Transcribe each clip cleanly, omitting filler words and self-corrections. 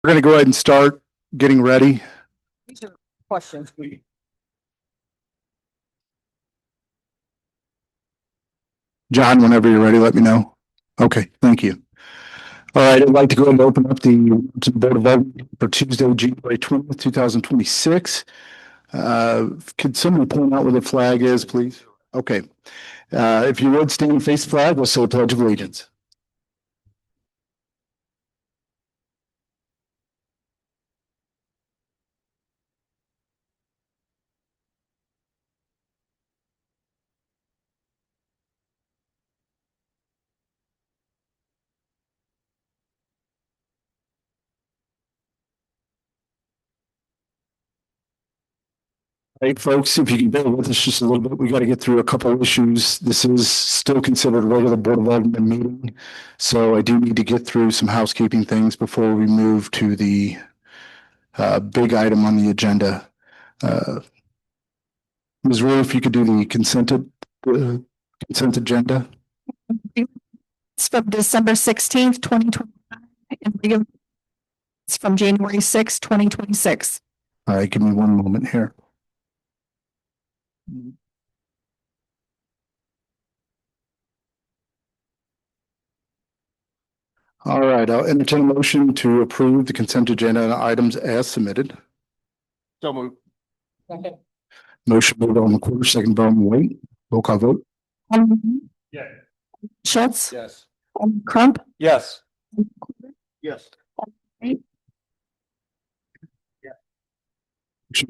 We're going to go ahead and start getting ready. These are questions. John, whenever you're ready, let me know. Okay, thank you. All right, I'd like to go ahead and open up the Board of Alderman for Tuesday, January 20th, 2026. Could someone point out where the flag is, please? Okay. If you would stand and face the flag, we'll say a pledge of allegiance. All right, folks, if you can bear with us just a little bit, we got to get through a couple of issues. This is still considered a regular Board of Alderman meeting, so I do need to get through some housekeeping things before we move to the big item on the agenda. Ms. Rue, if you could do the consent agenda. It's from December 16th, 2025, and it's from January 6th, 2026. All right, give me one moment here. All right, I'll entertain a motion to approve the consent agenda items as submitted. So moved. Second. Motion made by Alderman Quarter, second by Alderman White. Roll call vote. Yeah. Schultz. Yes. Crump. Yes. Yes. Motion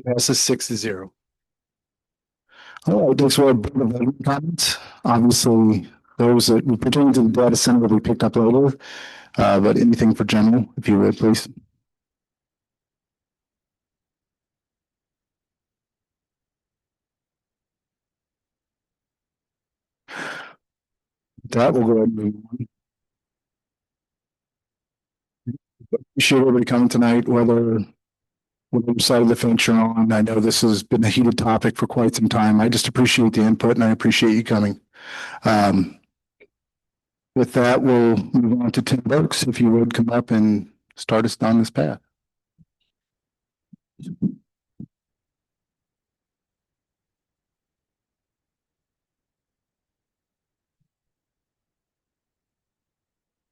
passes 6-0. All right, those were our Board of Alderman comments. Obviously, those that pertain to the data center will be picked up later. But anything for general, if you would, please. That will go ahead and move on. Appreciate everybody coming tonight, whether side of the fence you're on. I know this has been a heated topic for quite some time. I just appreciate the input and I appreciate you coming. With that, we'll move on to Tim Burks, if you would come up and start us down this path.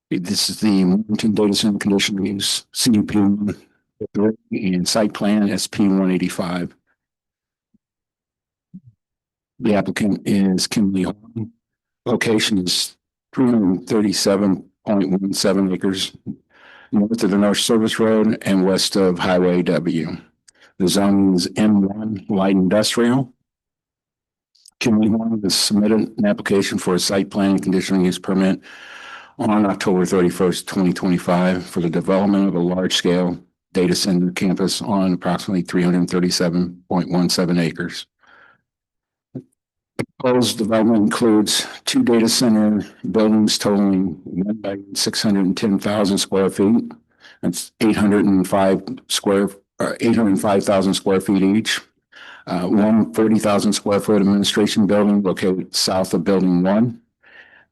This is the Wilmington Data Center Conditional Use CUP and Site Plan SP 185. The applicant is Kimberly Horn. Location is 337.17 acres north of the North Service Road and west of Highway W. The zone is M1 light industrial. Kimberly Horn has submitted an application for a site plan and conditional use permit on October 31st, 2025 for the development of a large-scale data center campus on approximately 337.17 acres. The proposed development includes 2 data center buildings totaling 1,610,000 square feet. That's 805,000 square feet each. One 40,000 square foot administration building located south of Building 1.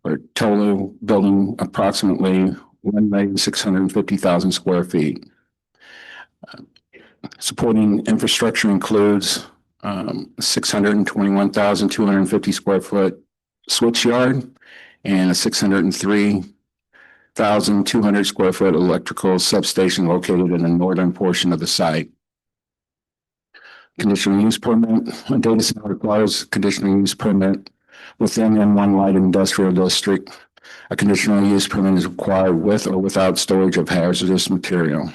Or total building approximately 1,650,000 square feet. Supporting infrastructure includes 621,250 square foot switch yard and a 603,200 square foot electrical substation located in the northern portion of the site. Conditional use permit. A data center requires conditional use permit within M1 light industrial district. A conditional use permit is required with or without storage of hazardous material.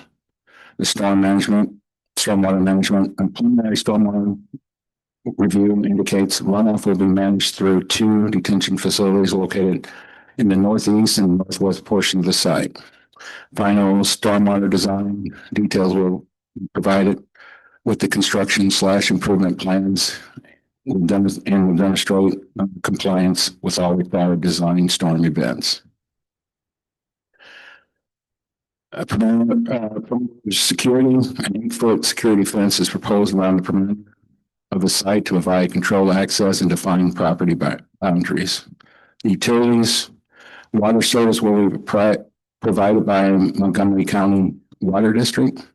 The stormwater management and preliminary stormwater review indicates runoff will be managed through 2 detention facilities located in the northeast and northwest portion of the site. Final stormwater design details will be provided with the construction/improvement plans and will demonstrate compliance with all required design storm events. Security, an 8-foot security fence is proposed around the perimeter of the site to provide controlled access and define property boundaries. Utilities, water service will be provided by Montgomery County water district.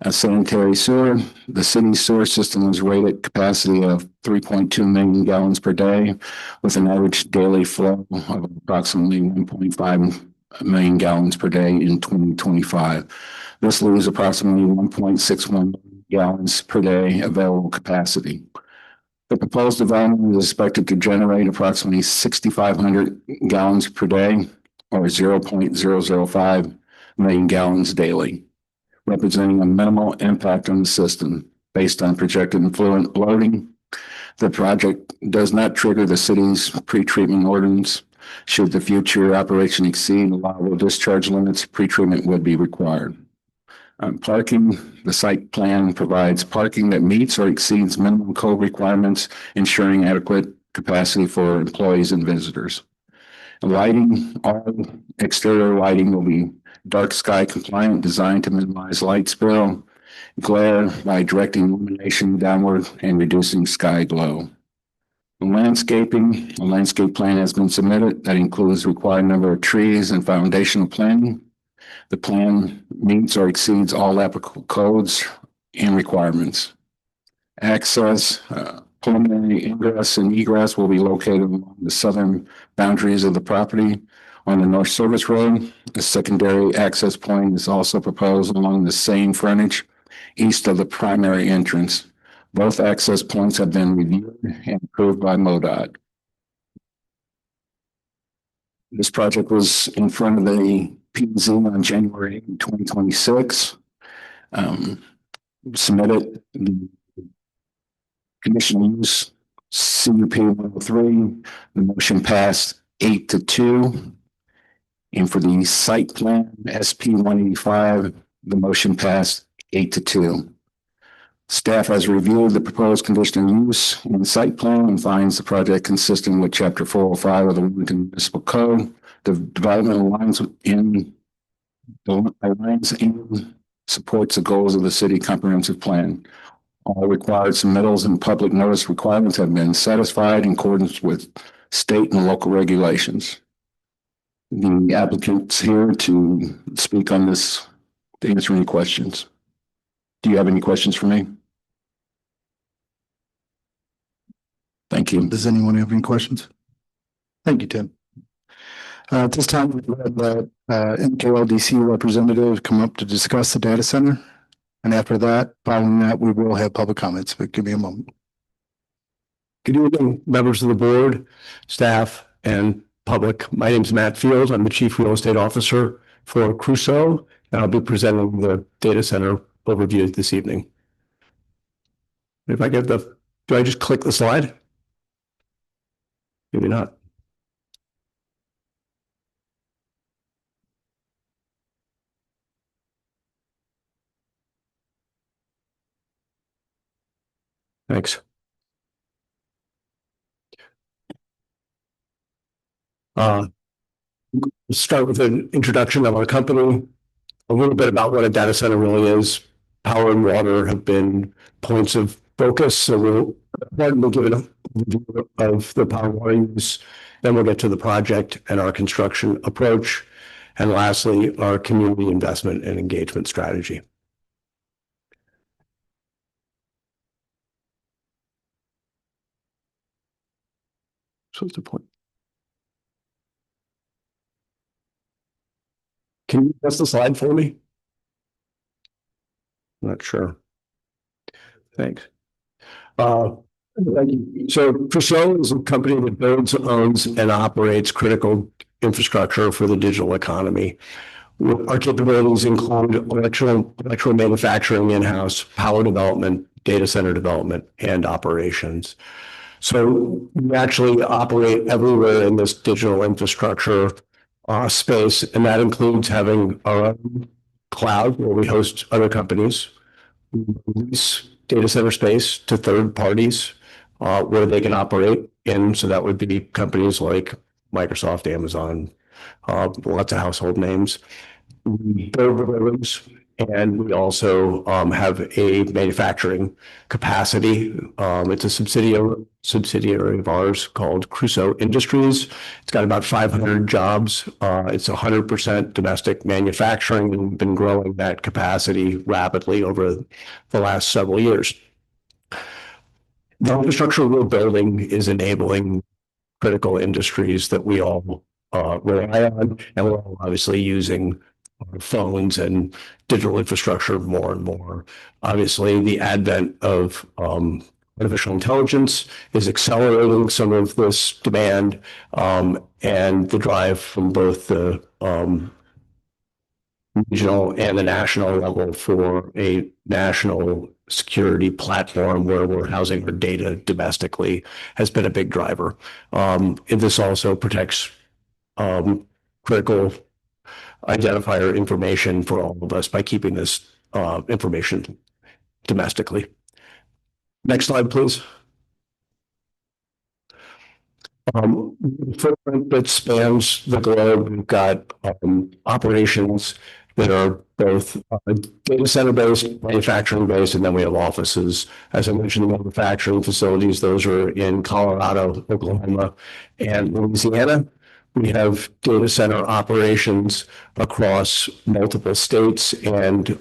A sanitary sewer, the city's sewer system was rated capacity of 3.2 million gallons per day with an average daily flow of approximately 1.5 million gallons per day in 2025. This leaves approximately 1.61 gallons per day available capacity. The proposed development is expected to generate approximately 6,500 gallons per day or 0.005 million gallons daily, representing a minimal impact on the system based on projected influent loading. The project does not trigger the city's pretreatment ordinance. Should the future operation exceed allowable discharge limits, pretreatment would be required. Parking, the site plan provides parking that meets or exceeds minimum code requirements, ensuring adequate capacity for employees and visitors. Lighting, all exterior lighting will be dark sky compliant, designed to minimize light spill, glare by directing illumination downward and reducing sky glow. Landscaping, a landscape plan has been submitted that includes required number of trees and foundational planting. The plan meets or exceeds all applicable codes and requirements. Access, preliminary ingress and egress will be located along the southern boundaries of the property on the North Service Road. A secondary access point is also proposed along the same frontage east of the primary entrance. Both access points have been reviewed and approved by MoDOT. This project was in front of the P&Z on January 2026. Submitted the conditional use CUP 103. The motion passed 8-2. And for the site plan SP 185, the motion passed 8-2. Staff has reviewed the proposed conditional use and site plan and finds the project consistent with Chapter 405 of the Wilmington Municipal Code. The development aligns and supports the goals of the city comprehensive plan. All required submittals and public notice requirements have been satisfied in accordance with state and local regulations. The applicant's here to speak on this, to answer any questions. Do you have any questions for me? Thank you. Does anyone have any questions? Thank you, Tim. At this time, we have the MKLDC representative come up to discuss the data center. And after that, following that, we will have public comments, but give me a moment. Good evening, members of the board, staff, and public. My name is Matt Fields. I'm the Chief Real Estate Officer for Crusoe, and I'll be presenting the data center overview this evening. If I get the, do I just click the slide? Maybe not. Thanks. Start with an introduction of our company, a little bit about what a data center really is. Power and water have been points of focus, so we'll give an overview of the power and water use. Then we'll get to the project and our construction approach. And lastly, our community investment and engagement strategy. So what's the point? Can you press the slide for me? Not sure. Thanks. Thank you. So Crusoe is a company that builds, owns, and operates critical infrastructure for the digital economy. Our capabilities include electrical manufacturing in-house, power development, data center development, and operations. So we actually operate everywhere in this digital infrastructure space, and that includes having our own cloud where we host other companies. We release data center space to third parties where they can operate in. So that would be companies like Microsoft, Amazon, lots of household names. We build the buildings And we also have a manufacturing capacity. It's a subsidiary of ours called Crusoe Industries. It's got about 500 jobs. It's 100% domestic manufacturing, and we've been growing that capacity rapidly over the last several years. The infrastructure we're building is enabling critical industries that we all rely on, and we're all obviously using our phones and digital infrastructure more and more. Obviously, the advent of artificial intelligence is accelerating some of this demand, and the drive from both the regional and the national level for a national security platform where we're housing our data domestically has been a big driver. And this also protects critical identifier information for all of us by keeping this information domestically. Next slide, please. Footprint that spans the globe. We've got operations that are both data center based, manufacturing based, and then we have offices. As I mentioned, the manufacturing facilities, those are in Colorado, Oklahoma, and Louisiana. We have data center operations across multiple states and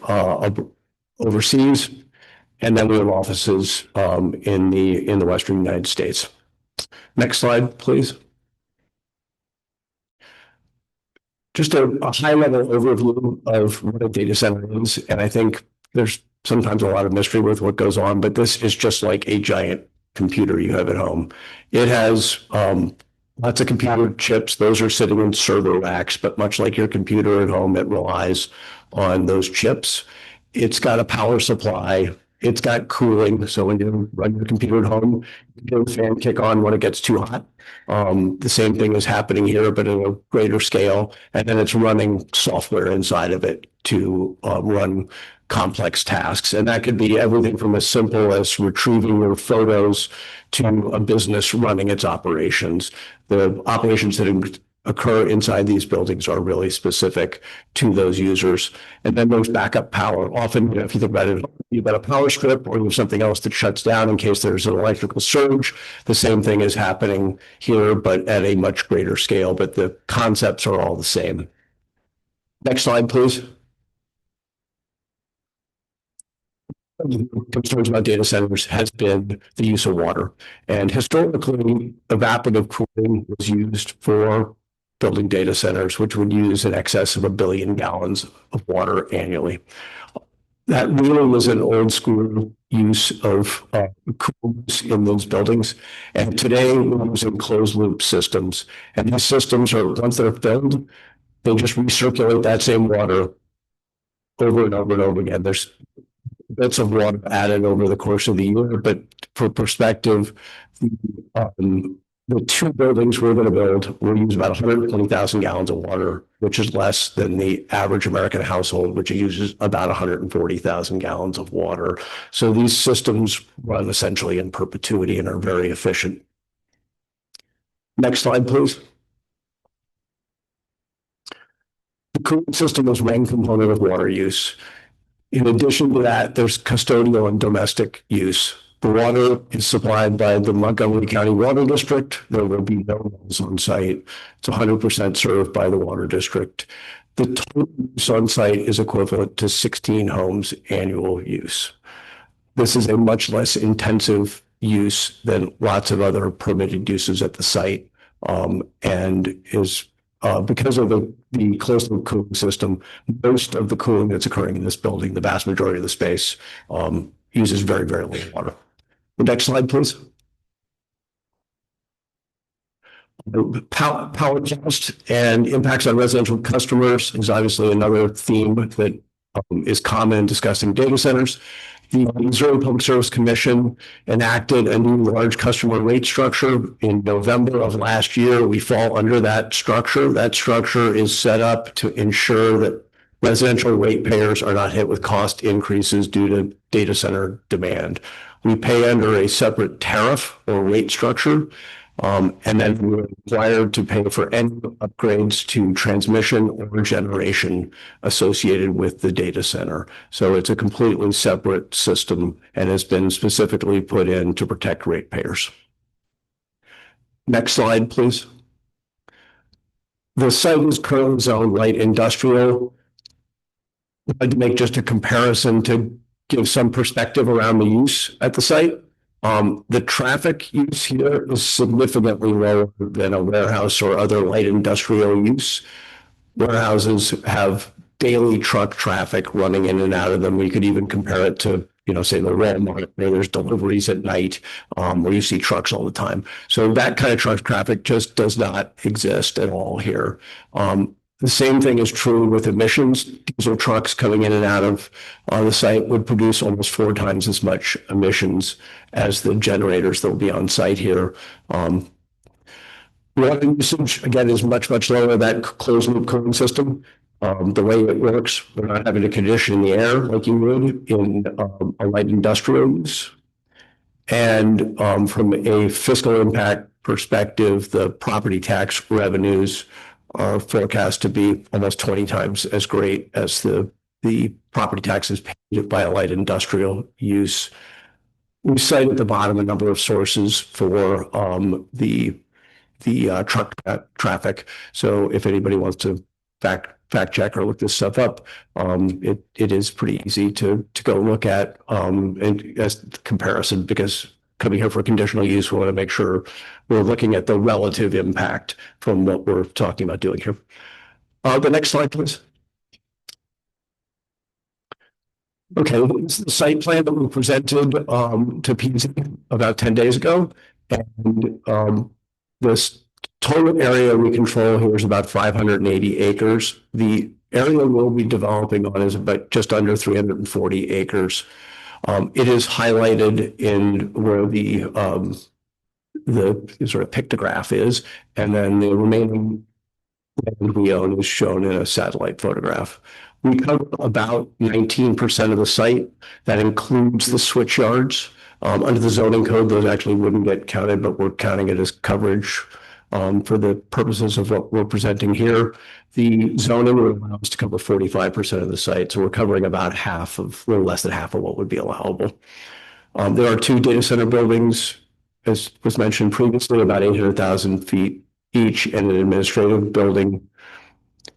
overseas, and then we have offices in the Western United States. Next slide, please. Just a high-level overview of what a data center is, and I think there's sometimes a lot of mystery with what goes on, but this is just like a giant computer you have at home. It has lots of computer chips. Those are sitting in server racks, but much like your computer at home, it relies on those chips. It's got a power supply. It's got cooling. So when you run your computer at home, the fan kick on when it gets too hot. The same thing is happening here, but at a greater scale. And then it's running software inside of it to run complex tasks. And that could be everything from as simple as retrieving your photos to a business running its operations. The operations that occur inside these buildings are really specific to those users. And then there's backup power. Often, if you think about it, you've got a power strip or you have something else that shuts down in case there's an electrical surge. The same thing is happening here, but at a much greater scale, but the concepts are all the same. Next slide, please. Concerns about data centers has been the use of water. And historically, evaporative cooling was used for building data centers, which would use in excess of 1 billion gallons of water annually. That really was an old school use of coolants in those buildings. And today we're using closed loop systems. And these systems are, once they're filled, they just recirculate that same water over and over and over again. There's bits of water added over the course of the year, but for perspective, the two buildings we're going to build will use about 120,000 gallons of water, which is less than the average American household, which uses about 140,000 gallons of water. So these systems run essentially in perpetuity and are very efficient. Next slide, please. The cooling system is one component of water use. In addition to that, there's custodial and domestic use. The water is supplied by the Montgomery County Water District. There will be no wells on site. It's 100% served by the water district. The total use on site is equivalent to 16 homes annual use. This is a much less intensive use than lots of other permitted uses at the site, and is because of the closed loop cooling system, most of the cooling that's occurring in this building, the vast majority of the space, uses very, very little water. The next slide, please. Power cost and impacts on residential customers is obviously another theme that is common in discussing data centers. The Missouri Public Service Commission enacted a new large customer rate structure in November of last year. We fall under that structure. That structure is set up to ensure that residential ratepayers are not hit with cost increases due to data center demand. We pay under a separate tariff or rate structure. And then we're required to pay for any upgrades to transmission or generation associated with the data center. So it's a completely separate system and has been specifically put in to protect ratepayers. Next slide, please. The site is currently zoned light industrial. I'd make just a comparison to give some perspective around the use at the site. The traffic use here is significantly lower than a warehouse or other light industrial use. Warehouses have daily truck traffic running in and out of them. We could even compare it to, say the Walmart, where there's deliveries at night, where you see trucks all the time. So that kind of truck traffic just does not exist at all here. The same thing is true with emissions. Diesel trucks coming in and out of the site would produce almost 4 times as much emissions as the generators that will be on site here. Water usage, again, is much, much lower. That closed loop cooling system, the way it works, we're not having to condition the air like you would in a light industrial use. And from a fiscal impact perspective, the property tax revenues are forecast to be almost 20 times as great as the property taxes paid by a light industrial use. We cite at the bottom a number of sources for the truck traffic. So if anybody wants to fact check or look this stuff up, it is pretty easy to go look at and as comparison, because coming here for conditional use, we want to make sure we're looking at the relative impact from what we're talking about doing here. The next slide, please. Okay, this is the site plan that we presented to P&Z about 10 days ago. And this total area we control here is about 580 acres. The area we'll be developing on is about just under 340 acres. It is highlighted in where the sort of pictograph is, and then the remaining land we own is shown in a satellite photograph. We cover about 19% of the site. That includes the switch yards. Under the zoning code, those actually wouldn't get counted, but we're counting it as coverage for the purposes of what we're presenting here. The zoning would allow us to cover 45% of the site, so we're covering about half of, a little less than half of what would be allowable. There are 2 data center buildings, as was mentioned previously, about 800,000 feet each, and an administrative building.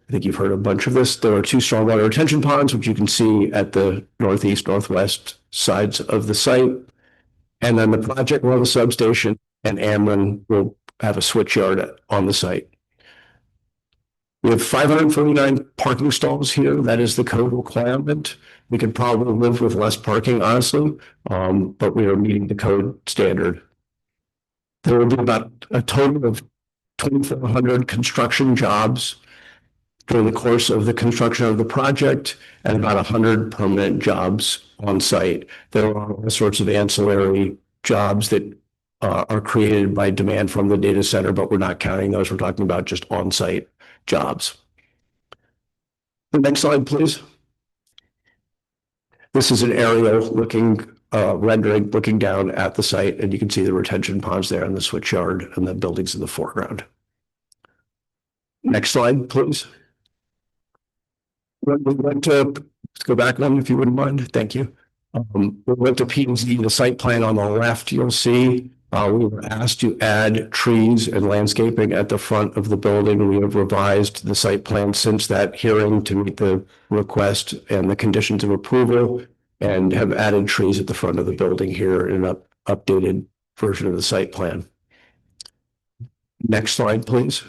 I think you've heard a bunch of this. There are 2 stormwater retention ponds, which you can see at the northeast, northwest sides of the site. And then the project will have a substation, and Ameren will have a switchyard on the site. We have 549 parking stalls here. That is the code requirement. We could probably live with less parking, honestly, but we are meeting the code standard. There will be about a total of 2,400 construction jobs during the course of the construction of the project, and about 100 permanent jobs on site. There are all sorts of ancillary jobs that are created by demand from the data center, but we're not counting those. We're talking about just on-site jobs. The next slide, please. This is an aerial rendering looking down at the site, and you can see the retention ponds there and the switch yard and the buildings in the foreground. Next slide, please. When we went to, let's go back one if you wouldn't mind. Thank you. We went to P&Z, the site plan on the left, you'll see we were asked to add trees and landscaping at the front of the building. We have revised the site plan since that hearing to meet the request and the conditions of approval, and have added trees at the front of the building here in an updated version of the site plan. Next slide, please.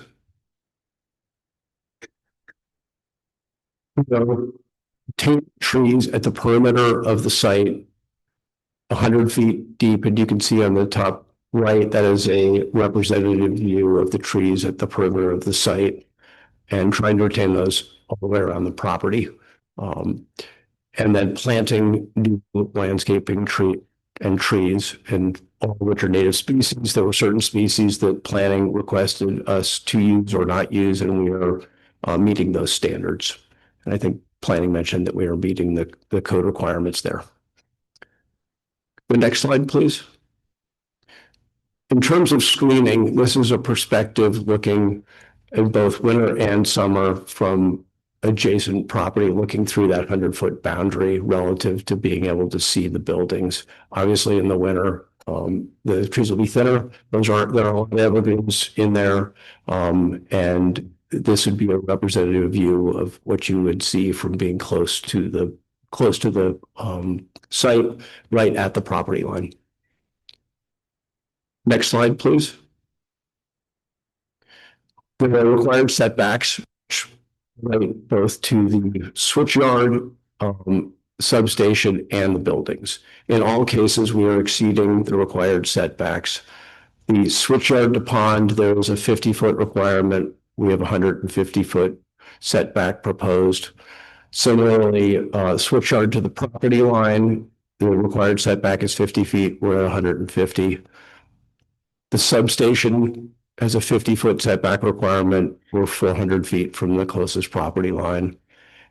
So, 2 trees at the perimeter of the site, 100 feet deep, and you can see on the top right, that is a representative view of the trees at the perimeter of the site, and trying to retain those all the way around the property. And then planting new landscaping trees, and all of which are native species. There were certain species that planning requested us to use or not use, and we are meeting those standards. And I think planning mentioned that we are meeting the code requirements there. The next slide, please. In terms of screening, this is a perspective looking at both winter and summer from adjacent property, looking through that 100-foot boundary relative to being able to see the buildings. Obviously, in the winter, the trees will be thinner. There are a lot of evergreens in there. And this would be a representative view of what you would see from being close to the site right at the property line. Next slide, please. The required setbacks, right, both to the switchyard, substation, and the buildings. In all cases, we are exceeding the required setbacks. The switchyard to pond, there is a 50-foot requirement. We have a 150-foot setback proposed. Similarly, switchyard to the property line, the required setback is 50 feet. We're at 150. The substation has a 50-foot setback requirement. We're 400 feet from the closest property line.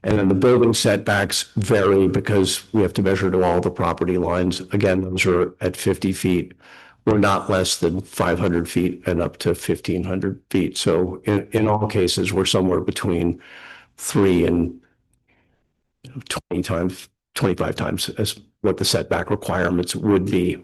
And then the building setbacks vary because we have to measure to all the property lines. Again, those are at 50 feet. We're not less than 500 feet and up to 1,500 feet. So in all cases, we're somewhere between 3 and 20 times, 25 times as what the setback requirements would be.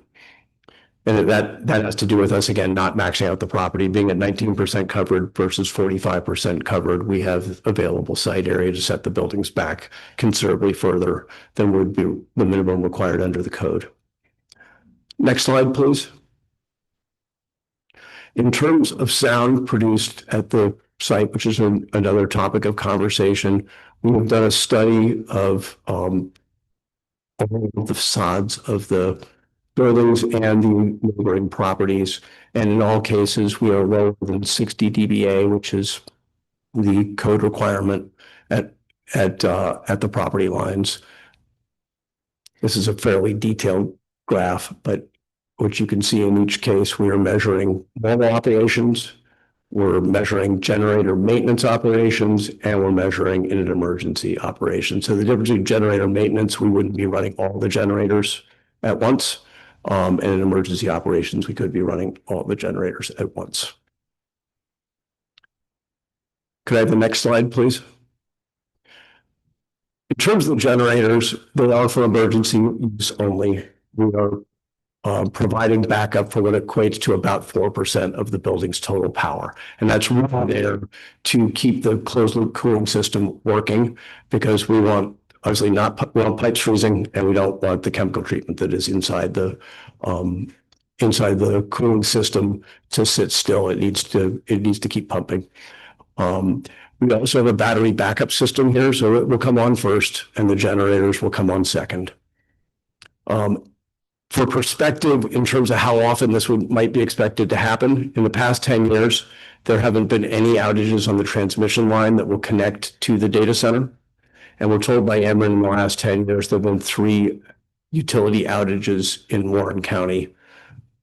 And that has to do with us, again, not maxing out the property, being at 19% covered versus 45% covered. We have available site area to set the buildings back considerably further than would be the minimum required under the code. Next slide, please. In terms of sound produced at the site, which is another topic of conversation, we have done a study of all the facades of the buildings and the neighboring properties. And in all cases, we are lower than 60 dBA, which is the code requirement at the property lines. This is a fairly detailed graph, but what you can see in each case, we are measuring normal operations, we're measuring generator maintenance operations, and we're measuring in an emergency operation. So the difference between generator maintenance, we wouldn't be running all the generators at once. And in emergency operations, we could be running all the generators at once. Could I have the next slide, please? In terms of the generators, they are for emergency use only. We are providing backup for what equates to about 4% of the building's total power. And that's really there to keep the closed loop cooling system working, because we want, obviously we want pipes freezing, and we don't want the chemical treatment that is inside the cooling system to sit still. It needs to keep pumping. We also have a battery backup system here, so it will come on first and the generators will come on second. For perspective, in terms of how often this might be expected to happen, in the past 10 years, there haven't been any outages on the transmission line that will connect to the data center. And we're told by Ameren in the last 10 years, there have been 3 utility outages in Warren County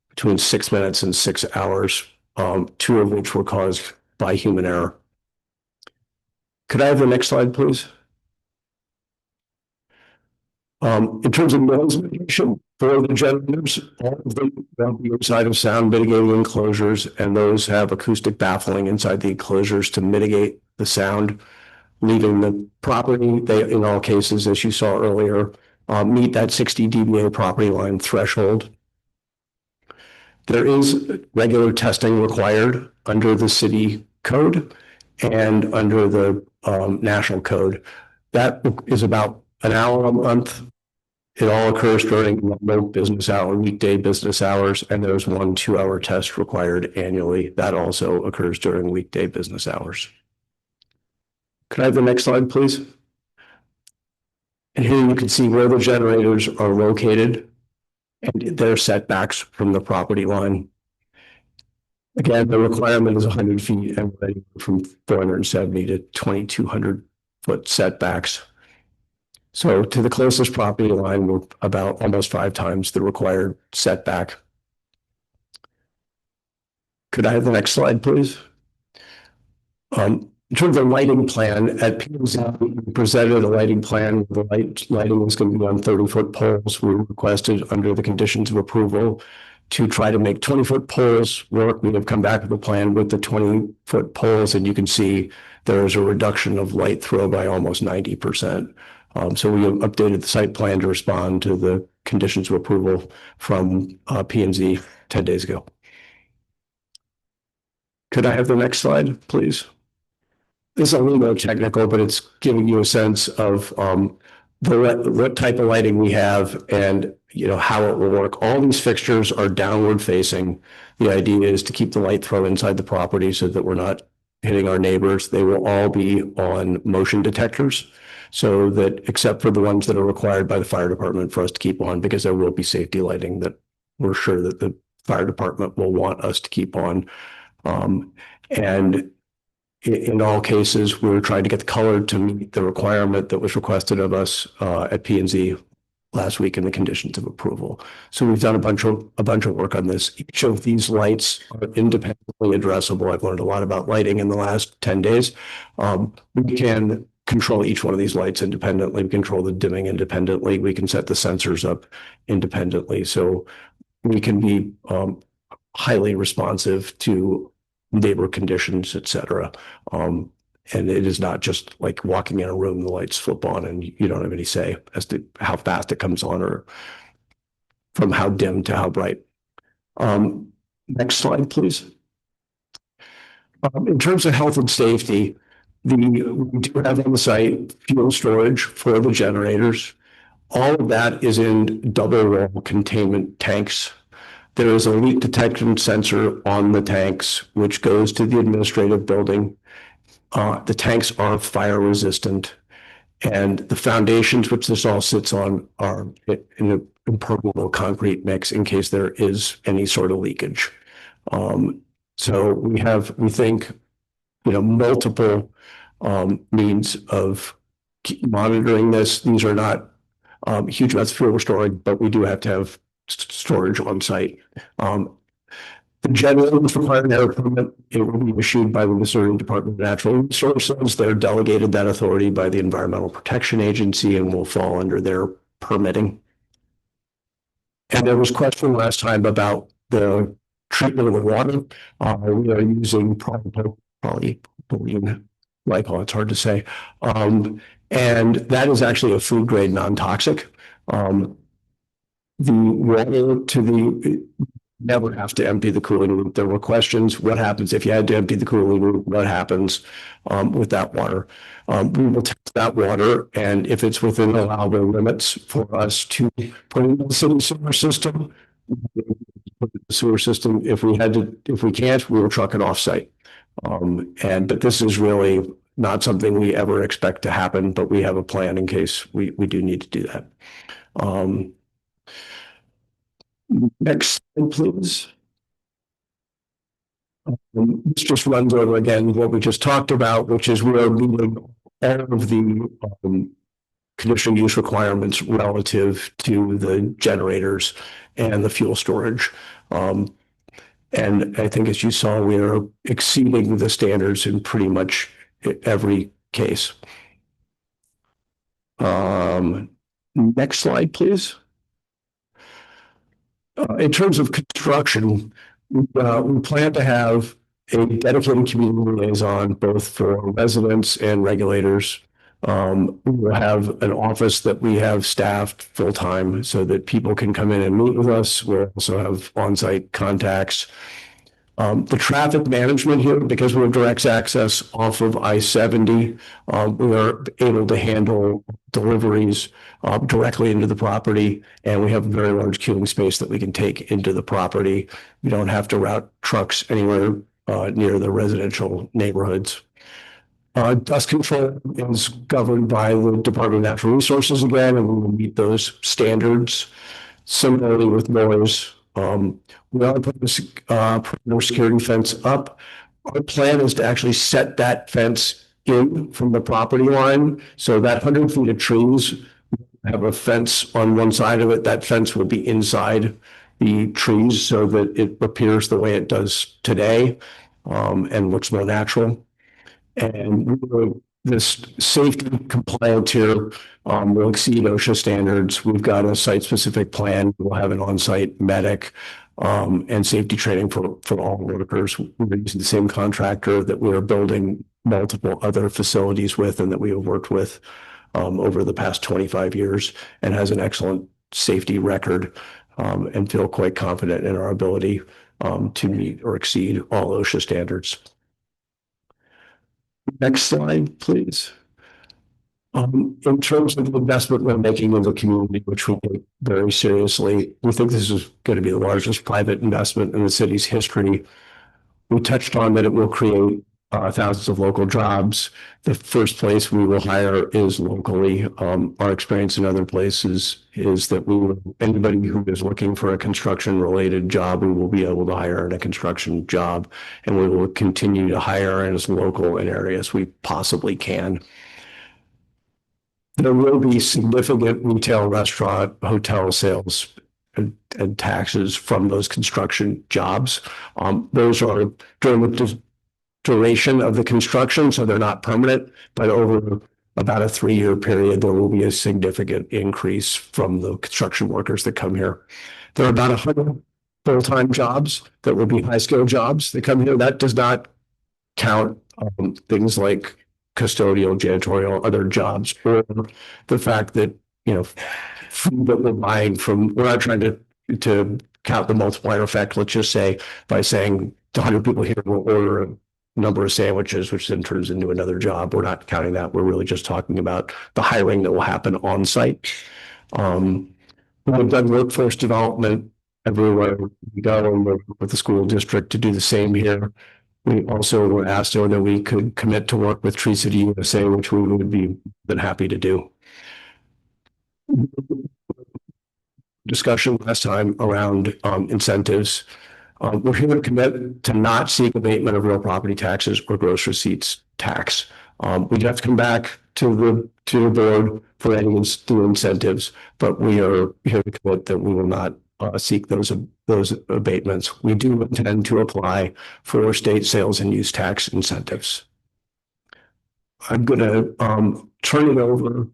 between 6 minutes and 6 hours, 2 of which were caused by human error. Could I have the next slide, please? In terms of noise mitigation for the generators, all of them will be inside of sound mitigating enclosures, and those have acoustic baffling inside the enclosures to mitigate the sound. Leaving the property, they, in all cases, as you saw earlier, meet that 60 dBA property line threshold. There is regular testing required under the city code and under the national code. That is about an hour a month. It all occurs during normal business hour, weekday business hours, and there's 1 2-hour test required annually. That also occurs during weekday business hours. Could I have the next slide, please? And here you can see where the generators are located and their setbacks from the property line. Again, the requirement is 100 feet and from 470 to 2,200 foot setbacks. So to the closest property line, we're about almost 5 times the required setback. Could I have the next slide, please? In terms of lighting plan, at PZ, we presented a lighting plan. The lighting was going to be on 30-foot poles. We requested under the conditions of approval to try to make 20-foot poles work. We have come back with a plan with the 20-foot poles, and you can see there is a reduction of light throw by almost 90%. So we have updated the site plan to respond to the conditions of approval from P&Z 10 days ago. Could I have the next slide, please? This is a little more technical, but it's giving you a sense of what type of lighting we have and how it will work. All these fixtures are downward facing. The idea is to keep the light throw inside the property so that we're not hitting our neighbors. They will all be on motion detectors, so that except for the ones that are required by the fire department for us to keep on, because there will be safety lighting that we're sure that the fire department will want us to keep on. And in all cases, we're trying to get the color to meet the requirement that was requested of us at P&Z last week in the conditions of approval. So we've done a bunch of work on this. Each of these lights are independently addressable. I've learned a lot about lighting in the last 10 days. We can control each one of these lights independently. We control the dimming independently. We can set the sensors up independently. So we can be highly responsive to neighbor conditions, et cetera. And it is not just like walking in a room, the lights flip on and you don't have any say as to how fast it comes on or from how dim to how bright. Next slide, please. In terms of health and safety, we do have on the site fuel storage for the generators. All of that is in double wall containment tanks. There is a leak detection sensor on the tanks, which goes to the administrative building. The tanks are fire resistant, and the foundations which this all sits on are in an impermeable concrete mix in case there is any sort of leakage. So we think, multiple means of monitoring this. These are not huge amounts of fuel we're storing, but we do have to have storage on site. The generators require an air permit. It will be issued by the Missouri Department of Natural Resources. They're delegated that authority by the Environmental Protection Agency and will fall under their permitting. And there was a question last time about the treatment of the water. We are using polypropylene glycol, it's hard to say. And that is actually a food grade non-toxic. The water never have to empty the cooling loop. There were questions, what happens if you had to empty the cooling loop? What happens with that water? We will test that water, and if it's within allowable limits for us to put in the city sewer system, if we can't, we will truck it off site. But this is really not something we ever expect to happen, but we have a plan in case we do need to do that. Next slide, please. This just runs over again what we just talked about, which is we are meeting all of the conditional use requirements relative to the generators and the fuel storage. And I think, as you saw, we are exceeding the standards in pretty much every case. Next slide, please. In terms of construction, we plan to have a dedicated community liaison, both for residents and regulators. We will have an office that we have staffed full-time so that people can come in and meet with us. We'll also have on-site contacts. The traffic management here, because we have direct access off of I-70, we are able to handle deliveries directly into the property, and we have a very large queuing space that we can take into the property. We don't have to route trucks anywhere near the residential neighborhoods. Dust control is governed by the Department of Natural Resources again, and we will meet those standards. Similarly with noise, we are putting a perimeter security fence up. Our plan is to actually set that fence in from the property line. So that 100 feet of trees have a fence on one side of it. That fence will be inside the trees so that it appears the way it does today and looks more natural. And this safety compliance here will exceed OSHA standards. We've got a site-specific plan. We'll have an on-site medic. and safety training for all workers. We're using the same contractor that we're building multiple other facilities with and that we have worked with over the past 25 years, and has an excellent safety record, and feel quite confident in our ability to meet or exceed all OSHA standards. Next slide, please. In terms of the investment we're making in the community, which we take very seriously, we think this is going to be the largest private investment in the city's history. We touched on that it will create thousands of local jobs. The first place we will hire is locally. Our experience in other places is that anybody who is looking for a construction related job, we will be able to hire in a construction job, and we will continue to hire as local in areas we possibly can. There will be significant retail, restaurant, hotel sales and taxes from those construction jobs. Those are during the duration of the construction, so they're not permanent, but over about a 3-year period, there will be a significant increase from the construction workers that come here. There are about 100 full-time jobs that will be high-skill jobs that come here. That does not count things like custodial, janitorial, other jobs, or the fact that, food that we're buying from, we're not trying to count the multiplier effect, let's just say, by saying 100 people here will order a number of sandwiches, which then turns into another job. We're not counting that. We're really just talking about the hiring that will happen on site. We've done workforce development everywhere we go, and we're with the school district to do the same here. We also were asked whether we could commit to work with Tree City USA, which we would be happy to do. Discussion last time around incentives. We're here to commit to not seek abatement of real property taxes or gross receipts tax. We'd have to come back to the board for any incentives, but we are here to commit that we will not seek those abatements. We do intend to apply for state sales and use tax incentives. I'm going to turn it over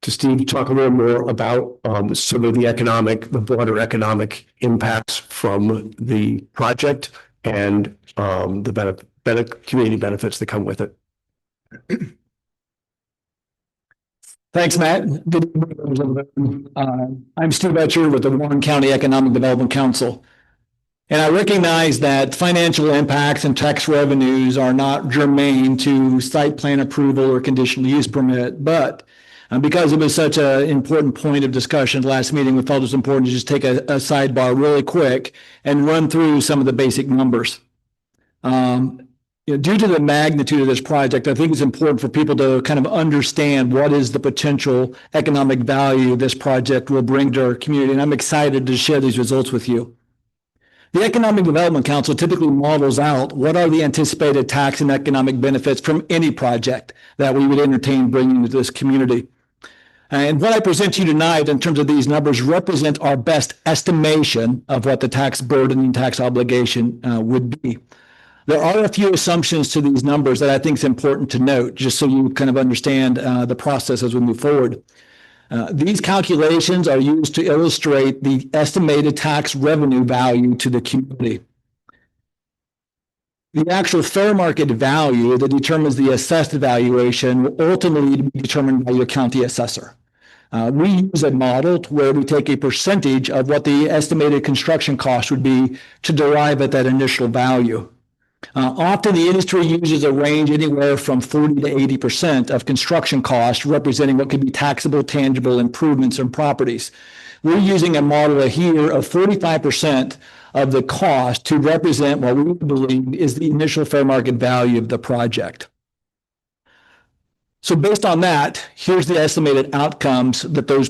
to Steve to talk a little more about some of the broader economic impacts from the project and the community benefits that come with it. Thanks, Matt. I'm Steve Etcher with the Warren County Economic Development Council. And I recognize that financial impacts and tax revenues are not germane to site plan approval or conditional use permit, but because it was such an important point of discussion last meeting, we felt it was important to just take a sidebar really quick and run through some of the basic numbers. Due to the magnitude of this project, I think it's important for people to kind of understand what is the potential economic value this project will bring to our community. And I'm excited to share these results with you. The Economic Development Council typically models out what are the anticipated tax and economic benefits from any project that we would entertain bringing to this community. And what I present to you tonight in terms of these numbers represent our best estimation of what the tax burden and tax obligation would be. There are a few assumptions to these numbers that I think is important to note, just so you kind of understand the process as we move forward. These calculations are used to illustrate the estimated tax revenue value to the community. The actual fair market value that determines the assessed valuation will ultimately be determined by your county assessor. We use a model where we take a percentage of what the estimated construction cost would be to derive at that initial value. Often the industry uses a range anywhere from 40 to 80% of construction costs, representing what could be taxable, tangible improvements in properties. We're using a model here of 45% of the cost to represent what we believe is the initial fair market value of the project. So based on that, here's the estimated outcomes that this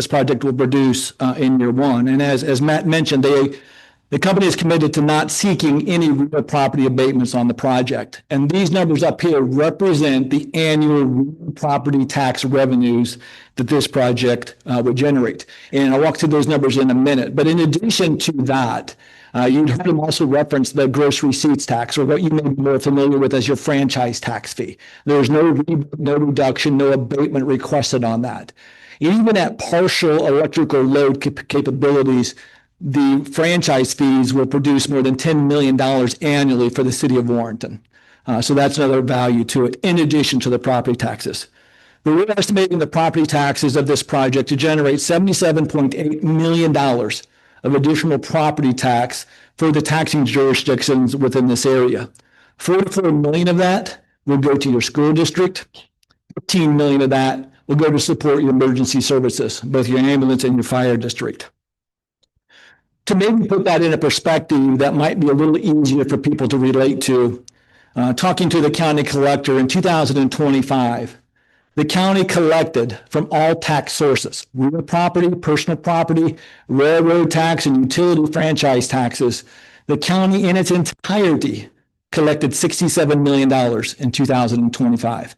project will produce in year one. And as Matt mentioned, the company is committed to not seeking any real property abatements on the project. And these numbers up here represent the annual real property tax revenues that this project would generate. And I'll walk through those numbers in a minute. But in addition to that, you'd heard them also reference the gross receipts tax, or what you may be more familiar with as your franchise tax fee. There's no reduction, no abatement requested on that. Even at partial electrical load capabilities, the franchise fees will produce more than $10 million annually for the city of Warrenton. So that's another value to it, in addition to the property taxes. But we're estimating the property taxes of this project to generate $77.8 million of additional property tax for the taxing jurisdictions within this area. 44 million of that will go to your school district. 15 million of that will go to support your emergency services, both your ambulance and your fire district. To maybe put that in a perspective that might be a little easier for people to relate to, talking to the county collector in 2025, the county collected from all tax sources, real property, personal property, railroad tax, and utility franchise taxes. The county in its entirety collected $67 million in 2025.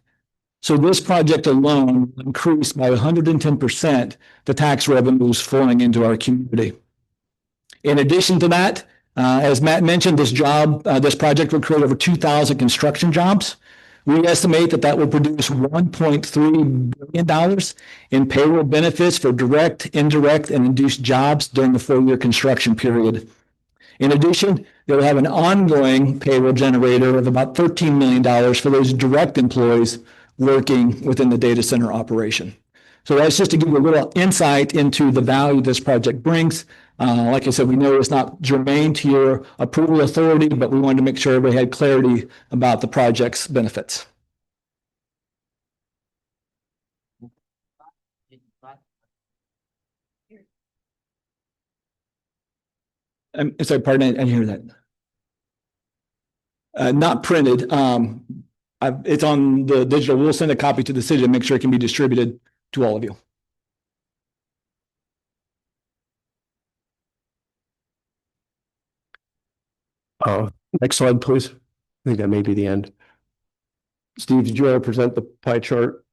So this project alone increased by 110% the tax revenues flowing into our community. In addition to that, as Matt mentioned, this project will create over 2,000 construction jobs. We estimate that that will produce $1.3 billion in payroll benefits for direct, indirect, and induced jobs during the 4-year construction period. In addition, they will have an ongoing payroll generator of about $13 million for those direct employees working within the data center operation. So that's just to give you a little insight into the value this project brings. Like I said, we know it's not germane to your approval authority, but we wanted to make sure everybody had clarity about the project's benefits. Sorry, pardon, I didn't hear that. Not printed. It's on the digital. We'll send a copy to the city to make sure it can be distributed to all of you. Next slide, please. I think that may be the end. Steve, did you want to present the pie chart?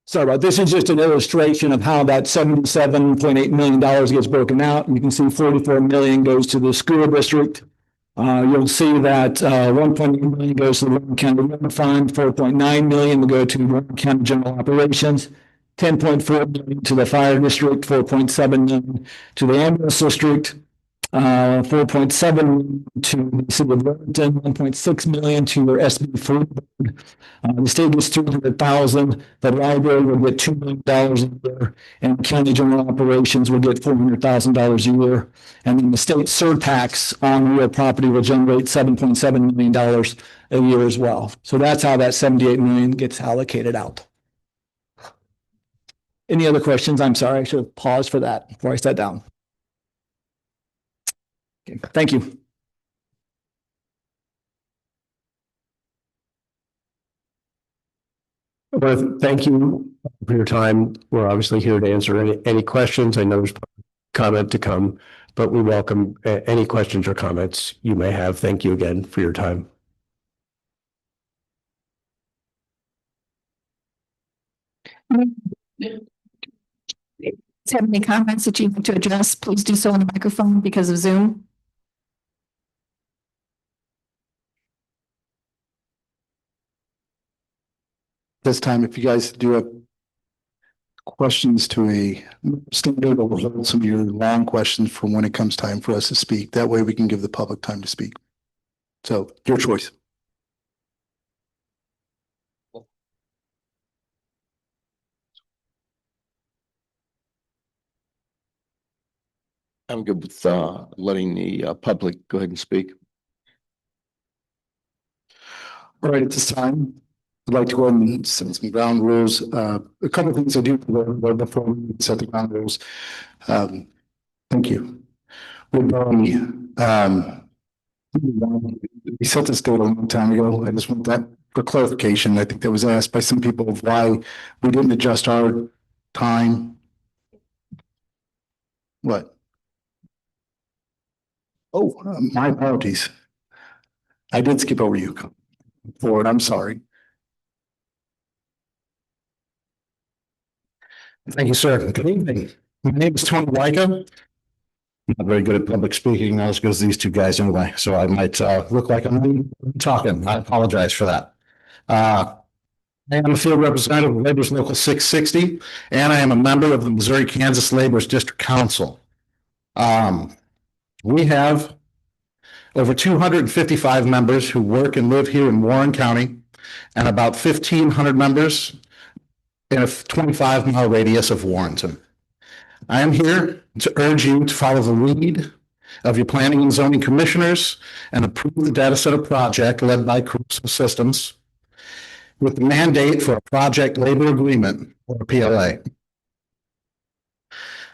Sorry about this. Is just an illustration of how that $77.8 million gets broken out. You can see 44 million goes to the school district. You'll see that 1.8 million goes to the Warren County River Fund, 4.9 million will go to Warren County General Operations, 10.4 million to the fire district, 4.7 million to the ambulance district, 4.7 million to the city of Warrenton, 1.6 million to your SB food board. The state gets 300,000. The library will get $2 million a year, and county general operations will get $400,000 a year. And then the state surtax on real property will generate $7.7 million a year as well. So that's how that 78 million gets allocated out. Any other questions? I'm sorry, I should have paused for that before I sat down. Okay, thank you. Well, thank you for your time. We're obviously here to answer any questions. I know there's comment to come, but we welcome any questions or comments you may have. Thank you again for your time. Have any comments that you want to address, please do so on the microphone because of Zoom. This time, if you guys do have questions to a standard, or hold some of your long questions for when it comes time for us to speak. That way we can give the public time to speak. So your choice. I'm good with letting the public go ahead and speak. All right, at this time, I'd like to go ahead and set some ground rules. A couple of things I do before we set the ground rules. Thank you. We set this date a long time ago. I just want that for clarification. I think that was asked by some people of why we didn't adjust our time. What? Oh, my apologies. I did skip over you. Forward, I'm sorry. Thank you, sir. Good evening. My name is Tony Wycombe. I'm not very good at public speaking, not as good as these two guys anyway, so I might look like I'm talking. I apologize for that. I am a field representative of Labor's Local 660, and I am a member of the Missouri-Kansas Labor's District Council. We have over 255 members who work and live here in Warren County, and about 1,500 members in a 25-mile radius of Warrenton. I am here to urge you to follow the lead of your planning and zoning commissioners and approve the data center project led by Caruso Systems with the mandate for a project labor agreement or a PLA.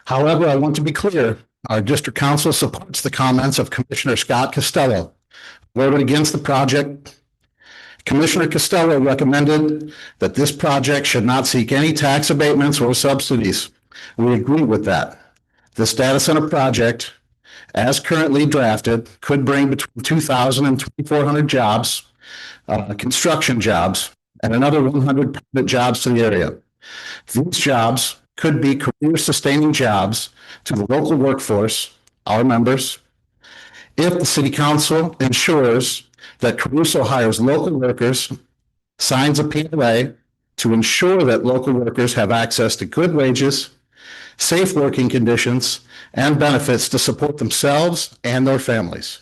However, I want to be clear, our district council supports the comments of Commissioner Scott Costello, who voted against the project. Commissioner Costello recommended that this project should not seek any tax abatements or subsidies. We agree with that. This data center project, as currently drafted, could bring between 2,000 and 2,400 jobs, construction jobs, and another 100 permanent jobs to the area. These jobs could be career-sustaining jobs to the local workforce, our members, if the city council ensures that Caruso hires local workers, signs a PLA to ensure that local workers have access to good wages, safe working conditions, and benefits to support themselves and their families.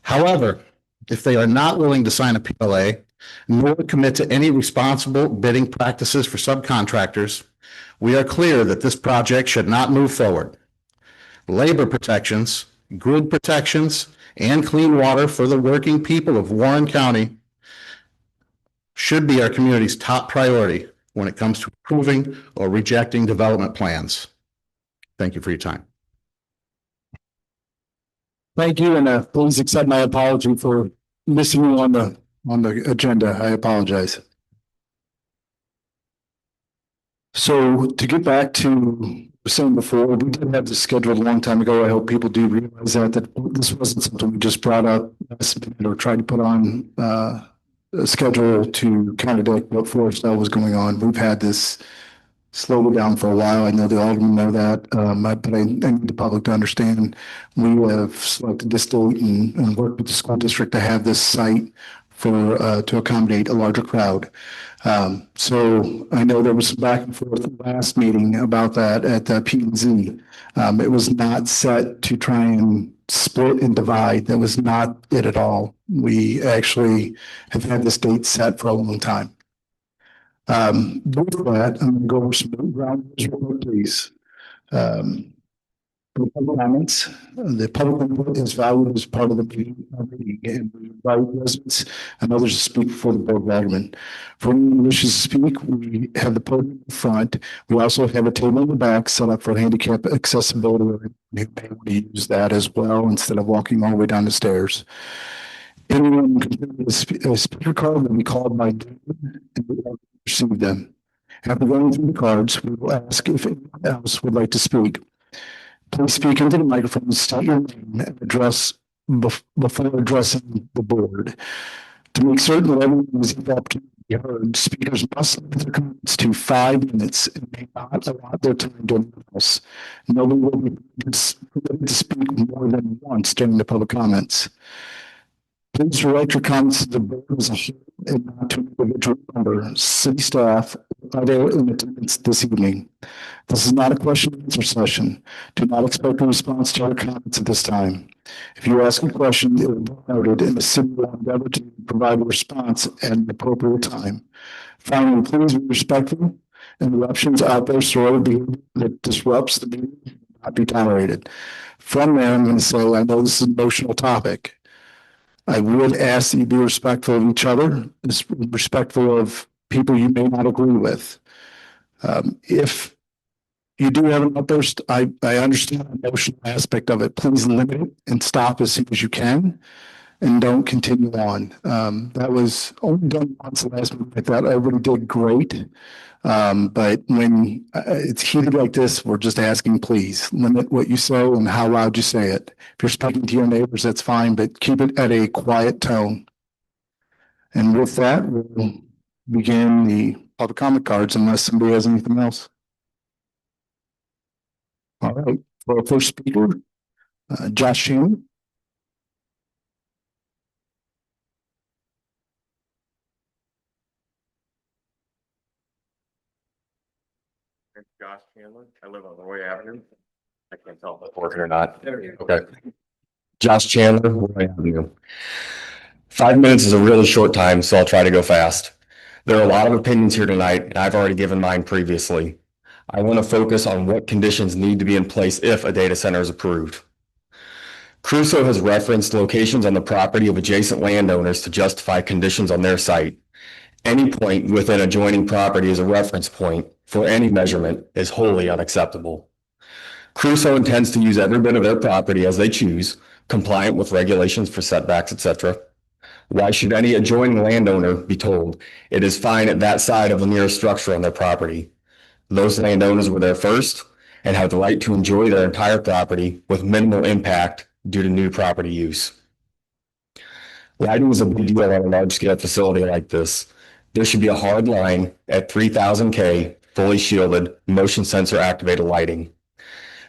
However, if they are not willing to sign a PLA, nor commit to any responsible bidding practices for subcontractors, we are clear that this project should not move forward. Labor protections, grid protections, and clean water for the working people of Warren County should be our community's top priority when it comes to approving or rejecting development plans. Thank you for your time. Thank you, and please accept my apology for missing you on the agenda. I apologize. So to get back to saying before, we did have this scheduled a long time ago. I hope people do realize that this wasn't something we just brought up or tried to put on a schedule to contradict what Forestell was going on. We've had this slowed down for a while. I know the aldermen know that, but I need the public to understand we have selected this date and worked with the school district to have this site for to accommodate a larger crowd. So I know there was some back and forth last meeting about that at the P&Z. It was not set to try and split and divide. That was not it at all. We actually have had this date set for a long time. With that, I'm going to go over some ground rules, please. Public comments. The public input is valued as part of the meeting, and we invite residents and others to speak before the board of aldermen. For anyone who wishes to speak, we have the podium in front. We also have a table in the back set up for handicap accessibility. You may want to use that as well instead of walking all the way down the stairs. Anyone with a speaker card will be called by name and we will receive them. After going through the cards, we will ask if anyone else would like to speak. Please speak into the microphone, state your name and address before addressing the board. To make certain that everyone is able to be heard, speakers must limit their comments to 5 minutes and may not allot their time to anyone else. Nobody will be permitted to speak more than once during the public comments. Please direct your comments to the board as a whole and not to an individual member. City staff are there in attendance this evening. This is not a question and answer session. Do not expect a response to your comments at this time. If you ask a question, it will be noted and the city will endeavor to provide a response at an appropriate time. Finally, please be respectful. Interruptions, outbursts, or other behavior that disrupts the meeting will not be tolerated. From there, I'm going to say, I know this is an emotional topic. I would ask that you be respectful of each other, respectful of people you may not agree with. If you do have an outburst, I understand the emotional aspect of it. Please limit it and stop as soon as you can and don't continue on. That was only done once the last meeting. I thought everybody did great. But when it's heated like this, we're just asking, please limit what you say and how loud you say it. If you're speaking to your neighbors, that's fine, but keep it at a quiet tone. And with that, we'll begin the public comment cards unless somebody has anything else. All right, for our first speaker, Josh Shannon. name's Josh Chandler. I live on Roy Avenue. I can't tell if it's working or not. Okay. Josh Chandler, Roy Avenue. 5 minutes is a really short time, so I'll try to go fast. There are a lot of opinions here tonight, and I've already given mine previously. I want to focus on what conditions need to be in place if a data center is approved. Crusoe has referenced locations on the property of adjacent landowners to justify conditions on their site. Any point within adjoining property as a reference point for any measurement is wholly unacceptable. Crusoe intends to use every bit of their property as they choose, compliant with regulations for setbacks, etc. Why should any adjoining landowner be told it is fine at that side of the nearest structure on their property? Those landowners were there first and have the right to enjoy their entire property with minimal impact due to new property use. Lighting is a big deal on a large-scale facility like this. There should be a hard line at 3000 K, fully shielded, motion sensor activated lighting.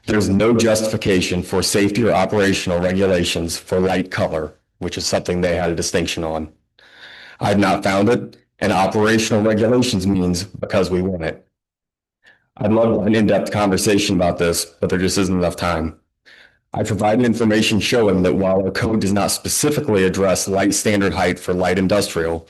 There's no justification for safety or operational regulations for light color, which is something they had a distinction on. I've not found it, and operational regulations means because we want it. I'd love an in-depth conversation about this, but there just isn't enough time. I provided information showing that while our code does not specifically address light standard height for light industrial,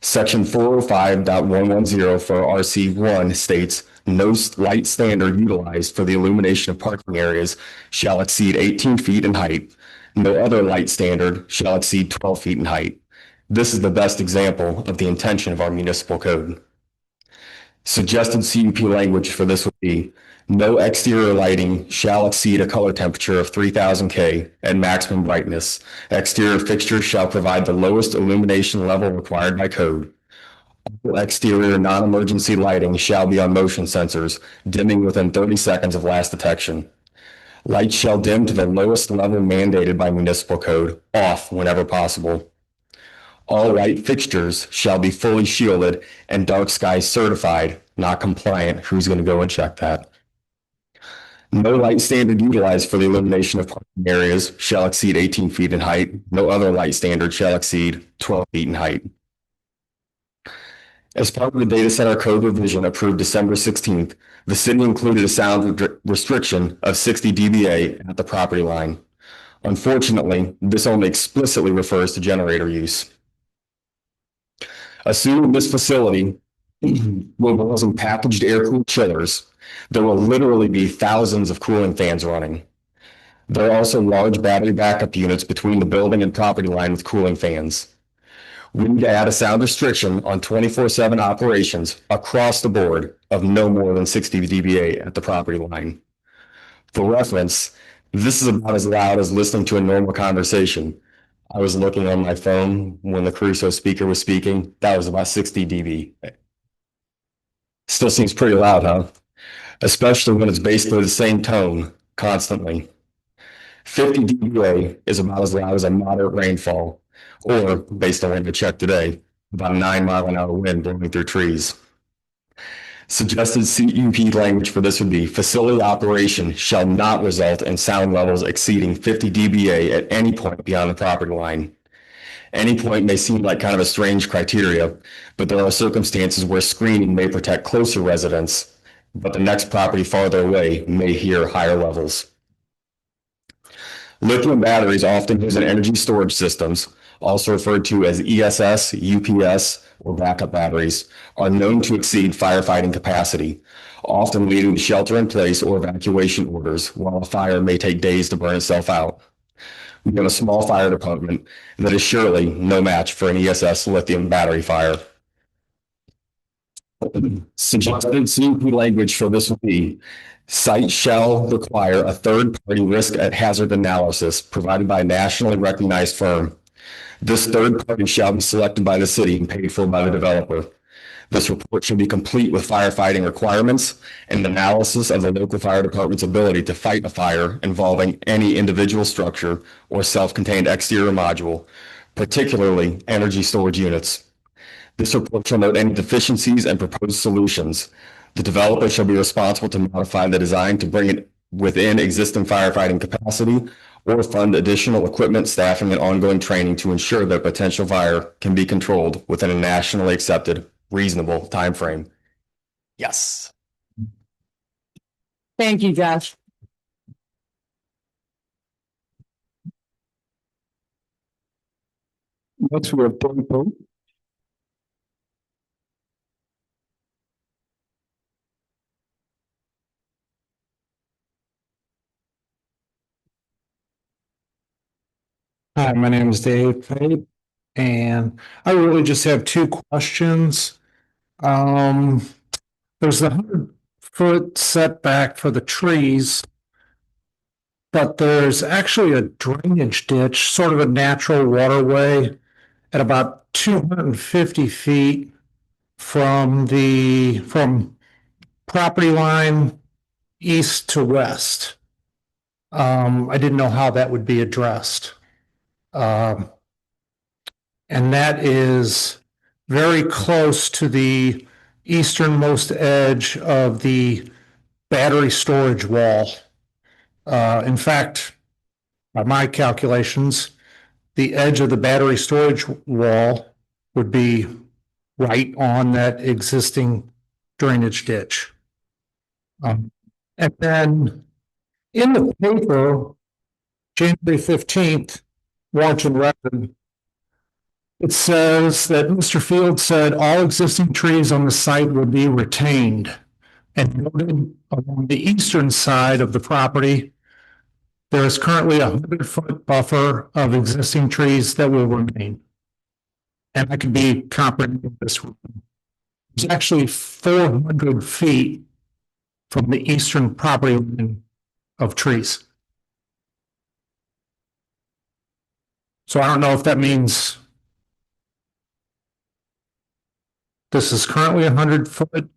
Section 405.110 for RC1 states no light standard utilized for the illumination of parking areas shall exceed 18 feet in height. No other light standard shall exceed 12 feet in height. This is the best example of the intention of our municipal code. Suggested CUP language for this would be no exterior lighting shall exceed a color temperature of 3000 K at maximum brightness. Exterior fixtures shall provide the lowest illumination level required by code. All exterior non-emergency lighting shall be on motion sensors, dimming within 30 seconds of last detection. Lights shall dim to the lowest level mandated by municipal code, off whenever possible. All light fixtures shall be fully shielded and dark sky certified, not compliant. Who's going to go and check that? No light standard utilized for the illumination of parking areas shall exceed 18 feet in height. No other light standard shall exceed 12 feet in height. As part of the data center code revision approved December 16th, the city included a sound restriction of 60 dBA at the property line. Unfortunately, this only explicitly refers to generator use. Assuming this facility will run some packaged air-cooled chillers, there will literally be thousands of cooling fans running. There are also large battery backup units between the building and property line with cooling fans. We need to add a sound restriction on 24/7 operations across the board of no more than 60 dBA at the property line. For reference, this is about as loud as listening to a normal conversation. I was looking on my phone when the Crusoe speaker was speaking. That was about 60 dB. Still seems pretty loud, huh? Especially when it's basically the same tone constantly. 50 dBA is about as loud as a moderate rainfall, or based on what I checked today, about a 9-mile-an-hour wind blowing through trees. Suggested CUP language for this would be facility operation shall not result in sound levels exceeding 50 dBA at any point beyond the property line. Any point may seem like kind of a strange criteria, but there are circumstances where screening may protect closer residents, but the next property farther away may hear higher levels. Lithium batteries often used in energy storage systems, also referred to as ESS, UPS, or backup batteries, are known to exceed firefighting capacity, often leading to shelter in place or evacuation orders, while a fire may take days to burn itself out. We have a small fire department that is surely no match for an ESS lithium battery fire. Suggested CUP language for this would be site shall require a third-party risk and hazard analysis provided by a nationally recognized firm. This third party shall be selected by the city and paid for by the developer. This report should be complete with firefighting requirements and analysis of the local fire department's ability to fight a fire involving any individual structure or self-contained exterior module, particularly energy storage units. This report shall note any deficiencies and proposed solutions. The developer shall be responsible to modify the design to bring it within existing firefighting capacity or fund additional equipment, staffing, and ongoing training to ensure that potential fire can be controlled within a nationally accepted, reasonable timeframe. Yes. Thank you, Josh. Next, we have Dave Pope. Hi, my name is Dave Pape, and I really just have two questions. There's the 100-foot setback for the trees, but there's actually a drainage ditch, sort of a natural waterway at about 250 feet from property line east to west. I didn't know how that would be addressed. And that is very close to the easternmost edge of the battery storage wall. In fact, by my calculations, the edge of the battery storage wall would be right on that existing drainage ditch. And then in the paper, January 15th, Warrenton Record, it says that Mr. Field said all existing trees on the site would be retained, and noted along the eastern side of the property, there is currently a 100-foot buffer of existing trees that will remain. And I can be comprehensive this. It's actually 400 feet from the eastern property line of trees. So I don't know if that means this is currently 100 foot,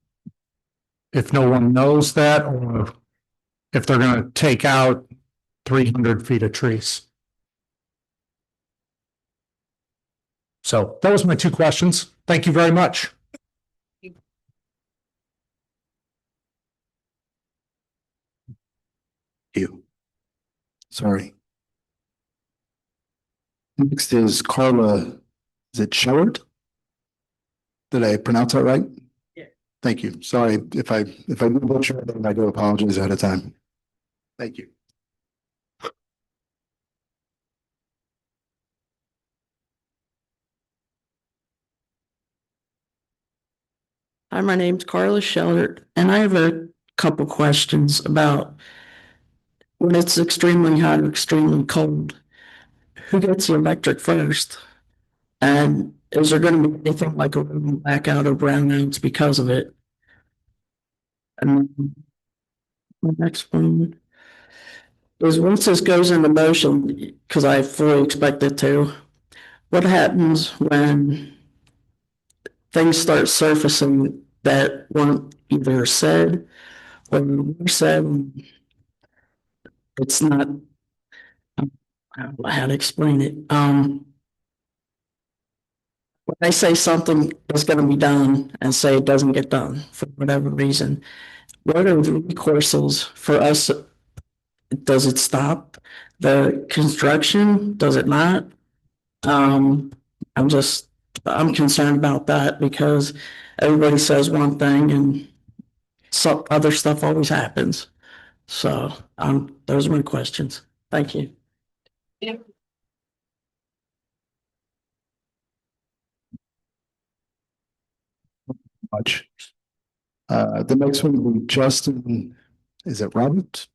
if no one knows that, or if they're going to take out 300 feet of trees. So that was my two questions. Thank you very much. You. Sorry. Next is Carla, is it Shellard? Did I pronounce that right? Yeah. Thank you. Sorry if I butcher it, then I do apologize ahead of time. Thank you. Hi, my name's Carla Schellert, and I have a couple questions about when it's extremely hot or extremely cold. Who gets the electric first? And is there going to be anything like a blackout or brownouts because of it? And then my next one is once this goes into motion, because I fully expect it to, what happens when things start surfacing that weren't either said or were said? It's not, I don't know how to explain it. When I say something is going to be done and say it doesn't get done for whatever reason, what are the recourses for us? Does it stop the construction? Does it not? I'm concerned about that because everybody says one thing and some other stuff always happens. So, those are my questions. Thank you. Much. The next one will be Justin, is it Robert?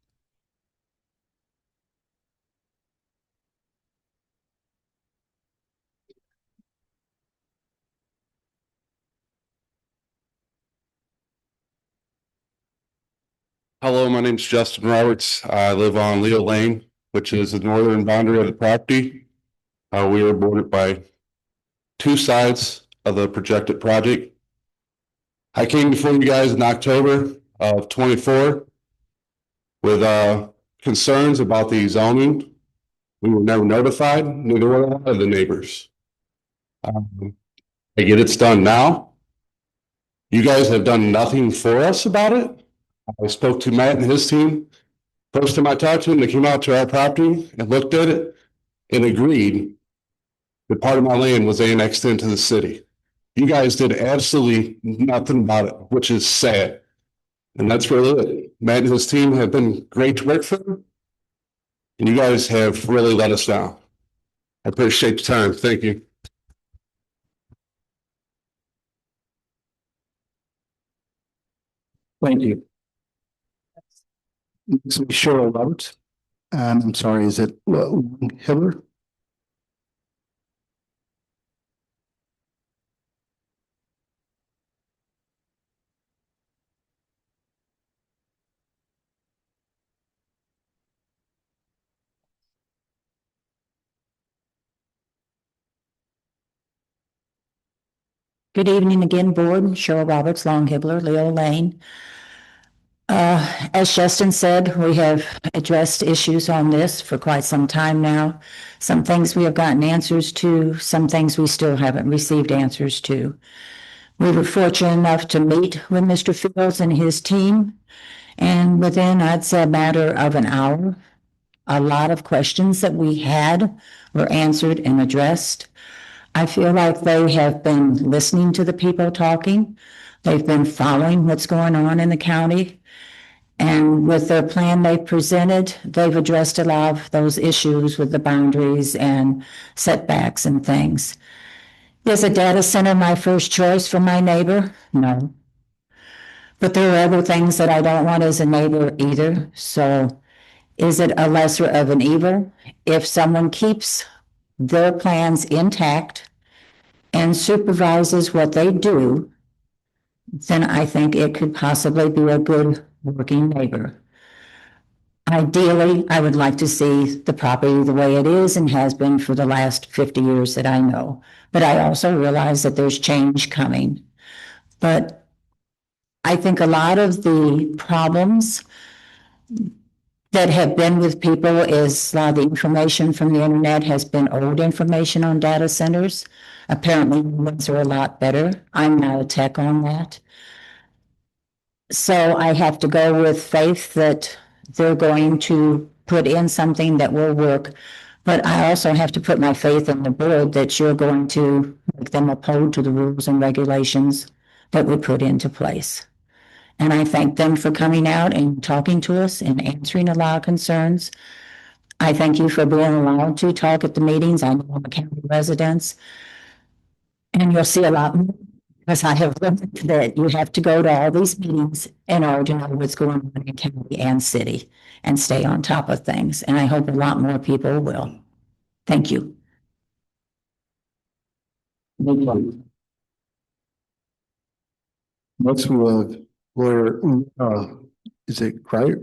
Hello, my name's Justin Roberts. I live on Leo Lane, which is the northern boundary of the property. We are bordered by two sides of the projected project. I came before you guys in October of 24 with concerns about the zoning. We were never notified, neither were a lot of the neighbors. I get it's done now. You guys have done nothing for us about it. I spoke to Matt and his team. First time I talked to them, they came out to our property and looked at it and agreed that part of my land was annexed into the city. You guys did absolutely nothing about it, which is sad. And that's really it. Matt and his team have been great to work for. And you guys have really let us down. I appreciate the time. Thank you. Thank you. Next will be Cheryl Roberts. And I'm sorry, is it Hiller? Good evening again, Board. Cheryl Roberts, Long Hibbler, Leo Lane. As Justin said, we have addressed issues on this for quite some time now. Some things we have gotten answers to, some things we still haven't received answers to. We were fortunate enough to meet with Mr. Fields and his team, and within, I'd say, a matter of an hour, a lot of questions that we had were answered and addressed. I feel like they have been listening to the people talking. They've been following what's going on in the county. And with their plan they presented, they've addressed a lot of those issues with the boundaries and setbacks and things. Is a data center my first choice for my neighbor? No. But there are other things that I don't want as a neighbor either. So is it a lesser of an evil? If someone keeps their plans intact and supervises what they do, then I think it could possibly be a good working neighbor. Ideally, I would like to see the property the way it is and has been for the last 50 years that I know. But I also realize that there's change coming. But I think a lot of the problems that have been with people is a lot of the information from the internet has been old information on data centers. Apparently, ones are a lot better. I'm not a tech on that. So I have to go with faith that they're going to put in something that will work. But I also have to put my faith in the board that you're going to make them uphold to the rules and regulations that we put into place. And I thank them for coming out and talking to us and answering a lot of concerns. I thank you for being allowed to talk at the meetings. I know I'm a county resident. And you'll see a lot more, because I have learned that you have to go to all these meetings in order to know what's going on in county and city and stay on top of things. And I hope a lot more people will. Thank you. What's with lawyer, is it Crier?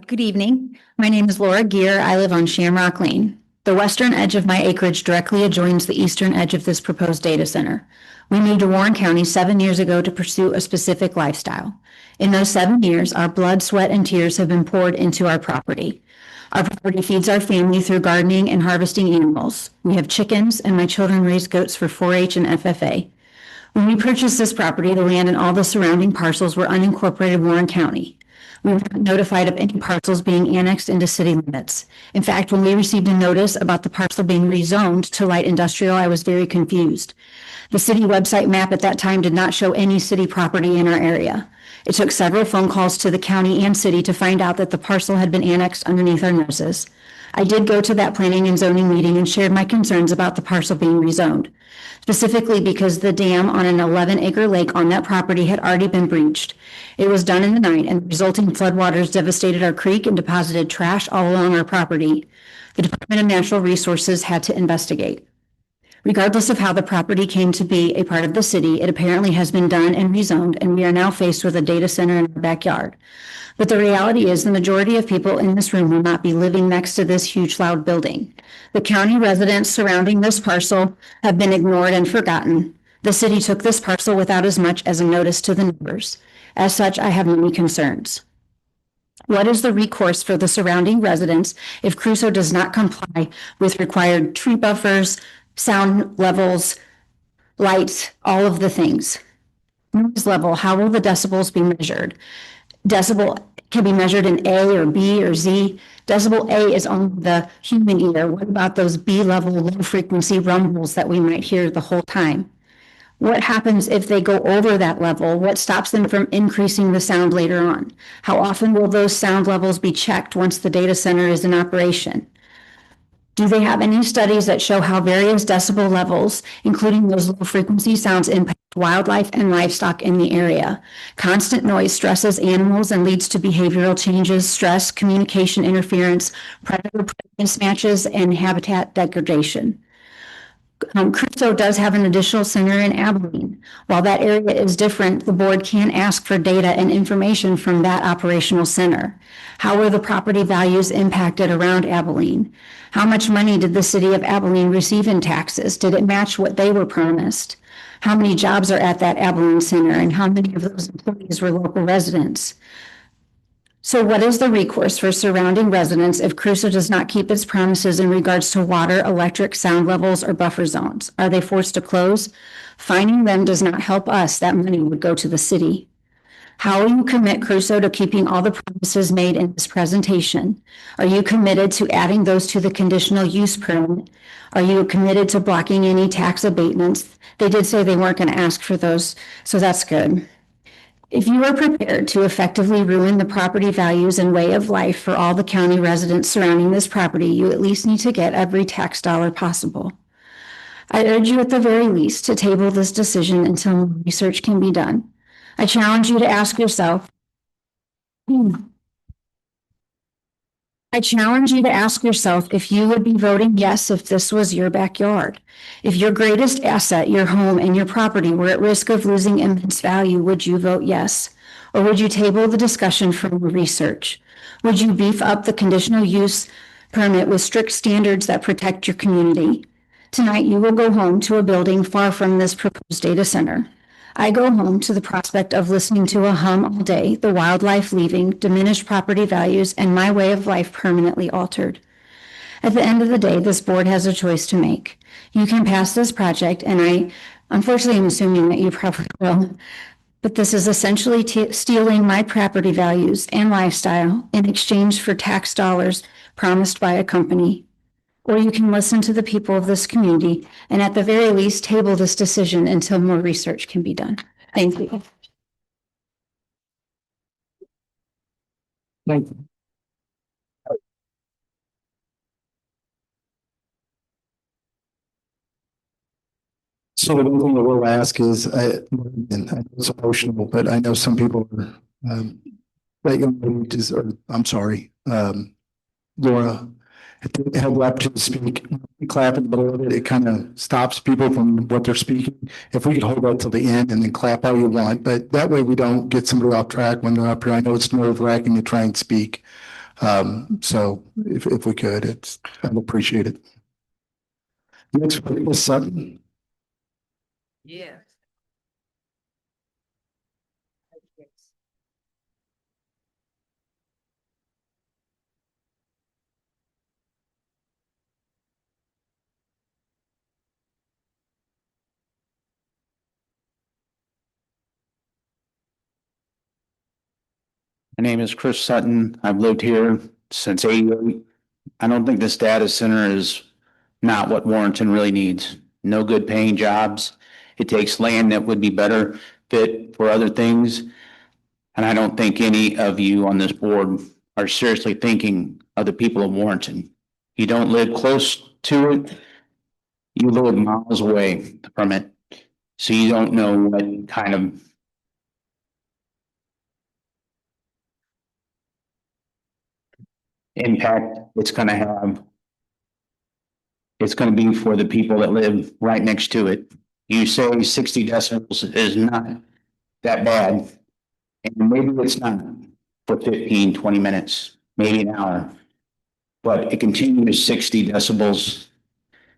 Good evening. My name is Laura Gear. I live on Shamrock Lane. The western edge of my acreage directly adjoins the eastern edge of this proposed data center. We moved to Warren County 7 years ago to pursue a specific lifestyle. In those 7 years, our blood, sweat, and tears have been poured into our property. Our property feeds our family through gardening and harvesting animals. We have chickens, and my children raise goats for 4-H and FFA. When we purchased this property, the land and all the surrounding parcels were unincorporated Warren County. We were not notified of any parcels being annexed into city limits. In fact, when we received a notice about the parcel being rezoned to light industrial, I was very confused. The city website map at that time did not show any city property in our area. It took several phone calls to the county and city to find out that the parcel had been annexed underneath our noses. I did go to that planning and zoning meeting and shared my concerns about the parcel being rezoned, specifically because the dam on an 11-acre lake on that property had already been breached. It was done in the night, and the resulting floodwaters devastated our creek and deposited trash all along our property. The Department of Natural Resources had to investigate. Regardless of how the property came to be a part of the city, it apparently has been done and rezoned, and we are now faced with a data center in our backyard. But the reality is the majority of people in this room will not be living next to this huge, loud building. The county residents surrounding this parcel have been ignored and forgotten. The city took this parcel without as much as a notice to the neighbors. As such, I have many concerns. What is the recourse for the surrounding residents if Crusoe does not comply with required tree buffers, sound levels, lights, all of the things? Noise level, how will the decibels be measured? Decibel can be measured in A or B or Z. Decibel A is only the human ear. What about those B-level low frequency rumbles that we might hear the whole time? What happens if they go over that level? What stops them from increasing the sound later on? How often will those sound levels be checked once the data center is in operation? Do they have any studies that show how various decibel levels, including those low frequency sounds, impact wildlife and livestock in the area? Constant noise stresses animals and leads to behavioral changes, stress, communication interference, predator-prey mismatches, and habitat degradation. Crusoe does have an additional center in Abilene. While that area is different, the board can ask for data and information from that operational center. How were the property values impacted around Abilene? How much money did the city of Abilene receive in taxes? Did it match what they were promised? How many jobs are at that Abilene center, and how many of those employees were local residents? So what is the recourse for surrounding residents if Crusoe does not keep its promises in regards to water, electric, sound levels, or buffer zones? Are they forced to close? Finding them does not help us. That money would go to the city. How will you commit Crusoe to keeping all the promises made in this presentation? Are you committed to adding those to the conditional use permit? Are you committed to blocking any tax abatements? They did say they weren't going to ask for those, so that's good. If you are prepared to effectively ruin the property values and way of life for all the county residents surrounding this property, you at least need to get every tax dollar possible. I urge you at the very least to table this decision until research can be done. I challenge you to ask yourself, if you would be voting yes if this was your backyard. If your greatest asset, your home and your property, were at risk of losing immense value, would you vote yes? Or would you table the discussion for more research? Would you beef up the conditional use permit with strict standards that protect your community? Tonight, you will go home to a building far from this proposed data center. I go home to the prospect of listening to a hum all day, the wildlife leaving, diminished property values, and my way of life permanently altered. At the end of the day, this board has a choice to make. You can pass this project, and I unfortunately am assuming that you probably will, but this is essentially stealing my property values and lifestyle in exchange for tax dollars promised by a company. Or you can listen to the people of this community and at the very least table this decision until more research can be done. Thank you. Thank you. So the one thing that we'll ask is, and I know it's emotional, but I know some people are, that young lady is, or I'm sorry, Laura, had the opportunity to speak, clap in the middle of it. It kind of stops people from what they're speaking. If we could hold that till the end and then clap all you want, but that way we don't get somebody off track when they're up here. I know it's nerve wracking to try and speak. So if we could, I'd appreciate it. Next one is Sutton. Yeah. My name is Chris Sutton. I've lived here since '88. I don't think this data center is not what Warrenton really needs. No good paying jobs. It takes land that would be better fit for other things. And I don't think any of you on this board are seriously thinking of the people of Warrenton. You don't live close to it. You live miles away from it. So you don't know what kind of impact it's going to have. It's going to be for the people that live right next to it. You say 60 decibels is not that bad. And maybe it's not for 15, 20 minutes, maybe an hour. But it continues 60 decibels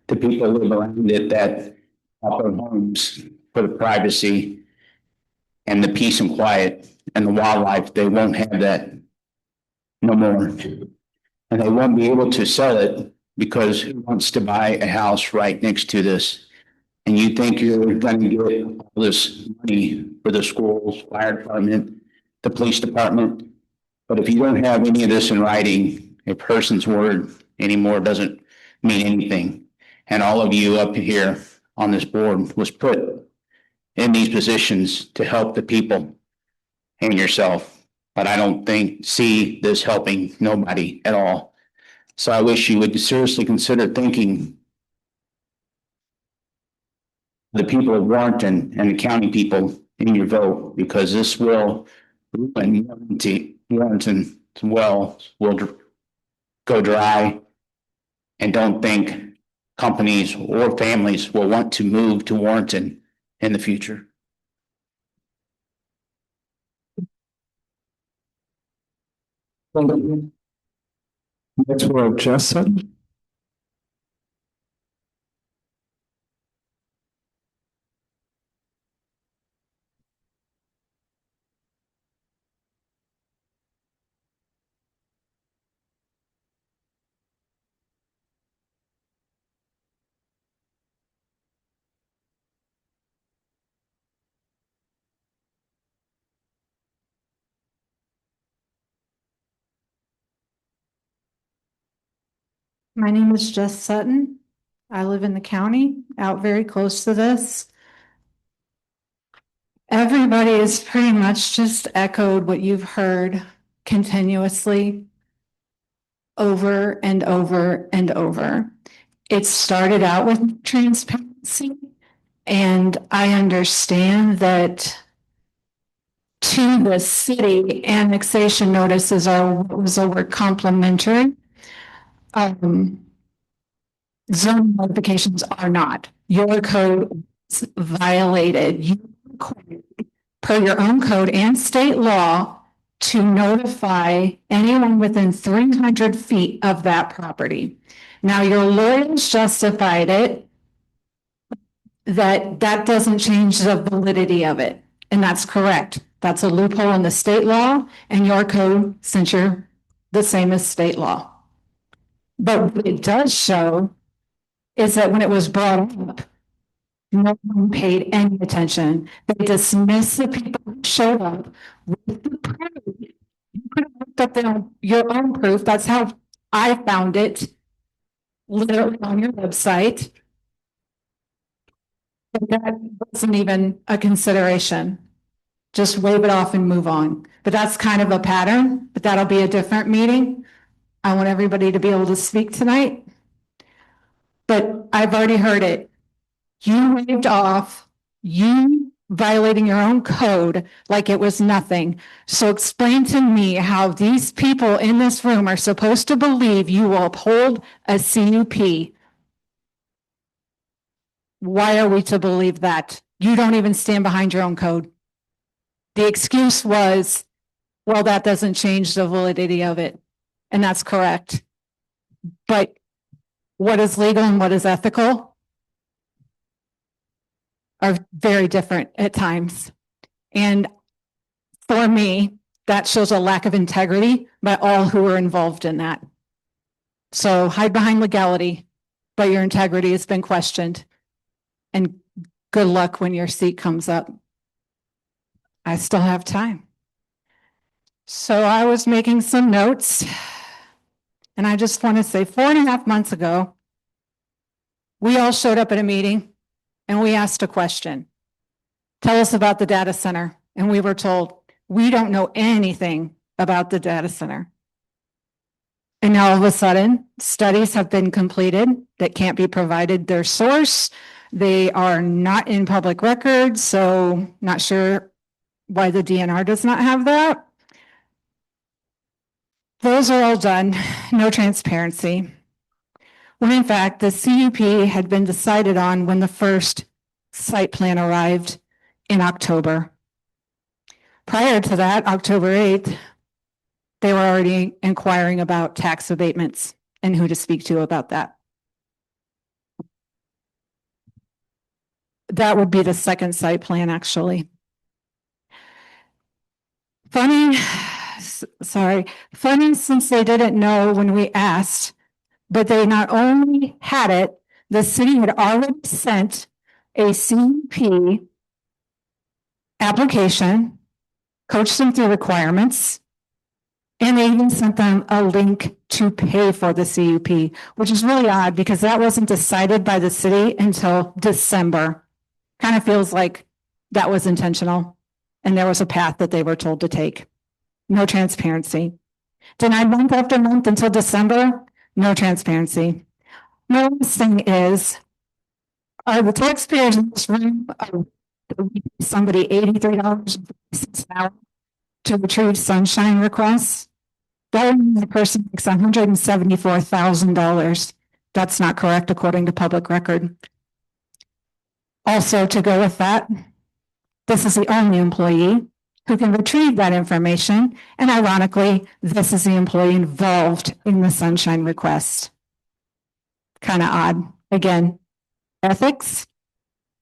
to people who live around it that have their homes for the privacy and the peace and quiet and the wildlife. They won't have that no more. And they won't be able to sell it because who wants to buy a house right next to this? And you think you're going to get all this money for the schools, fire department, the police department. But if you don't have any of this in writing, a person's word anymore doesn't mean anything. And all of you up here on this board was put in these positions to help the people and yourself. But I don't see this helping nobody at all. So I wish you would seriously consider thinking the people of Warrenton and the county people in your vote, because this will ruin Warrenton's wells will go dry. And don't think companies or families will want to move to Warrenton in the future. Next, we'll have Jess Sutton. My name is Jess Sutton. I live in the county, out very close to this. Everybody has pretty much just echoed what you've heard continuously over and over and over. It started out with transparency, and I understand that to the city, annexation notices was a word complimentary. Zoning modifications are not. Your code is violated. You per your own code and state law to notify anyone within 300 feet of that property. Now, your lawyers justified it that doesn't change the validity of it. And that's correct. That's a loophole in the state law and your code, since you're the same as state law. But what it does show is that when it was brought up, no one paid any attention. They dismissed the people who showed up with the proof. You could have looked up your own proof. That's how I found it, literally on your website. But that wasn't even a consideration. Just wave it off and move on. But that's kind of a pattern, but that'll be a different meeting. I want everybody to be able to speak tonight. But I've already heard it. You waved off, you violating your own code like it was nothing. So explain to me how these people in this room are supposed to believe you will uphold a CUP. Why are we to believe that? You don't even stand behind your own code. The excuse was, well, that doesn't change the validity of it. And that's correct. But what is legal and what is ethical are very different at times. And for me, that shows a lack of integrity by all who are involved in that. So hide behind legality, but your integrity has been questioned. And good luck when your seat comes up. I still have time. So I was making some notes, and I just want to say 4.5 months ago, we all showed up at a meeting and we asked a question. Tell us about the data center. And we were told, we don't know anything about the data center. And now all of a sudden, studies have been completed that can't be provided their source. They are not in public records, so not sure why the DNR does not have that. Those are all done, no transparency. When in fact, the CUP had been decided on when the first site plan arrived in October. Prior to that, October 8th, they were already inquiring about tax abatements and who to speak to about that. That would be the second site plan, actually. Funny since they didn't know when we asked, but they not only had it, the city had already sent a CUP application, coached them through requirements, And they even sent them a link to pay for the CUP, which is really odd because that wasn't decided by the city until December. Kind of feels like that was intentional and there was a path that they were told to take. No transparency. Denied month after month until December, no transparency. My last thing is, are the taxpayers in this room, somebody $83 an hour to retrieve sunshine requests? That means the person makes $174,000. That's not correct according to public record. Also, to go with that, this is the only employee who can retrieve that information. And ironically, this is the employee involved in the sunshine request. Kind of odd. Again, ethics,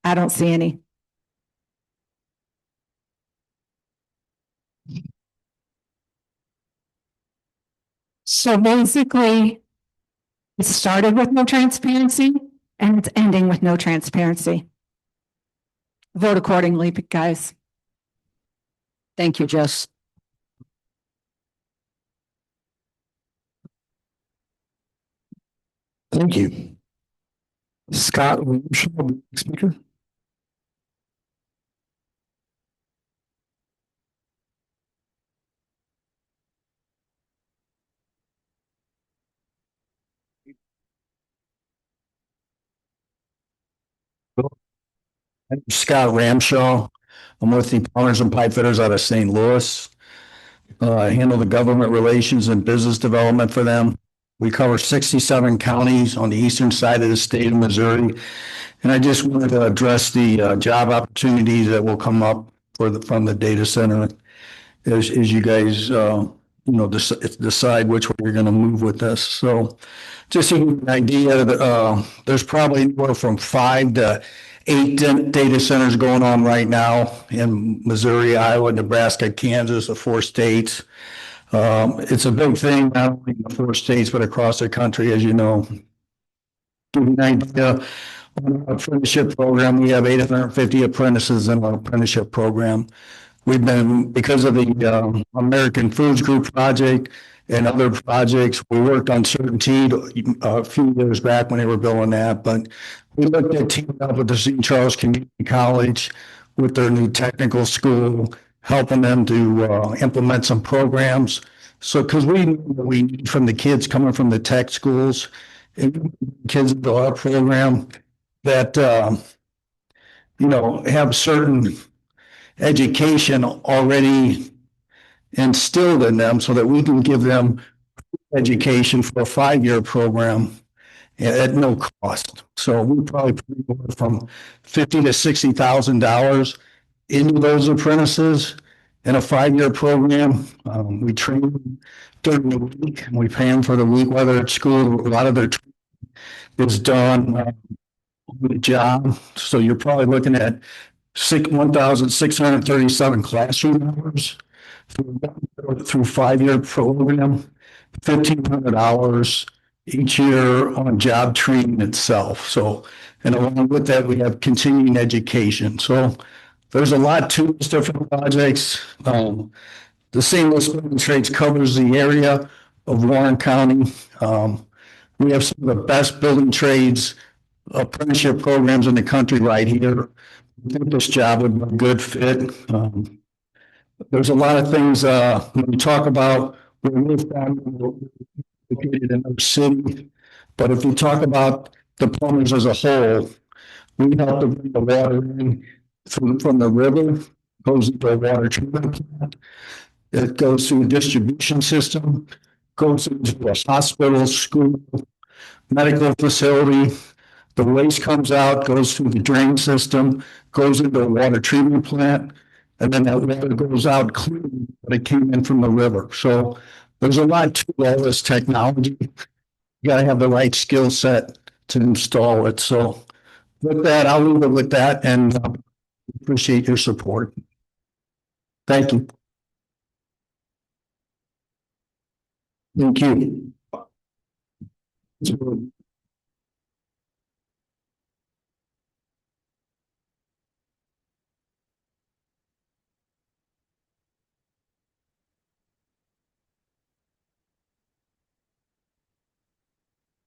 I don't see any. So basically, it started with no transparency and it's ending with no transparency. Vote accordingly, guys. Thank you, Jess. Thank you. Scott, speaker. Scott Ramshaw. I'm with the plumbers and pipe fitters out of St. Louis. I handle the government relations and business development for them. We cover 67 counties on the eastern side of the state of Missouri. And I just wanted to address the job opportunities that will come up from the data center as you guys decide which way you're going to move with this. So just to give you an idea, there's probably anywhere from 5 to 8 data centers going on right now in Missouri, Iowa, Nebraska, Kansas, the 4 states. It's a big thing, not only in the 4 states, but across the country, as you know. Give you an idea, on our apprenticeship program, we have 850 apprentices in our apprenticeship program. We've been, because of the American Foods Group project and other projects, we worked on certainty a few years back when they were building that, but we looked at teaming up with the St. Charles Community College with their new technical school, helping them to implement some programs. So, because we know what we need from the kids coming from the tech schools, and kids into our program that, have certain education already instilled in them so that we can give them education for a 5-year program at no cost. So we probably put from $50,000 to $60,000 into those apprentices in a 5-year program. We train them during the week and we pay them for the week, whether it's school. A lot of their training is done on the job. So you're probably looking at 1,637 classroom hours through 5-year program, 1,500 hours each year on job training itself. So, and along with that, we have continuing education. So there's a lot to these different projects. The St. Louis Building Trades covers the area of Warren County. We have some of the best building trades apprenticeship programs in the country right here. I think this job would be a good fit. There's a lot of things when we talk about we're located in our city, but if we talk about the plumbers as a whole, we help to bring the water in from the river, goes into a water treatment plant. It goes through a distribution system, goes into a hospital, school, medical facility. The waste comes out, goes through the drain system, goes into a water treatment plant, and then that water goes out clean, but it came in from the river. So there's a lot to all this technology. You got to have the right skill set to install it. So with that, I'll leave it with that and appreciate your support. Thank you. Thank you.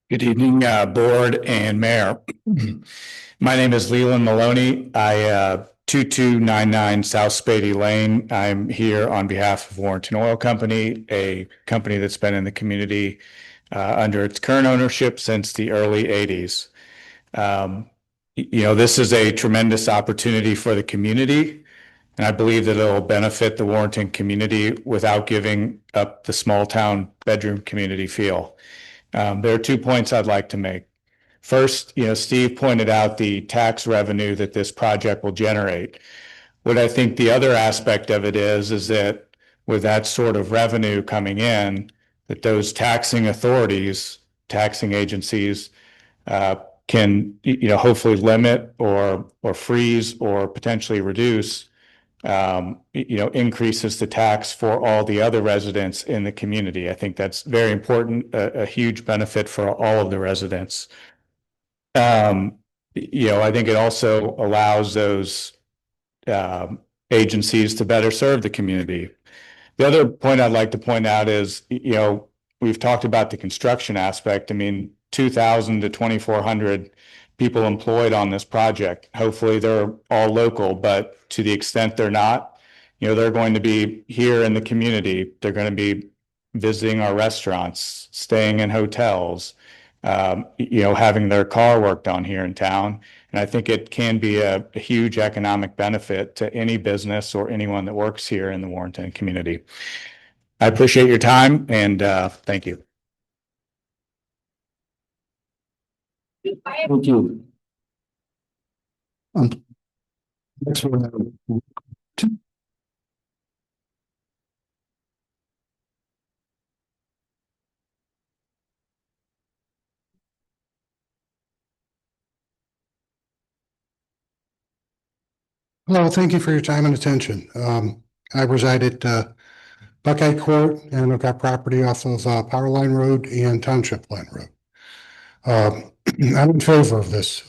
Good evening, board and mayor. My name is Leland Maloney. 2299 South Spady Lane. I'm here on behalf of Warrenton Oil Company, a company that's been in the community under its current ownership since the early 80s. This is a tremendous opportunity for the community, and I believe that it'll benefit the Warrenton community without giving up the small town bedroom community feel. There are 2 points I'd like to make. First, Steve pointed out the tax revenue that this project will generate. What I think the other aspect of it is that with that sort of revenue coming in, that those taxing authorities, taxing agencies, can, hopefully limit or freeze or potentially reduce increases the tax for all the other residents in the community. I think that's very important, a huge benefit for all of the residents. I think it also allows those agencies to better serve the community. The other point I'd like to point out is, we've talked about the construction aspect. I mean, 2,000 to 2,400 people employed on this project. Hopefully they're all local, but to the extent they're not, they're going to be here in the community. They're going to be visiting our restaurants, staying in hotels, having their car worked on here in town. And I think it can be a huge economic benefit to any business or anyone that works here in the Warrenton community. I appreciate your time and thank you. Thank you. Next one. Hello, thank you for your time and attention. I reside at Buckeye Court, and I've got property off of Power Line Road and Township Line Road. I'm in favor of this.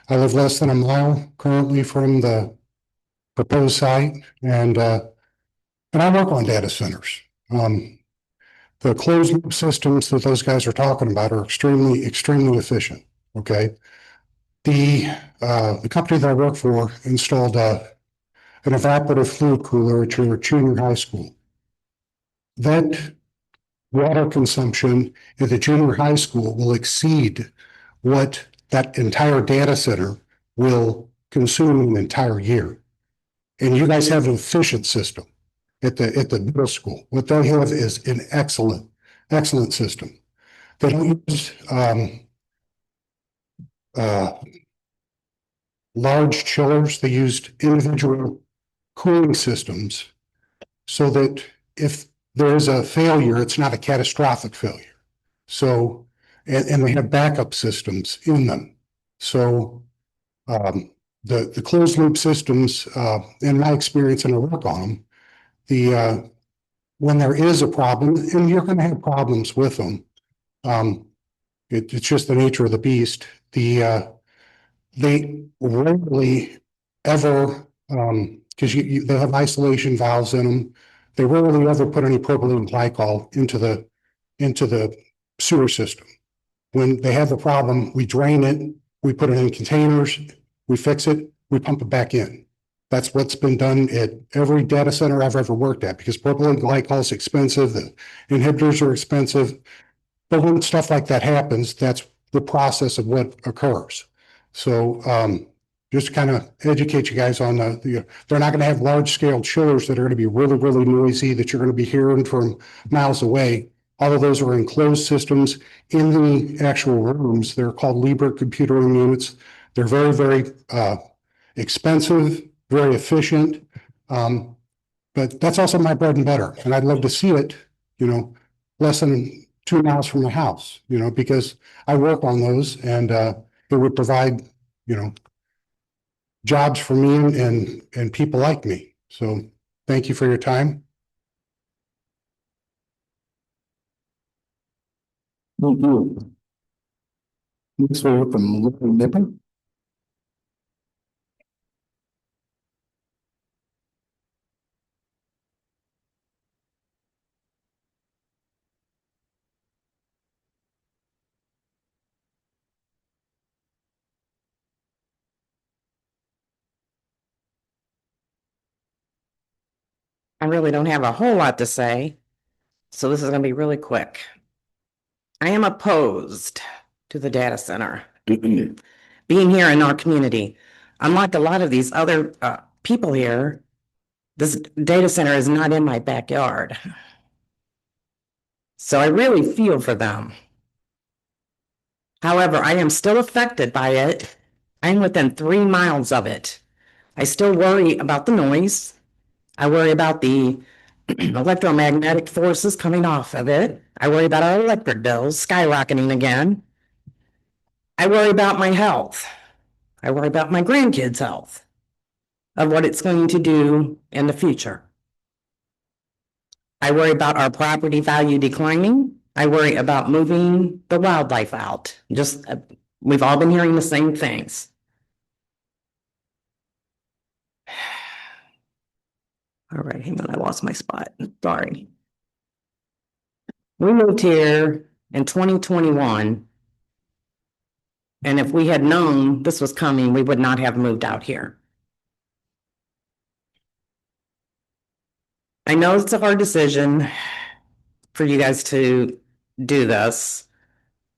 I live less than a mile currently from the proposed site, and I work on data centers. The closed loop systems that those guys are talking about are extremely efficient. Okay. The company that I work for installed an evaporative fluid cooler at your junior high school. That water consumption at the junior high school will exceed what that entire data center will consume in an entire year. And you guys have an efficient system at the middle school. What they have is an excellent system. They don't use large chillers. They used individual cooling systems so that if there is a failure, it's not a catastrophic failure. So, and they have backup systems in them. So, the closed loop systems, in my experience, and I work on them, when there is a problem, and you're going to have problems with them, it's just the nature of the beast. They rarely ever, because they have isolation valves in them. They rarely ever put any propylene glycol into the sewer system. When they have the problem, we drain it, we put it in containers, we fix it, we pump it back in. That's what's been done at every data center I've ever worked at, because propylene glycol is expensive, the inhibitors are expensive. But when stuff like that happens, that's the process of what occurs. So just to kind of educate you guys on they're not going to have large scale chillers that are going to be really, really noisy that you're going to be hearing from miles away. All of those are enclosed systems in the actual rooms. They're called Liebherr computer room units. They're very, very expensive, very efficient. But that's also my bread and butter. And I'd love to see it, less than 2 miles from the house, because I work on those, and it would provide, jobs for me and people like me. So thank you for your time. Thank you. Next one up from Lori Nipper. I really don't have a whole lot to say, so this is going to be really quick. I am opposed to the data center being here in our community. Unlike a lot of these other people here, this data center is not in my backyard. So I really feel for them. However, I am still affected by it. I'm within 3 miles of it. I still worry about the noise. I worry about the electromagnetic forces coming off of it. I worry about our electric bills skyrocketing again. I worry about my health. I worry about my grandkids' health, of what it's going to do in the future. I worry about our property value declining. I worry about moving the wildlife out. We've all been hearing the same things. All right, hang on, I lost my spot. Sorry. We moved here in 2021. And if we had known this was coming, we would not have moved out here. I know it's a hard decision for you guys to do this,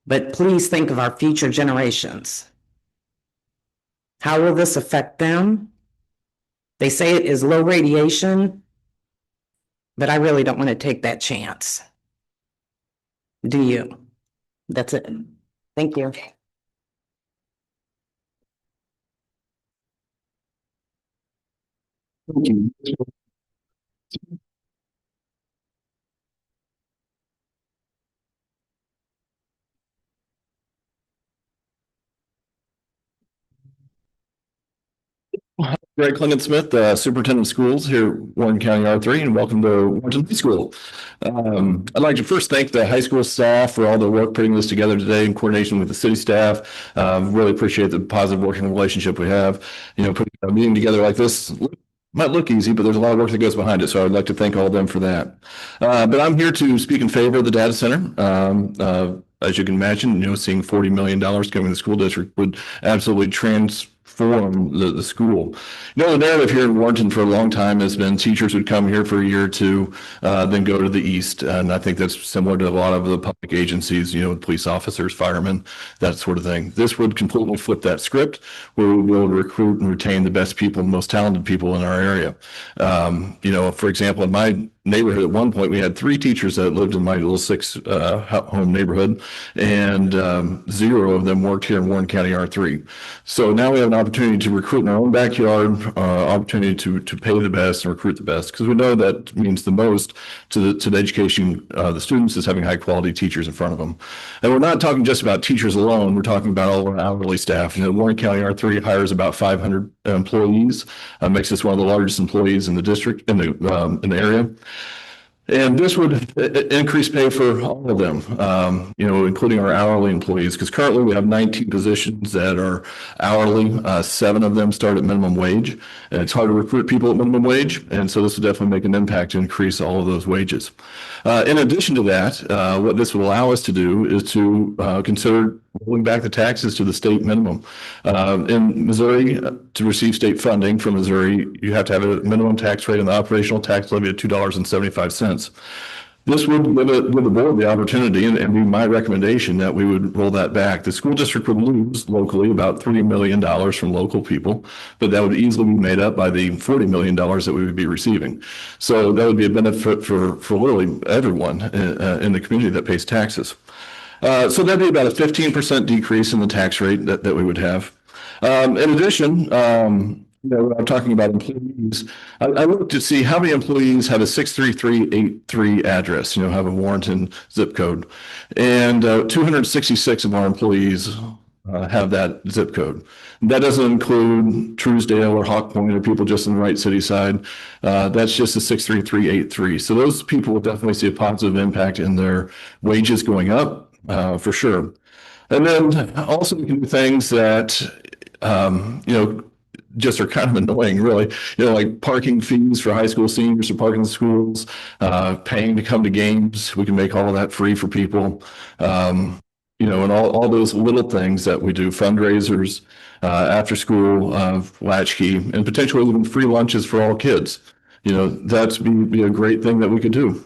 but please think of our future generations. How will this affect them? They say it is low radiation, but I really don't want to take that chance. Do you? That's it. Thank you. Thank you. Greg Clement Smith, Superintendent of Schools here at Warren County R3, and welcome to Warrenton High School. I'd like to first thank the high school staff for all the work putting this together today in coordination with the city staff. Really appreciate the positive working relationship we have. You know, putting a meeting together like this might look easy, but there's a lot of work that goes behind it. So I'd like to thank all of them for that. But I'm here to speak in favor of the data center. As you can imagine, seeing $40 million coming to the school district would absolutely transform the school. The narrative here in Warrenton for a long time has been teachers would come here for a year or two, then go to the east. And I think that's similar to a lot of the public agencies, police officers, firemen, that sort of thing. This would completely flip that script where we will be able to recruit and retain the best people, the most talented people in our area. For example, in my neighborhood at one point, we had 3 teachers that lived in my little 6-home neighborhood, and 0 of them worked here in Warren County R3. So now we have an opportunity to recruit in our own backyard, opportunity to pay the best and recruit the best, because we know that means the most to the education the students is having high quality teachers in front of them. And we're not talking just about teachers alone. We're talking about all our hourly staff. Warren County R3 hires about 500 employees, makes us one of the largest employees in the district, in the area. And this would increase pay for all of them, including our hourly employees, because currently we have 19 positions that are hourly. 7 of them start at minimum wage, and it's hard to recruit people at minimum wage. And so this would definitely make an impact to increase all of those wages. In addition to that, what this would allow us to do is to consider rolling back the taxes to the state minimum. In Missouri, to receive state funding from Missouri, you have to have a minimum tax rate on the operational tax levy of $2.75. This would give the board the opportunity, and be my recommendation, that we would roll that back. The school district would lose locally about $3 million from local people, but that would easily be made up by the $40 million that we would be receiving. So that would be a benefit for literally everyone in the community that pays taxes. So that'd be about a 15% decrease in the tax rate that we would have. In addition, I'm talking about employees. I looked to see how many employees have a 63383 address, have a Warrenton zip code. And 266 of our employees have that zip code. That doesn't include Truesdale or Hawk Point or people just in the right city side. That's just a 63383. So those people will definitely see a positive impact in their wages going up, for sure. And then also we can do things that, just are kind of annoying, really. Like parking fees for high school seniors to park in the schools, paying to come to games. We can make all of that free for people. And all those little things that we do, fundraisers, after school, latchkey, and potentially even free lunches for all kids. That's be a great thing that we could do.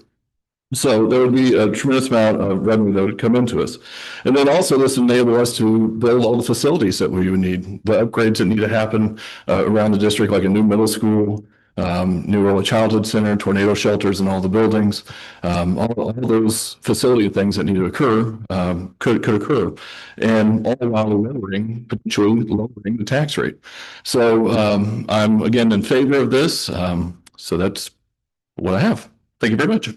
So there would be a tremendous amount of revenue that would come into us. And then also this enable us to build all the facilities that we would need, the upgrades that need to happen around the district, like a new middle school, new early childhood center, tornado shelters and all the buildings, all those facility things that need to occur could occur. And all while potentially lowering the tax rate. So I'm again in favor of this. So that's what I have. Thank you very much.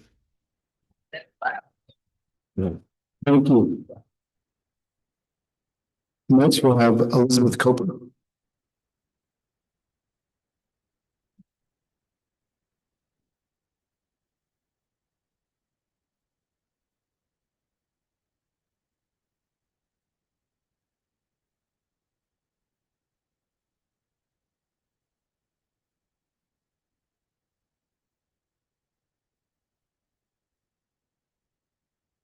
Thank you. Next, we'll have Elizabeth Coper.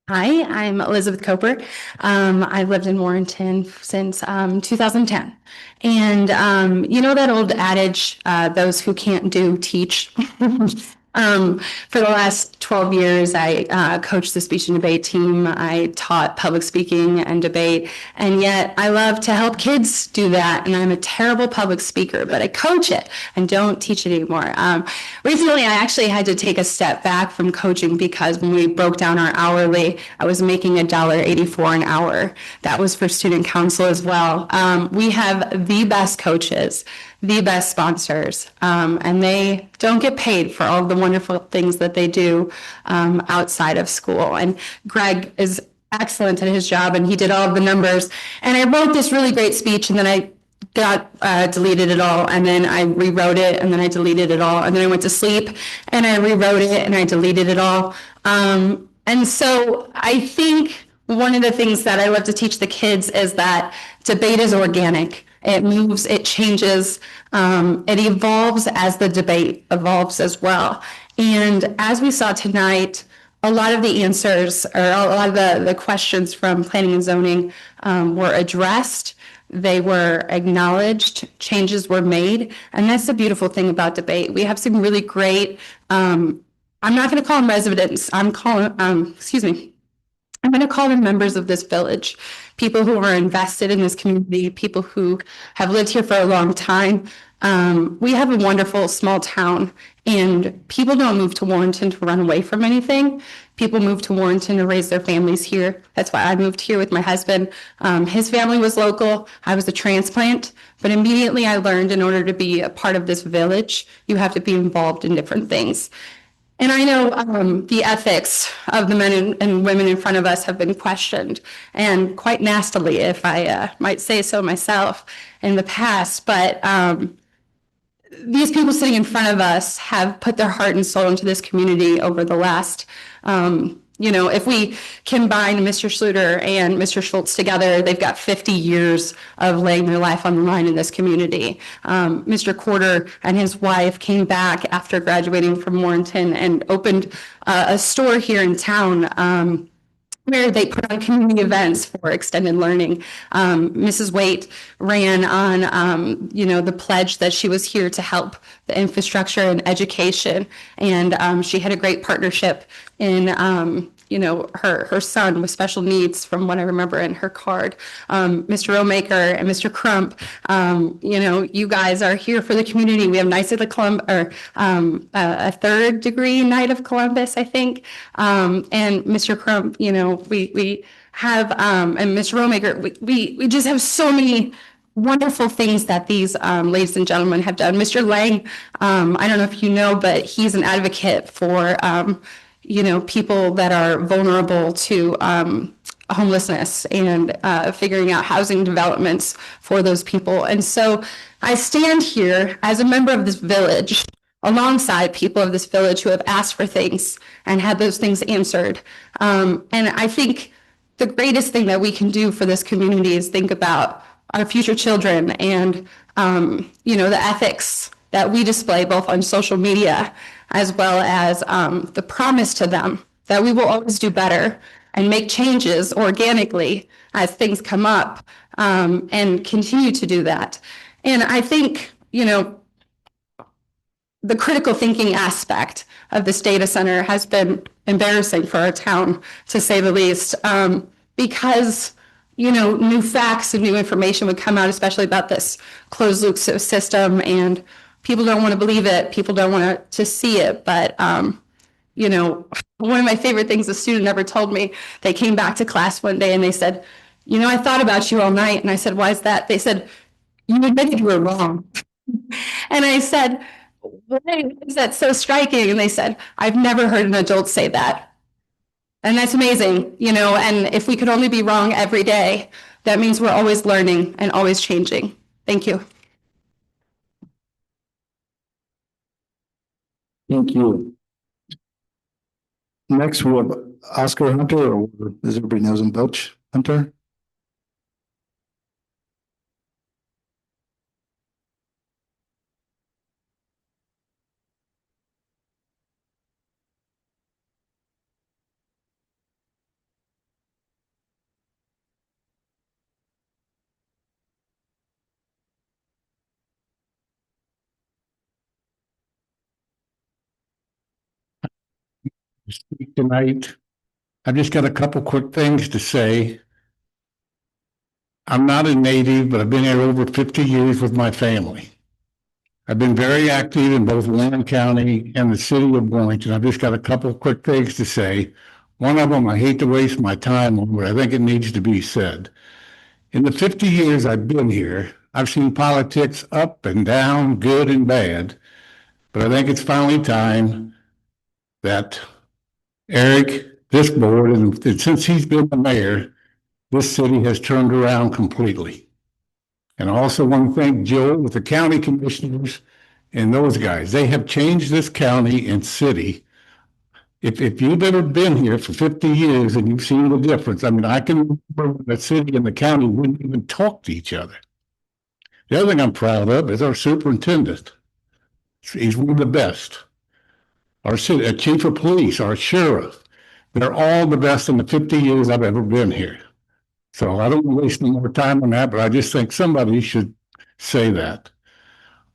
Hi, I'm Elizabeth Coper. I've lived in Warrenton since 2010. And you know that old adage, those who can't do, teach? For the last 12 years, I coached the speech and debate team. I taught public speaking and debate, and yet I love to help kids do that. And I'm a terrible public speaker, but I coach it and don't teach it anymore. Recently, I actually had to take a step back from coaching because when we broke down our hourly, I was making $1.84 an hour. That was for student council as well. We have the best coaches, the best sponsors, and they don't get paid for all the wonderful things that they do outside of school. And Greg is excellent at his job, and he did all of the numbers. And I wrote this really great speech, and then I deleted it all, and then I rewrote it, and then I deleted it all, and then I went to sleep, and I rewrote it, and I deleted it all. And so I think one of the things that I love to teach the kids is that debate is organic. It moves, it changes, it evolves as the debate evolves as well. And as we saw tonight, a lot of the answers or a lot of the questions from planning and zoning were addressed. They were acknowledged, changes were made, and that's the beautiful thing about debate. We have some really great, I'm not going to call them residents, I'm going to call them members of this village, people who are invested in this community, people who have lived here for a long time. We have a wonderful small town, and people don't move to Warrenton to run away from anything. People move to Warrenton to raise their families here. That's why I moved here with my husband. His family was local. I was a transplant, but immediately I learned in order to be a part of this village, you have to be involved in different things. And I know the ethics of the men and women in front of us have been questioned, and quite nastily, if I might say so myself, in the past. But these people sitting in front of us have put their heart and soul into this community over the last, if we combine Mr. Schluter and Mr. Schultz together, they've got 50 years of laying their life on the line in this community. Mr. Quarter and his wife came back after graduating from Warrenton and opened a store here in town where they put on community events for extended learning. Mrs. Waite ran on, the pledge that she was here to help the infrastructure and education. And she had a great partnership in, her son with special needs, from what I remember in her card. Mr. Romaker and Mr. Crump, you guys are here for the community. We have Knights of the a third degree Knight of Columbus, I think. And Mr. Crump, we have, and Mr. Romaker, we just have so many wonderful things that these ladies and gentlemen have done. Mr. Lang, I don't know if you know, but he's an advocate for people that are vulnerable to homelessness and figuring out housing developments for those people. And so I stand here as a member of this village alongside people of this village who have asked for things and had those things answered. And I think the greatest thing that we can do for this community is think about our future children and, the ethics that we display both on social media as well as the promise to them that we will always do better and make changes organically as things come up and continue to do that. And I think, the critical thinking aspect of this data center has been embarrassing for our town, to say the least, because, you know, new facts and new information would come out, especially about this closed loop system, and people don't want to believe it. People don't want to see it. But, you know, one of my favorite things a student ever told me, they came back to class one day and they said, you know, I thought about you all night. And I said, why is that? They said, you admitted you were wrong. And I said, why is that so striking? And they said, I've never heard an adult say that. And that's amazing, you know, and if we could only be wrong every day, that means we're always learning and always changing. Thank you. Thank you. Next, we have Oscar Hunter, or as everybody knows him, Belch Hunter. Speak tonight. I've just got a couple quick things to say. I'm not a native, but I've been here over 50 years with my family. I've been very active in both Warren County and the city of Warrington. I've just got a couple quick things to say. One of them, I hate to waste my time on, but I think it needs to be said. In the 50 years I've been here, I've seen politics up and down, good and bad, but I think it's finally time that Eric, this board, and since he's been the mayor, this city has turned around completely. And I also want to thank Joe with the county commissioners and those guys. They have changed this county and city. If you've ever been here for 50 years and you've seen the difference, I mean, I can remember when the city and the county wouldn't even talk to each other. The other thing I'm proud of is our superintendent. He's one of the best. Our chief of police, our sheriff, they're all the best in the 50 years I've ever been here. So I don't want to waste any more time on that, but I just think somebody should say that.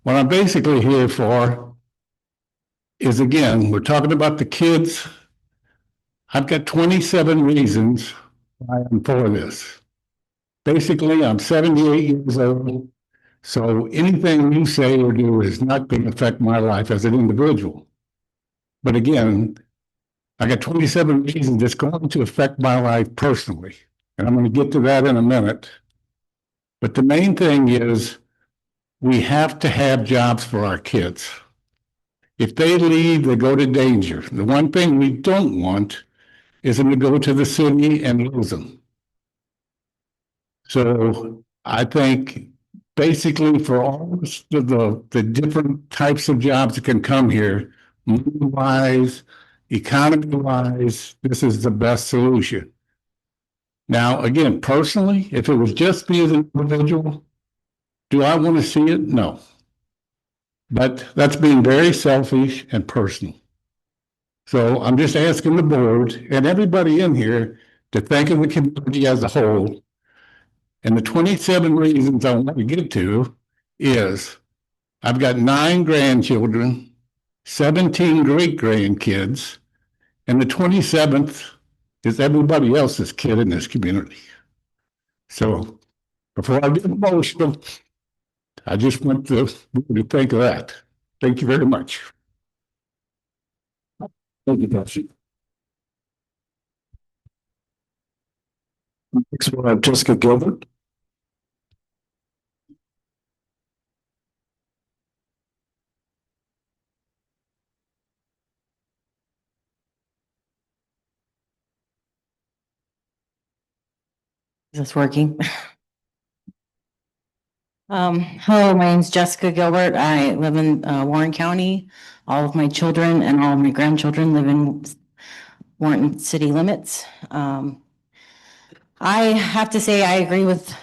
What I'm basically here for is, again, we're talking about the kids. I've got 27 reasons why I'm for this. Basically, I'm 78 years old, so anything you say or do is not going to affect my life as an individual. But again, I got 27 reasons it's going to affect my life personally, and I'm going to get to that in a minute. But the main thing is we have to have jobs for our kids. If they leave, they go to danger. The one thing we don't want is them to go to the city and lose them. So I think basically for all the different types of jobs that can come here, money-wise, economy-wise, this is the best solution. Now, again, personally, if it was just me as an individual, do I want to see it? No. But that's being very selfish and personal. So I'm just asking the board and everybody in here to think of the community as a whole. And the 27 reasons I want to get to is I've got 9 grandchildren, 17 great-grandkids, and the 27th is everybody else's kid in this community. So before I get emotional, I just want to think of that. Thank you very much. Thank you, Betsy. Next, we'll have Jessica Gilbert. Is this working? Hello, my name's Jessica Gilbert. I live in Warren County. All of my children and all of my grandchildren live in Warren city limits. I have to say I agree with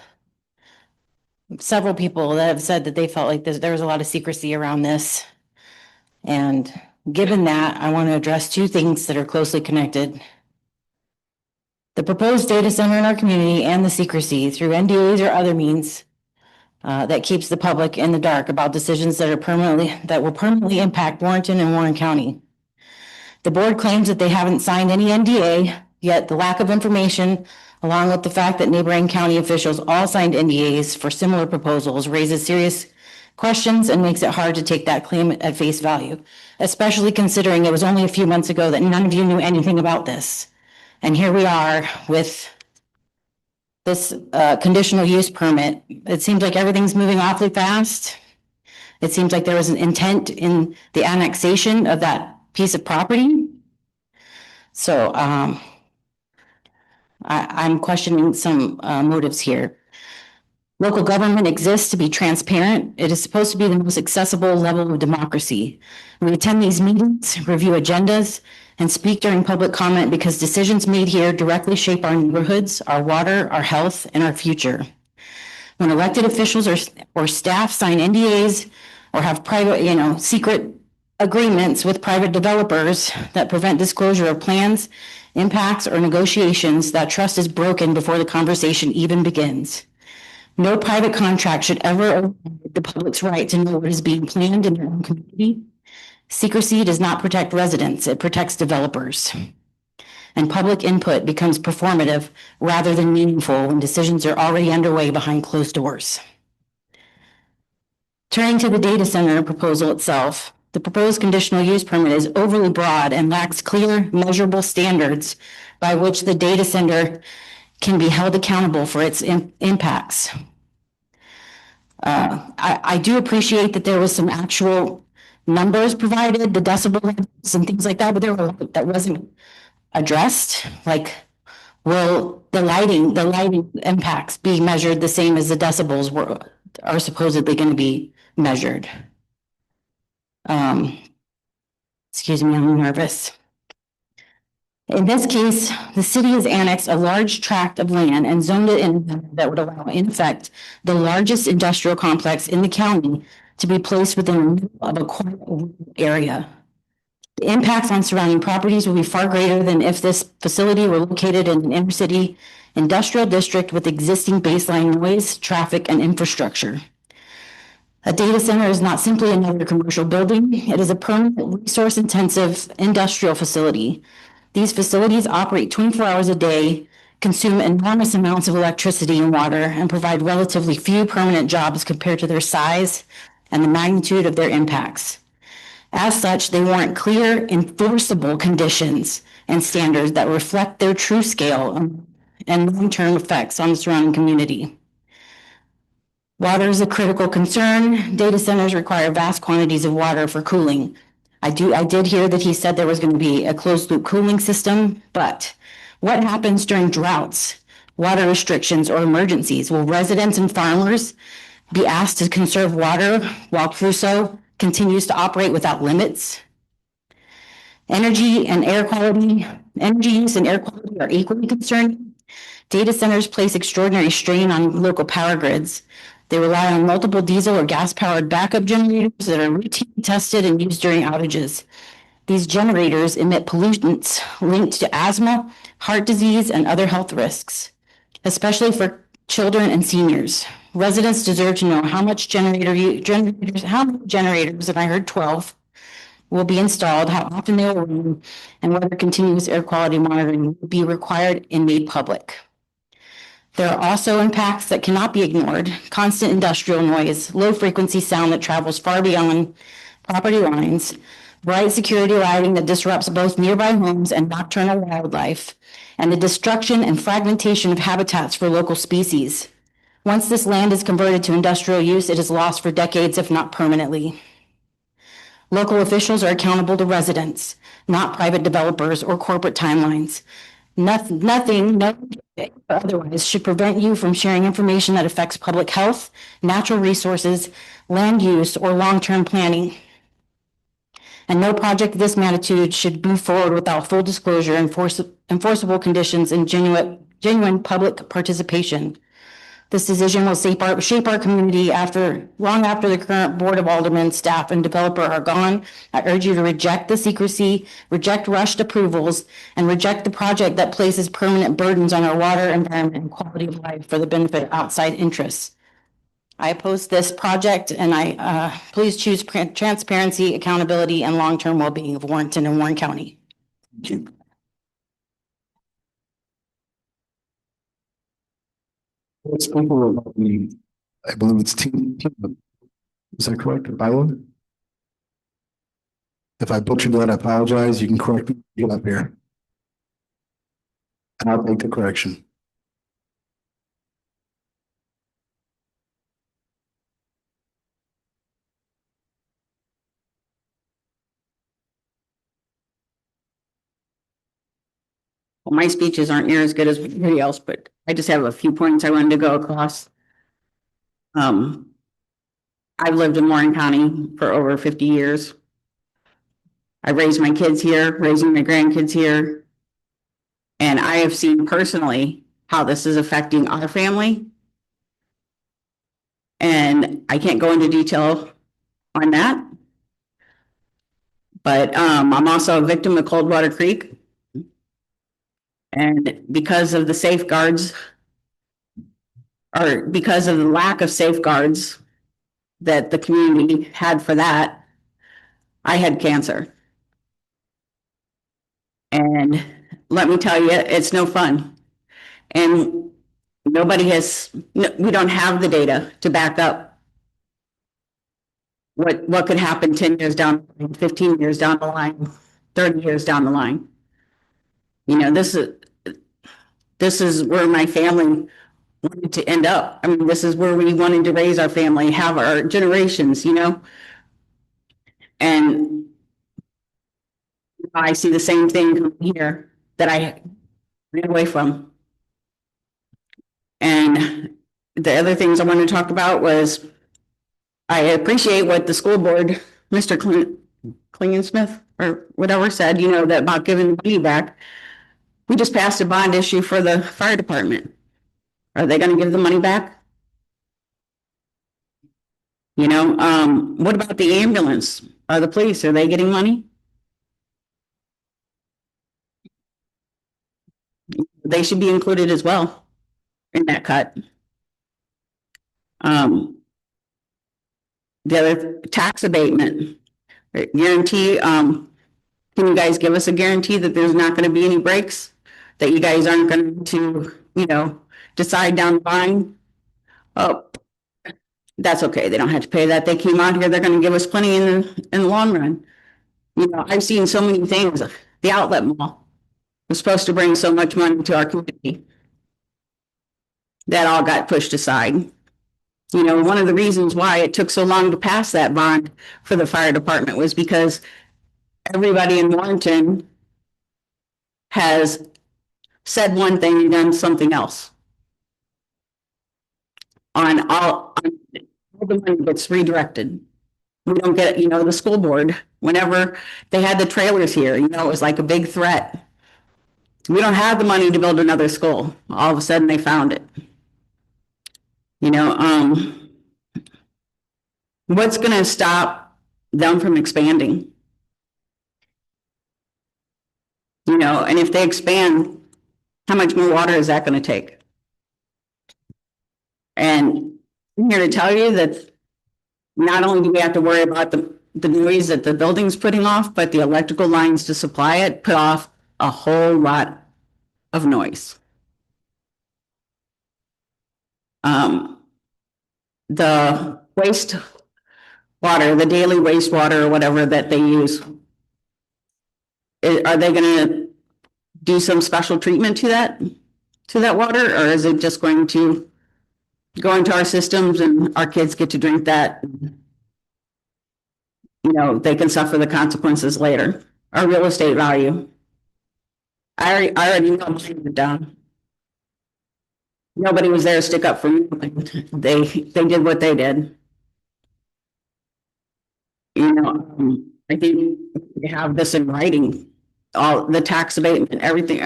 several people that have said that they felt like there was a lot of secrecy around this. And given that, I want to address 2 things that are closely connected. The proposed data center in our community and the secrecy through NDAs or other means that keeps the public in the dark about decisions that will permanently impact Warrenton and Warren County. The board claims that they haven't signed any NDA, yet the lack of information, along with the fact that neighboring county officials all signed NDAs for similar proposals, raises serious questions and makes it hard to take that claim at face value, especially considering it was only a few months ago that none of you knew anything about this. And here we are with this conditional use permit. It seems like everything's moving awfully fast. It seems like there was an intent in the annexation of that piece of property. So I'm questioning some motives here. Local government exists to be transparent. It is supposed to be the most accessible level of democracy. We attend these meetings, review agendas, and speak during public comment because decisions made here directly shape our neighborhoods, our water, our health, and our future. When elected officials or staff sign NDAs or have private, secret agreements with private developers that prevent disclosure of plans, impacts, or negotiations, that trust is broken before the conversation even begins. No private contract should ever override the public's right to know what is being planned in their own community. Secrecy does not protect residents, it protects developers. And public input becomes performative rather than meaningful when decisions are already underway behind closed doors. Turning to the data center proposal itself, the proposed conditional use permit is overly broad and lacks clear, measurable standards by which the data center can be held accountable for its impacts. I do appreciate that there was some actual numbers provided, the decibel levels and things like that, but there were a lot that wasn't addressed. Like, will the lighting impacts be measured the same as the decibels are supposedly going to be measured? Excuse me, I'm nervous. In this case, the city has annexed a large tract of land and zoned it in that would allow, in effect, the largest industrial complex in the county to be placed within the middle of a quiet area. The impacts on surrounding properties will be far greater than if this facility were located in an inner city industrial district with existing baseline noise, traffic, and infrastructure. A data center is not simply another commercial building. It is a permanent, resource-intensive industrial facility. These facilities operate 24 hours a day, consume enormous amounts of electricity and water, and provide relatively few permanent jobs compared to their size and the magnitude of their impacts. As such, they warrant clear, enforceable conditions and standards that reflect their true scale and long-term effects on the surrounding community. Water is a critical concern. Data centers require vast quantities of water for cooling. I did hear that he said there was going to be a closed loop cooling system, but what happens during droughts, water restrictions, or emergencies? Will residents and farmers be asked to conserve water while Crusoe continues to operate without limits? Energy use and air quality are equally concerning. Data centers place extraordinary strain on local power grids. They rely on multiple diesel or gas-powered backup generators that are routinely tested and used during outages. These generators emit pollutants linked to asthma, heart disease, and other health risks, especially for children and seniors. Residents deserve to know how much generators, and I heard 12, will be installed, how often they will run, and whether continuous air quality monitoring will be required and made public. There are also impacts that cannot be ignored: constant industrial noise, low frequency sound that travels far beyond property lines, bright security lighting that disrupts both nearby homes and nocturnal wildlife, and the destruction and fragmentation of habitats for local species. Once this land is converted to industrial use, it is lost for decades, if not permanently. Local officials are accountable to residents, not private developers or corporate timelines. Nothing otherwise should prevent you from sharing information that affects public health, natural resources, land use, or long-term planning. And no project of this magnitude should move forward without full disclosure, enforceable conditions, and genuine public participation. This decision will shape our community long after the current Board of Aldermen, staff, and developer are gone. I urge you to reject the secrecy, reject rushed approvals, and reject the project that places permanent burdens on our water, environment, and quality of life for the benefit of outside interests. I oppose this project and please choose transparency, accountability, and long-term well-being of Warrenton and Warren County. Thank you. Let's speak about I believe it's team. Is that correct, Iowa? If I butchered that, I apologize. You can correct me. Get up here. And I'll make the correction. Well, my speeches aren't near as good as anybody else, but I just have a few points I wanted to go across. I've lived in Warren County for over 50 years. I raised my kids here, raising my grandkids here. And I have seen personally how this is affecting our family. And I can't go into detail on that. But I'm also a victim of Coldwater Creek. And because of the safeguards, or because of the lack of safeguards that the community had for that, I had cancer. And let me tell you, it's no fun. And we don't have the data to back up what could happen 10 years down, 15 years down the line, 30 years down the line. You know, this is where my family wanted to end up. I mean, this is where we wanted to raise our family, have our generations, you know? And I see the same thing here that I ran away from. And the other things I wanted to talk about was I appreciate what the school board, Mr. Klingensmith or whatever said, you know, that about giving the money back. We just passed a bond issue for the fire department. Are they going to give the money back? You know, what about the ambulance? Are the police, are they getting money? They should be included as well in that cut. The other tax abatement guarantee, can you guys give us a guarantee that there's not going to be any breaks? That you guys aren't going to, you know, decide down the line? Oh, that's okay. They don't have to pay that. They came out here, they're going to give us plenty in the long run. You know, I've seen so many things. The outlet mall was supposed to bring so much money to our community. That all got pushed aside. You know, one of the reasons why it took so long to pass that bond for the fire department was because everybody in Warrenton has said one thing and done something else. All the money gets redirected. We don't get, you know, the school board, whenever they had the trailers here, you know, it was like a big threat. We don't have the money to build another school. All of a sudden they found it. You know, what's going to stop them from expanding? You know, and if they expand, how much more water is that going to take? And I'm here to tell you that not only do we have to worry about the noise that the building's putting off, but the electrical lines to supply it put off a whole lot of noise. The waste water, the daily wastewater or whatever that they use, are they going to do some special treatment to that water, or is it just going to go into our systems and our kids get to drink that? You know, they can suffer the consequences later. Our real estate value. I already know mine down. Nobody was there to stick up for me. They did what they did. You know, I think we have this in writing. All the tax abatement, everything,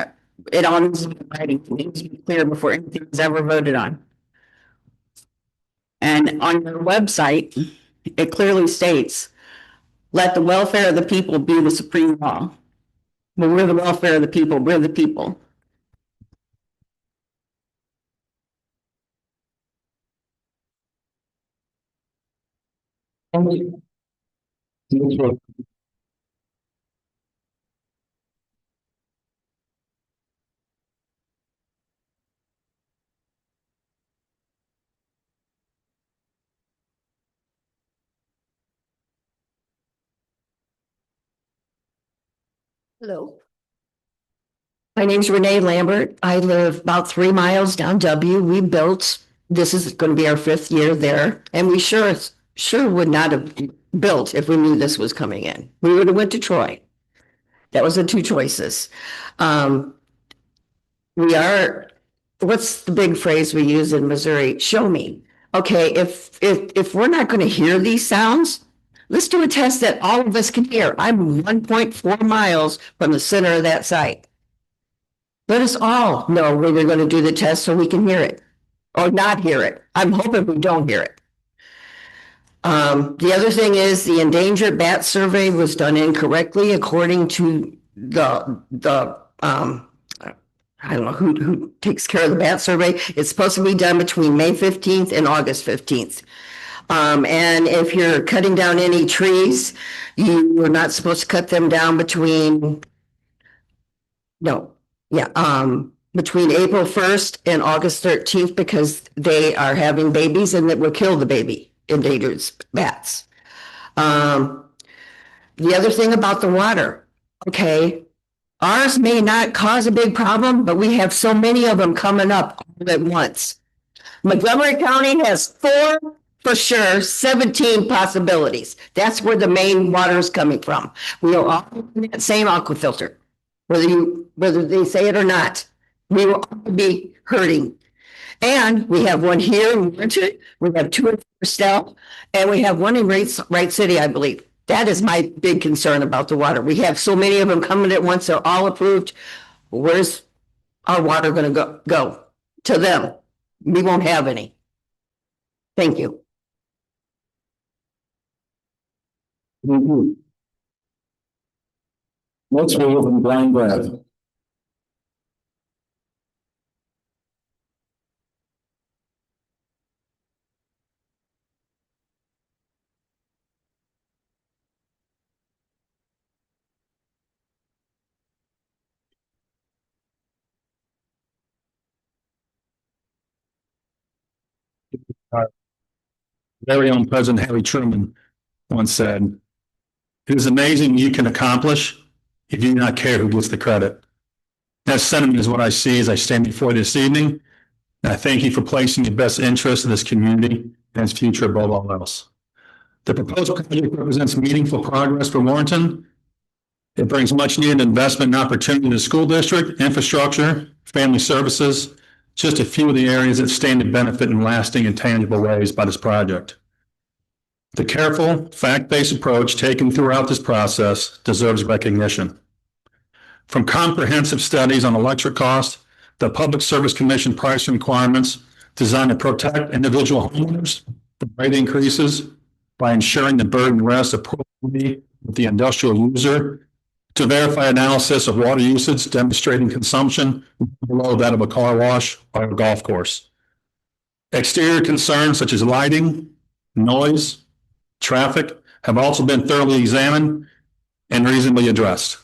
it all needs to be in writing. It needs to be clear before anything is ever voted on. And on your website, it clearly states, let the welfare of the people be the supreme law. But we're the welfare of the people, we're the people. Hello. My name's Renee Lambert. I live about 3 miles down W. We built, this is going to be our 5th year there, and we sure would not have built if we knew this was coming in. We would have went to Troy. That was the 2 choices. We are, what's the big phrase we use in Missouri? Show me. Okay, if we're not going to hear these sounds, let's do a test that all of us can hear. I'm 1.4 miles from the center of that site. Let us all know when we're going to do the test so we can hear it or not hear it. I'm hoping we don't hear it. The other thing is the endangered bat survey was done incorrectly according to the I don't know who takes care of the bat survey. It's supposed to be done between May 15th and August 15th. And if you're cutting down any trees, you are not supposed to cut them down between between April 1st and August 13th because they are having babies and that will kill the baby endangered bats. The other thing about the water, okay, ours may not cause a big problem, but we have so many of them coming up all at once. Montgomery County has 4 for sure, 17 possibilities. That's where the main water is coming from. We are all in that same aquifilter. Whether they say it or not, we will all be hurting. And we have one here in Winter, we have 2 in Estelle, and we have one in Wright City, I believe. That is my big concern about the water. We have so many of them coming at once, they're all approved. Where's our water going to go? To them. We won't have any. Thank you. Let's move in blind grab. Our very own President Harry Truman once said, "It is amazing what you can accomplish if you do not care who gets the credit." That sentiment is what I see as I stand before you this evening. And I thank you for placing the best interest in this community and its future above all else. The proposed project represents meaningful progress for Warrenton. It brings much needed investment and opportunity to the school district, infrastructure, family services, just a few of the areas that stand to benefit in lasting and tangible ways by this project. The careful, fact-based approach taken throughout this process deserves recognition. From comprehensive studies on electric costs, the Public Service Commission price requirements designed to protect individual homeowners from rate increases by ensuring the burden rests appropriately with the industrial user, to verify analysis of water usage demonstrating consumption below that of a car wash or a golf course. Exterior concerns such as lighting, noise, traffic have also been thoroughly examined and reasonably addressed.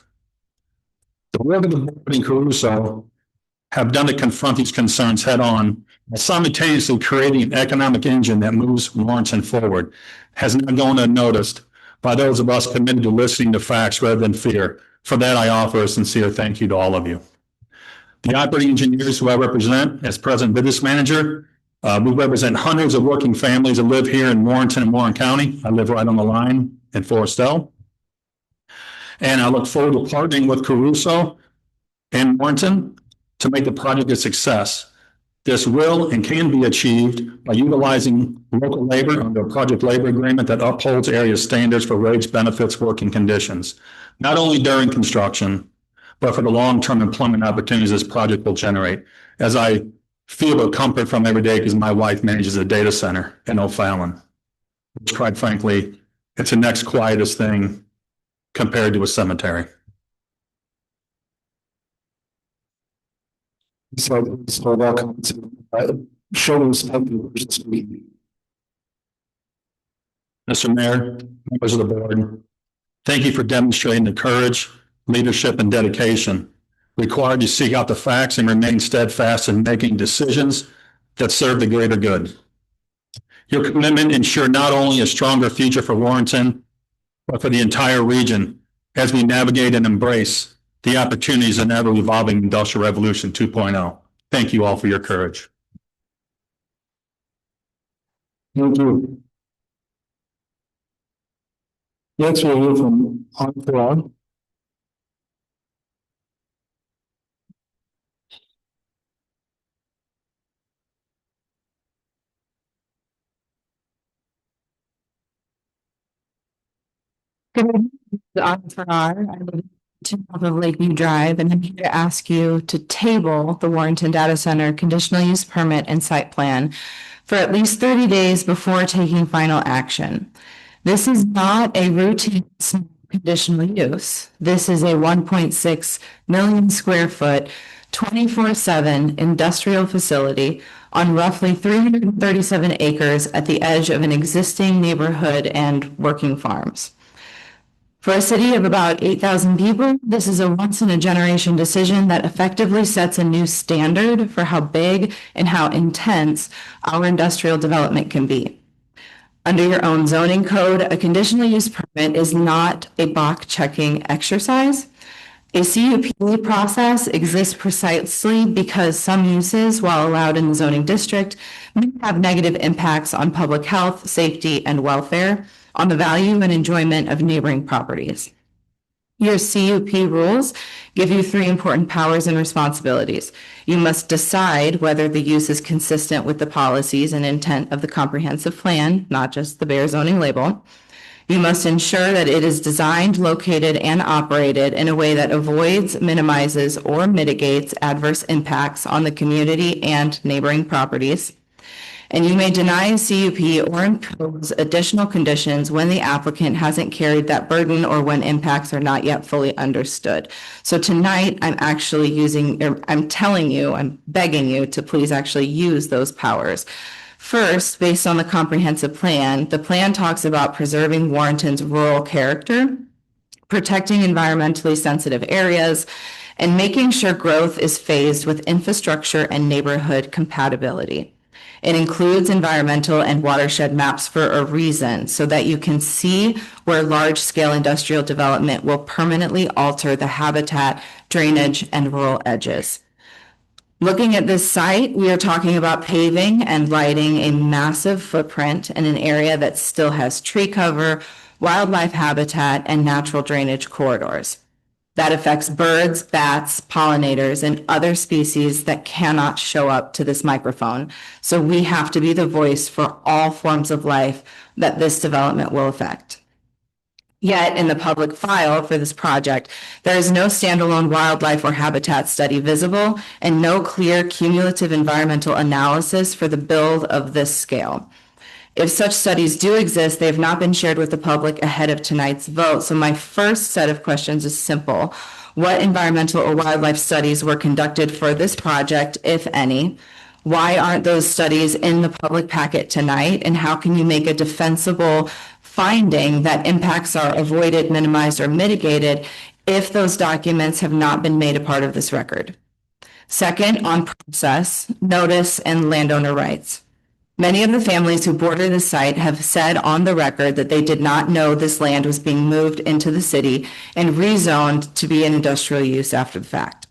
The work of the board and Caruso have done to confront these concerns head on, while simultaneously creating an economic engine that moves Warrenton forward, has not gone unnoticed by those of us committed to listening to facts rather than fear. For that, I offer a sincere thank you to all of you. The operating engineers who I represent as President Business Manager, we represent hundreds of working families that live here in Warrenton and Warren County. I live right on the line in Forestell. And I look forward to partnering with Caruso and Warrenton to make the project a success. This will and can be achieved by utilizing local labor under a project labor agreement that upholds area standards for wage, benefits, working conditions, not only during construction, but for the long-term employment opportunities this project will generate. As I feel the comfort from every day because my wife manages a data center in O'Fallon, which quite frankly, it's the next quietest thing compared to a cemetery. So welcome to show us how the meeting. Mr. Mayor, members of the board, thank you for demonstrating the courage, leadership, and dedication required to seek out the facts and remain steadfast in making decisions that serve the greater good. Your commitment ensured not only a stronger future for Warrenton, but for the entire region as we navigate and embrace the opportunities in ever evolving Industrial Revolution 2.0. Thank you all for your courage. Thank you. Next, we'll hear from Arthur. Good evening. I'm Farrar. I live off of Lakeview Drive, and I'm here to ask you to table the Warrenton Data Center conditional use permit and site plan for at least 30 days before taking final action. This is not a routine conditional use. This is a 1.6 million square foot, 24/7 industrial facility on roughly 337 acres at the edge of an existing neighborhood and working farms. For a city of about 8,000 people, this is a once-in-a-generation decision that effectively sets a new standard for how big and how intense our industrial development can be. Under your own zoning code, a conditional use permit is not a box checking exercise. A CUP process exists precisely because some uses, while allowed in the zoning district, may have negative impacts on public health, safety, and welfare, on the value and enjoyment of neighboring properties. Your CUP rules give you 3 important powers and responsibilities. You must decide whether the use is consistent with the policies and intent of the comprehensive plan, not just the bare zoning label. You must ensure that it is designed, located, and operated in a way that avoids, minimizes, or mitigates adverse impacts on the community and neighboring properties. And you may deny a CUP or impose additional conditions when the applicant hasn't carried that burden or when impacts are not yet fully understood. So tonight, I'm begging you to please actually use those powers. First, based on the comprehensive plan, the plan talks about preserving Warrenton's rural character, protecting environmentally sensitive areas, and making sure growth is phased with infrastructure and neighborhood compatibility. It includes environmental and watershed maps for a reason, so that you can see where large-scale industrial development will permanently alter the habitat, drainage, and rural edges. Looking at this site, we are talking about paving and lighting a massive footprint in an area that still has tree cover, wildlife habitat, and natural drainage corridors. That affects birds, bats, pollinators, and other species that cannot show up to this microphone. So we have to be the voice for all forms of life that this development will affect. Yet in the public file for this project, there is no standalone wildlife or habitat study visible and no clear cumulative environmental analysis for the build of this scale. If such studies do exist, they have not been shared with the public ahead of tonight's vote. So my first set of questions is simple. What environmental or wildlife studies were conducted for this project, if any? Why aren't those studies in the public packet tonight? And how can you make a defensible finding that impacts are avoided, minimized, or mitigated if those documents have not been made a part of this record? Second, on process, notice, and landowner rights. Many of the families who border the site have said on the record that they did not know this land was being moved into the city and rezoned to be an industrial use after the fact.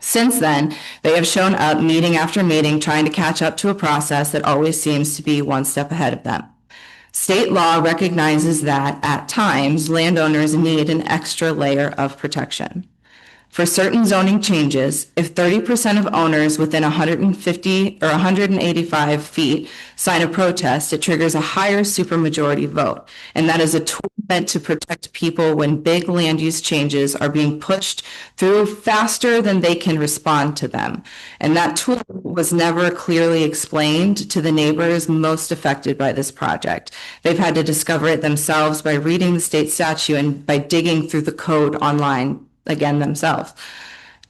Since then, they have shown up meeting after meeting trying to catch up to a process that always seems to be one step ahead of them. State law recognizes that at times landowners need an extra layer of protection. For certain zoning changes, if 30% of owners within 150 or 185 feet sign a protest, it triggers a higher supermajority vote. And that is a tool meant to protect people when big land use changes are being pushed through faster than they can respond to them. And that tool was never clearly explained to the neighbors most affected by this project. They've had to discover it themselves by reading the state statute and by digging through the code online again themselves.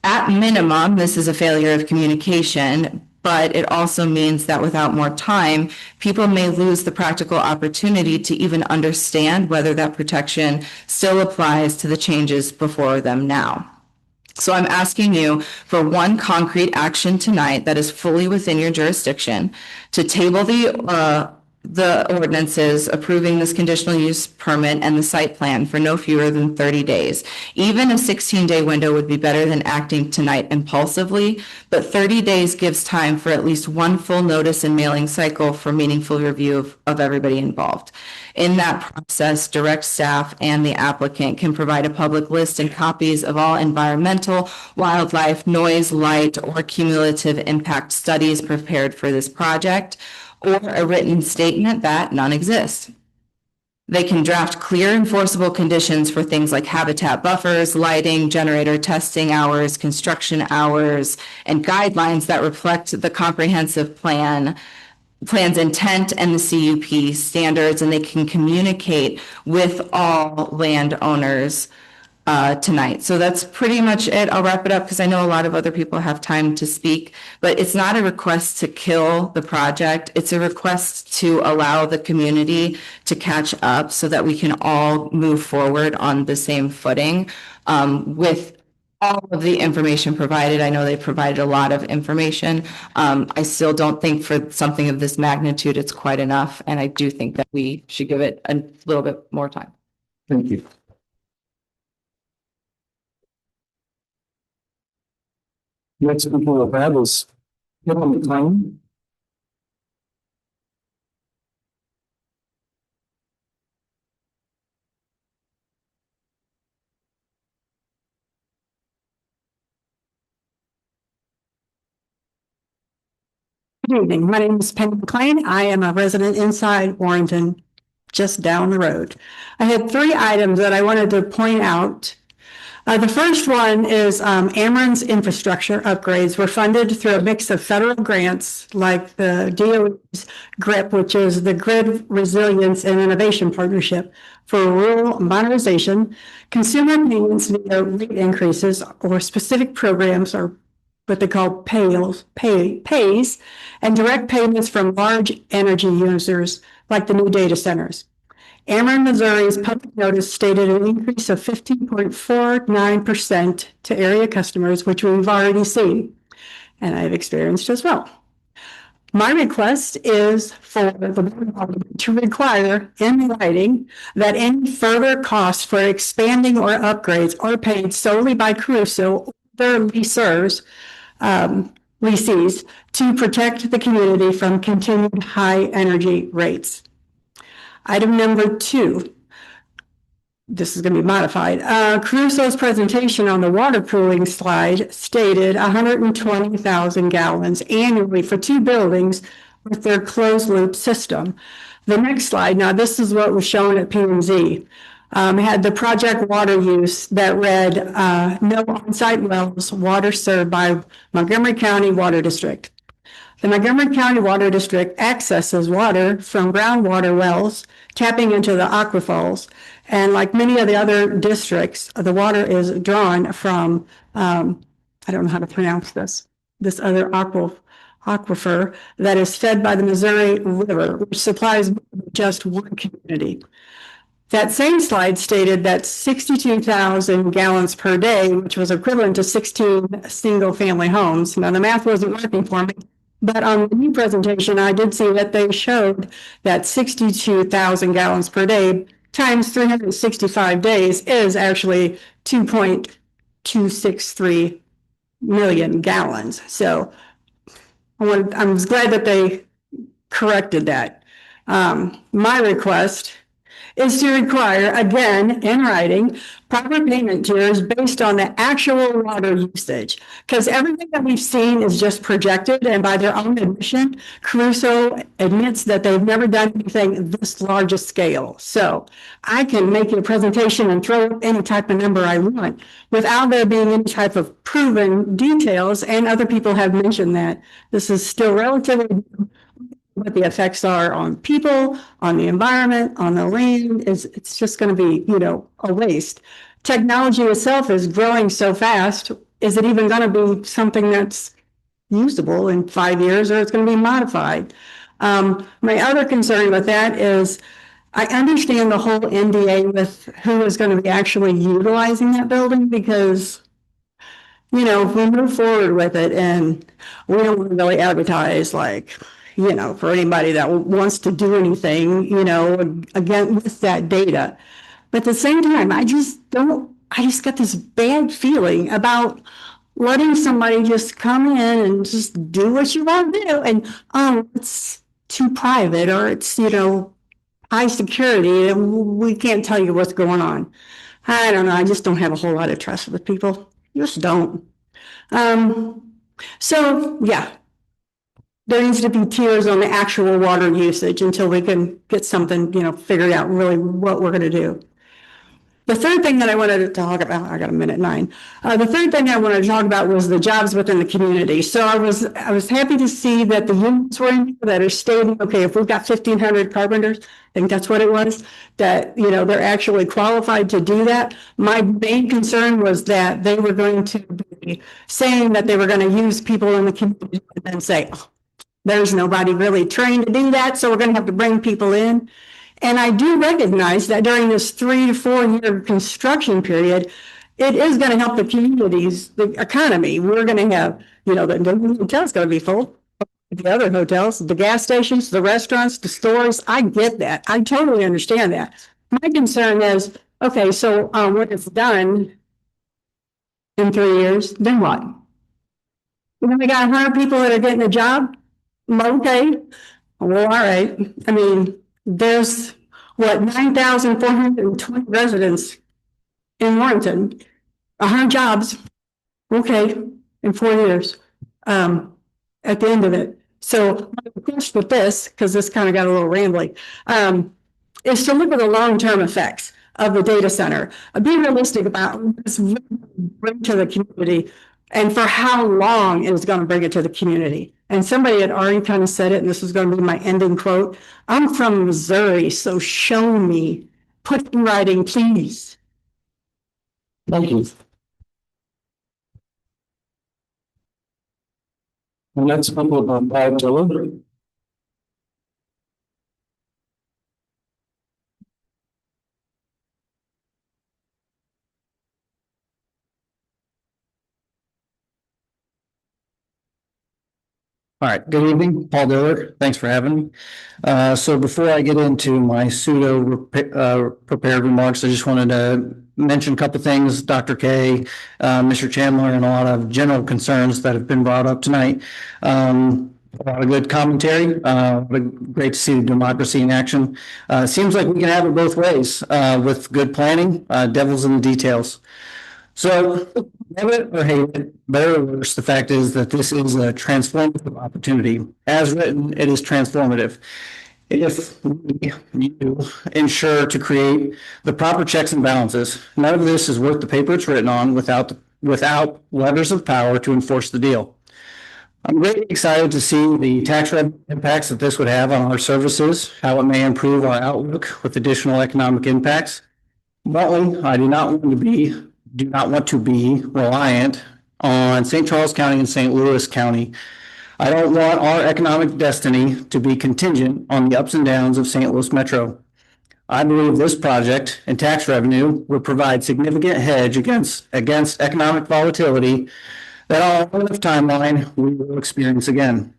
At minimum, this is a failure of communication, But it also means that without more time, people may lose the practical opportunity to even understand whether that protection still applies to the changes before them now. So I'm asking you for one concrete action tonight that is fully within your jurisdiction to table the ordinances approving this conditional use permit and the site plan for no fewer than 30 days. Even a 16-day window would be better than acting tonight impulsively, but 30 days gives time for at least one full notice and mailing cycle for meaningful review of everybody involved. In that process, direct staff and the applicant can provide a public list and copies of all environmental, wildlife, noise, light, or cumulative impact studies prepared for this project, or a written statement that none exist. They can draft clear enforceable conditions for things like habitat buffers, lighting, generator testing hours, construction hours, and guidelines that reflect the comprehensive plan's intent and the CUP standards, and they can communicate with all landowners tonight. So that's pretty much it. I'll wrap it up because I know a lot of other people have time to speak, but it's not a request to kill the project. It's a request to allow the community to catch up so that we can all move forward on the same footing with all of the information provided. I know they provided a lot of information. I still don't think for something of this magnitude, it's quite enough. And I do think that we should give it a little bit more time. Thank you. Next people of that is Alderman McLean. Good evening. My name is Penny McLean. I am a resident inside Warrenton, just down the road. I had 3 items that I wanted to point out. The first one is Ameren's infrastructure upgrades were funded through a mix of federal grants like the DOE's GRIP, which is the Grid Resilience and Innovation Partnership for Rural Modernization, consumer payments via rate increases or specific programs or what they call pays, and direct payments from large energy users like the new data centers. Ameren, Missouri's public notice stated an increase of 15.49% to area customers, which we've already seen, and I've experienced as well. My request is for the board to require in writing that any further costs for expanding or upgrades are paid solely by Crusoe or their lessees to protect the community from continued high energy rates. Item number 2, this is going to be modified. Crusoe's presentation on the water pooling slide stated 120,000 gallons annually for 2 buildings with their closed loop system. The next slide, now this is what was shown at P&Z, had the project water use that read no on-site wells, water served by Montgomery County Water District. The Montgomery County Water District accesses water from groundwater wells, tapping into the aquifers. And like many of the other districts, the water is drawn from, I don't know how to pronounce this other aquifer that is fed by the Missouri River, which supplies just one community. That same slide stated that 62,000 gallons per day, which was equivalent to 16 single-family homes. Now, the math wasn't working for me. But on the new presentation, I did see that they showed that 62,000 gallons per day times 365 days is actually 2.263 million gallons. So I was glad that they corrected that. My request is to require, again, in writing, proper payment tiers based on the actual water usage. Because everything that we've seen is just projected, and by their own admission, Crusoe admits that they've never done anything this large a scale. So I can make you a presentation and throw up any type of number I want without there being any type of proven details, and other people have mentioned that. This is still relatively what the effects are on people, on the environment, on the land. It's just going to be, a waste. Technology itself is growing so fast. Is it even going to be something that's usable in 5 years or it's going to be modified. My other concern with that is I understand the whole NDA with who is going to be actually utilizing that building because, you know, if we move forward with it and we don't want to really advertise like, you know, for anybody that wants to do anything, you know, again, with that data. But at the same time, I just got this bad feeling about letting somebody just come in and just do what you want to do. And, oh, it's too private or it's, you know, high security and we can't tell you what's going on. I don't know. I just don't have a whole lot of trust with people. Just don't. So yeah, there needs to be tiers on the actual water usage until we can get something, you know, figured out really what we're going to do. The third thing that I wanted to talk about, I got a minute 9. The third thing I wanted to talk about was the jobs within the community. So I was happy to see that the unions were in that are stating, okay, if we've got 1,500 carpenters, I think that's what it was, that, you know, they're actually qualified to do that. My main concern was that they were going to be saying that they were going to use people in the community and then say, oh, there's nobody really trained to do that, so we're going to have to bring people in. And I do recognize that during this 3 to 4 year construction period, it is going to help the communities, the economy. We're going to have, you know, the hotel's going to be full. The other hotels, the gas stations, the restaurants, the stores. I get that. I totally understand that. My concern is, okay, so when it's done in 3 years, then what? You know, we got 100 people that are getting a job. Okay, well, all right. I mean, there's what, 9,420 residents in Warrenton, 100 jobs. Okay, in 4 years, at the end of it. So my question with this, because this kind of got a little rambling, is to look at the long-term effects of the data center. Be realistic about this bring to the community and for how long it is going to bring it to the community. And somebody had already kind of said it, and this is going to be my ending quote. I'm from Missouri, so show me. Put in writing, please. Thank you. And that's couple of Bob Dillon. All right, good evening, Paul Diller. Thanks for having me. So before I get into my prepared remarks, I just wanted to mention a couple things, Dr. K, Mr. Chandler, and a lot of general concerns that have been brought up tonight. A lot of good commentary. Great to see the democracy in action. Seems like we can have it both ways with good planning, devil's in the details. So, love it or hate it, better or worse, the fact is that this is a transformative opportunity. As written, it is transformative. If you ensure to create the proper checks and balances, none of this is worth the paper it's written on without levers of power to enforce the deal. I'm really excited to see the tax revenue impacts that this would have on our services, how it may improve our outlook with additional economic impacts. Bluntly, I do not want to be reliant on St. Charles County and St. Louis County. I don't want our economic destiny to be contingent on the ups and downs of St. Louis Metro. I believe this project and tax revenue will provide significant hedge against economic volatility that on a long timeline we will experience again.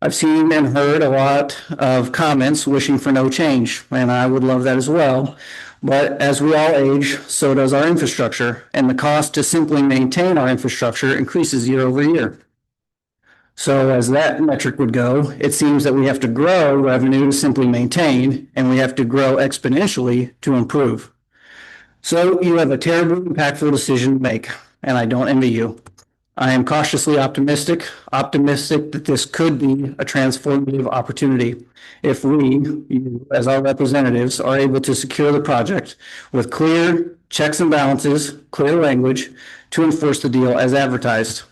I've seen and heard a lot of comments wishing for no change, and I would love that as well. But as we all age, so does our infrastructure, and the cost to simply maintain our infrastructure increases year over year. So as that metric would go, it seems that we have to grow revenue to simply maintain, and we have to grow exponentially to improve. So you have a terribly impactful decision to make, and I don't envy you. I am cautiously optimistic that this could be a transformative opportunity if we, you, as our representatives, are able to secure the project with clear checks and balances, clear language to enforce the deal as advertised.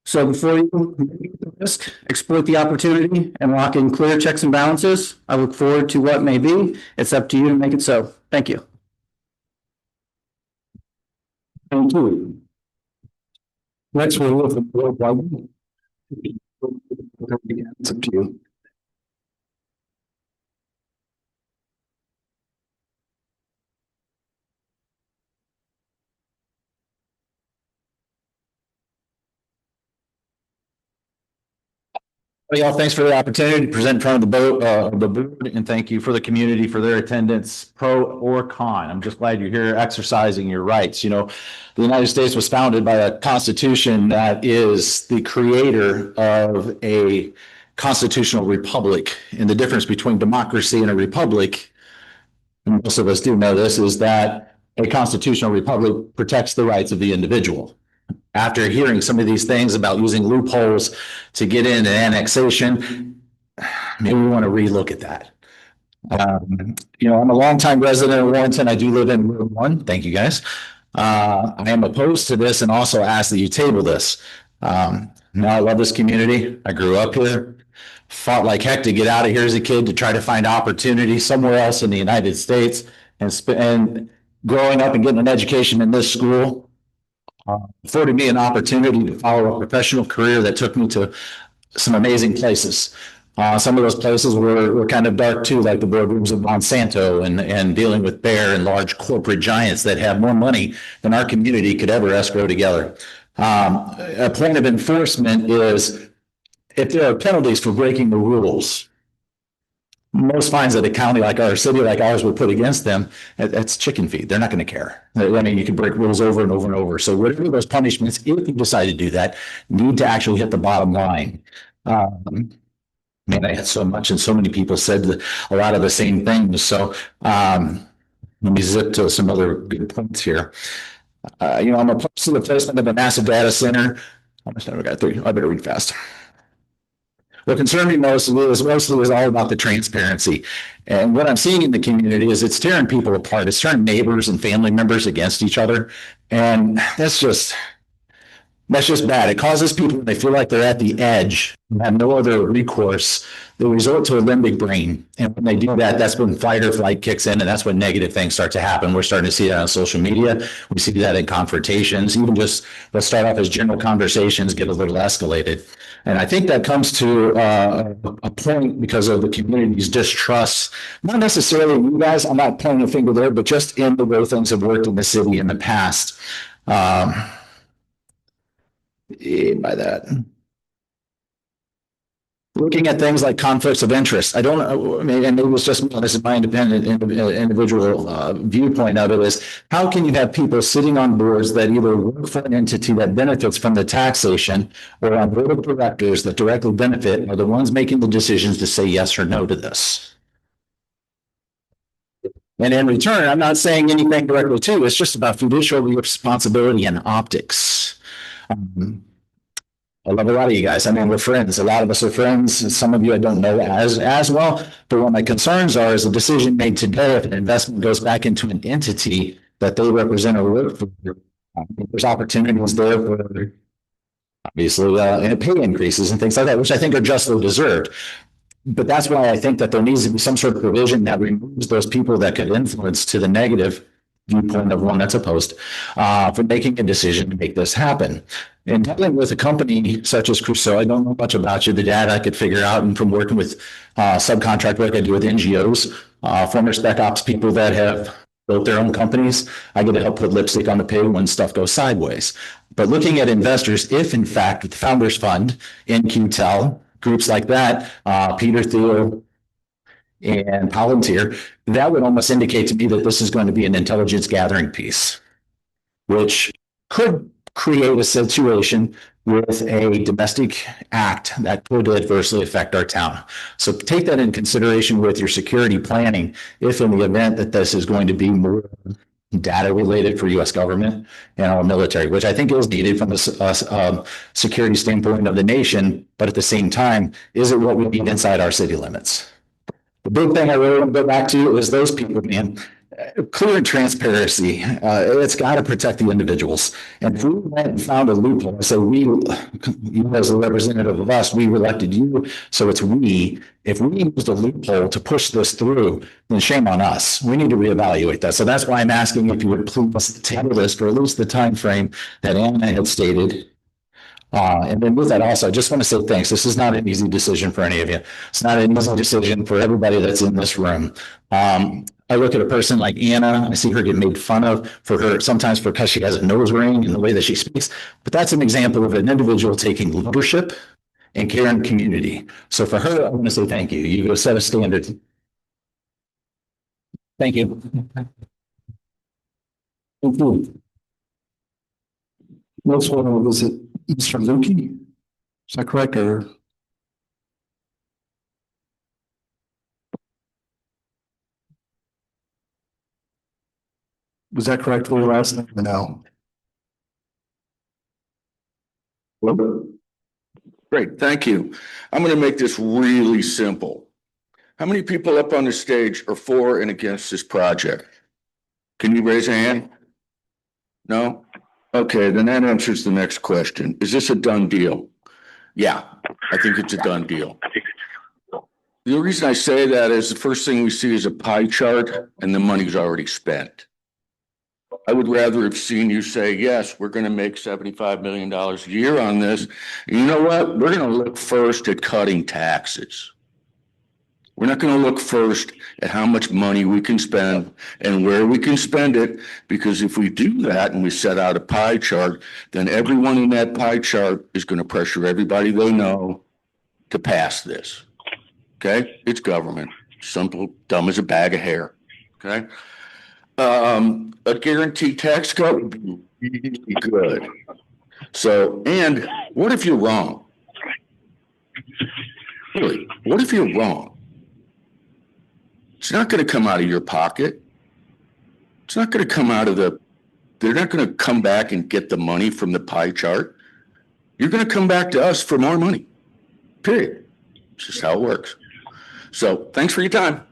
So before you make the risk, exploit the opportunity and lock in clear checks and balances. I look forward to what may be. It's up to you to make it so. Thank you. Thank you. Next, we'll look at the board level. It's up to you. Well, y'all, thanks for the opportunity to present in front of the board, and thank you for the community for their attendance, pro or con. I'm just glad you're here exercising your rights. You know, the United States was founded by a constitution that is the creator of a constitutional republic. And the difference between democracy and a republic, and most of us do know this, is that a constitutional republic protects the rights of the individual. After hearing some of these things about using loopholes to get in an annexation, maybe we want to relook at that. You know, I'm a longtime resident of Warrenton. I do live in Room 1. Thank you, guys. I am opposed to this and also ask that you table this. Now, I love this community. I grew up here, fought like heck to get out of here as a kid to try to find opportunity somewhere else in the United States, and growing up and getting an education in this school afforded me an opportunity to follow a professional career that took me to some amazing places. Some of those places were kind of dark too, like the boardrooms of Monsanto and dealing with Bayer and large corporate giants that have more money than our community could ever escrow together. A point of enforcement is if there are penalties for breaking the rules, most fines that a county like our city like ours would put against them, that's chicken feed. They're not going to care. I mean, you can break rules over and over and over. So whatever those punishments, if you decide to do that, need to actually hit the bottom line. Man, I had so much and so many people said a lot of the same things. So let me zip to some other good points here. You know, I'm opposed to the placement of a massive data center. How much time we got? 3. I better read fast. What concerned me mostly was all about the transparency. And what I'm seeing in the community is it's tearing people apart. It's turning neighbors and family members against each other. And that's just bad. It causes people, when they feel like they're at the edge and have no other recourse, they resort to a limbic brain. And when they do that, that's when fight or flight kicks in, and that's when negative things start to happen. We're starting to see that on social media. We see that in confrontations, even just let's start off as general conversations, get a little escalated. And I think that comes to a point because of the community's distrust, not necessarily you guys, I'm not pointing a finger there, but just in the way things have worked in the city in the past. By that. Looking at things like conflicts of interest. I don't know, and it was just, this is my independent individual viewpoint of it, is how can you have people sitting on boards that either work for an entity that benefits from the taxation or on board of directors that directly benefit are the ones making the decisions to say yes or no to this? And in return, I'm not saying anything directly to, it's just about fiduciary responsibility and optics. I love a lot of you guys. I mean, we're friends. A lot of us are friends. Some of you I don't know as well. But what my concerns are is a decision made today, if an investment goes back into an entity that they represent or work for, there's opportunities there for obviously pay increases and things like that, which I think are justly deserved. But that's why I think that there needs to be some sort of provision that removes those people that could influence to the negative viewpoint of one that's opposed for making a decision to make this happen. And dealing with a company such as Crusoe, I don't know much about you. The data I could figure out, and from working with subcontract work I do with NGOs, former spec ops people that have built their own companies, I get to help put lipstick on the pig when stuff goes sideways. But looking at investors, if in fact the Founders Fund, NQTEL, groups like that, Peter Thiel, and Palantir, that would almost indicate to me that this is going to be an intelligence gathering piece, which could create a situation with a domestic act that could adversely affect our town. So take that in consideration with your security planning, if in the event that this is going to be more data related for U.S. government and our military, which I think is needed from the security standpoint of the nation. But at the same time, is it what we need inside our city limits? The big thing I really want to go back to is those people, man. Clear and transparency. It's got to protect the individuals. And if we went and found a loophole, I say we, you as a representative of us, we elected you, so it's we. If we used a loophole to push this through, then shame on us. We need to reevaluate that. So that's why I'm asking if you would please table this for at least the time frame that Anna had stated And then with that also, I just want to say thanks. This is not an easy decision for any of you. It's not an easy decision for everybody that's in this room. I look at a person like Anna, I see her get made fun of sometimes because she has a nose ring and the way that she speaks, but that's an example of an individual taking leadership and care in the community. So for her, I want to say thank you. You go set a standard. Thank you. Next one was it Mr. Lukey? Is that correct or? Was that correct for your last name or no? Great, thank you. I'm going to make this really simple. How many people up on the stage are for and against this project? Can you raise a hand? No? Okay, then that answers the next question. Is this a done deal? Yeah, I think it's a done deal. The reason I say that is the first thing we see is a pie chart and the money's already spent. I would rather have seen you say, yes, we're going to make $75 million a year on this. And you know what? We're going to look first at cutting taxes. We're not going to look first at how much money we can spend and where we can spend it, because if we do that and we set out a pie chart, then everyone in that pie chart is going to pressure everybody they know to pass this. Okay? It's government. Simple, dumb as a bag of hair. Okay? A guaranteed tax cut would be really good. So, and what if you're wrong? Really, what if you're wrong? It's not going to come out of your pocket. It's not going to come out of they're not going to come back and get the money from the pie chart. You're going to come back to us for more money. Period. It's just how it works. So thanks for your time.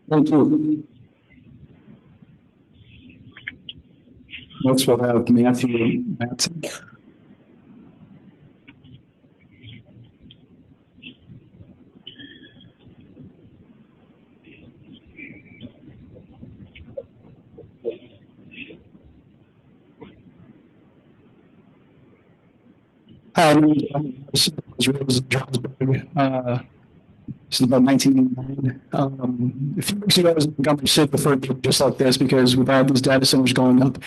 Thank you. Next we'll have Matthew Matson. This is about 1989. A few weeks ago, I was in Montgomery City for a meeting just like this because we've had these data centers going up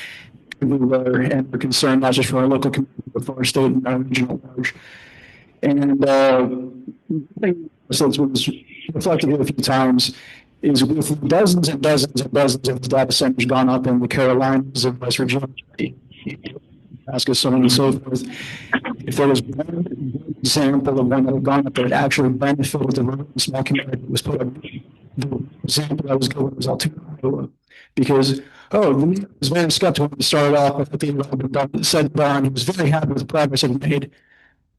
everywhere, and we're concerned not just for our local community, but for our state and our region at large. And since was reflected here a few times, is with dozens and dozens and dozens of data centers gone up in the Carolinas and West Virginia, Alaska, so on and so forth. If there was one example of one that had gone up that actually benefited the small community that was put up, the example I was going was Altoona, because the mayor was very skeptical when it started off with what they had done, said done. He was very happy with the progress it had made.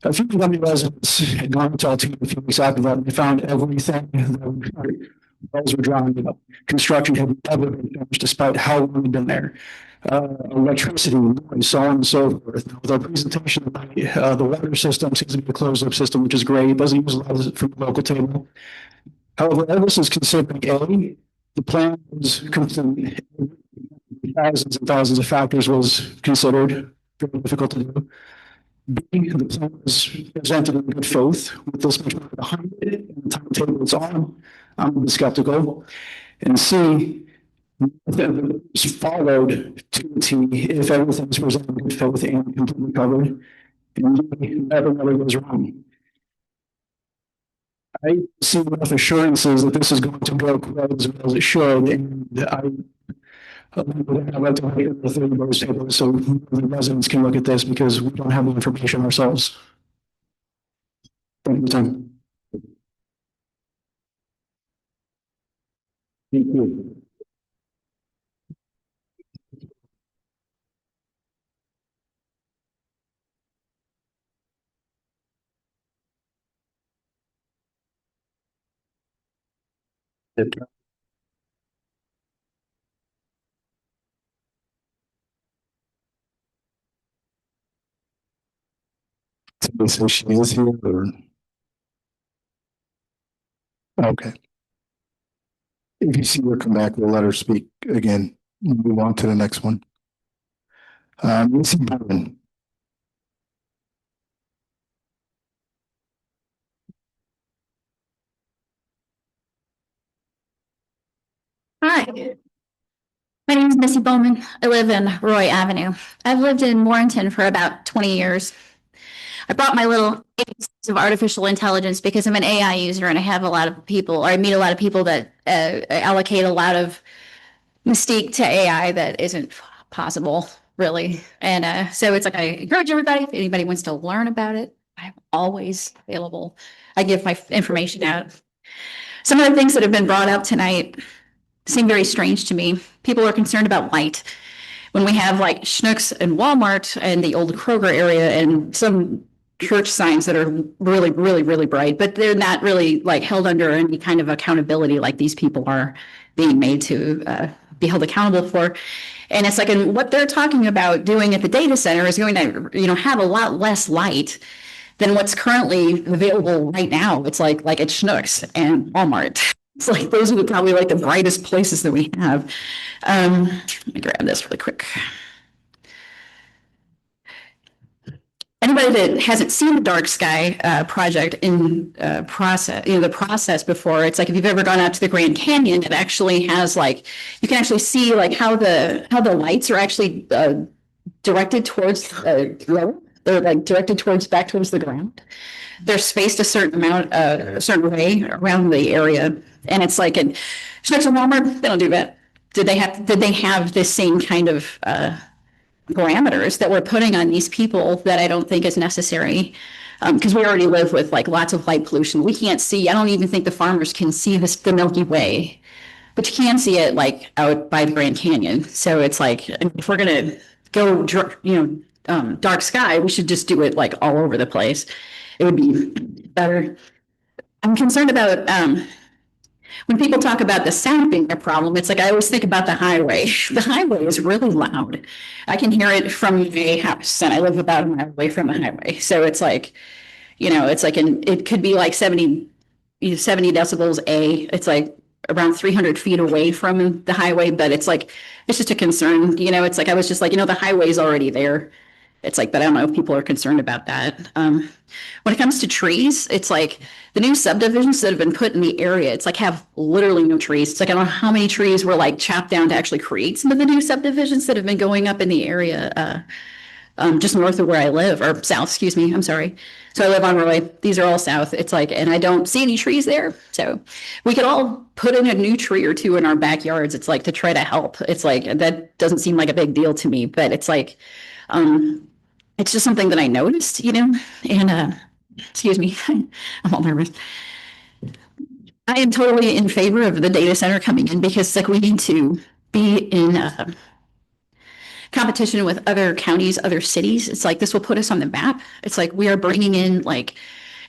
A few Montgomery residents had gone to Altoona a few weeks after that, and they found everything. The wells were drying up. Construction had never been finished, despite how long it had been there. Electricity, noise, so on and so forth. With our presentation tonight, the water system seems to be a closed-loop system, which is great. It doesn't use a lot of it from the local table. However, all this is considering A, the plan was complete. Thousands and thousands of factors was considered, very difficult to do. B, the plan was presented in good faith with this much money behind it, and the timetable is on. I'm skeptical. And C, was followed to a T if everything was presented in good faith and completely covered. And never goes wrong. I see enough assurances that this is going to go quite as well as it should, and I'd like to wait the 30 days table so the residents can look at this because we don't have the information ourselves. Thank you, Tim. Thank you. So she is here or? Okay. If you see her come back, we'll let her speak again. We'll move on to the next one. Missy Bowman. Hi, my name is Missy Bowman. I live in Roy Avenue. I've lived in Warrenton for about 20 years. I brought my little piece of artificial intelligence because I'm an AI user and I have a lot of people, or I meet a lot of people that allocate a lot of mystique to AI that isn't possible, really. And so it's like I encourage everybody, if anybody wants to learn about it, I'm always available. I give my information out. Some of the things that have been brought up tonight seem very strange to me. People are concerned about light. When we have like Schnucks and Walmart and the old Kroger area and some church signs that are really, really, really bright, but they're not really like held under any kind of accountability like these people are being made to be held accountable for. And it's like, and what they're talking about doing at the data center is going to, have a lot less light than what's currently available right now. It's like at Schnucks and Walmart. It's like those are probably like the brightest places that we have. Let me grab this really quick. Anybody that hasn't seen the dark sky project in process, the process before, it's like if you've ever gone out to the Grand Canyon, it actually has like, you can actually see like how the lights are actually directed towards low. They're like directed back towards the ground. They're spaced a certain amount, a certain way around the area. And it's like in Schnucks and Walmart, they don't do that. Did they have this same kind of parameters that we're putting on these people that I don't think is necessary? Because we already live with like lots of light pollution. We can't see, I don't even think the farmers can see the Milky Way, but you can see it like out by the Grand Canyon. So it's like, if we're gonna go, dark sky, we should just do it like all over the place. It would be better. I'm concerned about when people talk about the sound being a problem, it's like I always think about the highway. The highway is really loud. I can hear it from my house, and I live about a mile away from the highway. So it's like, it's like it could be like 70 decibels It's like around 300 feet away from the highway, but it's like, it's just a concern. It's like I was just like, the highway's already there. It's like, but I don't know if people are concerned about that. When it comes to trees, it's like the new subdivisions that have been put in the area, it's like have literally no trees. It's like I don't know how many trees were like chopped down to actually create some of the new subdivisions that have been going up in the area just north of where I live, or south, excuse me, I'm sorry. So I live on Roy. These are all south. It's like, and I don't see any trees there. So we could all put in a new tree or two in our backyards. It's like to try to help. It's like, that doesn't seem like a big deal to me, but it's like, it's just something that I noticed, and excuse me, I'm all nervous. I am totally in favor of the data center coming in because it's like we need to be in competition with other counties, other cities. It's like this will put us on the map. It's like we are bringing in like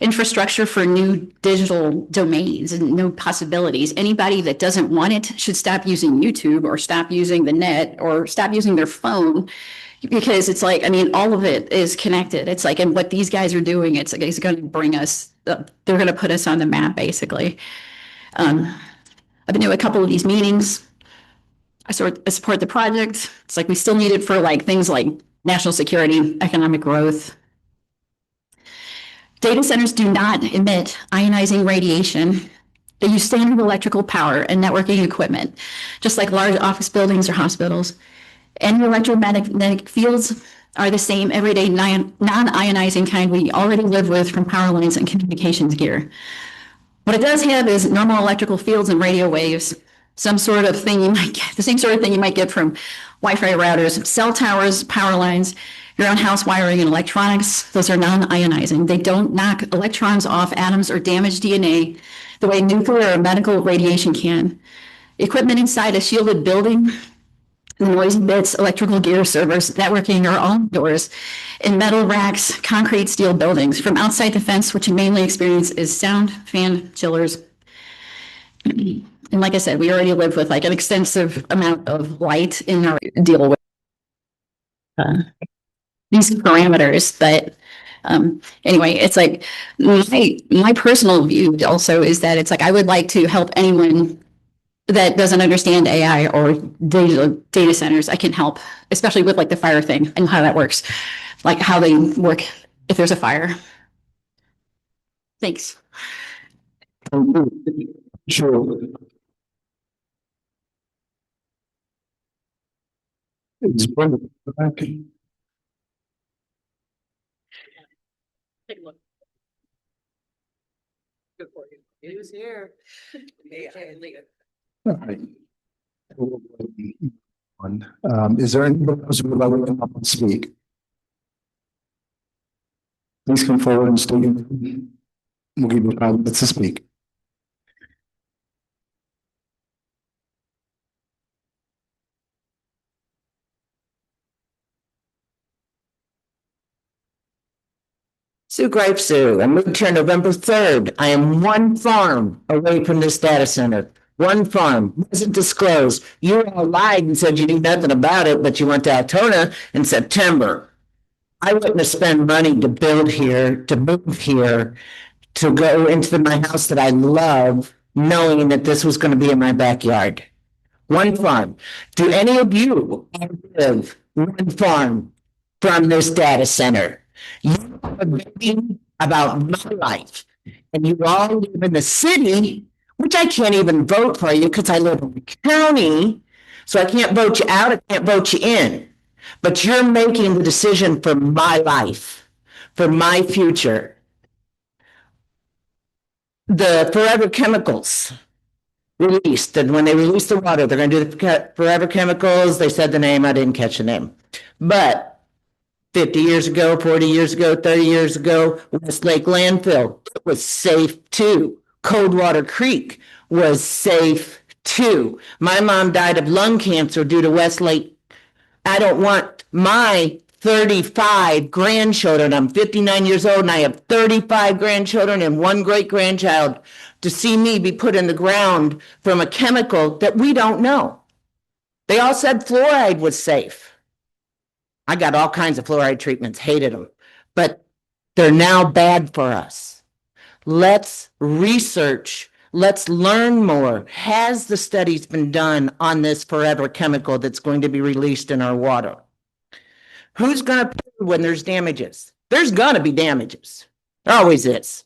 infrastructure for new digital domains and new possibilities. Anybody that doesn't want it should stop using YouTube or stop using the net or stop using their phone. Because it's like, I mean, all of it is connected. It's like, and what these guys are doing, it's like, it's going to bring us, they're going to put us on the map, basically. I've been to a couple of these meetings. I support the project. It's like, we still need it for like things like national security, economic growth. Data centers do not emit ionizing radiation. They use standard electrical power and networking equipment, just like large office buildings or hospitals. And electromagnetic fields are the same everyday non-ionizing kind we already live with from power lines and communications gear. What it does have is normal electrical fields and radio waves, some sort of thing you might get, the same sort of thing you might get from Wi-Fi routers, cell towers, power lines, your own house wiring and electronics. Those are non-ionizing. They don't knock electrons off atoms or damage DNA the way nuclear or medical radiation can. Equipment inside a shielded building, the noisy bits, electrical gear, servers, networking are all indoors in metal racks, concrete, steel buildings. From outside the fence, what you mainly experience is sound, fan, chillers. And like I said, we already live with like an extensive amount of light in our deal with these parameters. But anyway, it's like my personal view also is that it's like I would like to help anyone that doesn't understand AI or data centers. I can help, especially with like the fire thing and how that works, like how they work if there's a fire. Thanks. Sure. Is Brenda back? Take a look. Good for you. Who's here? All right. Is there anybody else who would like to come up and speak? Please come forward and state your name. We'll give you 5 minutes to speak. Sue Gripe Sue, I moved here November 3rd. I am one farm away from this data center. One farm, wasn't disclosed. You all lied and said you knew nothing about it, but you went to Altona in September. I wouldn't have spent money to build here, to move here, to go into my house that I love, knowing that this was going to be in my backyard. One farm. Do any of you live one farm from this data center? You are thinking about my life, and you all live in the city, which I can't even vote for you because I live in the county. So I can't vote you out, I can't vote you in. But you're making the decision for my life, for my future. The Forever Chemicals released, and when they released the water, they're going to do the Forever Chemicals. They said the name, I didn't catch the name. But 50 years ago, 40 years ago, 30 years ago, Westlake landfill, it was safe too. Coldwater Creek was safe too. My mom died of lung cancer due to Westlake. I don't want my 35 grandchildren, I'm 59 years old and I have 35 grandchildren and 1 great grandchild, to see me be put in the ground from a chemical that we don't know. They all said fluoride was safe. I got all kinds of fluoride treatments, hated them, but they're now bad for us. Let's research, let's learn more. Has the studies been done on this forever chemical that's going to be released in our water? Who's going to pay when there's damages? There's going to be damages. There always is.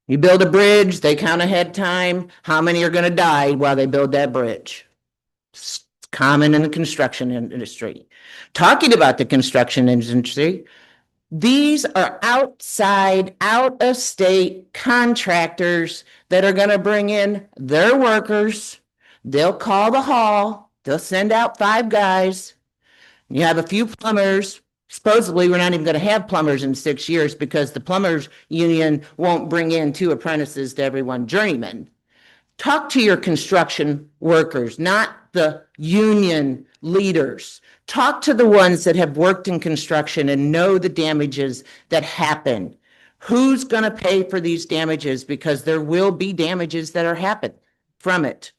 You build a bridge, they count ahead time. How many are going to die while they build that bridge? It's common in the construction industry. Talking about the construction industry, these are outside, out of state contractors that are going to bring in their workers. They'll call the hall. They'll send out 5 guys. You have a few plumbers. Supposedly, we're not even going to have plumbers in 6 years because the plumbers union won't bring in 2 apprentices to every 1 journeyman. Talk to your construction workers, not the union leaders. Talk to the ones that have worked in construction and know the damages that happen. Who's going to pay for these damages? Because there will be damages that are happen from it.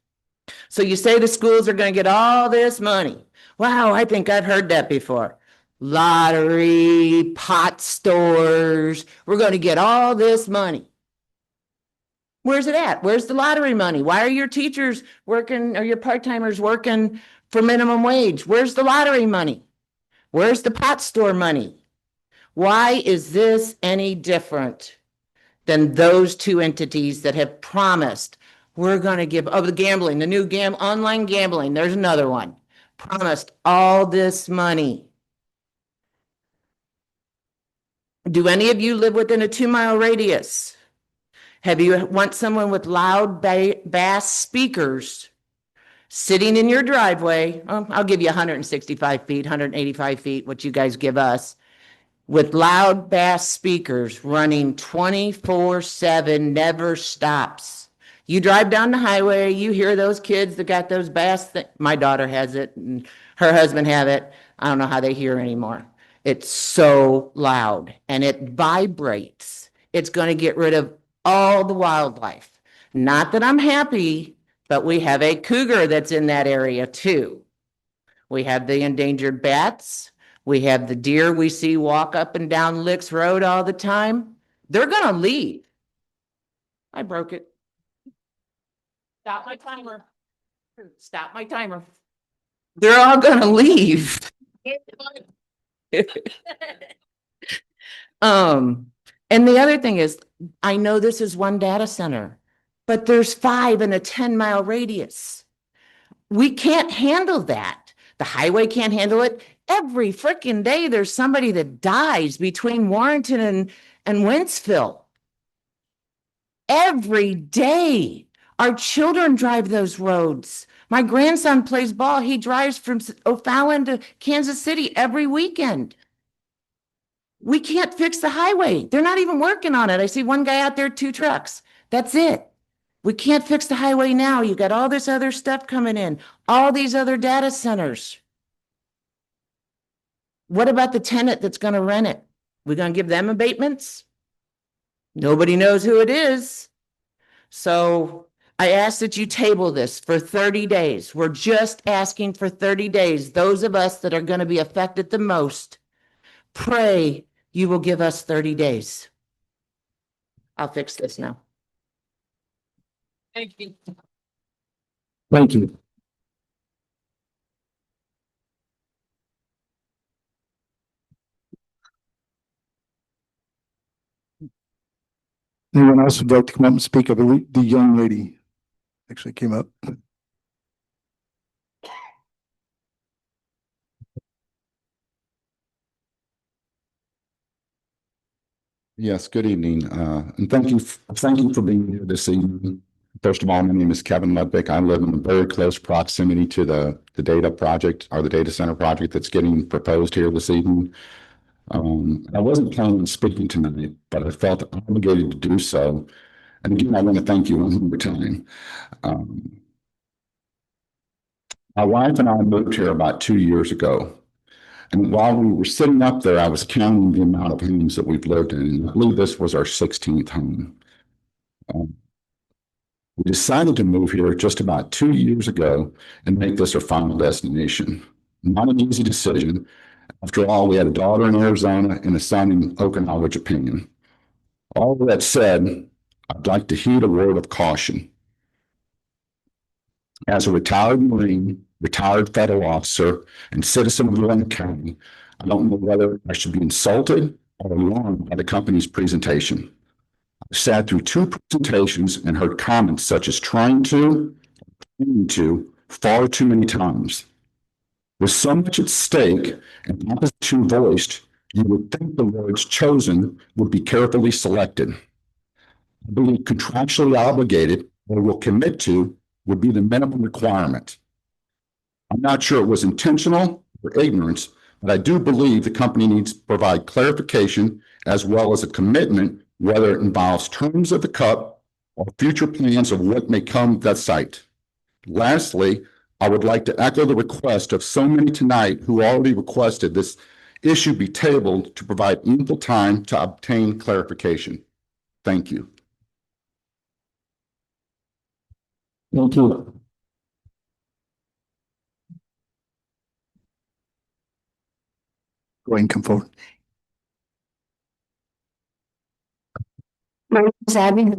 So you say the schools are going to get all this money. Wow, I think I've heard that before. Lottery, pot stores, we're going to get all this money. Where's it at? Where's the lottery money? Why are your teachers working or your part-timers working for minimum wage? Where's the lottery money? Where's the pot store money? Why is this any different than those 2 entities that have promised we're going to give, the gambling, the new online gambling, there's another one, promised all this money. Do any of you live within a 2-mile radius? Have you want someone with loud bass speakers sitting in your driveway? I'll give you 165 feet, 185 feet, what you guys give us, with loud bass speakers running 24/7, never stops. You drive down the highway, you hear those kids that got those bass. My daughter has it and her husband have it. I don't know how they hear anymore. It's so loud and it vibrates. It's going to get rid of all the wildlife. Not that I'm happy, but we have a cougar that's in that area too. We have the endangered bats. We have the deer we see walk up and down Licks Road all the time. They're going to leave. I broke it. Stop my timer. Stop my timer. They're all going to leave. And the other thing is, I know this is 1 data center, but there's 5 in a 10-mile radius. We can't handle that. The highway can't handle it. Every freaking day, there's somebody that dies between Warrenton and Wentzville. Every day. Our children drive those roads. My grandson plays ball. He drives from O'Fallon to Kansas City every weekend. We can't fix the highway. They're not even working on it. I see one guy out there, 2 trucks. That's it. We can't fix the highway now. You got all this other stuff coming in, all these other data centers. What about the tenant that's going to rent it? We're going to give them abatements? Nobody knows who it is. So I ask that you table this for 30 days. We're just asking for 30 days. Those of us that are going to be affected the most, pray you will give us 30 days. I'll fix this now. Thank you. Thank you. Anyone else would like to come up and speak? I believe the young lady actually came up. Yes, good evening, and thank you for being here this evening. First of all, my name is Kevin Ludwig. I live in very close proximity to the data project or the data center project that's getting proposed here this evening. I wasn't planning on speaking tonight, but I felt obligated to do so. And again, I want to thank you one more time. My wife and I moved here about 2 years ago. And while we were sitting up there, I was counting the amount of homes that we've lived in. And I believe this was our 16th home. We decided to move here just about 2 years ago and make this our final destination. Not an easy decision. After all, we had a daughter in Arizona and a son in Okinawa, Japan. All that said, I'd like to heed a word of caution. As a retired Marine, retired federal officer, and citizen of Lynn County, I don't know whether I should be insulted or alarmed by the company's presentation. I sat through 2 presentations and heard comments such as trying to far too many times. With so much at stake and opposition voiced, you would think the words chosen would be carefully selected. I believe contractually obligated or will commit to would be the minimum requirement. I'm not sure it was intentional or ignorance, but I do believe the company needs to provide clarification as well as a commitment, whether it involves terms of the cup or future plans of what may come of that site. Lastly, I would like to echo the request of so many tonight who already requested this issue be tabled to provide ample time to obtain clarification. Thank you. Thank you. Go ahead and come forward. My name is Abby.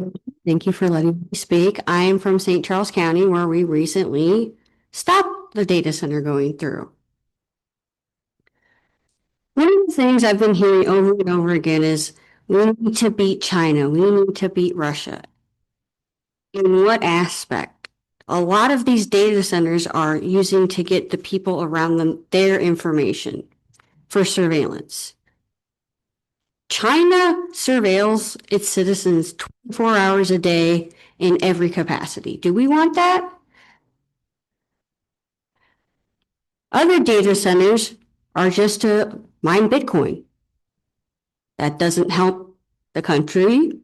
Thank you for letting me speak. I am from St. Charles County, where we recently stopped the data center going through. One of the things I've been hearing over and over again is we need to beat China. We need to beat Russia. In what aspect? A lot of these data centers are using to get the people around them their information for surveillance. China surveils its citizens 24 hours a day in every capacity. Do we want that? Other data centers are just to mine Bitcoin. That doesn't help the country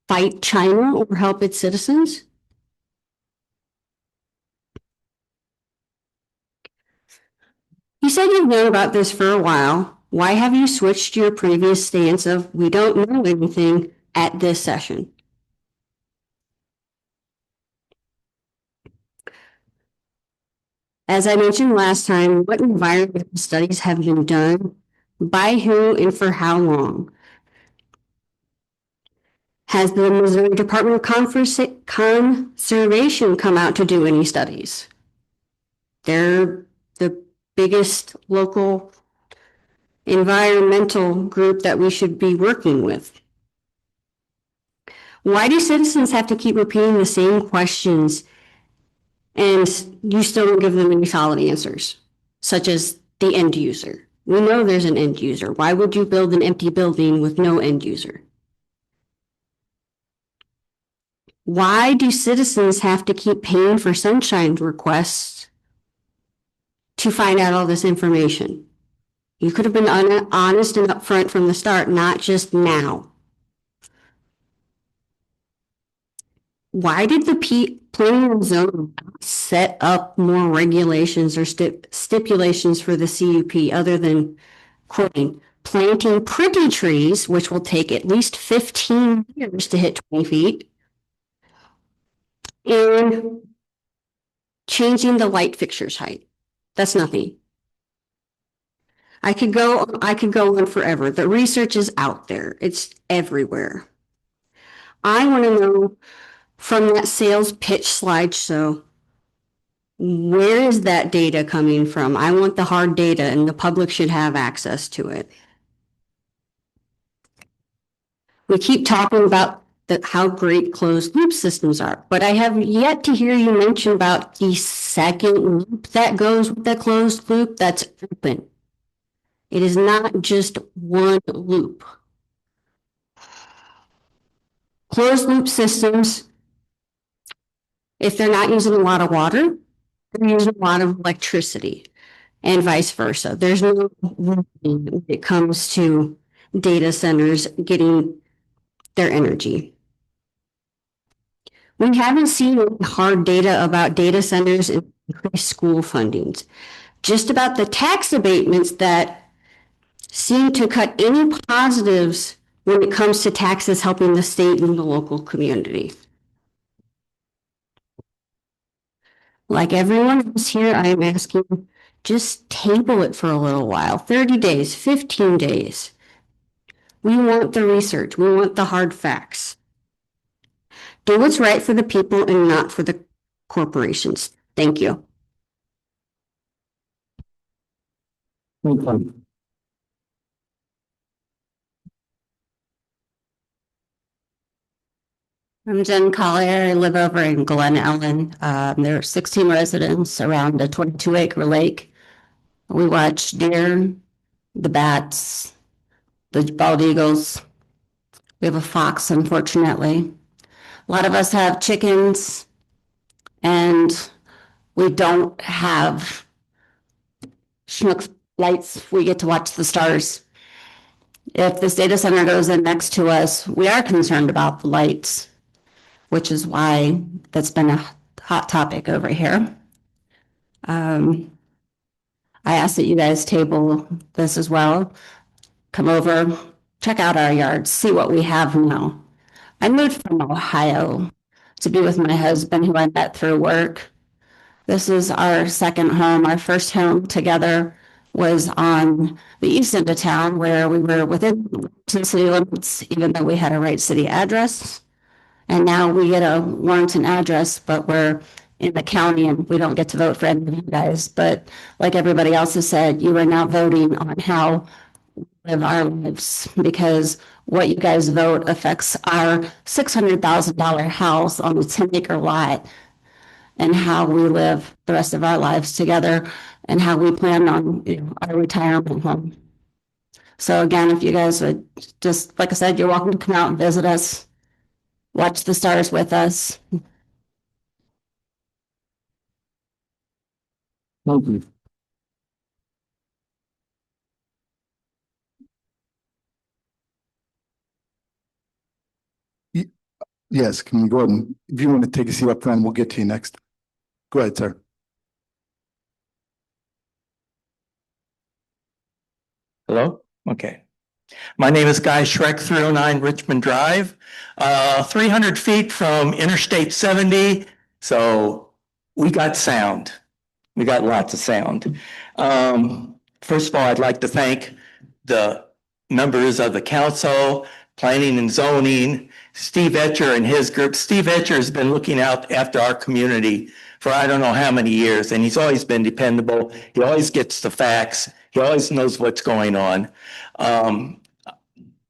fight China or help its citizens. You said you've known about this for a while. Why have you switched your previous stance of we don't know anything at this session? As I mentioned last time, what environmental studies have been done, by who, and for how long? Has the Missouri Department of Conservation come out to do any studies? They're the biggest local environmental group that we should be working with. Why do citizens have to keep repeating the same questions and you still don't give them any solid answers? such as the end user. We know there's an end user. Why would you build an empty building with no end user? Why do citizens have to keep paying for sunshine requests to find out all this information? You could have been honest and upfront from the start, not just now. Why did the planning and zoning set up more regulations or stipulations for the CUP other than quoting, planting pretty trees, which will take at least 15 years to hit 20 feet, and changing the light fixtures height? That's nothing. I could go on forever. The research is out there. It's everywhere. I want to know from that sales pitch slideshow, where is that data coming from? I want the hard data, and the public should have access to it. We keep talking about how great closed loop systems are, but I have yet to hear you mention about the second loop that goes with the closed loop that's open. It is not just one loop. Closed loop systems, if they're not using a lot of water, they're using a lot of electricity, and vice versa. There's no when it comes to data centers getting their energy. We haven't seen any hard data about data centers and increased school fundings, just about the tax abatements that seem to cut any positives when it comes to taxes helping the state and the local community. Like everyone else here, I am asking, just table it for a little while, 30 days, 15 days. We want the research. We want the hard facts. Do what's right for the people and not for the corporations. Thank you. I'm Jen Collier. I live over in Glen Ellen. There are 16 residents around a 22-acre lake. We watch deer, the bats, the bald eagles. We have a fox, unfortunately. A lot of us have chickens, and we don't have Schnook lights. We get to watch the stars. If this data center goes in next to us, we are concerned about the lights, which is why that's been a hot topic over here. I ask that you guys table this as well. Come over, check out our yards, see what we have now. I moved from Ohio to be with my husband, who I met through work. This is our second home. Our first home together was on the east end of town, where we were within the city limits, even though we had a Wright City address. And now we get a Warrenton address, but we're in the county and we don't get to vote for any of you guys. But like everybody else has said, you are now voting on how we live our lives, because what you guys vote affects our $600,000 house on a 10-acre lot, and how we live the rest of our lives together, and how we plan on our retirement home. So again, if you guys would just, like I said, you're welcome to come out and visit us. Watch the stars with us. Thank you. Yes, can you go ahead and, if you want to take a seat up front, we'll get to you next. Go ahead, sir. Hello? Okay. My name is Guy Schreck, 309 Richmond Drive, 300 feet from Interstate 70. So we got sound. We got lots of sound. First of all, I'd like to thank the members of the council, planning and zoning, Steve Etcher and his group. Steve Etcher has been looking out after our community for I don't know how many years, and he's always been dependable. He always gets the facts. He always knows what's going on. I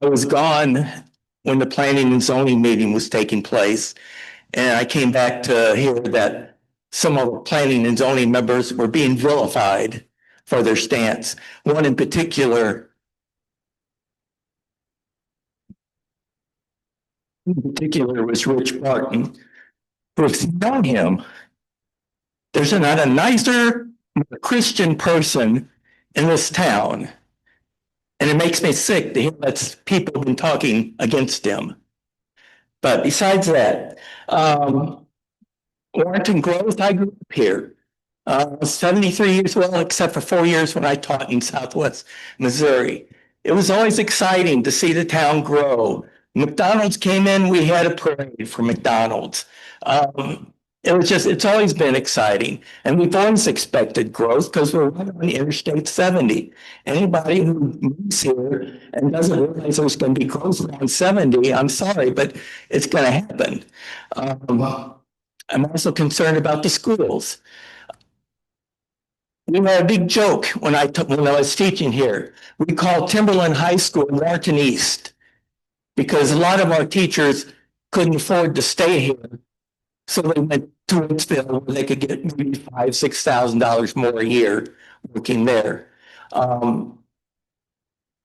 was gone when the planning and zoning meeting was taking place, and I came back to hear that some of the planning and zoning members were being vilified for their stance. One in particular was Rich Barton. If you know him, there's not a nicer, more Christian person in this town. And it makes me sick to hear that people have been talking against him. But besides that, Warrenton Grove, I grew up here. 73 years, well, except for 4 years when I taught in Southwest Missouri. It was always exciting to see the town grow. McDonald's came in, we had a parade for McDonald's. It's always been exciting. And we've always expected growth because we're right on Interstate 70. Anybody who moves here and doesn't realize there's going to be growth on 70, I'm sorry, but it's going to happen. I'm also concerned about the schools. We had a big joke when I was teaching here. We called Timberland High School Warrenton East because a lot of our teachers couldn't afford to stay here. So they went to Woodsville where they could get maybe $5,000-6,000 more a year working there.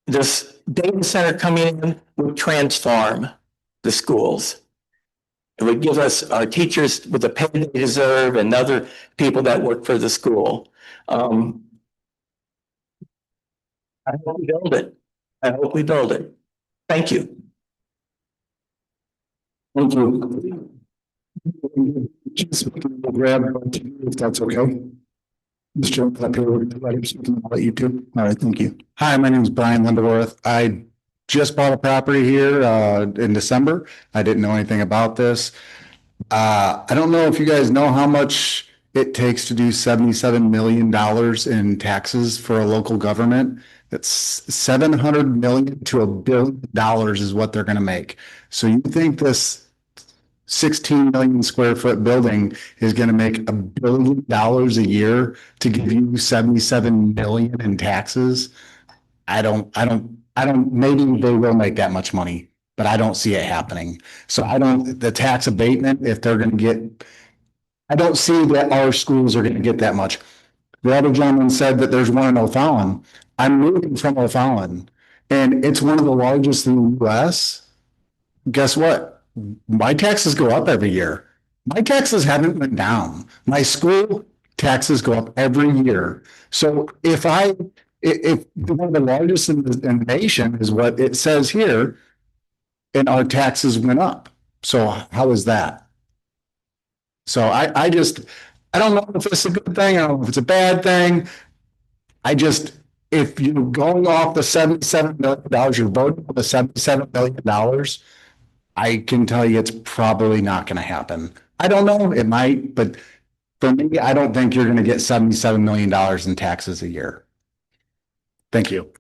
This data center coming in would transform the schools. It would give us our teachers with the pay they deserve and other people that work for the school. I hope we build it. I hope we build it. Thank you. Thank you. Just grab if that's okay. Mr. Up here, we're going to let him speak and I'll let you do. All right, thank you. Hi, my name is Brian Lindeworth. I just bought a property here in December. I didn't know anything about this. I don't know if you guys know how much it takes to do $77 million in taxes for a local government. It's 700 million to $1 billion is what they're going to make. So you think this 16 million square foot building is going to make $1 billion a year to give you 77 million in taxes? I don't, maybe they will make that much money, but I don't see it happening. So the tax abatement, if they're going to get, I don't see that our schools are going to get that much. The other gentleman said that there's one in O'Fallon. I'm moving from O'Fallon and it's one of the largest in the US. Guess what? My taxes go up every year. My taxes haven't went down. My school taxes go up every year. So if one of the largest in the nation is what it says here, and our taxes went up. So how is that? So I don't know if it's a good thing. I don't know if it's a bad thing. If you're going off the $77 million, you're voting for the $77 million, I can tell you it's probably not going to happen. I don't know, it might, but for me, I don't think you're going to get $77 million in taxes a year. Thank you.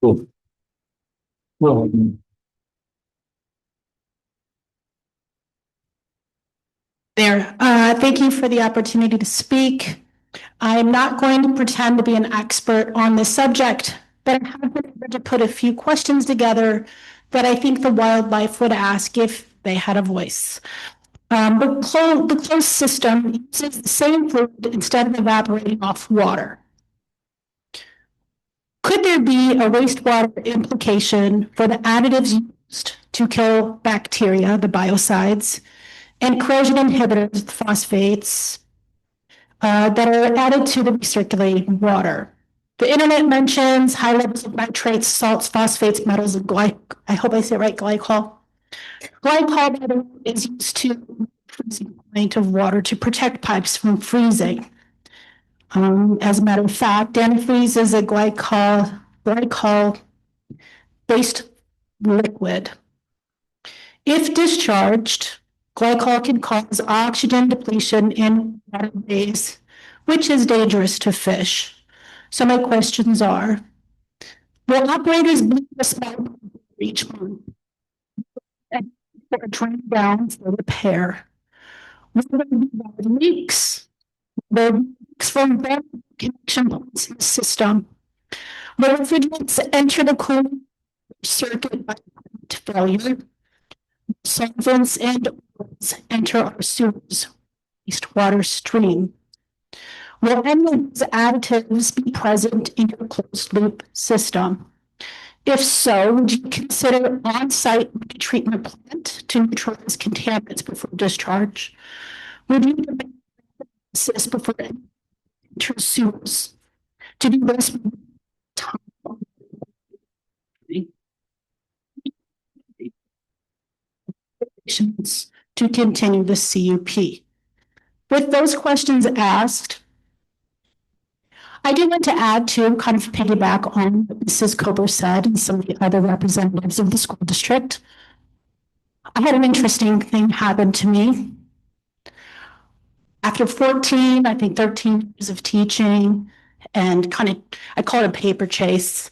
Cool. Well, There. Thank you for the opportunity to speak. I'm not going to pretend to be an expert on this subject, but I have been able to put a few questions together that I think the wildlife would ask if they had a voice. The closed system uses the same fluid instead of evaporating off water. Could there be a wastewater implication for the additives used to kill bacteria, the biocides, and corrosion inhibitors, the phosphates, that are added to the recirculating water? The internet mentions high levels of nitrates, salts, phosphates, metals, and I hope I say it right, glycol. Glycol is used to freezing point of water to protect pipes from freezing. As a matter of fact, antifreeze is a glycol-based liquid. If discharged, glycol can cause oxygen depletion in waterways, which is dangerous to fish. So my questions are, will operators bleed a small each month and drain down for repair? Will there be leaks? There are leaks from connection points in the system. Will refrigerants enter the cooling circuit by failure? Solvents and oils enter our sewers, wastewater stream. Will any of these additives be present in your closed loop system? If so, would you consider on-site treatment plant to neutralize contaminants before discharge? Would you assist before enter sewers? To do this, to continue the CUP. With those questions asked, I do want to add to kind of piggyback on what Mrs. Kober said and some of the other representatives of the school district. I had an interesting thing happen to me. After 14, I think 13 years of teaching and I call it a paper chase.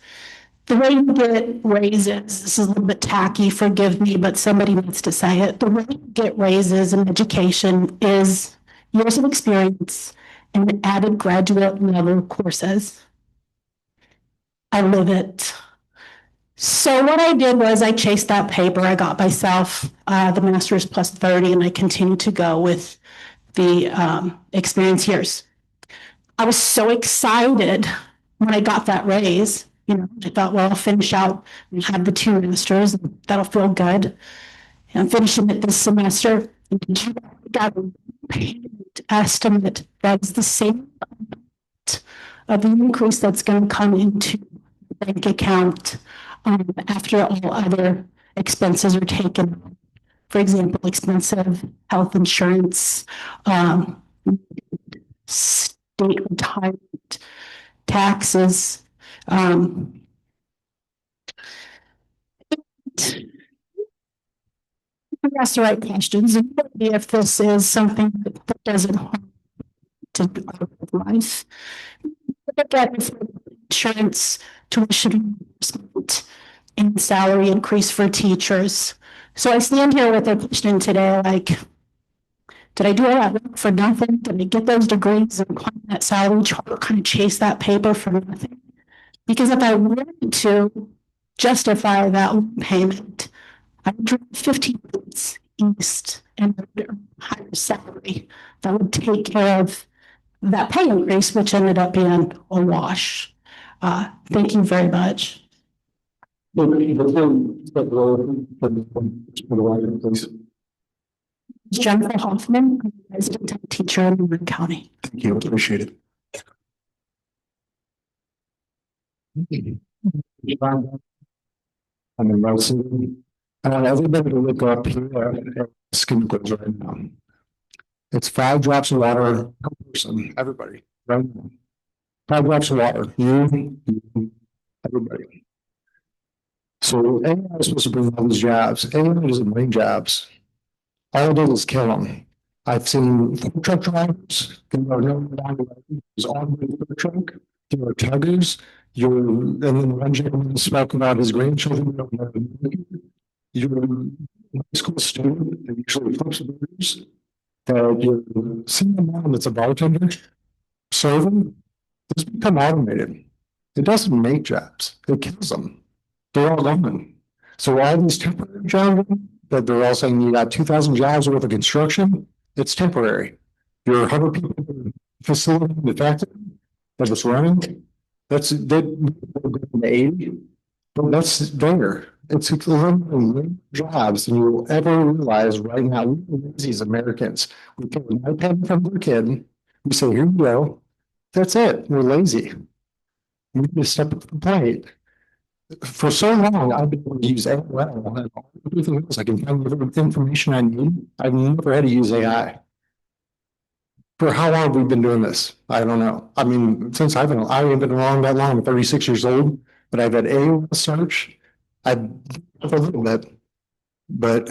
The way you get raises, this is a little bit tacky, forgive me, but somebody needs to say it. The way you get raises in education is years of experience and added graduate level courses. I live it. So what I did was I chased that paper. I got myself the master's plus 30, and I continued to go with the experience years. I was so excited when I got that raise. I thought, well, I'll finish out and have the 2 masters, and that'll feel good. And I'm finishing it this semester. And you got a payment estimate that's the same amount of the increase that's going to come into the bank account after all other expenses are taken. For example, expensive health insurance, state retirement, taxes. Ask the right questions and if this is something that doesn't harm to life. Look at insurance, tuition reimbursement, and salary increase for teachers. So I stand here with a question today, like, did I do all that work for nothing? Did I get those degrees and climb that salary chart, kind of chase that paper for nothing? Because if I wanted to justify that payment, I would drive 15 minutes east and higher salary that would take care of that pay increase, which ended up being a wash. Thank you very much. Jennifer Hoffman, resident teacher in Warren County. Thank you. Appreciate it. I'm in Wilson. I want everybody to look up here. Skin goes right now. It's 5 drops of water per person. Everybody, right now. 5 drops of water. You, everybody. So AI is supposed to bring all these jobs. AI doesn't bring jobs. All it does is kill them. I've seen truck drivers. There's automated truck. There are tuggers. And then one gentleman spoke about his grandchildren. You're a high school student, and usually flips burgers. You're single mom that's a bartender, serving. It's become automated. It doesn't make jobs. It kills them. They're all gone. So all these temporary jobs that they're all saying you got 2,000 jobs worth of construction, it's temporary. You're 100 people in the facility in the factory that it's running. That's 80. But that's there. It's jobs than you'll ever realize right now. We're lazy as Americans. We put an iPad from their kid. We say, here you go. That's it. We're lazy. We need to step up to the plate. For so long, I've been able to use AI. Everything else, I can find the information I need. I've never had to use AI. For how long have we been doing this? I don't know. I mean, since I haven't been around that long. I'm 36 years old, but I've had AI search. I've a little bit, but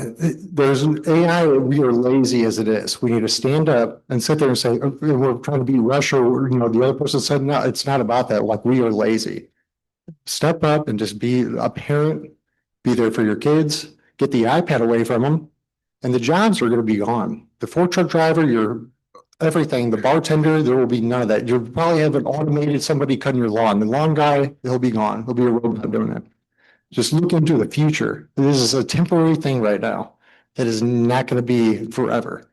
there's an AI. We are lazy as it is. We need to stand up and sit there and say, we're trying to be Russia, or, the other person said, no, it's not about that. Like, we are lazy. Step up and just be a parent, be there for your kids, get the iPad away from them, and the jobs are going to be gone. The fork truck driver, your everything, the bartender, there will be none of that. You'll probably have an automated somebody cutting your lawn. The lawn guy, he'll be gone. He'll be a robot doing it. Just look into the future. This is a temporary thing right now. It is not going to be forever.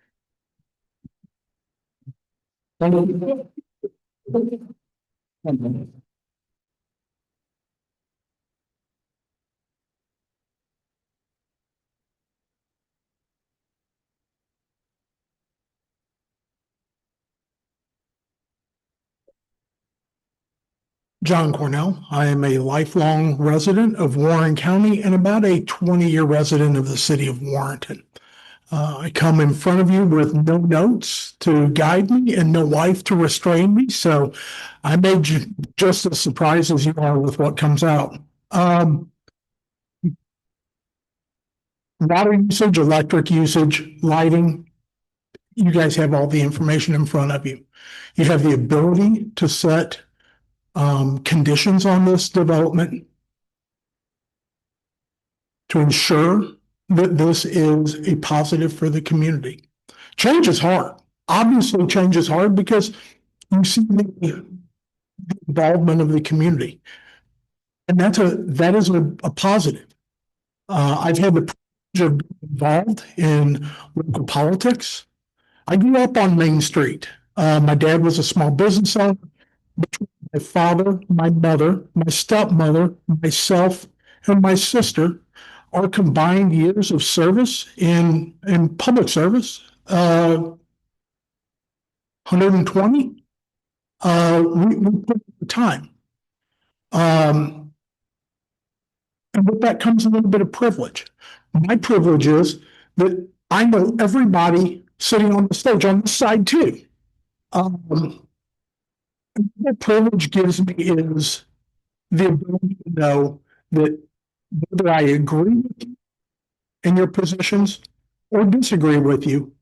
John Cornell. I am a lifelong resident of Warren County and about a 20-year resident of the city of Warrenton. I come in front of you with no notes to guide me and no wife to restrain me, so I may just as surprised as you are with what comes out. Water usage, electric usage, lighting, you guys have all the information in front of you. You have the ability to set conditions on this development to ensure that this is a positive for the community. Change is hard. Obviously, change is hard because you see the involvement of the community. And that is a positive. I've had the privilege of being involved in local politics. I grew up on Main Street. My dad was a small business owner. Between my father, my mother, my stepmother, myself, and my sister, our combined years of service in public service, 120. We put the time. And with that comes a little bit of privilege. My privilege is that I know everybody sitting on the stage on this side too. What privilege gives me is the ability to know that whether I agree with you in your positions or disagree with you,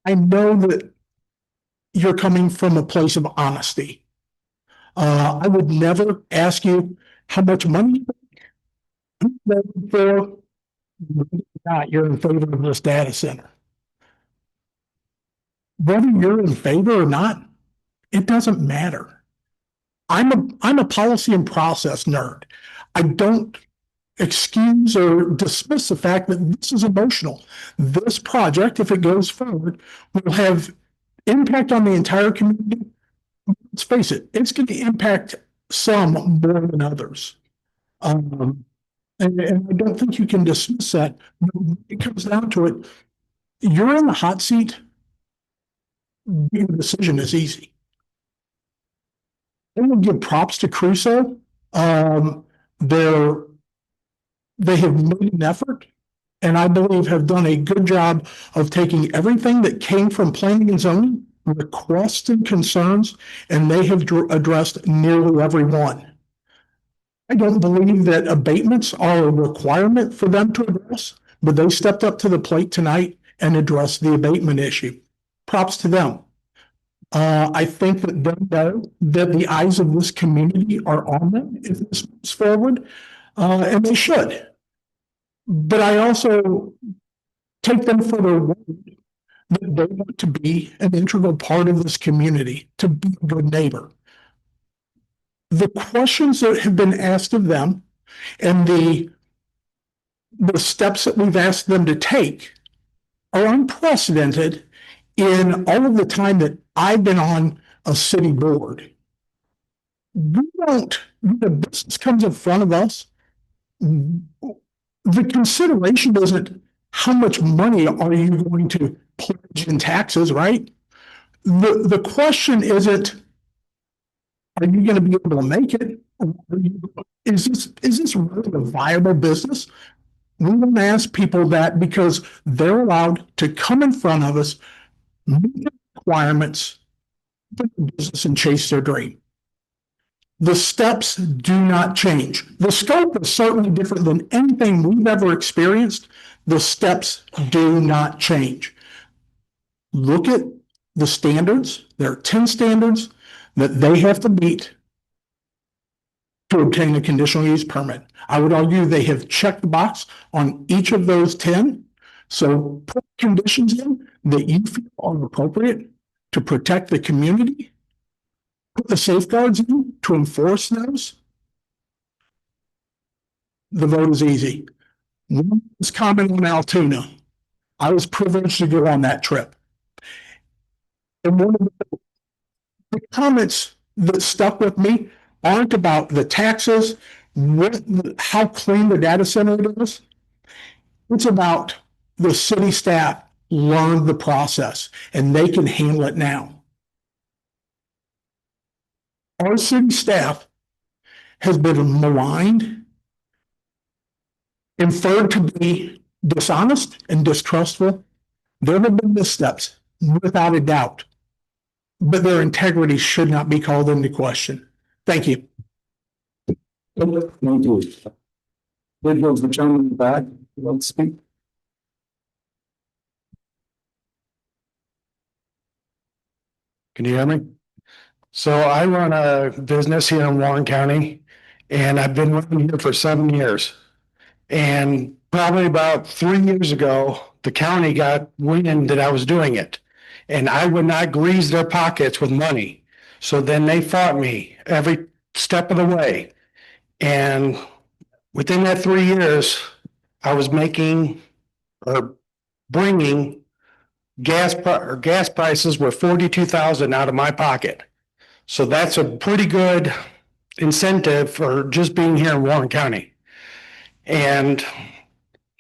I know that you're coming from a place of honesty. I would never ask you how much money you voted for, whether or not you're in favor of this data center. Whether you're in favor or not, it doesn't matter. I'm a policy and process nerd. I don't excuse or dismiss the fact that this is emotional. This project, if it goes forward, will have impact on the entire community. Let's face it, it's going to impact some more than others. And I don't think you can dismiss that. When it comes down to it, you're in the hot seat. Your decision is easy. I will give props to Crusoe. They have made an effort, and I believe have done a good job of taking everything that came from planning and zoning, requests and concerns, and they have addressed nearly every one. I don't believe that abatements are a requirement for them to address, but they stepped up to the plate tonight and addressed the abatement issue. Props to them. I think that they know that the eyes of this community are on them if this moves forward, and they should. But I also take them for their word that they want to be an integral part of this community, to be a good neighbor. The questions that have been asked of them and the steps that we've asked them to take are unprecedented in all of the time that I've been on a city board. The business comes in front of us. The consideration isn't how much money are you going to pledge in taxes, right? The question isn't, are you going to be able to make it? Is this really a viable business? We want to ask people that because they're allowed to come in front of us, meet the requirements, put the business and chase their dream. The steps do not change. The scope is certainly different than anything we've ever experienced. The steps do not change. Look at the standards. There are 10 standards that they have to meet to obtain a conditional use permit. I would argue they have checked the box on each of those 10. So put conditions in that you feel are appropriate to protect the community. Put the safeguards in to enforce those. The vote is easy. One is comment on Altoona. I was privileged to go on that trip. And one of the the comments that stuck with me aren't about the taxes, how clean the data center is. It's about the city staff learned the process and they can handle it now. Our city staff has been maligned, inferred to be dishonest and distrustful. There have been missteps, without a doubt, but their integrity should not be called into question. Thank you. Thank you. There goes the gentleman in the back. You want to speak? Can you hear me? So I run a business here in Warren County, and I've been living here for 7 years. And probably about 3 years ago, the county got wind that I was doing it, and I would not grease their pockets with money. So then they fought me every step of the way. And within that 3 years, I was making or bringing gas prices were 42,000 out of my pocket. So that's a pretty good incentive for just being here in Warren County. And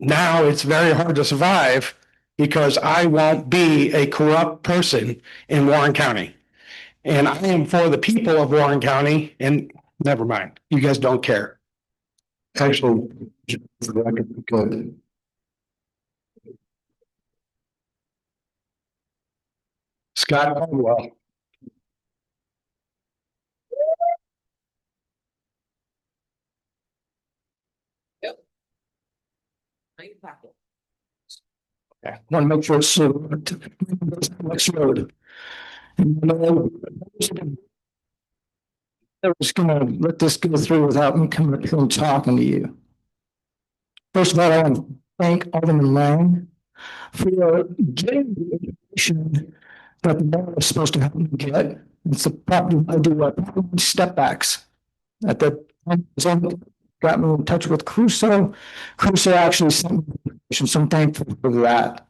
now it's very hard to survive because I won't be a corrupt person in Warren County. And I am for the people of Warren County, and never mind, you guys don't care. Actually, for the record, good. Scott Caldwell. Okay, want to make sure it's next road. I was gonna let this go through without me coming up here and talking to you. First of all, I want to thank Alderman Lang for getting the information that the mayor was supposed to help me get. It's the property I do step backs. At the time, got me in touch with Crusoe. Crusoe actually sent me information, so I'm thankful for that.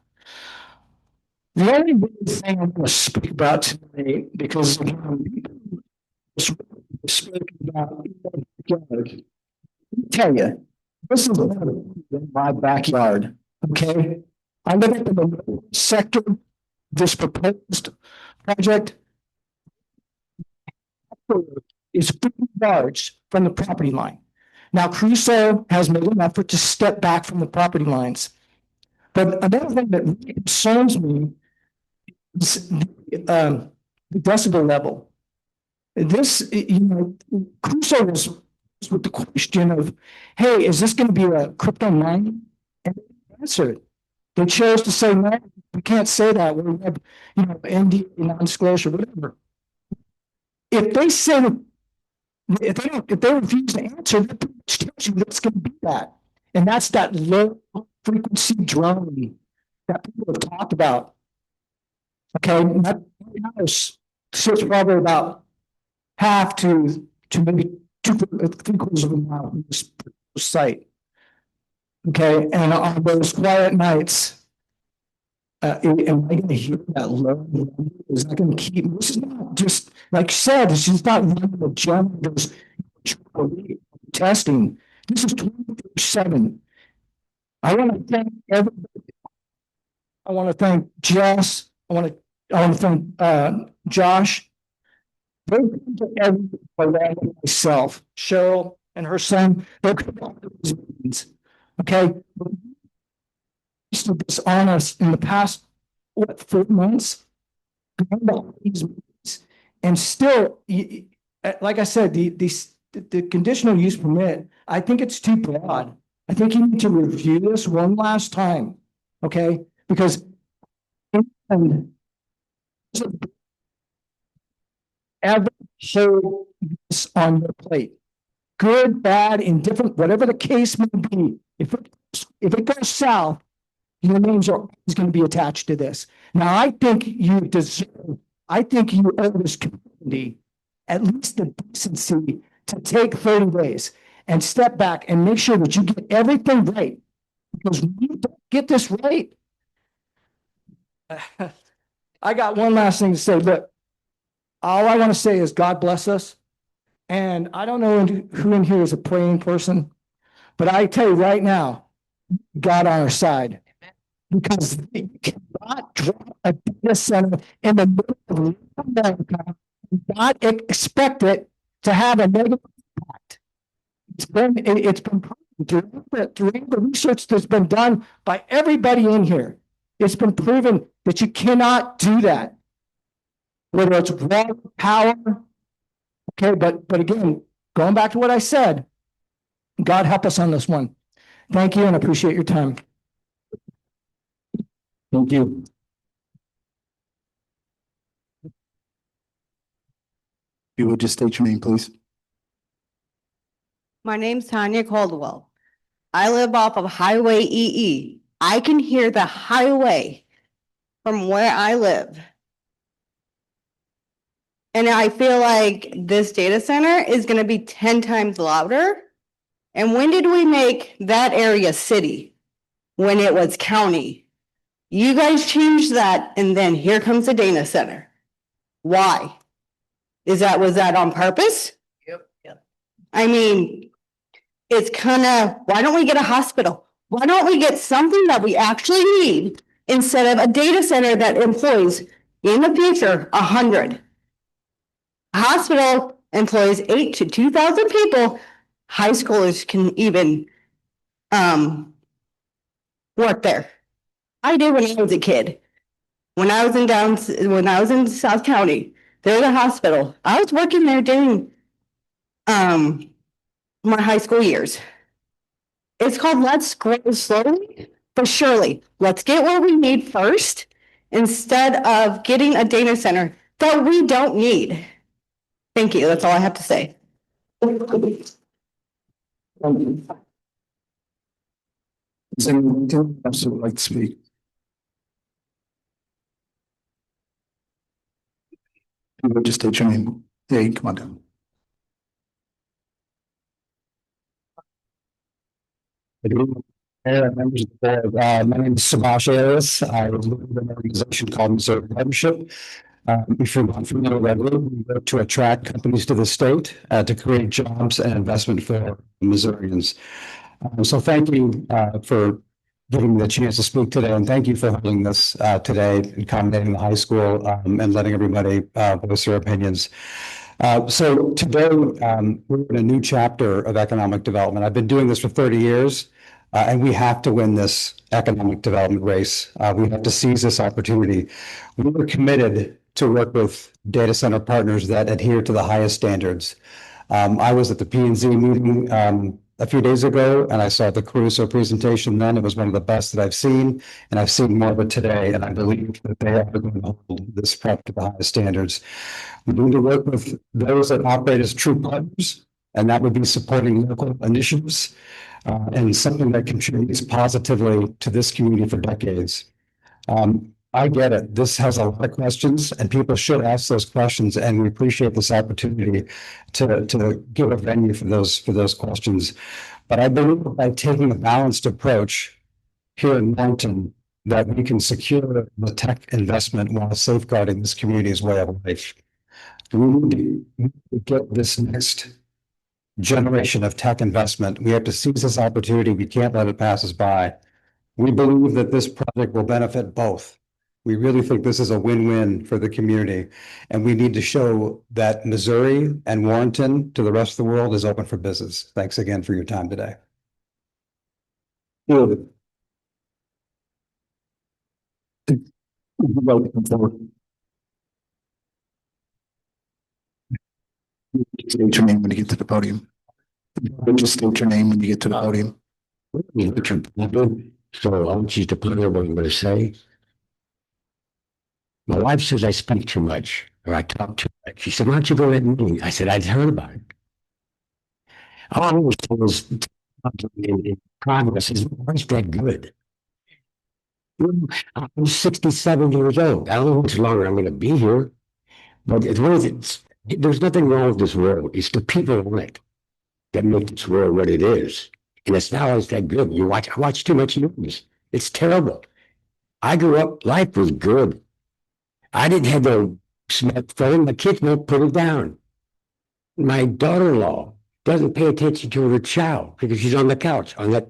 The only thing I want to speak about today, because speak about let me tell you, this is my backyard. Okay, I live in the sector. This proposed project is 50 yards from the property line. Now, Crusoe has made an effort to step back from the property lines. But another thing that really concerns me is the decibel level. This, Crusoe was with the question of, hey, is this going to be a crypto mining? And they answered. They chose to say, no, we can't say that. We have, NDA, non-disclosure, whatever. If they say, if they refuse to answer, that tells you that's going to be that. And that's that low frequency drone that people have talked about. Okay, that house sits probably about half to maybe 3/4 of a mile from this site. Okay, and on those quiet nights, am I going to hear that low? Is that going to keep? This is not just like you said. This is not the janitors testing. This is 24/7. I want to thank everybody. I want to thank Jess. I want to thank Josh. They come to everybody, myself, Cheryl, and her son. They come to these meetings. Okay. This on us in the past 4 months, and still, like I said, the conditional use permit, I think it's too broad. I think you need to review this one last time, okay? Because ever hold this on your plate, good, bad, indifferent, whatever the case may be. If it goes south, your names are always going to be attached to this. Now, I think you owe this community at least the decency to take 30 days and step back and make sure that you get everything right. Because when you don't get this right, I got one last thing to say. Look, all I want to say is God bless us. And I don't know who in here is a praying person, but I tell you right now, God on our side. Because they cannot drop a data center in the middle of America and not expect it to have a negative impact. It's been proven through the research that's been done by everybody in here. It's been proven that you cannot do that. Whether it's water, power, okay, but again, going back to what I said, God help us on this one. Thank you and appreciate your time. Thank you. You would just state your name, please. My name's Tanya Caldwell. I live off of Highway EE. I can hear the highway from where I live. And I feel like this data center is gonna be 10 times louder. And when did we make that area city? When it was county. You guys changed that and then here comes the data center. Why? Was that on purpose? Yep. I mean, it's kind of, why don't we get a hospital? Why don't we get something that we actually need instead of a data center that employs in the future 100? A hospital employs 8,000 to 2,000 people. High schoolers can even work there. I did when I was a kid. When I was in South County, there was a hospital. I was working there during my high school years. It's called Let's Grow Slowly but Surely. Let's get what we need first instead of getting a data center that we don't need. Thank you. That's all I have to say. Does anyone else who would like to speak? You would just state your name. Yeah, you come on down. Members of the board, my name is Subhash Ayers. I was with an organization called Missouri Partnership. If you're not familiar with that, we work to attract companies to the state to create jobs and investment for Missourians. So thank you for giving me the chance to speak today, and thank you for holding this today, accommodating the high school and letting everybody voice their opinions. So today, we're in a new chapter of economic development. I've been doing this for 30 years, and we have to win this economic development race. We have to seize this opportunity. We were committed to work with data center partners that adhere to the highest standards. I was at the P&Z meeting a few days ago, and I saw the Caruso presentation then. It was one of the best that I've seen, and I've seen more of it today, and I believe that they are going to hold this project to the highest standards. We need to work with those that operate as true partners, and that would be supporting local initiatives and something that contributes positively to this community for decades. I get it. This has a lot of questions, and people should ask those questions, and we appreciate this opportunity to give a venue for those questions. But I believe by taking a balanced approach here in Warrenton, that we can secure the tech investment while safeguarding this community's way of life. We need to get this next generation of tech investment. We have to seize this opportunity. We can't let it pass us by. We believe that this project will benefit both. We really think this is a win-win for the community, and we need to show that Missouri and Warrenton to the rest of the world is open for business. Thanks again for your time today. State your name when you get to the podium. Just state your name when you get to the podium. So I want you to put what I'm going to say. My wife says I speak too much or I talk too much. She said, why don't you go ahead and meeting? I said, I'd heard about it. All I was told was in progress is that good. I'm 67 years old. I don't know how much longer I'm going to be here, but there's nothing wrong with this world. It's the people on it that make this world what it is. And it's not always that good. I watch too much news. It's terrible. I grew up, life was good. I didn't have no smartphone, my kids won't put it down. My daughter-in-law doesn't pay attention to her child because she's on the couch on that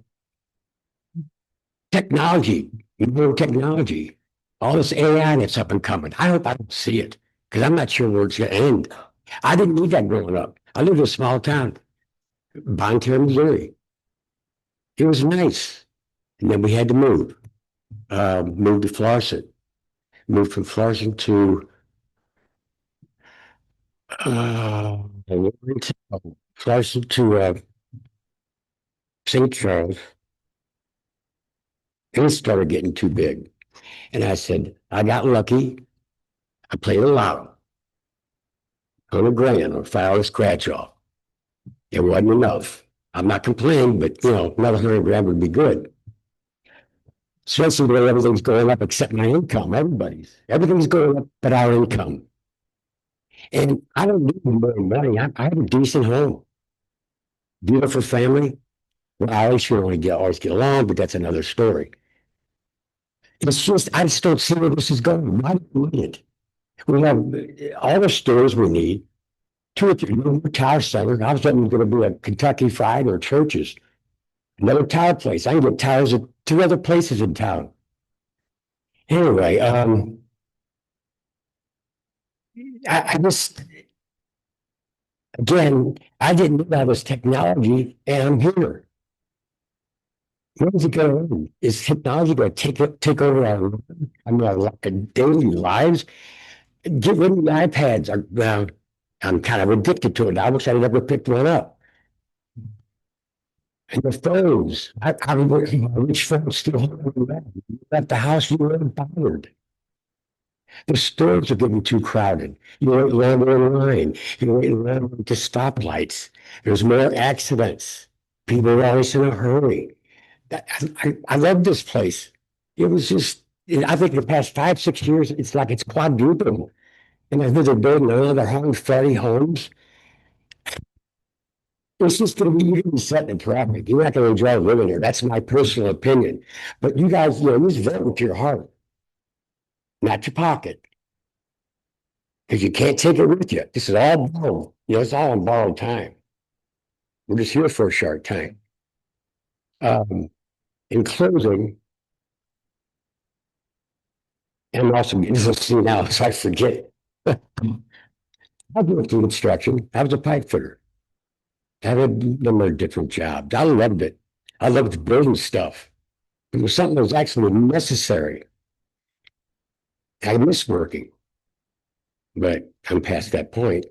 technology, new technology, all this AI that's up and coming. I hope I don't see it because I'm not sure where it's going to end. I didn't need that growing up. I lived in a small town, Bonne Terre, Missouri. It was nice. And then we had to move to Florissant, moved from Florissant to Florissant to St. Charles. And it started getting too big. And I said, I got lucky. I played a lot. $100,000 or file a scratch off. It wasn't enough. I'm not complaining, but another $100,000 would be good. Especially when everything's going up except my income. Everything's going up but our income. And I don't need more money. I have a decent home. Beautiful family. Well, I always get along, but that's another story. It's just, I just don't see where this is going. Why do we need it? We have all the stores we need. 2 or 3 tire centers. I was going to be a Kentucky Fried or Church's. Another tire place. I can get tires at 2 other places in town. Anyway, I just, again, I didn't know about this technology, and I'm here. When is it going to end? Is technology going to take over our daily lives? Get rid of the iPads. I'm kind of addicted to it. I wish I'd never picked one up. And the phones. Which phones still left the house, you were bothered. The stores are getting too crowded. You wait longer in line. You wait longer to stoplights. There's more accidents. People are always in a hurry. I love this place. It was just, I think the past 5, 6 years, it's like it's quadrupled. And I think they're building another 130 homes. It's just going to be, you're going to be set in traffic. You're not going to enjoy living here. That's my personal opinion. But you guys, use vote with your heart, not your pocket. Because you can't take it with you. This is all borrowed. It's all on borrowed time. We're just here for a short time. In closing, and I'm also getting to see now, so I forget. I worked in construction. I was a pipe fitter. I had a number of different jobs. I loved it. I loved building stuff. It was something that was actually necessary. I miss working, but I'm past that point.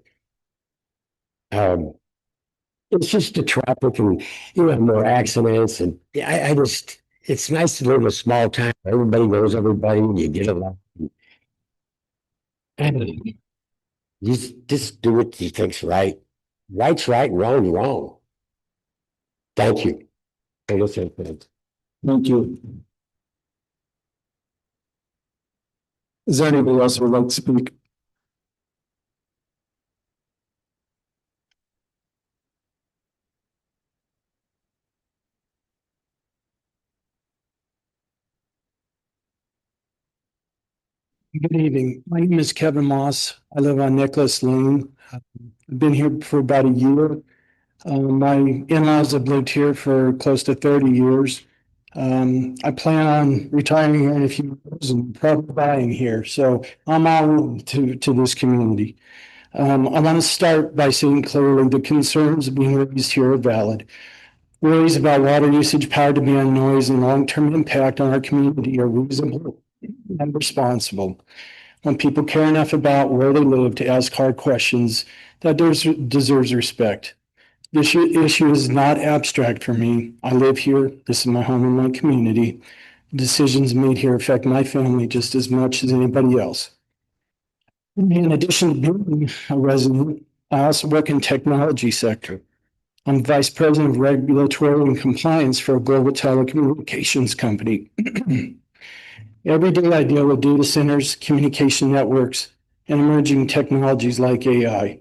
It's just the traffic and more accidents, and I just, it's nice to live in a small town. Everybody knows everybody, and you get along. And you just do what you think's right. Right's right, wrong's wrong. Thank you. Thank you. Is there anybody else who would like to speak? Good evening. My name is Kevin Moss. I live on Nicholas Lane. I've been here for about a year. My in-laws have lived here for close to 30 years. I plan on retiring here in a few years and probably buying here. So I'm all to this community. I want to start by saying clearly the concerns being raised here are valid. Worries about water usage, power demand, noise, and long-term impact on our community are reasonable and responsible. When people care enough about where they live to ask hard questions, that deserves respect. This issue is not abstract for me. I live here. This is my home and my community. Decisions made here affect my family just as much as anybody else. In addition to being a resident, I also work in technology sector. I'm vice president of regulatory and compliance for a global telecommunications company. Every day I deal with data centers, communication networks, and emerging technologies like AI.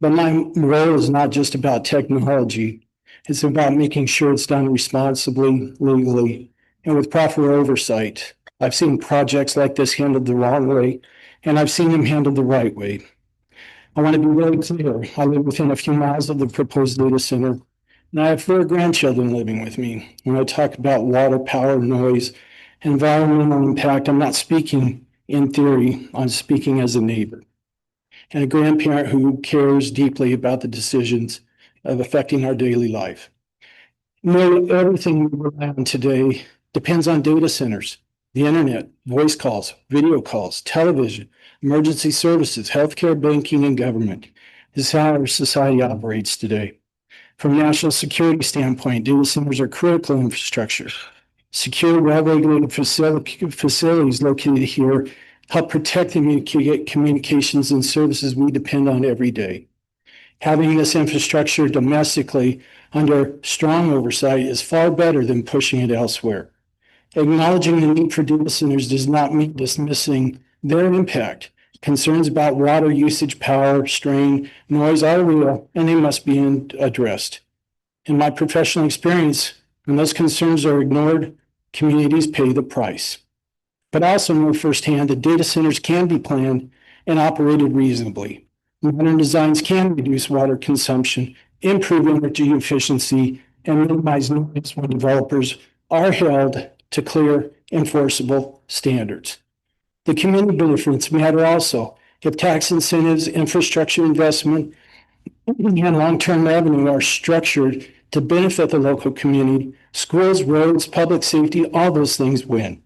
But my role is not just about technology. It's about making sure it's done responsibly, legally, and with proper oversight. I've seen projects like this handled the wrong way, and I've seen them handled the right way. I want to be really clear. I live within a few miles of the proposed data center, and I have 4 grandchildren living with me. When I talk about water, power, noise, environmental impact, I'm not speaking in theory. I'm speaking as a neighbor and a grandparent who cares deeply about the decisions of affecting our daily life. Nearly everything we rely on today depends on data centers, the internet, voice calls, video calls, television, emergency services, healthcare, banking, and government. This is how our society operates today. From a national security standpoint, data centers are critical infrastructure. Secure, well-regulated facilities located here help protect the communications and services we depend on every day. Having this infrastructure domestically under strong oversight is far better than pushing it elsewhere. Acknowledging the need for data centers does not mean dismissing their impact. Concerns about water usage, power, strain, noise are real, and they must be addressed. In my professional experience, when those concerns are ignored, communities pay the price. But I also know firsthand that data centers can be planned and operated reasonably. Modern designs can reduce water consumption, improve energy efficiency, and minimize noise when developers are held to clear, enforceable standards. The community benefits matter also. If tax incentives, infrastructure investment, and long-term revenue are structured to benefit the local community, schools, roads, public safety, all those things win.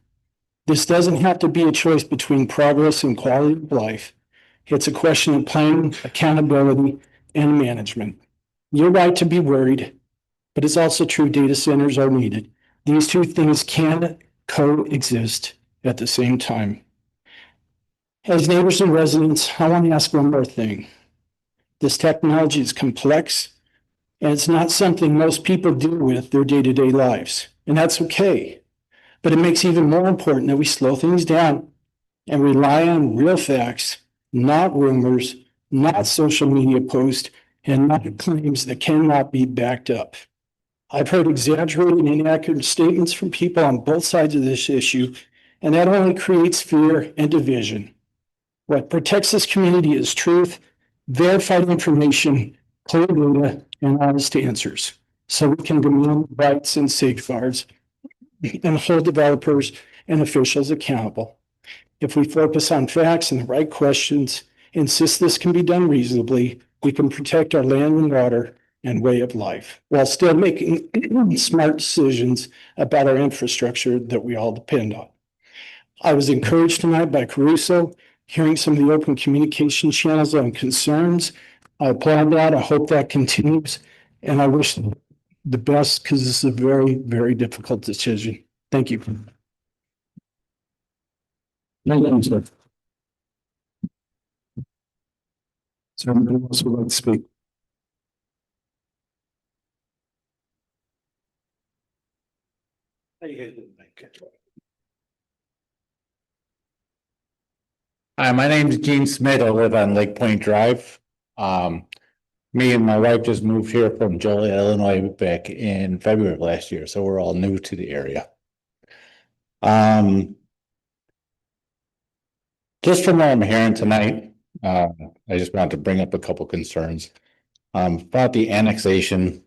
This doesn't have to be a choice between progress and quality of life. It's a question of planning, accountability, and management. You're right to be worried, but it's also true data centers are needed. These two things can coexist at the same time. As neighbors and residents, I want to ask one more thing. This technology is complex, and it's not something most people deal with their day-to-day lives, and that's okay. But it makes it even more important that we slow things down and rely on real facts, not rumors, not social media posts, and not claims that cannot be backed up. I've heard exaggerated and inaccurate statements from people on both sides of this issue, and that only creates fear and division. What protects this community is truth, verified information, clear data, and honest answers, so we can demand rights and safeguards and hold developers and officials accountable. If we focus on facts and the right questions, insist this can be done reasonably, we can protect our land and water and way of life while still making smart decisions about our infrastructure that we all depend on. I was encouraged tonight by Caruso, hearing some of the open communication channels on concerns. I applaud that. I hope that continues. And I wish the best because this is a very, very difficult decision. Thank you. Thank you, sir. Is there anybody else who would like to speak? Hi, my name is Gene Smith. I live on Lake Point Drive. Me and my wife just moved here from Joliet, Illinois back in February of last year, so we're all new to the area. Just from what I'm hearing tonight, I just wanted to bring up a couple concerns about the annexation.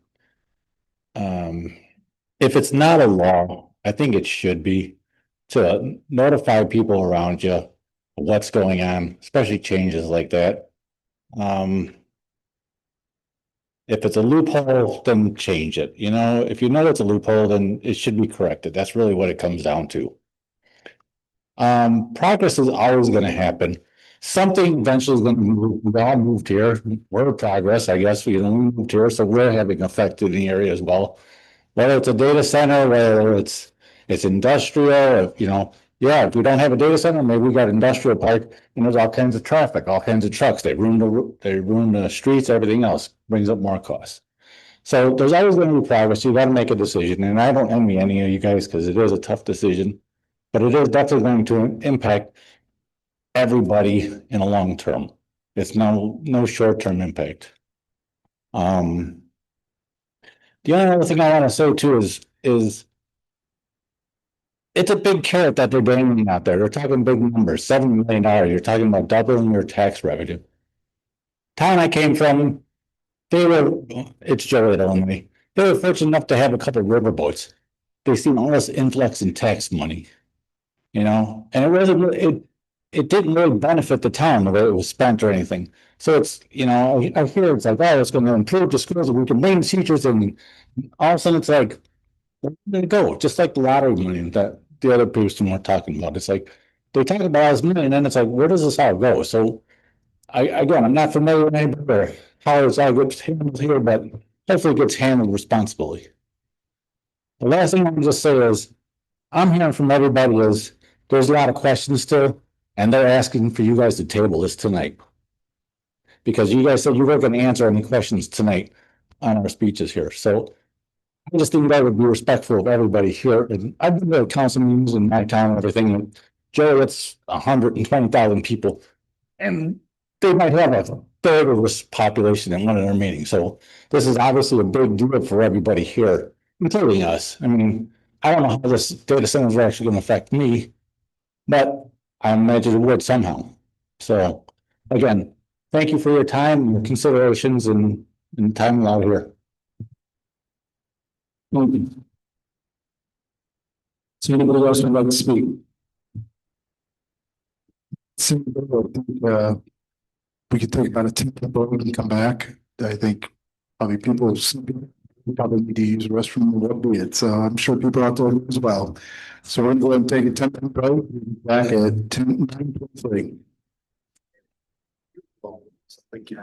If it's not a law, I think it should be to notify people around you what's going on, especially changes like that. If it's a loophole, then change it. You know, if you know it's a loophole, then it should be corrected. That's really what it comes down to. Progress is always going to happen. Something eventually is going to move. We all moved here. We're in progress, I guess. We moved here, so we're having effect in the area as well. Whether it's a data center, whether it's industrial, you know, yeah, if we don't have a data center, maybe we got industrial park, and there's all kinds of traffic, all kinds of trucks. They ruin the streets, everything else brings up more costs. So there's always going to be progress. You got to make a decision, and I don't envy any of you guys because it is a tough decision, but it is definitely going to impact everybody in a long term. It's no short-term impact. The only other thing I want to say too is it's a big carrot that they're dangling out there. They're talking big numbers, $7 million. You're talking about doubling your tax revenue. Town I came from, it's Joliet, Illinois. They were fortunate enough to have a couple of riverboats. They seen all this influx in tax money, and it didn't really benefit the town the way it was spent or anything. So it's, I hear it's like, oh, it's going to improve the schools and we can name teachers, and all of a sudden it's like, where did it go? Just like the lottery money that the other person were talking about. It's like they talk about all this money, and then it's like, where does this all go? So I'm not familiar with anybody or how it's all gets handled here, but hopefully it gets handled responsibly. The last thing I'm just say is I'm hearing from everybody is there's a lot of questions still, and they're asking for you guys to table this tonight. Because you guys said you weren't going to answer any questions tonight on our speeches here. So I just think that would be respectful of everybody here. And I've been to council meetings in my town and everything. And Joe, it's 120,000 people. And they might have a third of this population in one of their meetings. So this is obviously a big deal for everybody here, including us. I mean, I don't know how this data center is actually going to affect me, but I imagine it would somehow. So again, thank you for your time, your considerations, and time allowed here. So anybody else would like to speak? We could take about a 10-minute break and come back. I think probably people probably need to use the restroom or what be it. So I'm sure people out there as well. So we're going to go ahead and take a 10-minute break. Back at 9:23. Thank you.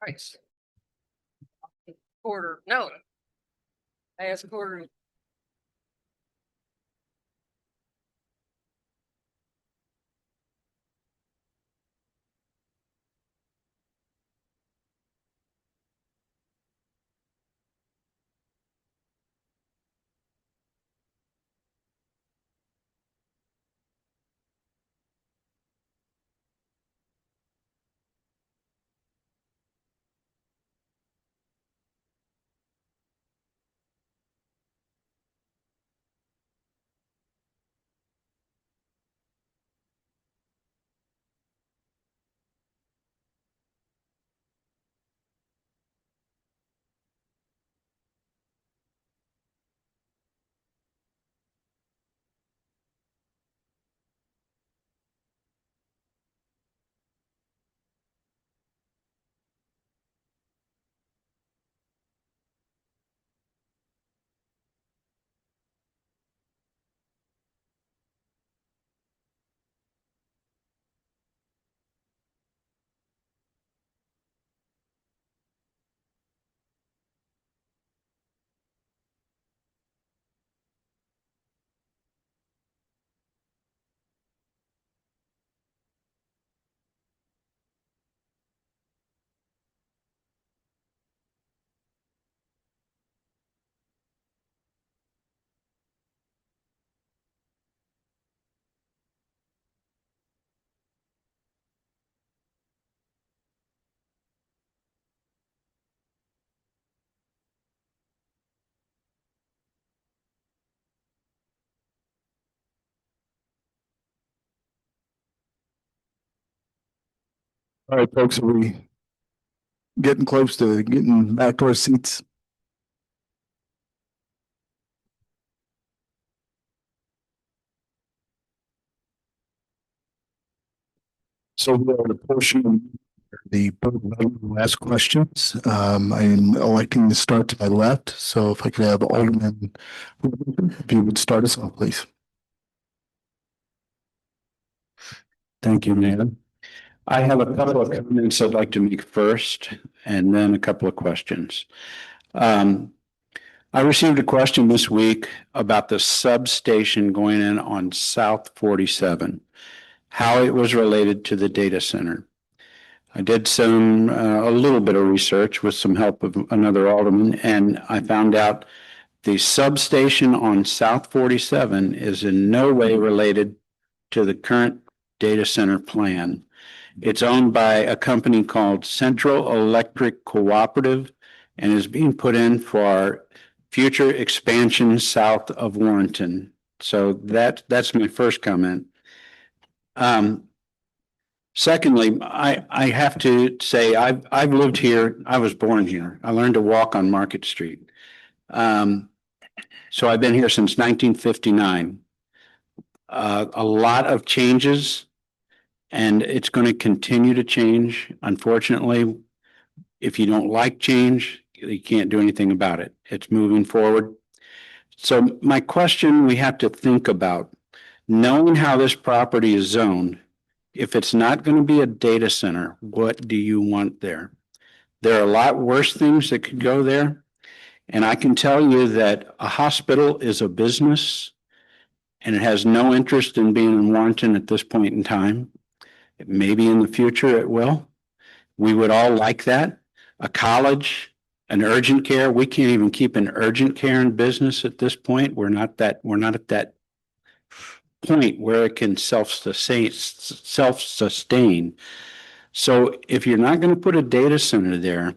Nice. Quarter, no. I asked quarter. All right, folks, are we getting close to getting back to our seats? So we are at a portion of the last questions. I'm electing to start to my left. So if I could have Alderman, if you would start us off, please. Thank you, Mayor. I have a couple of comments I'd like to make first, and then a couple of questions. I received a question this week about the substation going in on South 47, how it was related to the data center. I did a little bit of research with some help of another alderman, and I found out the substation on South 47 is in no way related to the current data center plan. It's owned by a company called Central Electric Cooperative and is being put in for future expansion south of Warrenton. So that's my first comment. Secondly, I have to say I've lived here. I was born here. I learned to walk on Market Street. So I've been here since 1959. A lot of changes, and it's going to continue to change. Unfortunately, if you don't like change, you can't do anything about it. It's moving forward. So my question we have to think about, knowing how this property is zoned, if it's not going to be a data center, what do you want there? There are a lot worse things that could go there. And I can tell you that a hospital is a business and it has no interest in being in Warrenton at this point in time. Maybe in the future it will. We would all like that. A college, an urgent care. We can't even keep an urgent care in business at this point. We're not at that point where it can self-sustain. So if you're not going to put a data center there,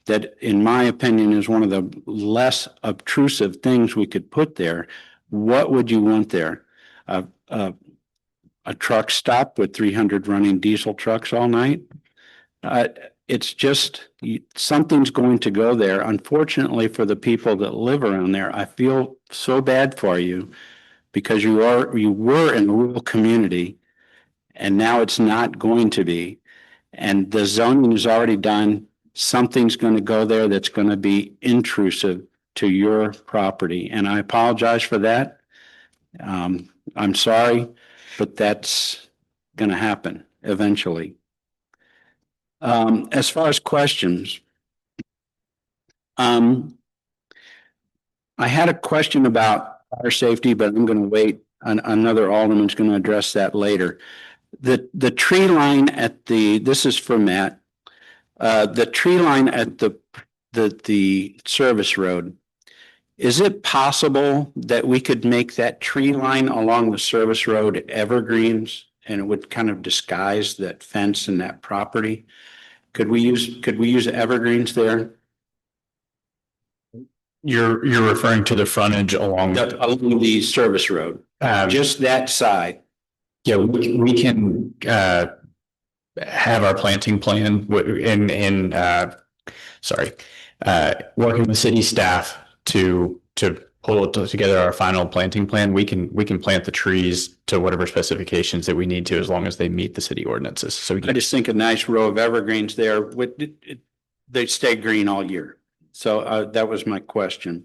that in my opinion is one of the less obtrusive things we could put there, what would you want there? A truck stop with 300 running diesel trucks all night? It's just something's going to go there. Unfortunately, for the people that live around there, I feel so bad for you because you were in a rural community and now it's not going to be. And the zoning is already done. Something's going to go there that's going to be intrusive to your property. And I apologize for that. I'm sorry, but that's going to happen eventually. As far as questions, I had a question about fire safety, but I'm going to wait. Another alderman's going to address that later. The tree line at this is for Matt. The tree line at the service road, is it possible that we could make that tree line along the service road evergreens and it would kind of disguise that fence and that property? Could we use evergreens there? You're referring to the frontage along the service road, just that side. Yeah, we can have our planting plan working with city staff to pull together our final planting plan. We can plant the trees to whatever specifications that we need to, as long as they meet the city ordinances. So I just think a nice row of evergreens there they stay green all year. So that was my question.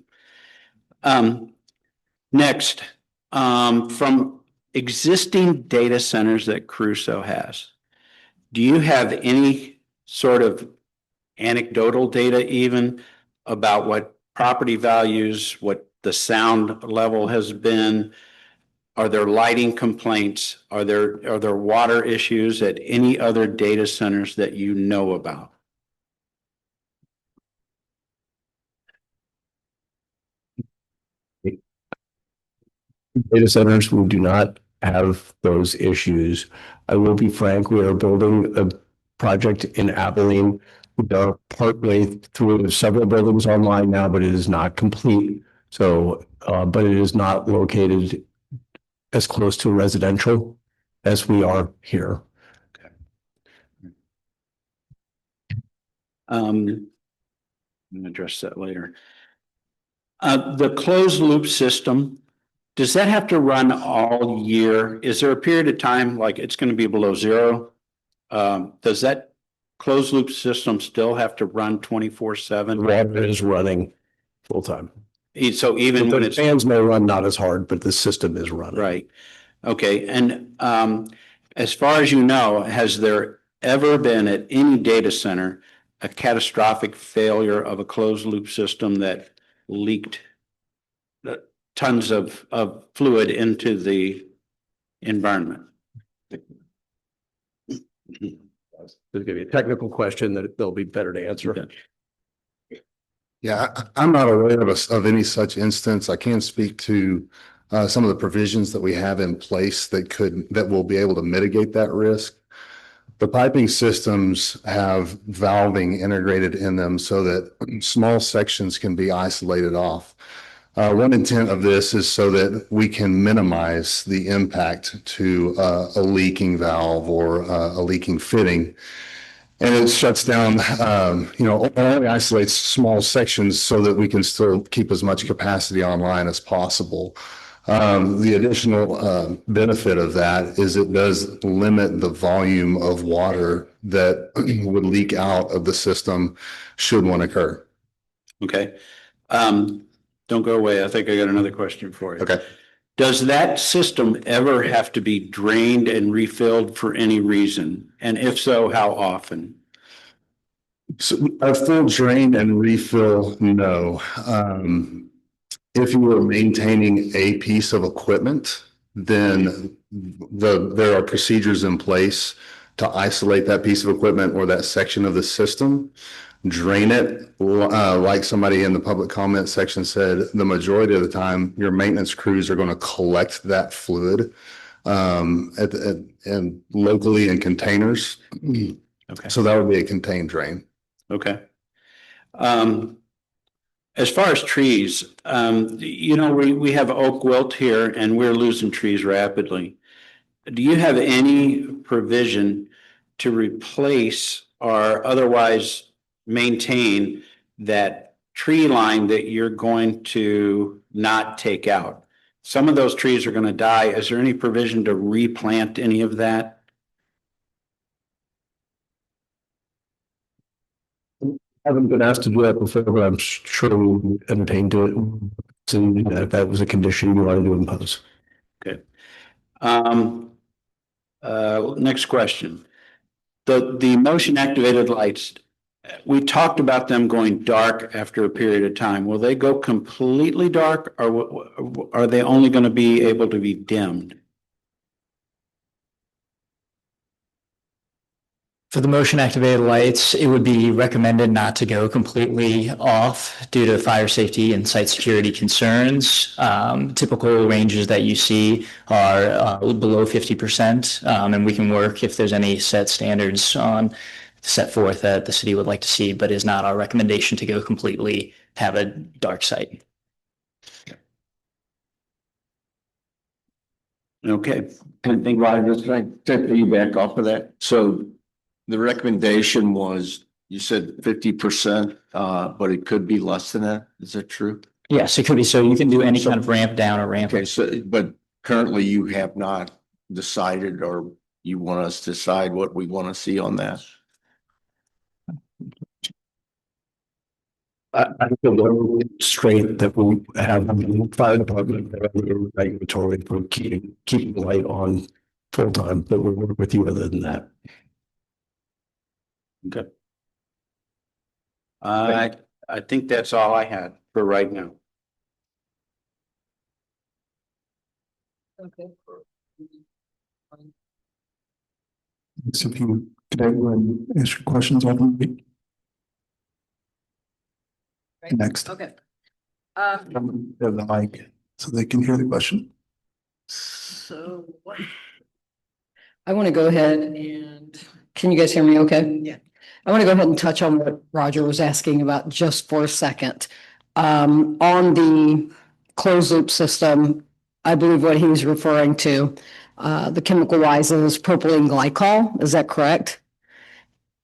Next, from existing data centers that Crusoe has, do you have any sort of anecdotal data even about what property values, what the sound level has been? Are there lighting complaints? Are there water issues at any other data centers that you know about? Data centers, we do not have those issues. I will be frank, we are building a project in Abilene. We are partway through several buildings online now, but it is not complete. So, but it is not located as close to residential as we are here. Okay. I'm going to address that later. The closed loop system, does that have to run all year? Is there a period of time like it's going to be below zero? Does that closed loop system still have to run 24/7? Water is running full time. So even when the fans may run not as hard, but the system is running. Right. Okay. And as far as you know, has there ever been at any data center a catastrophic failure of a closed loop system that leaked tons of fluid into the environment? There's going to be a technical question that they'll be better to answer. Yeah, I'm not aware of any such instance. I can speak to some of the provisions that we have in place that will be able to mitigate that risk. The piping systems have valving integrated in them so that small sections can be isolated off. One intent of this is so that we can minimize the impact to a leaking valve or a leaking fitting. And it shuts down, only isolates small sections so that we can still keep as much capacity online as possible. The additional benefit of that is it does limit the volume of water that would leak out of the system should one occur. Okay. Don't go away. I think I got another question for you. Okay. Does that system ever have to be drained and refilled for any reason? And if so, how often? So a full drain and refill, no. If you were maintaining a piece of equipment, then there are procedures in place to isolate that piece of equipment or that section of the system, drain it. Like somebody in the public comment section said, the majority of the time, your maintenance crews are going to collect that fluid and locally in containers. Okay. So that would be a contained drain. Okay. As far as trees, we have oak wilt here and we're losing trees rapidly. Do you have any provision to replace or otherwise maintain that tree line that you're going to not take out? Some of those trees are going to die. Is there any provision to replant any of that? I haven't been asked to do that before, but I'm sure we'll entertain doing it. So if that was a condition you wanted to impose. Okay. Next question. The motion activated lights, we talked about them going dark after a period of time. Will they go completely dark or are they only going to be able to be dimmed? For the motion activated lights, it would be recommended not to go completely off due to fire safety and site security concerns. Typical ranges that you see are below 50%, and we can work if there's any set standards set forth that the city would like to see, but is not our recommendation to go completely have a dark site. Okay. I think, Roger, can I take you back off of that? So the recommendation was, you said 50%, but it could be less than that. Is that true? Yes, it could be. So you can do any kind of ramp down or ramp. Okay, so, but currently you have not decided, or you want us to decide what we want to see on that? I feel straight that we have the fire department regulatory for keeping the light on full time, but we'll work with you other than that. Okay. I think that's all I had for right now. Okay. So if you could everyone ask your questions on the next. Okay. Have the mic so they can hear the question. So I want to go ahead and, can you guys hear me okay? Yeah. I want to go ahead and touch on what Roger was asking about just for a second. On the closed loop system, I believe what he was referring to, the chemical wise is propylene glycol. Is that correct?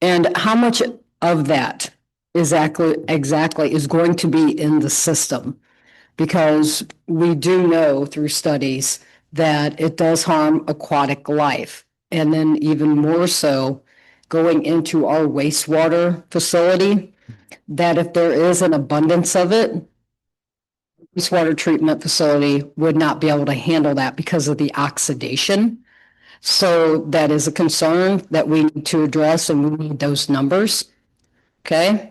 And how much of that exactly is going to be in the system? Because we do know through studies that it does harm aquatic life. And then even more so going into our wastewater facility, that if there is an abundance of it, wastewater treatment facility would not be able to handle that because of the oxidation. So that is a concern that we need to address, and we need those numbers. Okay.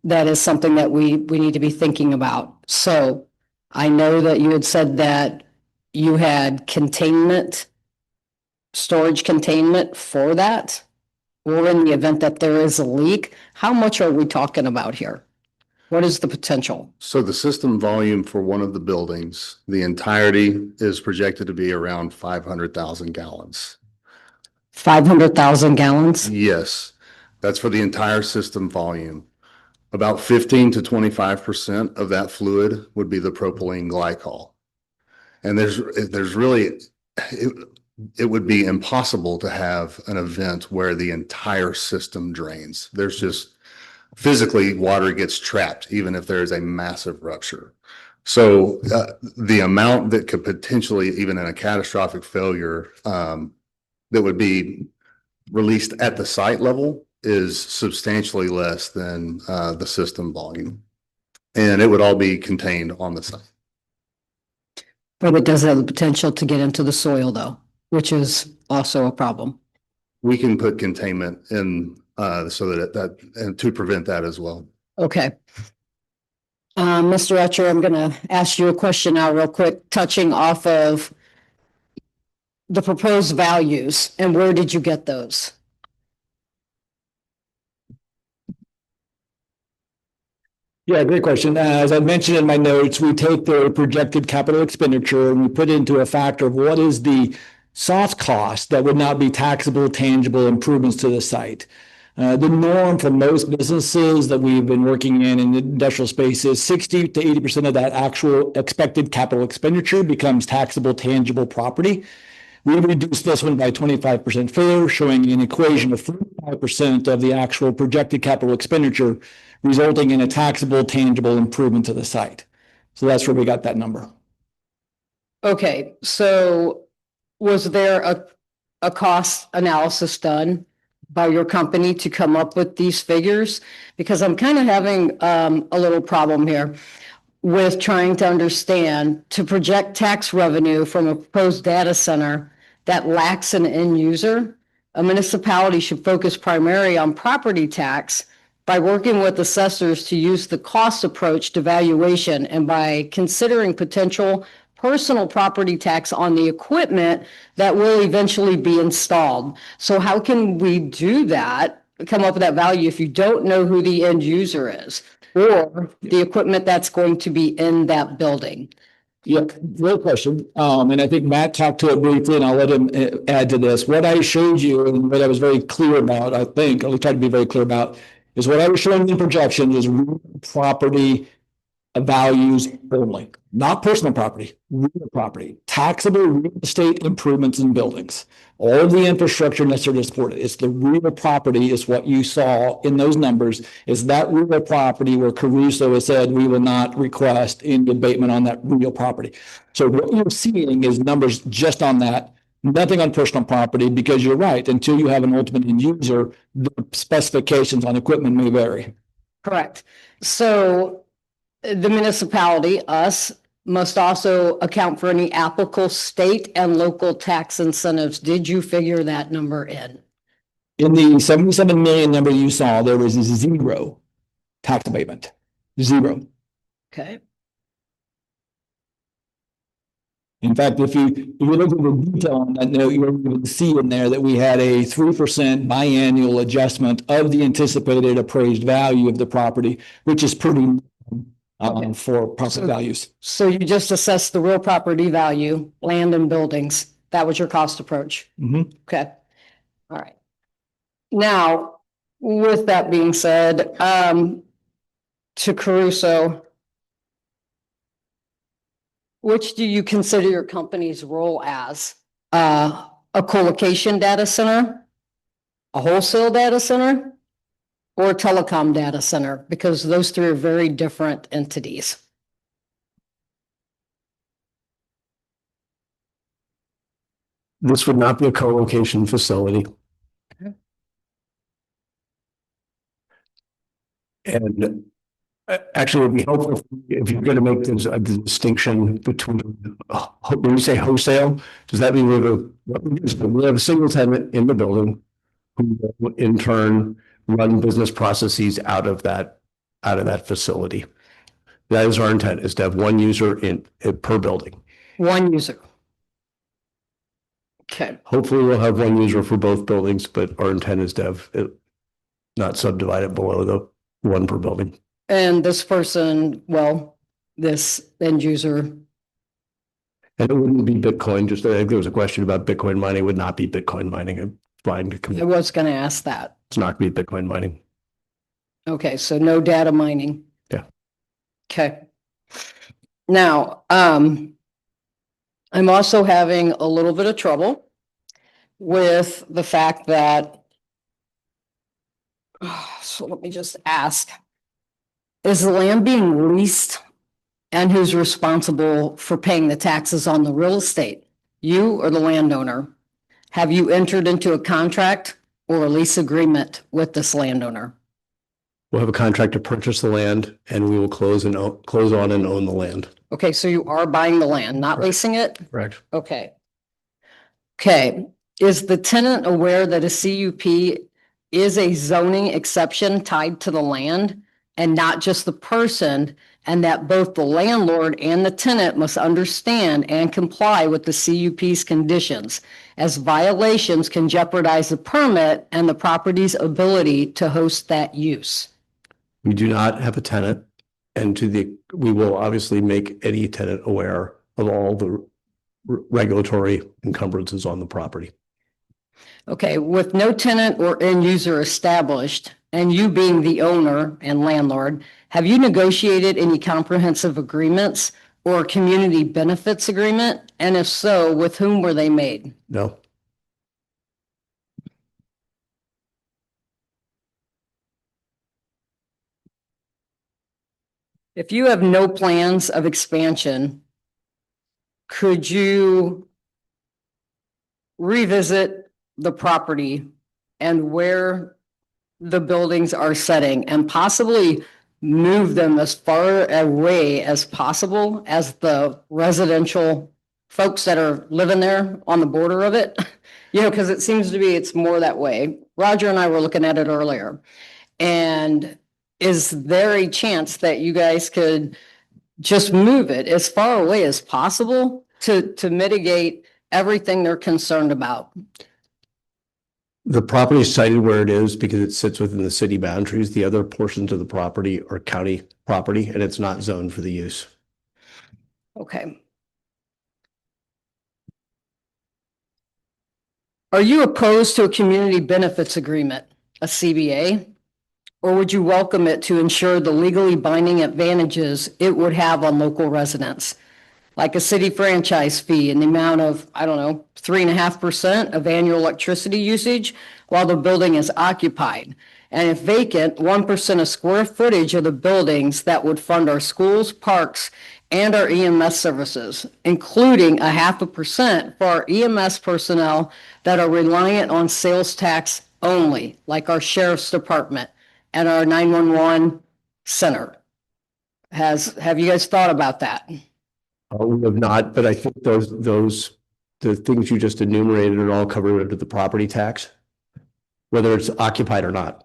that is something that we need to be thinking about. So I know that you had said that you had containment, storage containment for that, or in the event that there is a leak. How much are we talking about here? What is the potential? So the system volume for one of the buildings, the entirety is projected to be around 500,000 gallons. 500,000 gallons? Yes, that's for the entire system volume. About 15 to 25% of that fluid would be the propylene glycol. And there's really, it would be impossible to have an event where the entire system drains. There's just physically water gets trapped, even if there is a massive rupture. So the amount that could potentially, even in a catastrophic failure, that would be released at the site level is substantially less than the system volume. And it would all be contained on the site. But it does have the potential to get into the soil though, which is also a problem. We can put containment in so that and to prevent that as well. Okay. Mr. Etcher, I'm gonna ask you a question now real quick, touching off of the proposed values and where did you get those? Yeah, great question. As I mentioned in my notes, we take the projected capital expenditure and we put into a factor of what is the soft cost that would not be taxable, tangible improvements to the site. The norm for most businesses that we've been working in the industrial space is 60 to 80% of that actual expected capital expenditure becomes taxable, tangible property. We reduced this one by 25% further, showing an equation of 45% of the actual projected capital expenditure, resulting in a taxable, tangible improvement to the site. So that's where we got that number. Okay, so was there a cost analysis done by your company to come up with these figures? Because I'm kind of having a little problem here with trying to understand, to project tax revenue from a proposed data center that lacks an end user. A municipality should focus primarily on property tax by working with assessors to use the cost approach to valuation and by considering potential personal property tax on the equipment that will eventually be installed. So how can we do that, come up with that value if you don't know who the end user is or the equipment that's going to be in that building? Yeah, great question. And I think Matt talked to it briefly, and I'll let him add to this. What I showed you and what I was very clear about, I think, I'll try to be very clear about, is what I was showing in projections is real property values only, not personal property, real property, taxable real estate improvements in buildings, all of the infrastructure necessary to support it. It's the real property is what you saw in those numbers, is that real property where Caruso has said we will not request any abatement on that real property. So what you're seeing is numbers just on that, nothing on personal property, because you're right, until you have an ultimate end user, the specifications on equipment may vary. Correct. So the municipality, us, must also account for any applicable state and local tax incentives. Did you figure that number in? In the 77 million number you saw, there was zero tax abatement. Zero. Okay. In fact, if you look at the detail on that note, you're able to see in there that we had a 3% biannual adjustment of the anticipated appraised value of the property, which is pretty for property values. So you just assessed the real property value, land and buildings. That was your cost approach. Okay. All right. Now, with that being said, to Caruso, which do you consider your company's role as? A co-location data center, a wholesale data center, or a telecom data center? Because those three are very different entities. This would not be a co-location facility. Okay. And actually, it would be helpful if you're going to make this a distinction between, when you say wholesale, does that mean we have a single tenant in the building who will in turn run business processes out of that out of that facility. That is our intent, is to have one user per building. One user. Okay. Hopefully we'll have one user for both buildings, but our intent is to have it not subdivided below the one per building. And this person, well, this end user, And it wouldn't be Bitcoin, just I think there was a question about Bitcoin mining, it would not be Bitcoin mining. I'm trying to I was going to ask that. It's not going to be Bitcoin mining. Okay, so no data mining. Yeah. Okay. Now, I'm also having a little bit of trouble with the fact that, so let me just ask, is the land being leased and who's responsible for paying the taxes on the real estate? You or the landowner? Have you entered into a contract or a lease agreement with this landowner? We'll have a contract to purchase the land and we will close on and own the land. Okay, so you are buying the land, not leasing it? Correct. Okay. Okay, is the tenant aware that a CUP is a zoning exception tied to the land and not just the person, and that both the landlord and the tenant must understand and comply with the CUP's conditions, as violations can jeopardize the permit and the property's ability to host that use? We do not have a tenant, and we will obviously make any tenant aware of all the regulatory encumbrances on the property. Okay, with no tenant or end user established, and you being the owner and landlord, have you negotiated any comprehensive agreements or community benefits agreement? And if so, with whom were they made? No. If you have no plans of expansion, could you revisit the property and where the buildings are setting and possibly move them as far away as possible as the residential folks that are living there on the border of it? You know, because it seems to be, it's more that way. Roger and I were looking at it earlier. And is there a chance that you guys could just move it as far away as possible to mitigate everything they're concerned about? The property is sited where it is because it sits within the city boundaries. The other portions of the property are county property and it's not zoned for the use. Okay. Are you opposed to a community benefits agreement, a CBA? Or would you welcome it to ensure the legally binding advantages it would have on local residents? Like a city franchise fee in the amount of, I don't know, 3.5% of annual electricity usage while the building is occupied. And if vacant, 1% of square footage of the buildings that would fund our schools, parks, and our EMS services, including 0.5% for our EMS personnel that are reliant on sales tax only, like our sheriff's department and our 911 center. Have you guys thought about that? We have not, but I think the things you just enumerated are all covered under the property tax, whether it's occupied or not.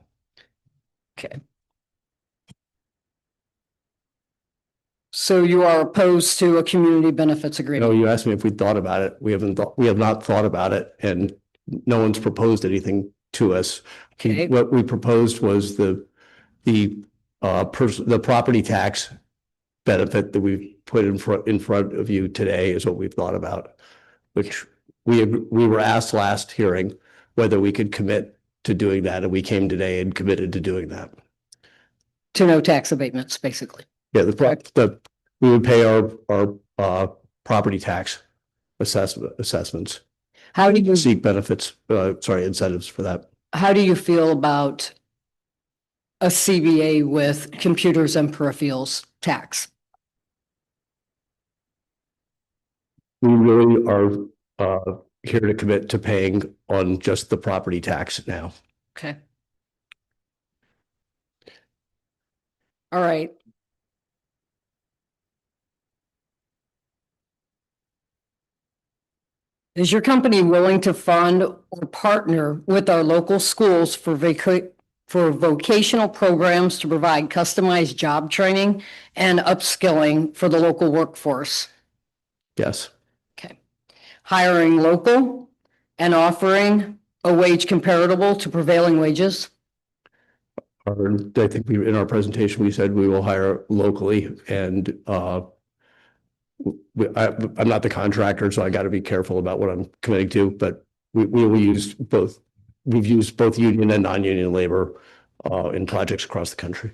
Okay. So you are opposed to a community benefits agreement? No, you asked me if we thought about it. We have not thought about it, and no one's proposed anything to us. Okay. What we proposed was the property tax benefit that we've put in front of you today is what we've thought about, which we were asked last hearing whether we could commit to doing that, and we came today and committed to doing that. To no tax abatements, basically. Yeah, we would pay our property tax assessments. How do you seek benefits? Incentives for that. How do you feel about a CBA with computers and peripherals tax? We really are here to commit to paying on just the property tax now. Okay. All right. Is your company willing to fund or partner with our local schools for for vocational programs to provide customized job training and upskilling for the local workforce. Yes. Okay. Hiring local and offering a wage comparable to prevailing wages. I think in our presentation, we said we will hire locally and I'm not the contractor, so I got to be careful about what I'm committing to, but we will use both. We've used both union and non-union labor in projects across the country.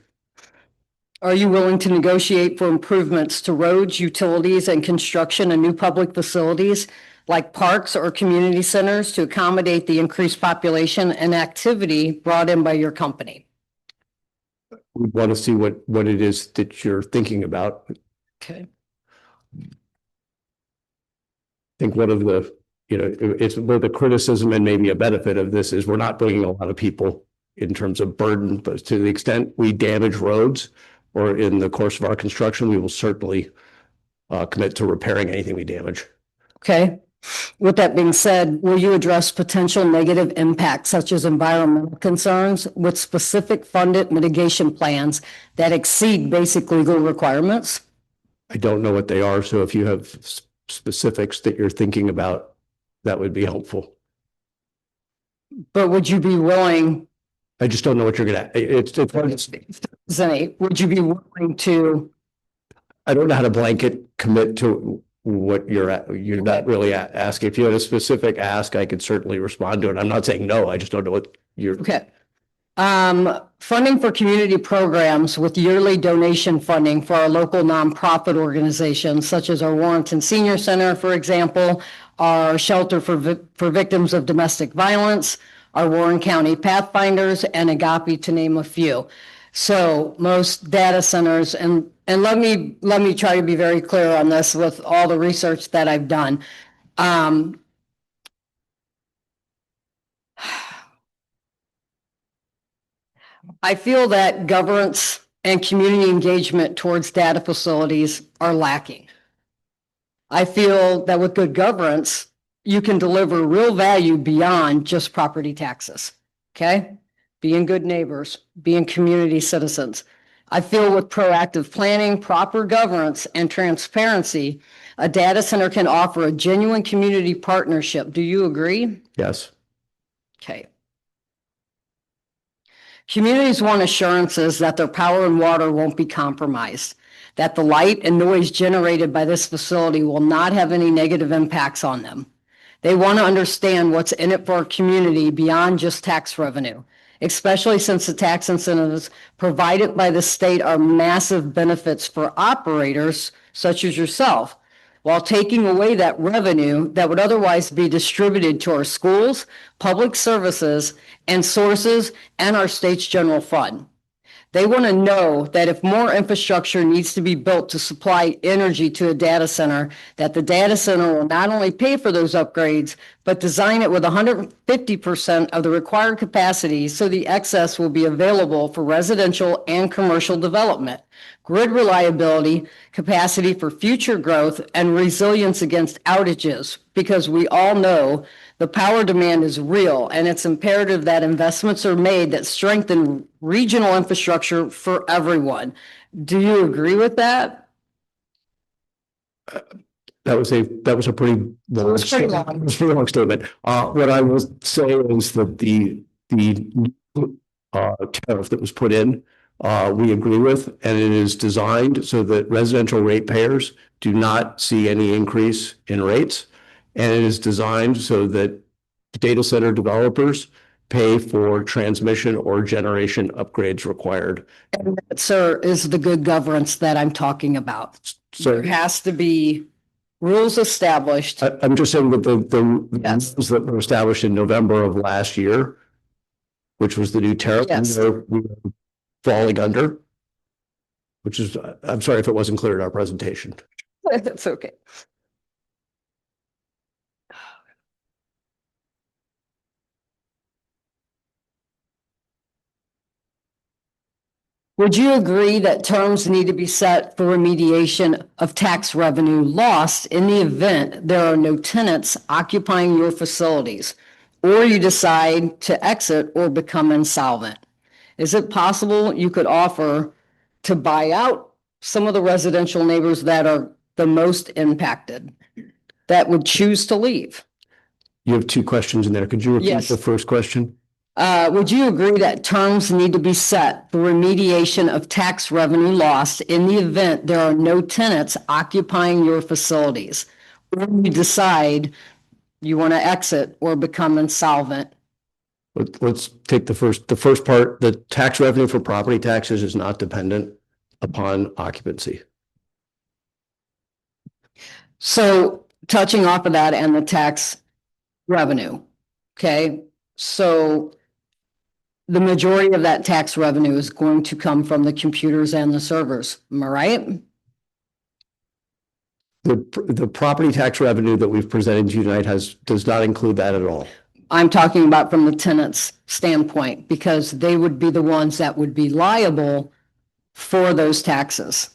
Are you willing to negotiate for improvements to roads, utilities, and construction of new public facilities like parks or community centers to accommodate the increased population and activity brought in by your company? We want to see what it is that you're thinking about. Okay. I think one of the, it's both a criticism and maybe a benefit of this is we're not bringing a lot of people in terms of burden, but to the extent we damage roads or in the course of our construction, we will certainly commit to repairing anything we damage. Okay. With that being said, will you address potential negative impacts such as environmental concerns with specific funded mitigation plans that exceed basic legal requirements? I don't know what they are, so if you have specifics that you're thinking about, that would be helpful. But would you be willing? I just don't know what you're gonna, it's hard to say, would you be willing to? I don't know how to blanket commit to what you're not really asking. If you had a specific ask, I could certainly respond to it. I'm not saying no, I just don't know what you're. Okay. Funding for community programs with yearly donation funding for our local nonprofit organizations, such as our Warrenton Senior Center, for example, our Shelter for Victims of Domestic Violence, our Warren County Pathfinders, and Agape, to name a few. So most data centers, and let me try to be very clear on this with all the research that I've done. I feel that governance and community engagement towards data facilities are lacking. I feel that with good governance, you can deliver real value beyond just property taxes. Okay? Being good neighbors, being community citizens. I feel with proactive planning, proper governance, and transparency, a data center can offer a genuine community partnership. Do you agree? Yes. Okay. Communities want assurances that their power and water won't be compromised, that the light and noise generated by this facility will not have any negative impacts on them. They want to understand what's in it for our community beyond just tax revenue, especially since the tax incentives provided by the state are massive benefits for operators such as yourself, while taking away that revenue that would otherwise be distributed to our schools, public services, and sources, and our state's general fund. They want to know that if more infrastructure needs to be built to supply energy to a data center, that the data center will not only pay for those upgrades, but design it with 150% of the required capacity so the excess will be available for residential and commercial development, grid reliability, capacity for future growth, and resilience against outages, because we all know the power demand is real, and it's imperative that investments are made that strengthen regional infrastructure for everyone. Do you agree with that? That was a pretty long statement. What I will say is that the tariff that was put in, we agree with, and it is designed so that residential ratepayers do not see any increase in rates. And it is designed so that data center developers pay for transmission or generation upgrades required. And that, sir, is the good governance that I'm talking about. So there has to be rules established. I'm just saying that the rules that were established in November of last year, which was the new tariff, we were falling under, which is, I'm sorry if it wasn't clear in our presentation. That's okay. Would you agree that terms need to be set for remediation of tax revenue lost in the event there are no tenants occupying your facilities, or you decide to exit or become insolvent? Is it possible you could offer to buy out some of the residential neighbors that are the most impacted, that would choose to leave? You have two questions in there. Could you repeat Yes. the first question? Would you agree that terms need to be set for remediation of tax revenue lost in the event there are no tenants occupying your facilities? Or you decide you want to exit or become insolvent? Let's take the first part. The tax revenue for property taxes is not dependent upon occupancy. So touching off of that and the tax revenue, okay? So the majority of that tax revenue is going to come from the computers and the servers, am I right? The property tax revenue that we've presented to you tonight does not include that at all. I'm talking about from the tenant's standpoint, because they would be the ones that would be liable for those taxes.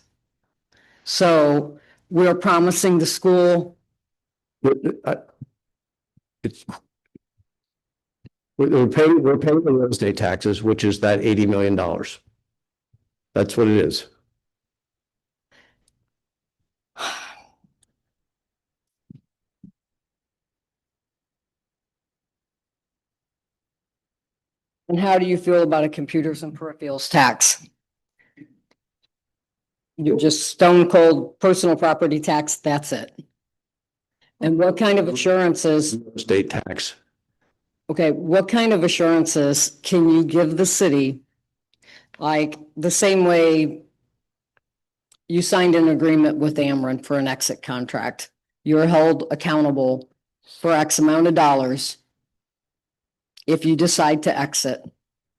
So we're promising the school. We're paying the real estate taxes, which is that $80 million. That's what it is. And how do you feel about a computers and peripherals tax? You're just stone cold personal property tax, that's it. And what kind of assurances? State tax. Okay, what kind of assurances can you give the city? Like the same way you signed an agreement with Ameren for an exit contract. You're held accountable for X amount of dollars if you decide to exit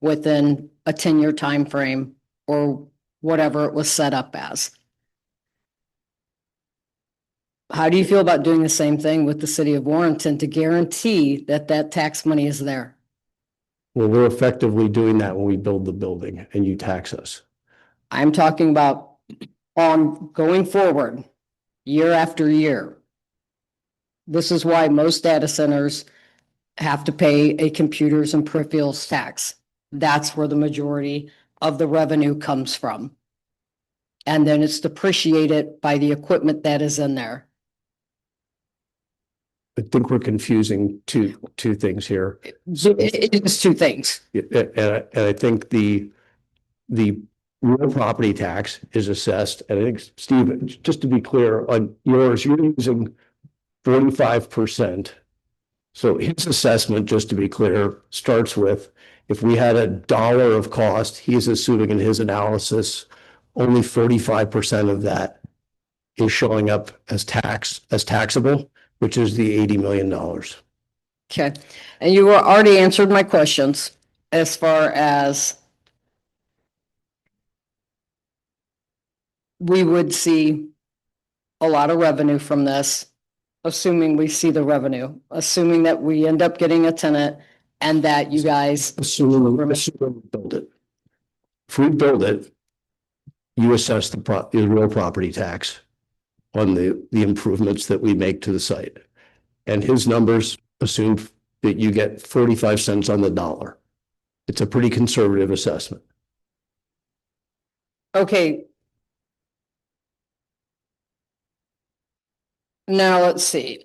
within a 10-year time frame or whatever it was set up as. How do you feel about doing the same thing with the city of Warrenton to guarantee that that tax money is there? Well, we're effectively doing that when we build the building and you tax us. I'm talking about on going forward, year after year. This is why most data centers have to pay a computers and peripherals tax. That's where the majority of the revenue comes from. And then it's depreciated by the equipment that is in there. I think we're confusing two things here. It is two things. And I think the real property tax is assessed, and I think, Steve, just to be clear, on yours, you're using 45%. So his assessment, just to be clear, starts with, if we had $1 of cost, he's assuming in his analysis, only 45% of that is showing up as taxable, which is the $80 million. Okay. And you already answered my questions as far as we would see a lot of revenue from this, assuming we see the revenue, assuming that we end up getting a tenant and that you guys. Assuming we build it. If we build it, you assess the real property tax on the improvements that we make to the site. And his numbers assume that you get 45 cents on the dollar. It's a pretty conservative assessment. Okay. Now, let's see.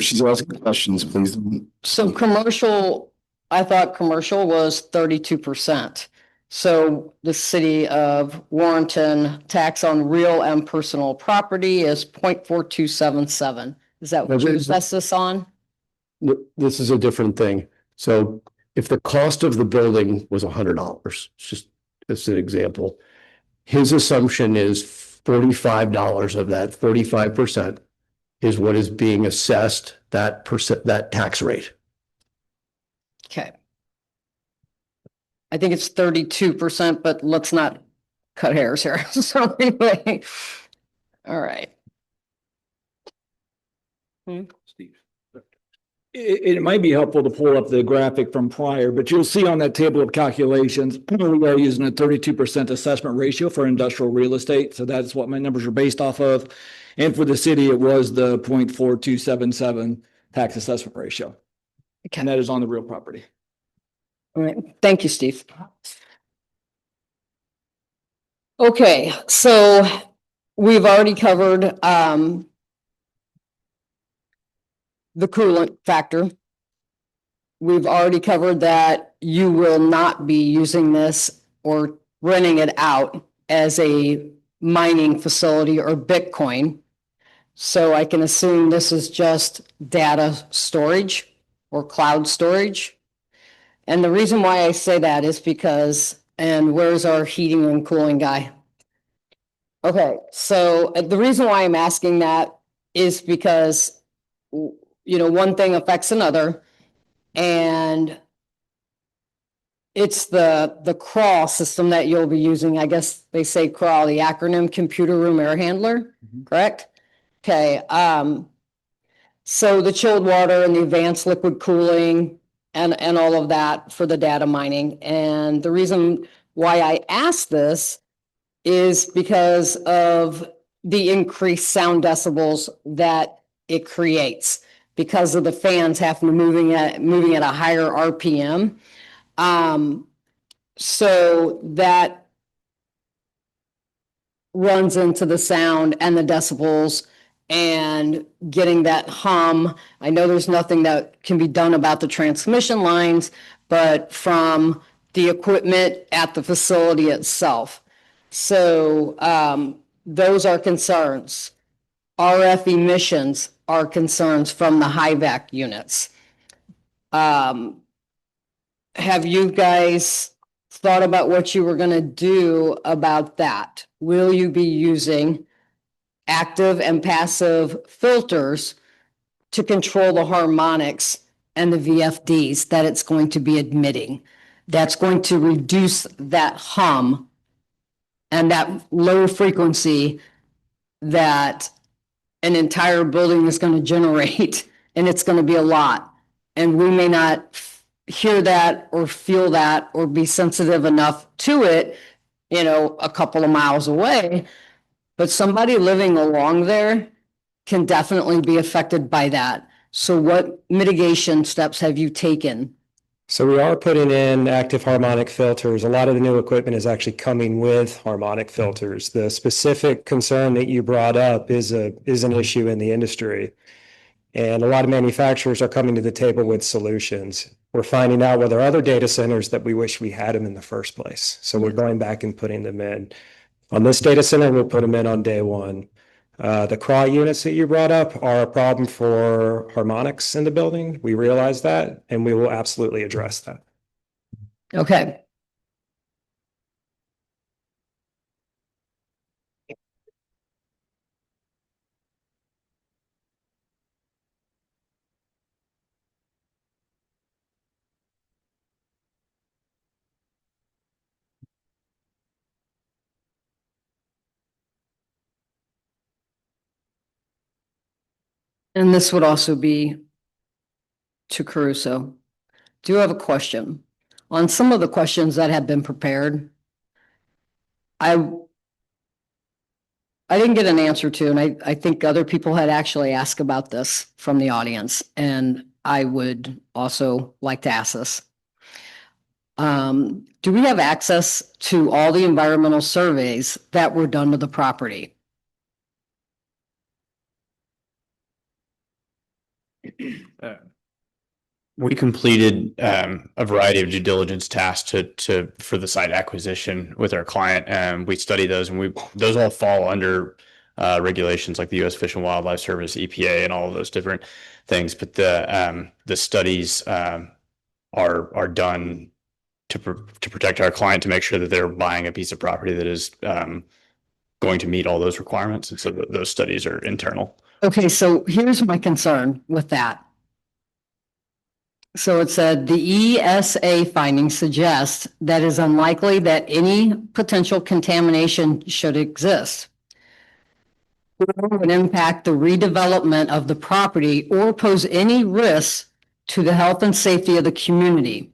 She's asking questions, please. So commercial, I thought commercial was 32%. So the city of Warrenton tax on real and personal property is 0.4277. Is that what you assess this on? This is a different thing. So if the cost of the building was $100, just as an example, his assumption is $45 of that 45% is what is being assessed that tax rate. Okay. I think it's 32%, but let's not cut hairs here. So anyway, all right. Steve. It might be helpful to pull up the graphic from prior, but you'll see on that table of calculations, we are using a 32% assessment ratio for industrial real estate. So that's what my numbers are based off of. And for the city, it was the 0.4277 tax assessment ratio. Okay. And that is on the real property. All right, thank you, Steve. Okay, so we've already covered the coolant factor. We've already covered that you will not be using this or renting it out as a mining facility or Bitcoin. So I can assume this is just data storage or cloud storage. And the reason why I say that is because, and where's our heating and cooling guy? Okay, so the reason why I'm asking that is because, one thing affects another. And it's the crawl system that you'll be using. I guess they say crawl, the acronym Computer Room Air Handler, correct? Okay, so the chilled water and the advanced liquid cooling and all of that for the data mining. And the reason why I asked this is because of the increased sound decibels that it creates because of the fans having to moving at a higher RPM. So that runs into the sound and the decibels and getting that hum. I know there's nothing that can be done about the transmission lines, but from the equipment at the facility itself. So those are concerns. RF emissions are concerns from the high vac units. Have you guys thought about what you were going to do about that? Will you be using active and passive filters to control the harmonics and the VFDs that it's going to be emitting? That's going to reduce that hum and that low frequency that an entire building is going to generate, and it's going to be a lot. And we may not hear that or feel that or be sensitive enough to it, a couple of miles away. But somebody living along there can definitely be affected by that. So what mitigation steps have you taken? So we are putting in active harmonic filters. A lot of the new equipment is actually coming with harmonic filters. The specific concern that you brought up is an issue in the industry. And a lot of manufacturers are coming to the table with solutions. We're finding out whether other data centers that we wish we had them in the first place. So we're going back and putting them in. On this data center, we'll put them in on day one. The crawl units that you brought up are a problem for harmonics in the building. We realize that, and we will absolutely address that. Okay. And this would also be to Caruso. Do you have a question? On some of the questions that have been prepared, I didn't get an answer to, and I think other people had actually asked about this from the audience, and I would also like to ask this. Do we have access to all the environmental surveys that were done to the property? We completed a variety of due diligence tasks for the site acquisition with our client. We study those, and those all fall under regulations like the U.S. Fish and Wildlife Service, EPA, and all of those different things. But the studies are done to protect our client, to make sure that they're buying a piece of property that is going to meet all those requirements. And so those studies are internal. Okay, so here's my concern with that. So it said the ESA findings suggest that it is unlikely that any potential contamination should exist or would impact the redevelopment of the property or pose any risk to the health and safety of the community.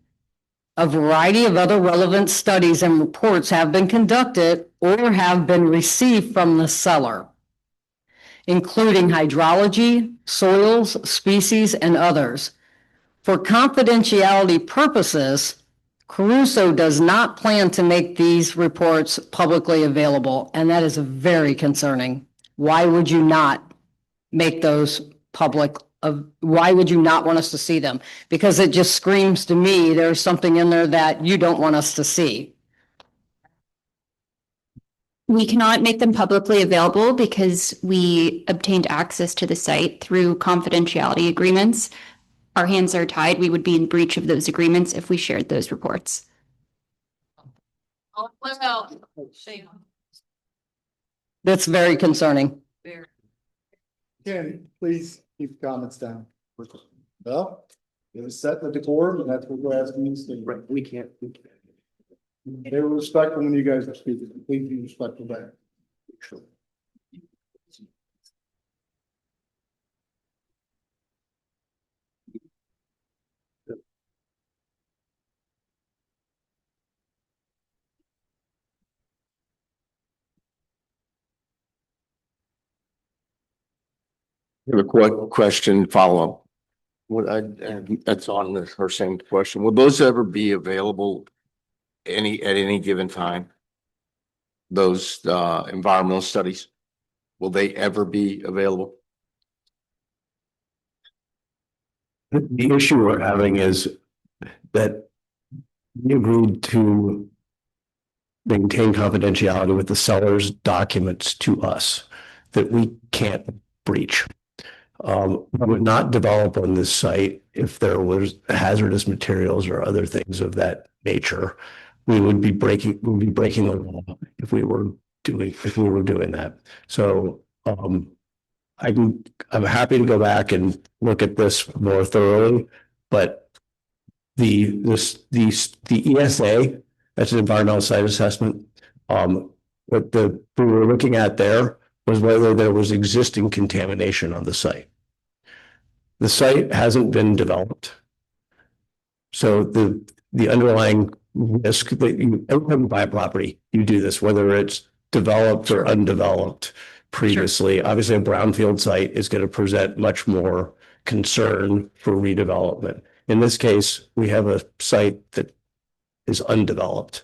A variety of other relevant studies and reports have been conducted or have been received from the seller, including hydrology, soils, species, and others. For confidentiality purposes, Caruso does not plan to make these reports publicly available, and that is very concerning. Why would you not make those public? Why would you not want us to see them? Because it just screams to me there's something in there that you don't want us to see. We cannot make them publicly available because we obtained access to the site through confidentiality agreements. Our hands are tied. We would be in breach of those agreements if we shared those reports. That's very concerning. Ken, please keep comments down. Well, it was set the decorum, and that's what we're asking you to do. Right, we can't. They were respectful when you guys were speaking. Please be respectful back. Sure. I have a quick question follow-up. That's on her same question. Will those ever be available at any given time? Those environmental studies, will they ever be available? The issue we're having is that we agreed to maintain confidentiality with the seller's documents to us that we can't breach. We would not develop on this site if there was hazardous materials or other things of that nature. We would be breaking the law if we were doing that. So I'm happy to go back and look at this more thoroughly, but the ESA, that's an environmental site assessment. What we were looking at there was whether there was existing contamination on the site. The site hasn't been developed. So the underlying risk that every time you buy a property, you do this, whether it's developed or undeveloped previously. Sure. Obviously, a brownfield site is going to present much more concern for redevelopment. In this case, we have a site that is undeveloped.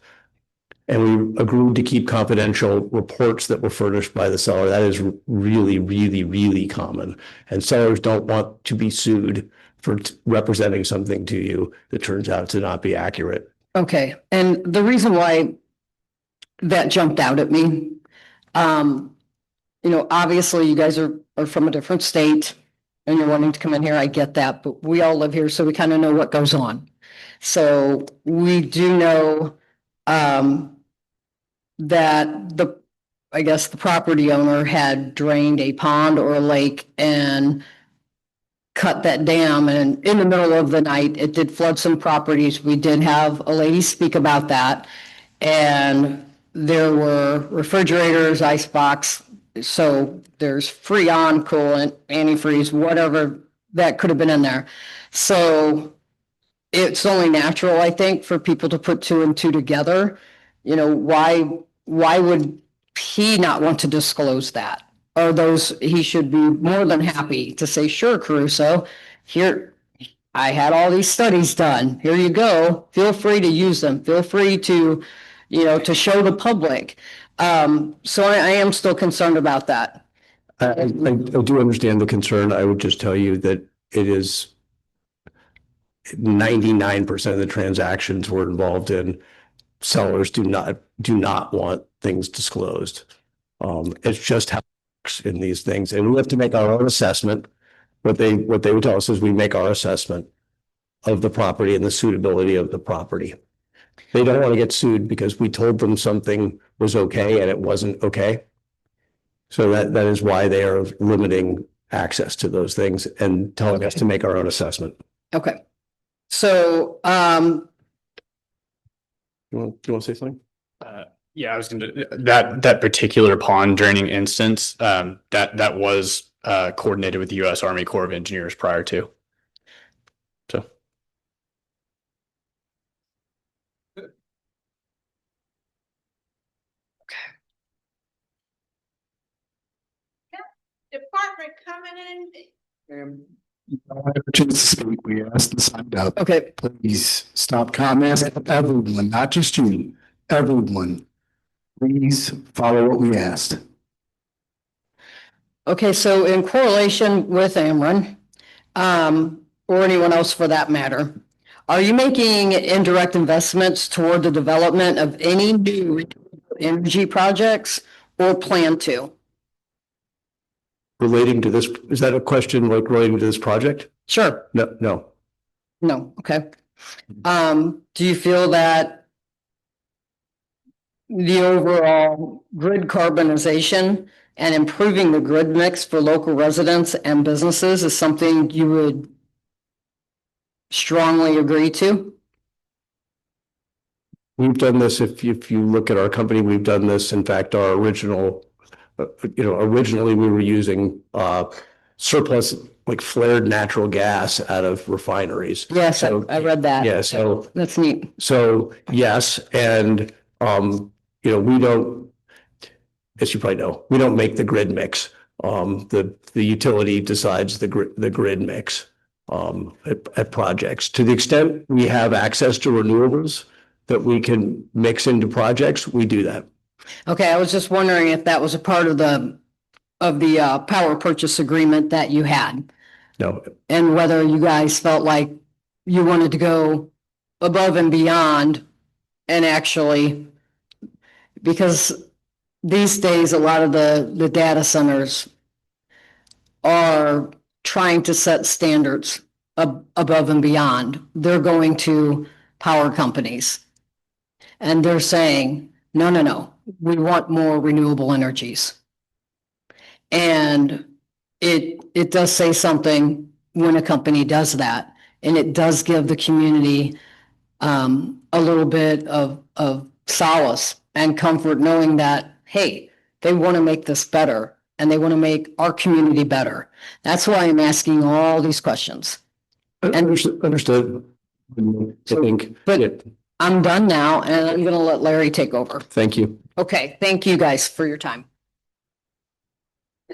And we agreed to keep confidential reports that were furnished by the seller. That is really, really, really common. And sellers don't want to be sued for representing something to you that turns out to not be accurate. Okay, and the reason why that jumped out at me, obviously you guys are from a different state and you're wanting to come in here. I get that, but we all live here, so we kind of know what goes on. So we do know that I guess the property owner had drained a pond or a lake and cut that dam, and in the middle of the night, it did flood some properties. We did have a lady speak about that, and there were refrigerators, icebox, so there's Freon coolant, antifreeze, whatever that could have been in there. So it's only natural, I think, for people to put two and two together. Why would he not want to disclose that? Or he should be more than happy to say, sure, Caruso, here, I had all these studies done. Here you go. Feel free to use them. Feel free to, to show the public. So I am still concerned about that. I do understand the concern. I would just tell you that it is 99% of the transactions we're involved in, sellers do not want things disclosed. It's just how it works in these things, and we have to make our own assessment. What they would tell us is we make our assessment of the property and the suitability of the property. They don't want to get sued because we told them something was okay and it wasn't okay. So that is why they are limiting access to those things and telling us to make our own assessment. Okay. So, do you want to say something? Yeah, I was going to that particular pond draining instance. That was coordinated with the U.S. Army Corps of Engineers prior to. So. Department coming in. Chance to speak. We asked and signed up. Okay, Please stop comments. Everyone, not just you, everyone. Please follow what we asked. okay, so in correlation with Ameren, or anyone else for that matter, are you making indirect investments toward the development of any new energy projects or plan to? Relating to this, is that a question like relating to this project? Sure. No, no. No, okay. Do you feel that the overall grid carbonization and improving the grid mix for local residents and businesses is something you would strongly agree to? We've done this, if you look at our company, we've done this. In fact, our original, originally we were using surplus, like flared natural gas out of refineries. Yes, So, I read that. yeah, so That's neat. So, yes, and, we don't, as you probably know, we don't make the grid mix. The utility decides the grid mix, at projects. To the extent we have access to renewables that we can mix into projects, we do that. Okay, I was just wondering if that was a part of the power purchase agreement that you had, No, and whether you guys felt like you wanted to go above and beyond and actually, because these days, a lot of the data centers are trying to set standards above and beyond. They're going to power companies and they're saying, no, no, no, we want more renewable energies. And it does say something when a company does that, and it does give the community a little bit of solace and comfort knowing that, hey, they want to make this better and they want to make our community better. That's why I'm asking all these questions. Understood. I think, But I'm done now and I'm going to let Larry take over. Thank you. Okay, thank you guys for your time.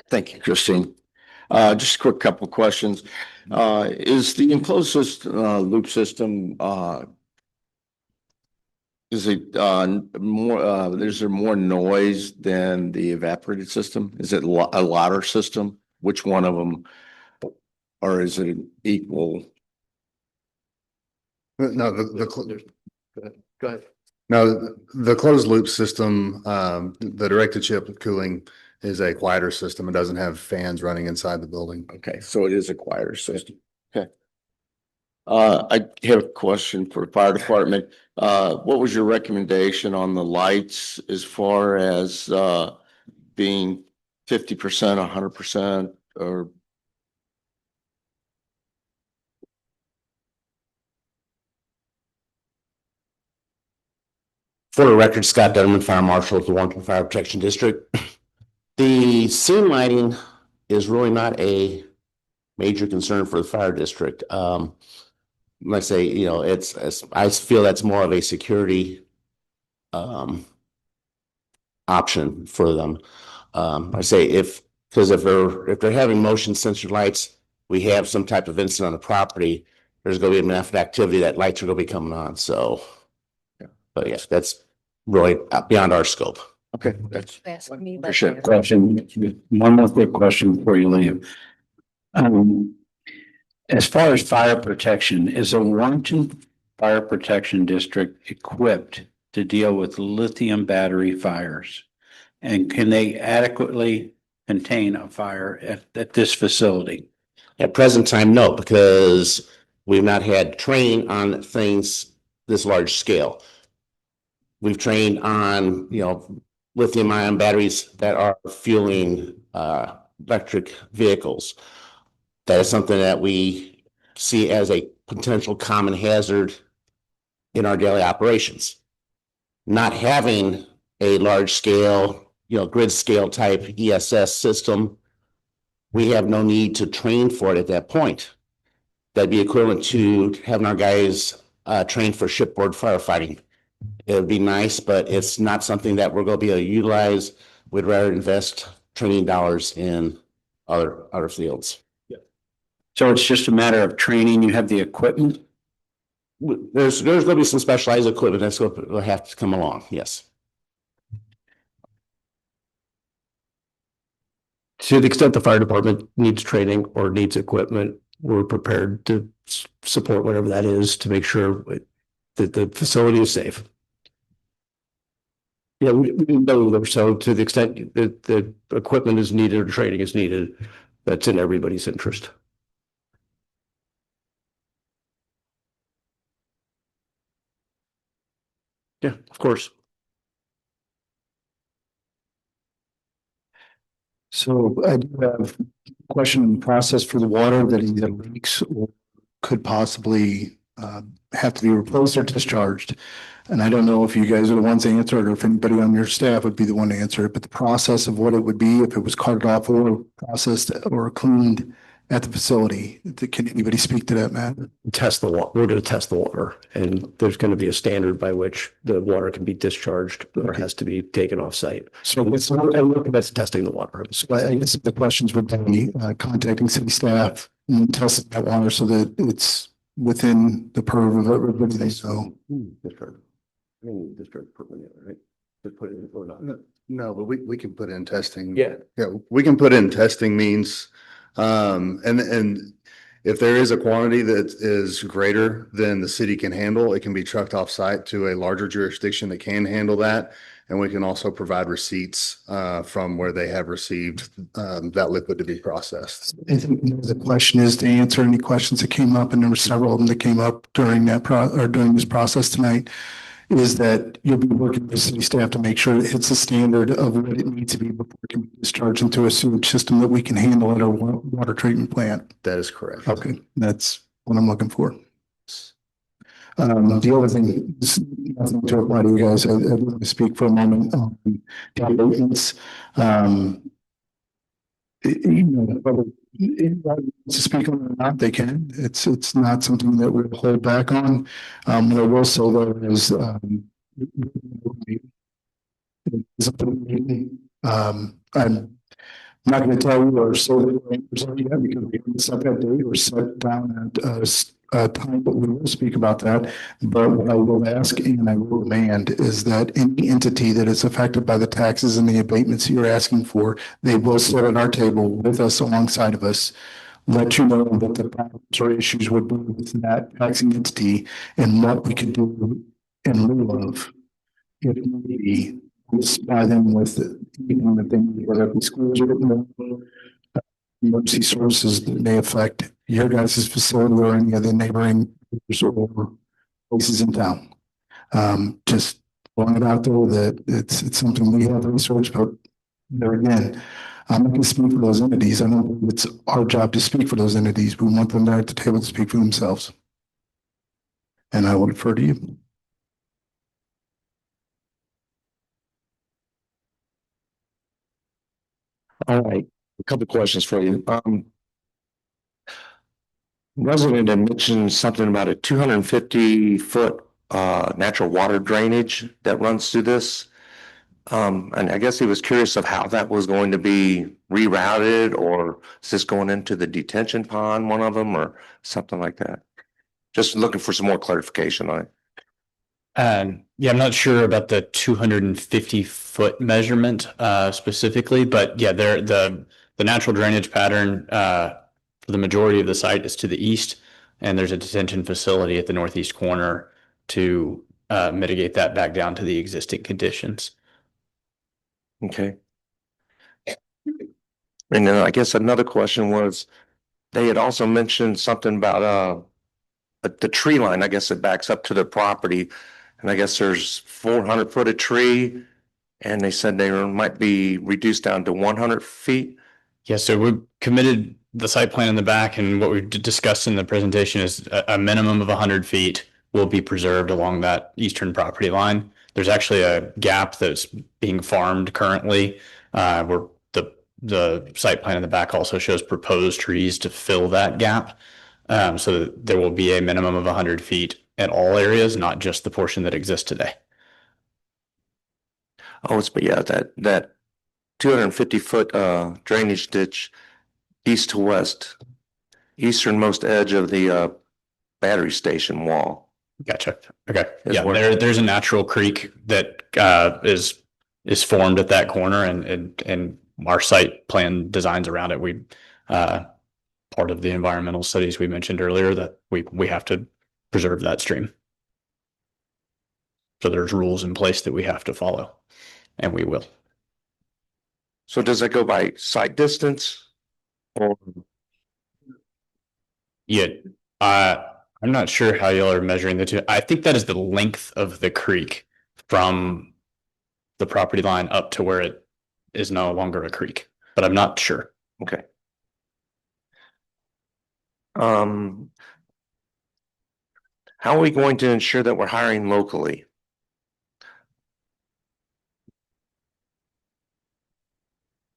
Thank you, Christine. Just a quick couple of questions. Is the enclosed loop system, is it more, is there more noise than the evaporated system? Is it a louder system? Which one of them? Or is it equal? No, Go ahead. no, the closed loop system, the directed chip cooling is a quieter system. It doesn't have fans running inside the building. Okay, so it is a quieter system. Okay. I have a question for the fire department. What was your recommendation on the lights as far as being 50%, 100%, or? For the record, Scott Dunman, Fire Marshal of the Warrenton Fire Protection District. The scene lighting is really not a major concern for the fire district. Let's say, I feel that's more of a security option for them. I say because if they're having motion sensor lights, we have some type of incident on the property, there's going to be enough activity that lights are going to be coming on. So, but yes, that's really beyond our scope. Okay, that's Appreciate it. Question. One more quick question before you leave. As far as fire protection, is the Warrenton Fire Protection District equipped to deal with lithium battery fires? And can they adequately contain a fire at this facility? At present time, no, because we've not had training on things this large scale. We've trained on, lithium ion batteries that are fueling electric vehicles. That is something that we see as a potential common hazard in our daily operations. Not having a large scale, grid scale type ESS system, we have no need to train for it at that point. That'd be equivalent to having our guys train for shipboard firefighting. It would be nice, but it's not something that we're going to be able to utilize. We'd rather invest training dollars in other fields. So it's just a matter of training, you have the equipment? There's gonna be some specialized equipment that's gonna have to come along, yes. To the extent the fire department needs training or needs equipment, we're prepared to support whatever that is to make sure that the facility is safe. Yeah, we know, so to the extent that the equipment is needed or training is needed, that's in everybody's interest. Yeah, of course. So I do have a question in the process for the water that either leaks or could possibly have to be replaced or discharged. And I don't know if you guys are the ones to answer it or if anybody on your staff would be the one to answer it, but the process of what it would be if it was carted off or processed or cleaned at the facility. Can anybody speak to that, Matt? Test the water. We're going to test the water, and there's going to be a standard by which the water can be discharged or has to be taken off site. So that's testing the water. So I guess the questions would be contacting city staff and testing that water so that it's within the purview of everybody. So Discharge. Discharge permanent, right? To put it in or not. No, but we can put in testing. Yeah. Yeah, we can put in testing means, and if there is a quantity that is greater than the city can handle, it can be trucked off site to a larger jurisdiction that can handle that. And we can also provide receipts from where they have received that liquid to be processed. I think the question is to answer any questions that came up, and there were several of them that came up during during this process tonight. Is that you'll be working with city staff to make sure it hits the standard of what it needs to be before it can be discharged into a sewage system that we can handle at our water treatment plant. That is correct. Okay, that's what I'm looking for. The other thing, nothing to apply to you guys, I'd like to speak for a moment on the abatements. You know, whether anybody wants to speak on it or not, they can. It's not something that we'll hold back on. What I will say though is, I'm not going to tell you or say the answers are yet because we haven't set that date or set down a time, but we will speak about that. But what I will ask and I will demand is that any entity that is affected by the taxes and the abatements you're asking for, they will sit at our table with us alongside of us. Let you know what the problems or issues would be with that taxing entity and what we could do in lieu of if need be. Supply them with anything that they need, whether it be schools or emergency services that may affect your guys' facility or any of the neighboring or places in town. Just throwing it out there that it's something we have researched, but there again, I'm not going to speak for those entities. I don't believe it's our job to speak for those entities. We want them there at the table to speak for themselves. And I will defer to you. All right, a couple of questions for you. Resident had mentioned something about a 250-foot natural water drainage that runs through this. And I guess he was curious of how that was going to be rerouted, or is this going into the detention pond, one of them, or something like that? Just looking for some more clarification on it. Yeah, I'm not sure about the 250-foot measurement specifically, but yeah, the natural drainage pattern for the majority of the site is to the east, and there's a detention facility at the northeast corner to mitigate that back down to the existing conditions. Okay. And then I guess another question was, they had also mentioned something about the tree line, I guess it backs up to the property. And I guess there's 400 foot of tree, and they said they might be reduced down to 100 feet. Yeah, so we committed the site plan in the back, and what we've discussed in the presentation is a minimum of 100 feet will be preserved along that eastern property line. There's actually a gap that's being farmed currently, where the site plan in the back also shows proposed trees to fill that gap. So that there will be a minimum of 100 feet at all areas, not just the portion that exists today. Oh, but yeah, that 250-foot drainage ditch east to west. easternmost edge of the battery station wall. Gotcha. Okay. Is Yeah, where- there's a natural creek that is formed at that corner, and our site plan designs around it. We part of the environmental studies we mentioned earlier that we have to preserve that stream. So there's rules in place that we have to follow, and we will. So does that go by site distance? Or Yeah, I'm not sure how y'all are measuring the two. I think that is the length of the creek from the property line up to where it is no longer a creek, but I'm not sure. Okay. How are we going to ensure that we're hiring locally?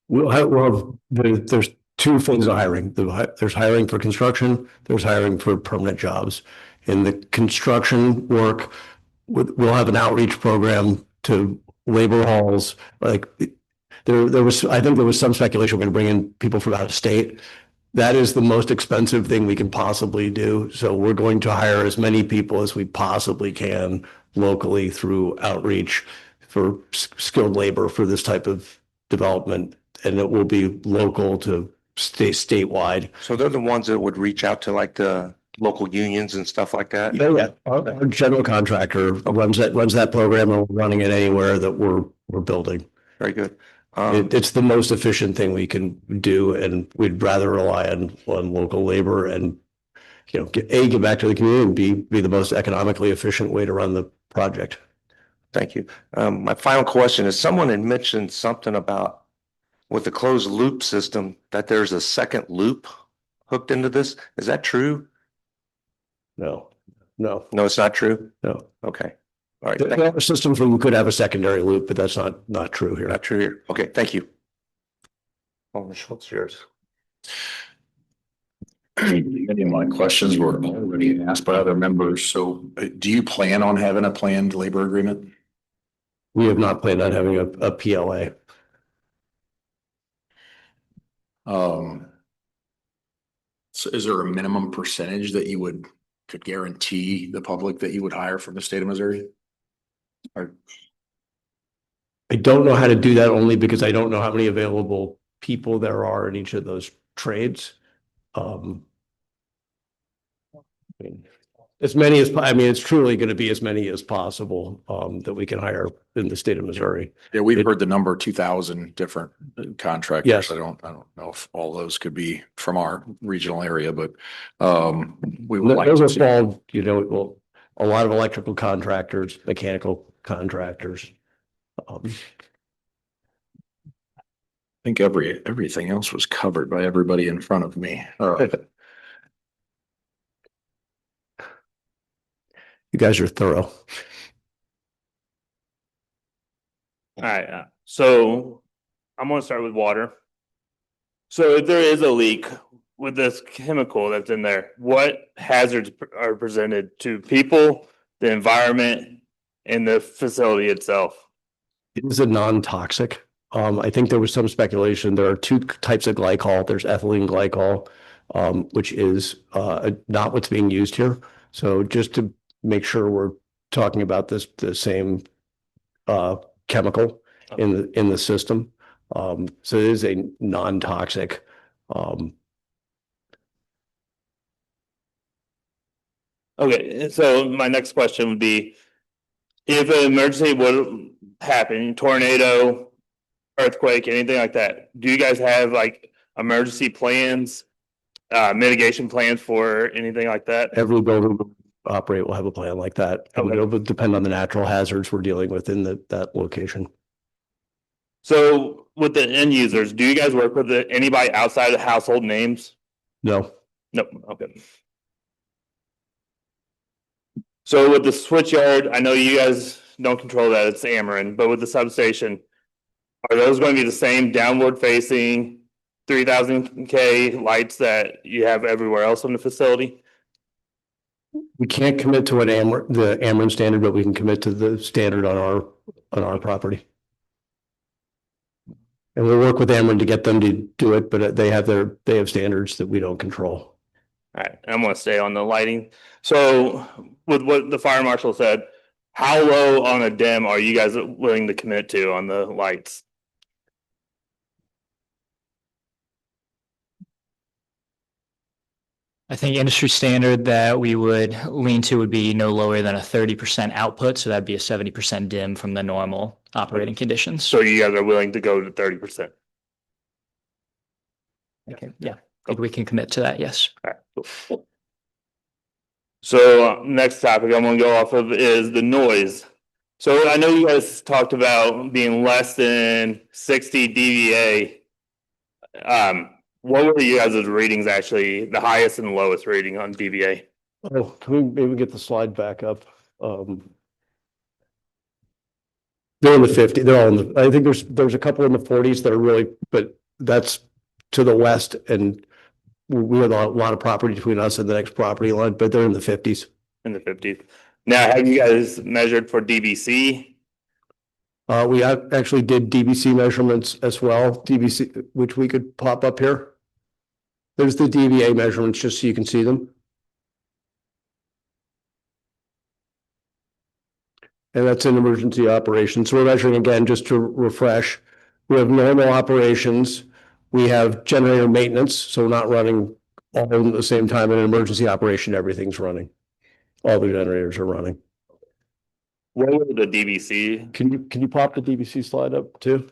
There's two things of hiring. There's hiring for construction, there's hiring for permanent jobs. In the construction work, we'll have an outreach program to labor halls. Like there was, I think there was some speculation we're going to bring in people from out of state. That is the most expensive thing we can possibly do. So we're going to hire as many people as we possibly can locally through outreach for skilled labor for this type of development. And it will be local to statewide. So they're the ones that would reach out to like the local unions and stuff like that? Yeah. Our general contractor runs that program, and we're running it anywhere that we're building. Very good. It's the most efficient thing we can do, and we'd rather rely on local labor and, get back to the community and be the most economically efficient way to run the project. Thank you. My final question is, someone had mentioned something about with the closed loop system that there's a second loop hooked into this. Is that true? No, it's not true. No. Okay. All right. There are systems where you could have a secondary loop, but that's not true here. Not true here. Okay. Thank you. Alderman Schultz, yours. Many of my questions were already asked by other members. So do you plan on having a planned labor agreement? We have not planned on having a PLA. So is there a minimum percentage that you could guarantee the public that you would hire from the state of Missouri? I don't know how to do that, only because I don't know how many available people there are in each of those trades. As many as, it's truly going to be as many as possible that we can hire in the state of Missouri. Yeah, we've heard the number 2,000 different contractors. Yes. I don't know if all those could be from our regional area, but we would Those like will to see. fall, a lot of electrical contractors, mechanical contractors. I think everything else was covered by everybody in front of me. You guys are thorough. All right, so I'm gonna start with water. So if there is a leak with this chemical that's in there, what hazards are presented to people, the environment, and the facility itself? It is a non-toxic. I think there was some speculation. There are two types of glycol. There's ethylene glycol, which is not what's being used here. So just to make sure we're talking about the same chemical in the system. So it is a non-toxic. Okay, so my next question would be, if an emergency would happen, tornado, earthquake, anything like that, do you guys have like emergency plans, mitigation plans for anything like that? Every building operate will have a plan like that. And it'll depend on the natural hazards we're dealing with in that location. So with the end users, do you guys work with anybody outside of household names? No. Nope. Okay. So with the switch yard, I know you guys don't control that, it's Ameren, but with the substation, are those going to be the same downward facing 3000 K lights that you have everywhere else in the facility? We can't commit to the Ameren standard, but we can commit to the standard on our property. And we'll work with Ameren to get them to do it, but they have standards that we don't control. All right, I'm gonna stay on the lighting. So with what the fire marshal said, how low on a dim are you guys willing to commit to on the lights? I think industry standard that we would lean to would be no lower than a 30% output. So that'd be a 70% dim from the normal operating conditions. So you guys are willing to go to 30%? Okay, yeah, I think we can commit to that, yes. All right, cool. So next topic I'm gonna go off of is the noise. So I know you guys talked about being less than 60 dBA. What were you guys' ratings actually, the highest and the lowest rating on dBA? Oh, can we maybe get the slide back up? They're in the 50, they're all in the, I think there's a couple in the 40s that are really, but that's to the west, and we have a lot of property between us and the next property line, but they're in the 50s. In the 50s. Now, have you guys measured for DBC? We actually did DBC measurements as well, DBC, which we could pop up here. There's the DVA measurements, just so you can see them. And that's in emergency operations. So we're measuring again, just to refresh. We have normal operations. We have generator maintenance, so we're not running all at the same time. In an emergency operation, everything's running. All the generators are running. What were the DBC? Can you pop the DBC slide up too?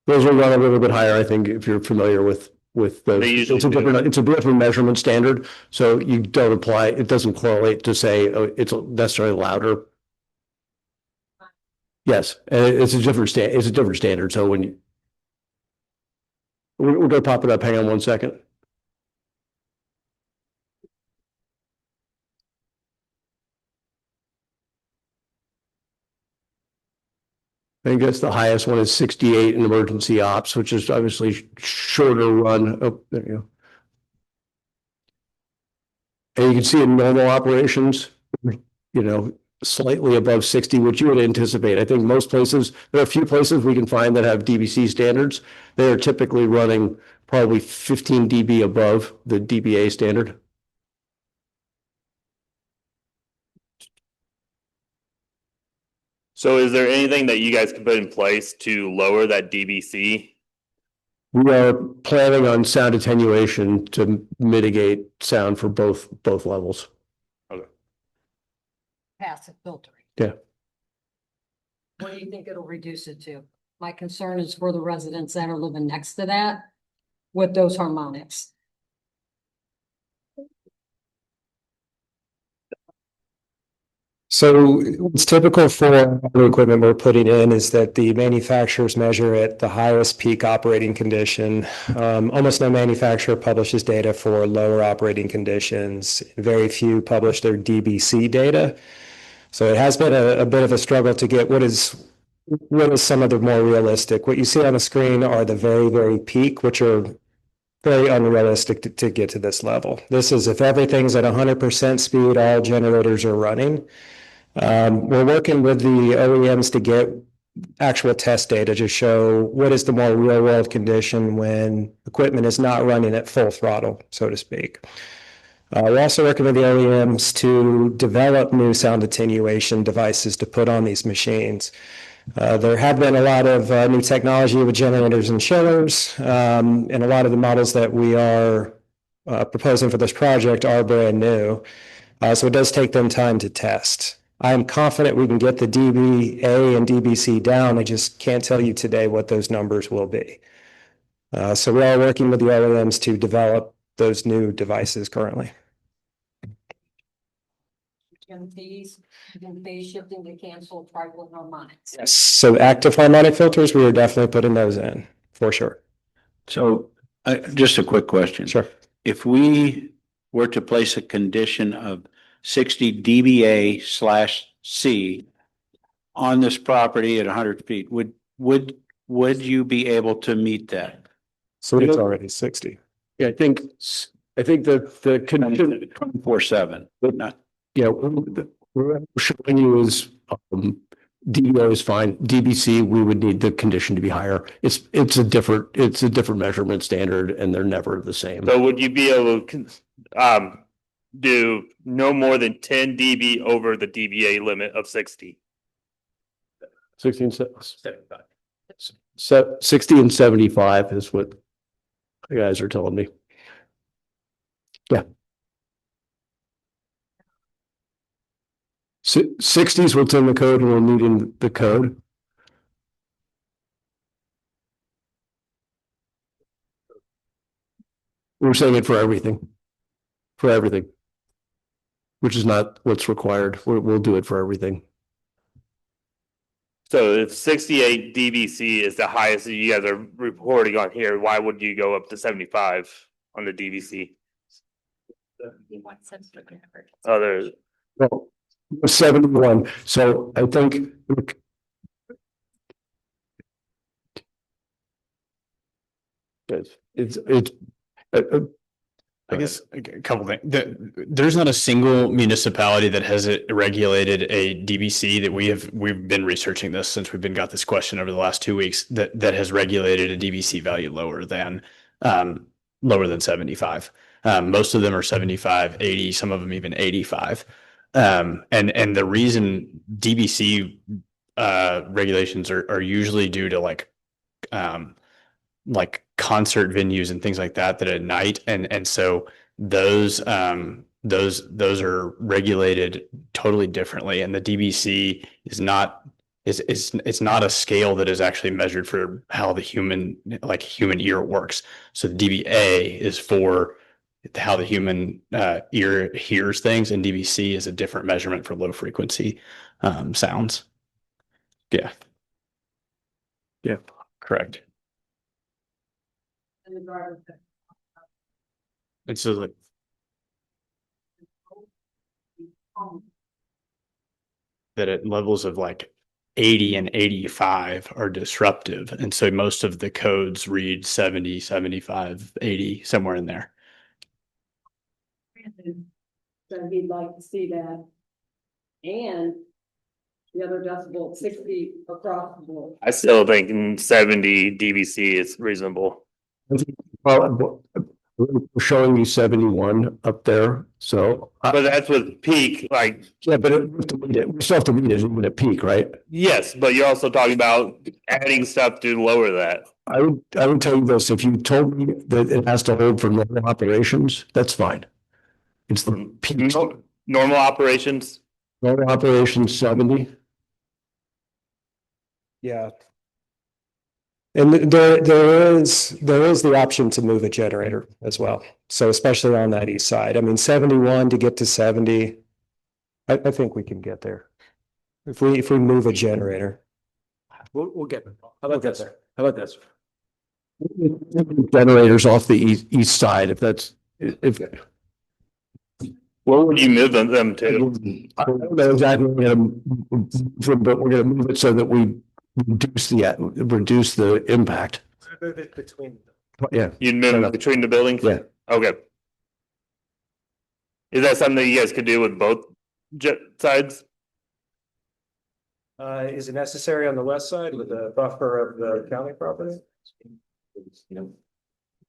Those will run a little bit higher, I think, if you're familiar with the, it's a different measurement standard. So you don't apply, it doesn't correlate to say it's necessarily louder. Yes, and it's a different standard. So when you, we're gonna pop it up. Hang on 1 second. I think that's the highest one is 68 in emergency ops, which is obviously shorter run. Oh, there you go. And you can see in normal operations, slightly above 60, which you would anticipate. I think most places, there are a few places we can find that have DBC standards. They are typically running probably 15 dB above the DBA standard. So is there anything that you guys can put in place to lower that DBC? We are planning on sound attenuation to mitigate sound for both levels. Okay. Passive filtering. Yeah. What do you think it'll reduce it to? My concern is for the residents that are living next to that with those harmonics. So what's typical for the equipment we're putting in is that the manufacturers measure at the highest peak operating condition. Almost no manufacturer publishes data for lower operating conditions. Very few publish their DBC data. So it has been a bit of a struggle to get what is some of the more realistic. What you see on the screen are the very, very peak, which are very unrealistic to get to this level. This is if everything's at 100% speed, all generators are running. We're working with the OEMs to get actual test data to show what is the more real world condition when equipment is not running at full throttle, so to speak. We're also working with the OEMs to develop new sound attenuation devices to put on these machines. There have been a lot of new technology with generators and chillers, and a lot of the models that we are proposing for this project are brand new. So it does take them time to test. I'm confident we can get the DBA and DBC down. I just can't tell you today what those numbers will be. So we are working with the OEMs to develop those new devices currently. phase shifting to cancel triplet harmonics. Yes. So active harmonic filters, we are definitely putting those in for sure. So just a quick question. Sure. If we were to place a condition of 60 dBA/C on this property at 100 feet, would you be able to meet that? So it's already 60. Yeah, I think the condition 24/7, but not. Yeah, what we're showing you is DBO is fine. DBC, we would need the condition to be higher. It's a different measurement standard and they're never the same. So would you be able to do no more than 10 dB over the dBA limit of 60? 60 and 75 is what the guys are telling me. Yeah. 60 is what's in the code and we're meeting the code. We're saying it for everything. For everything. Which is not what's required. We'll do it for everything. So if 68 dBc is the highest that you guys are reporting on here, why would you go up to 75 on the dBc? Oh, there's. Well, 71. So I think it's I guess a couple things. There's not a single municipality that has regulated a DBC that we've been researching this since got this question over the last 2 weeks that has regulated a DBC value lower than 75. Most of them are 75, 80, some of them even 85. And the reason DBC regulations are usually due to like concert venues and things like that at night. And so those are regulated totally differently. And the DBC is not, it's not a scale that is actually measured for how the human ear works. So the DBA is for how the human ear hears things, and DBC is a different measurement for low frequency sounds. Yeah. Yeah, correct. And so like that at levels of like 80 and 85 are disruptive. And so most of the codes read 70, 75, 80, somewhere in there. So he'd like to see that. And the other decibel 60 across the board. I still think 70 dBc is reasonable. Well, we're showing you 71 up there. So, but that's with peak, like. Yeah, but we still have to read it even at peak, right? Yes, but you're also talking about adding stuff to lower that. I would tell you this: if you told me that it has to hold for normal operations, that's fine. It's the peak. Normal operations. Normal operations 70. Yeah. And there is the option to move a generator as well. So especially on that east side, I mean, 71 to get to 70, I think we can get there. If we move a generator. We'll get there. How about this? How about this? Generators off the east side, if where would you move them to? I don't know exactly where we're gonna but we're gonna move it so that we reduce the impact. Move it between. Yeah. You'd move it between the buildings? Yeah. Okay. Is that something that you guys could do with both jet sides? Is it necessary on the west side with the buffer of the county property?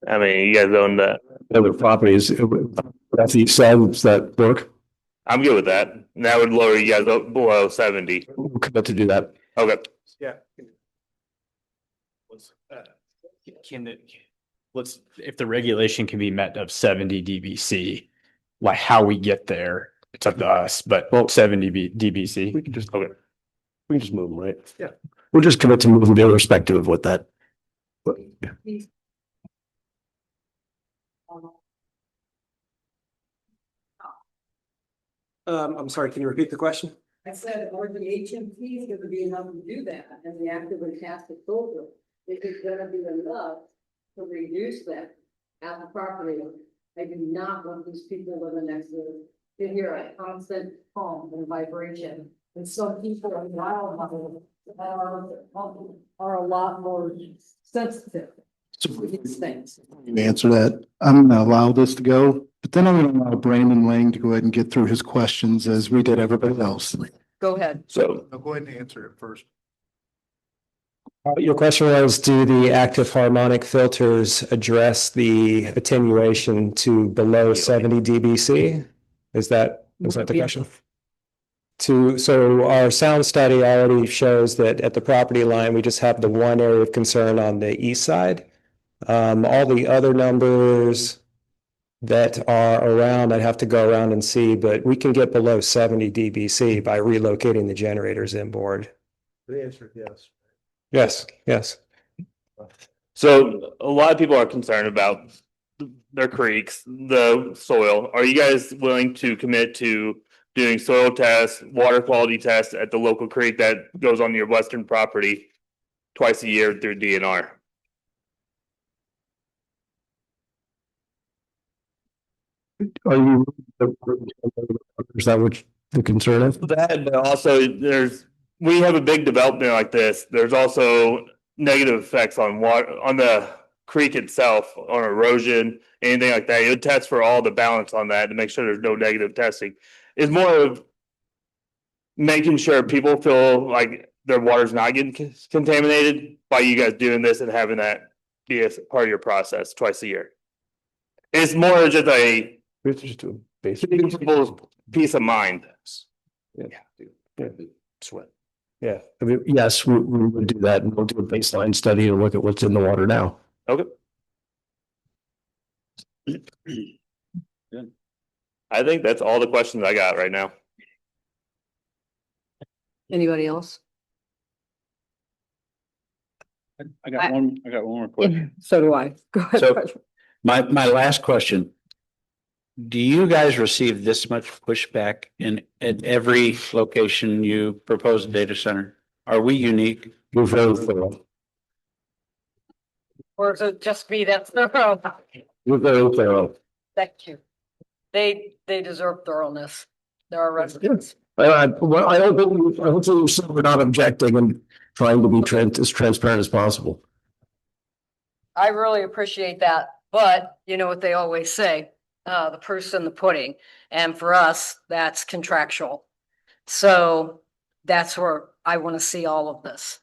I mean, you guys own that. Other properties, that's the east side, does that work? I'm good with that. And that would lower you guys up below 70. We'll come back to do that. Okay. Yeah. If the regulation can be met of 70 dBc, like how we get there, it's up to us, but 70 dBc. We can just okay. We can just move them, right? Yeah. We'll just commit to moving irrespective of what that. Yeah. I'm sorry, can you repeat the question? I said, are the HMPs going to be enough to do that? And the actively casted filter, is it going to be enough to reduce that at the property? I do not want these people living next to hear a constant hum and vibration. And some people are wild are a lot more sensitive to these things. You answer that. I'm gonna allow this to go, but then I'm gonna allow Brandon Lang to go ahead and get through his questions as we did everybody else. Go Go ahead. So I'll go ahead and answer it first. Your question was, do the active harmonic filters address the attenuation to below 70 dBc? Is that the question? So our sound study already shows that at the property line, we just have the one area of concern on the east side. All the other numbers that are around, I'd have to go around and see, but we can get below 70 dBc by relocating the generators inboard. The answer is yes. Yes, yes. So a lot of people are concerned about their creeks, the soil. Are you guys willing to commit to doing soil tests, water quality tests at the local creek that goes on your western property twice a year through DNR? Are you, is that what the concern is? That, but also we have a big development like this. There's also negative effects on water, on the creek itself, on erosion, anything like that. You test for all the balance on that to make sure there's no negative testing. It's more of making sure people feel like their water's not getting contaminated by you guys doing this and having that be a part of your process twice a year. It's more just a people's peace of mind. Sweat. Yeah, I mean, yes, we would do that, and we'll do a baseline study and look at what's in the water now. Okay. I think that's all the questions I got right now. Anybody else? I got one more question. So do I. Go ahead. So my last question. Do you guys receive this much pushback at every location you propose a data center? Are we unique? We're very thorough. Or is it just me that's thorough? We're very thorough. Thank you. They deserve thoroughness. They're our residents. I don't think you said we're not objecting and trying to be as transparent as possible. I really appreciate that, but you know what they always say, the proof's in the pudding. And for us, that's contractual. So that's where I want to see all of this,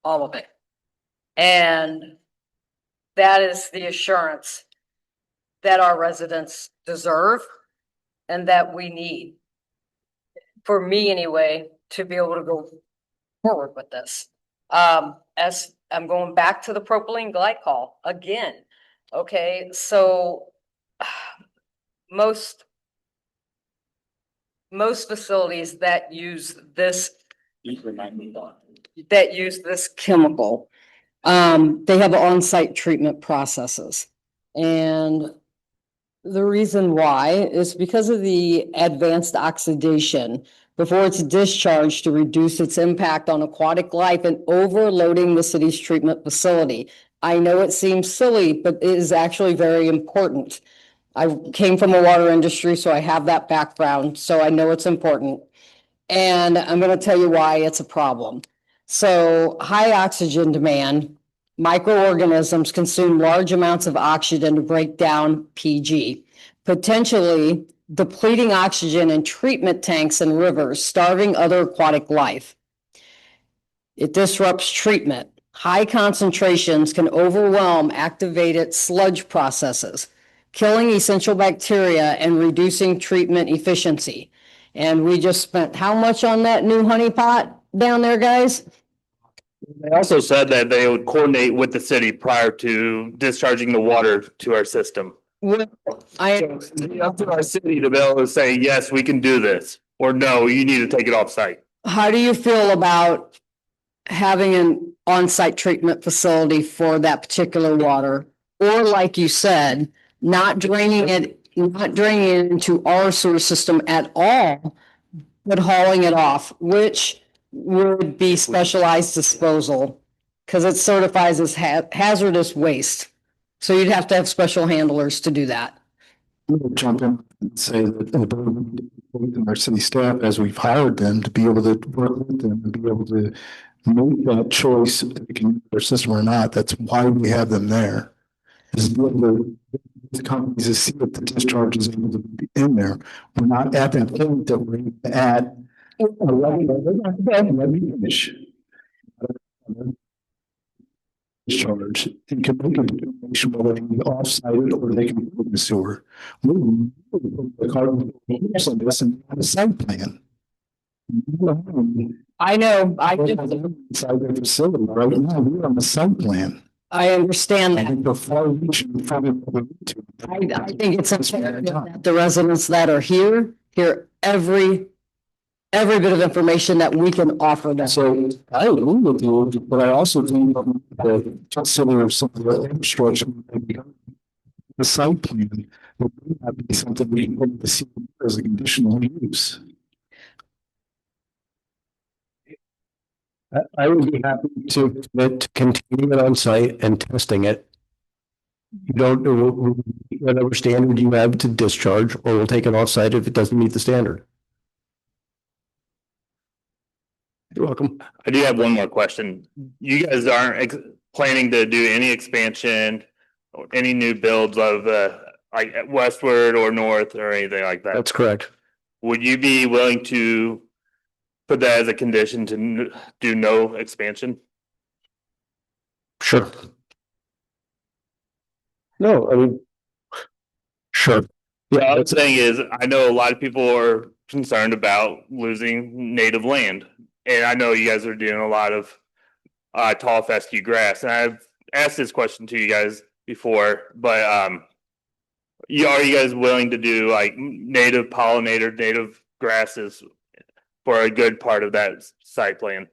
all of it. And that is the assurance that our residents deserve and that we need, for me anyway, to be able to go forward with this. As I'm going back to the propylene glycol again. Okay, so most facilities that use this chemical, they have on-site treatment processes. And the reason why is because of the advanced oxidation before it's discharged to reduce its impact on aquatic life and overloading the city's treatment facility. I know it seems silly, but it is actually very important. I came from a water industry, so I have that background, so I know it's important. And I'm going to tell you why it's a problem. So high oxygen demand, microorganisms consume large amounts of oxygen to break down PG, potentially depleting oxygen in treatment tanks and rivers, starving other aquatic life. It disrupts treatment. High concentrations can overwhelm activated sludge processes, killing essential bacteria and reducing treatment efficiency. And we just spent how much on that new honeypot down there, guys? They also said that they would coordinate with the city prior to discharging the water to our system. It's up to our city to be able to say, yes, we can do this, or no, you need to take it off site. How do you feel about having an on-site treatment facility for that particular water? Or like you said, not draining it into our sewer system at all, but hauling it off, which would be specialized disposal, because it certifies as hazardous waste. So you'd have to have special handlers to do that. I'm going to jump in and say that our city staff, as we've hired them, to be able to work with them and be able to make that choice if they can use their system or not. That's why we have them there. Is the companies to see if the discharge is able to be in there. We're not at that point that we're at Let me finish. Discharge and can make a determination whether they can be off-site or they can put in the sewer. The carbon on this and have a site plan. I know, Inside their facility right now, we're on the site plan. I understand I that. think they're far reaching further than we need to. I think it's imperative that the residents that are here hear every bit of information that we can offer them. So I agree with you, but I also think that consider some of the infrastructure, the site plan would not be something we can put to see as a conditional use. I would be happy to commit to continuing it on site and testing it. You don't know whatever standard you have to discharge, or we'll take it off site if it doesn't meet the standard. You're welcome. I do have one more question. You guys aren't planning to do any expansion or any new builds of like westward or north or anything like that? That's correct. Would you be willing to put that as a condition to do no expansion? Sure. No, I mean, sure. Yeah, the thing is, I know a lot of people are concerned about losing native land. And I know you guys are doing a lot of tall fescue grass. And I've asked this question to you guys before, but are you guys willing to do like native pollinator, native grasses for a good part of that site plan?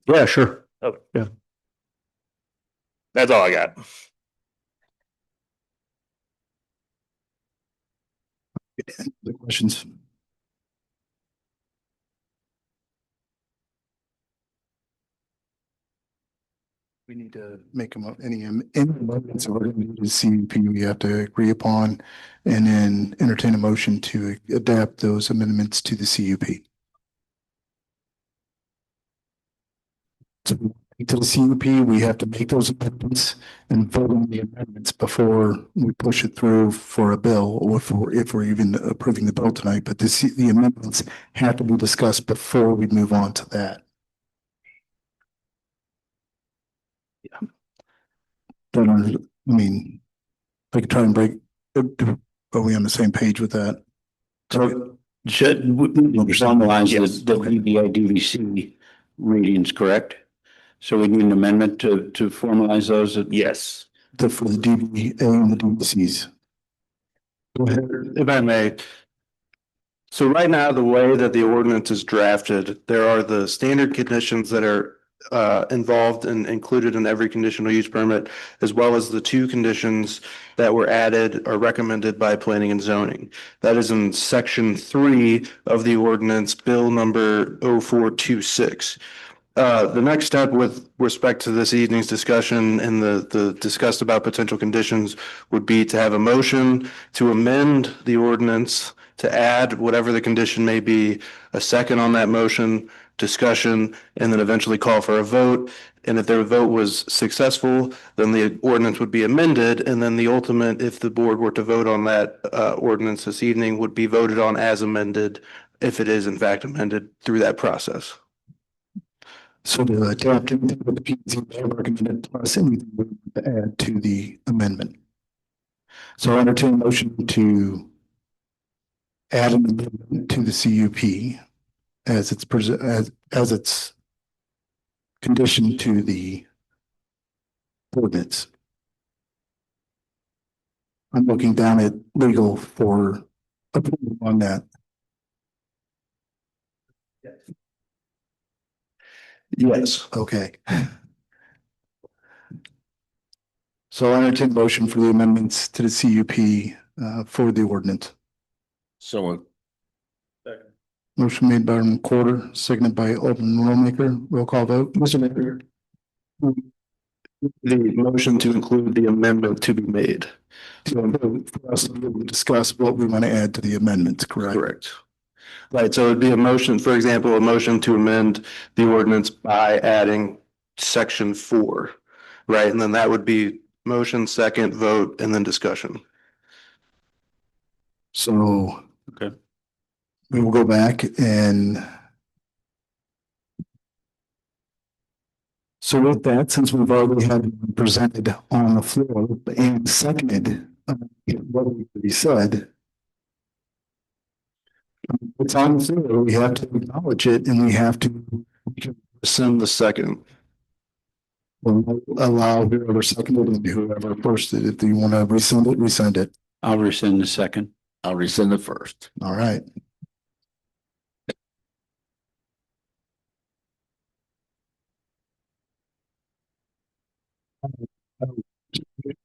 Yeah, sure. Oh, yeah. That's all I got. The questions. We need to make them any amendments that we're going to do to CUP we have to agree upon and then entertain a motion to adapt those amendments to the CUP. So to the CUP, we have to make those amendments and vote on the amendments before we push it through for a bill or if we're even approving the bill tonight. But the amendments have to be discussed before we move on to that. Yeah. I mean, I could try and break, are we on the same page with that? So should summarize the DBI DVC readings, correct? So we need an amendment to formalize those? Yes. For the DBA and the DVCs. Go ahead, if I may. So right now, the way that the ordinance is drafted, there are the standard conditions that are involved and included in every conditional use permit, as well as the two conditions that were added or recommended by planning and zoning. That is in section 3 of the ordinance, bill number 0426. The next step with respect to this evening's discussion and the discussed about potential conditions would be to have a motion to amend the ordinance to add whatever the condition may be, a second on that motion, discussion, and then eventually call for a vote. And if their vote was successful, then the ordinance would be amended. And then the ultimate, if the board were to vote on that ordinance this evening, would be voted on as amended, if it is in fact amended through that process. So to adapt anything that the PZ recommended plus anything we want to add to the amendment. So I entertain a motion to add an amendment to the CUP as it's as it's conditioned to the ordinance. I'm looking down at legal for approval on that. Yes, okay. So I entertain a motion for the amendments to the CUP for the ordinance. So Motion made by Alderman Quarter, seconded by Alderman Rollmaker. Roll call vote. Mr. Mayor. The motion to include the amendment to be made. To for us to discuss what we want to add to the amendments, correct? Correct. Right, so it'd be a motion, for example, a motion to amend the ordinance by adding section 4, right? And then that would be motion, second, vote, and then discussion. So okay, we will go back and So with that, since we've already had it presented on the floor and seconded, what we already said, it's on the floor, we have to acknowledge it and we have to Rescind the second. allow whoever seconded and whoever first it. If you want to rescind it, rescind it. I'll rescind the second. I'll rescind the first. All right.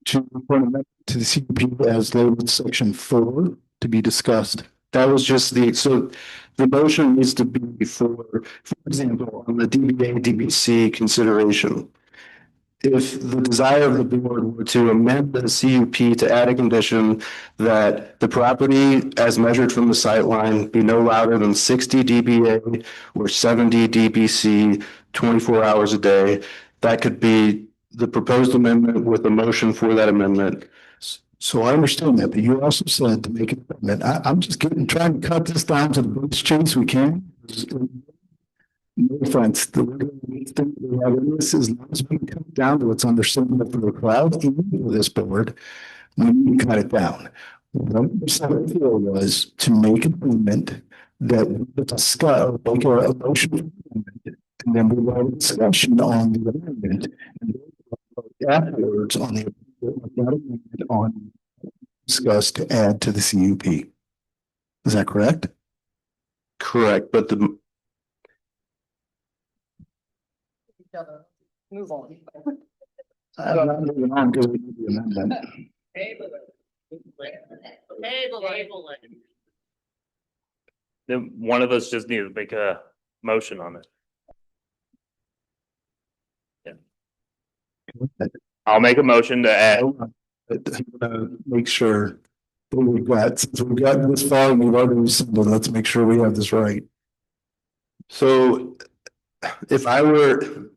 To the CUP as labeled section 4 to be discussed. That was just so the motion needs to be for example, on the DBA, DBC consideration. If the desire of the board were to amend the CUP to add a condition that the property as measured from the sight line be no louder than 60 dBA or 70 dBc 24 hours a day, that could be the proposed amendment with a motion for that amendment. So I understand that, but you also said to make an amendment. I'm just trying to cut this down to the biggest chance we can. No offense, the thing we have in this is not going to come down to what's understandable for the crowd, even for this board. We need to cut it down. What we said before was to make an amendment that we would discuss, or make a motion for the amendment, and then we will have a discussion on the amendment, and afterwards on the amendment on discuss to add to the CUP. Is that correct? Correct, but the Move on. I'm not moving on because we need the amendment. Then one of us just need to make a motion on it. Yeah. I'll make a motion to add. Make sure that we've got, since we've gotten this far and we've already rescinded, let's make sure we have this right. So if I were,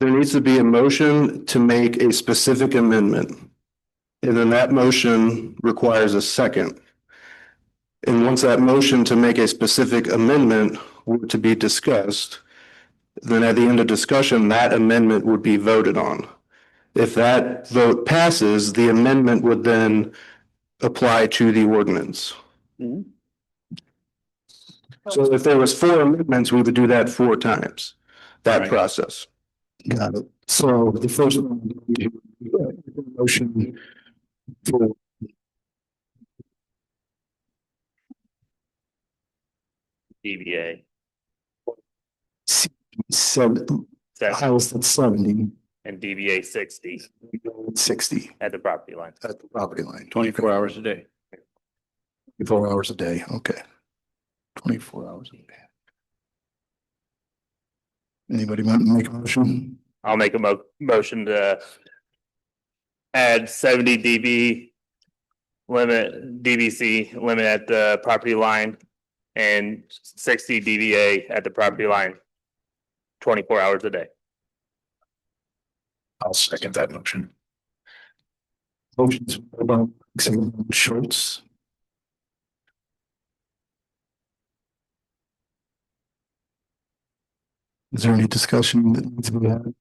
there needs to be a motion to make a specific amendment. And then that motion requires a second. And once that motion to make a specific amendment were to be discussed, then at the end of discussion, that amendment would be voted on. If that vote passes, the amendment would then apply to the ordinance. So if there was 4 amendments, we would do that 4 times, that process. Got it. So the first one, motion for DBA. House that's 70. And DBA 60. 60. At the property line. At the property line. 24 hours a day. 24 hours a day. Okay. 24 hours a day. Anybody want to make a motion? I'll make a motion to add 70 dB limit, DBC limit at the property line and 60 dBA at the property line, 24 hours a day. I'll second that motion. Motion's about Schultz. Is there any discussion that needs to be had?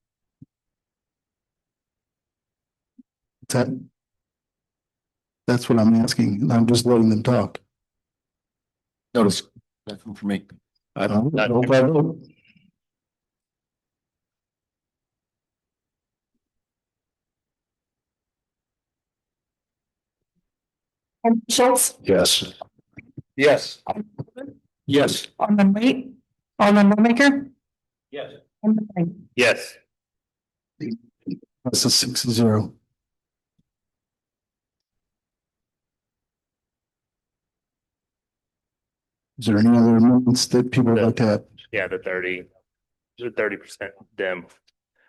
That's what I'm asking. I'm just letting them talk. Notice, nothing for me. I don't know. Schultz? Yes. Yes. Yes. Alderman Wait? Alderman Maker? Yes. Yes. That's a 6-0. Is there any other amendments that people would like to have? Yeah, the 30% dim.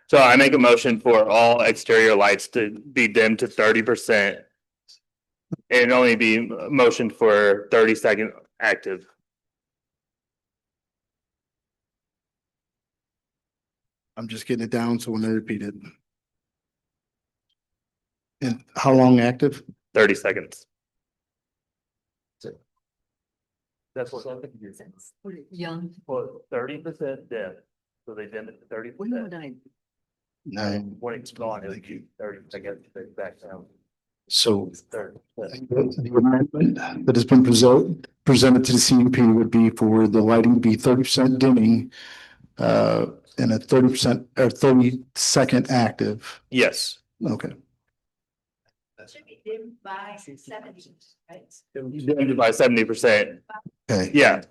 So I make a motion for all exterior lights to be dimmed to 30%. And only be motioned for 30-second active. I'm just getting it down so when I repeat it. And how long active? 30 seconds. That's what. Young. Well, 30% dim, so they dim it to 30%. Nine. When it's gone, it'll be 30, I guess, back down. So 30. the amendment that has been presented to the CUP would be for the lighting to be 30% dimming, and a 30% or 30-second active. Yes. Okay. Should be dimmed by 70, right? Dimmed by 70%. Okay. Yeah.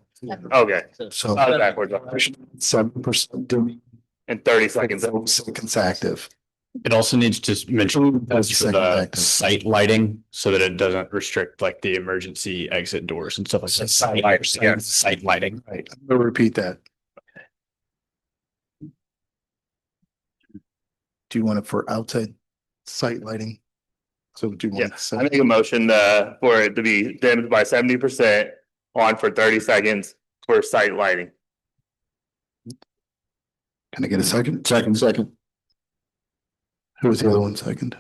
Okay. So Backwards. 7% dimming And 30 seconds. 30 seconds active. It also needs to mention That's for second the active. site lighting so that it doesn't restrict like the emergency exit doors and stuff like that. Site lighting. Right. I'm gonna repeat that. Do you want it for outside site lighting? So do you want? Yes, I make a motion for it to be dimmed by 70% on for 30 seconds for site lighting. Can I get a second? Second. Who was the other one? Second.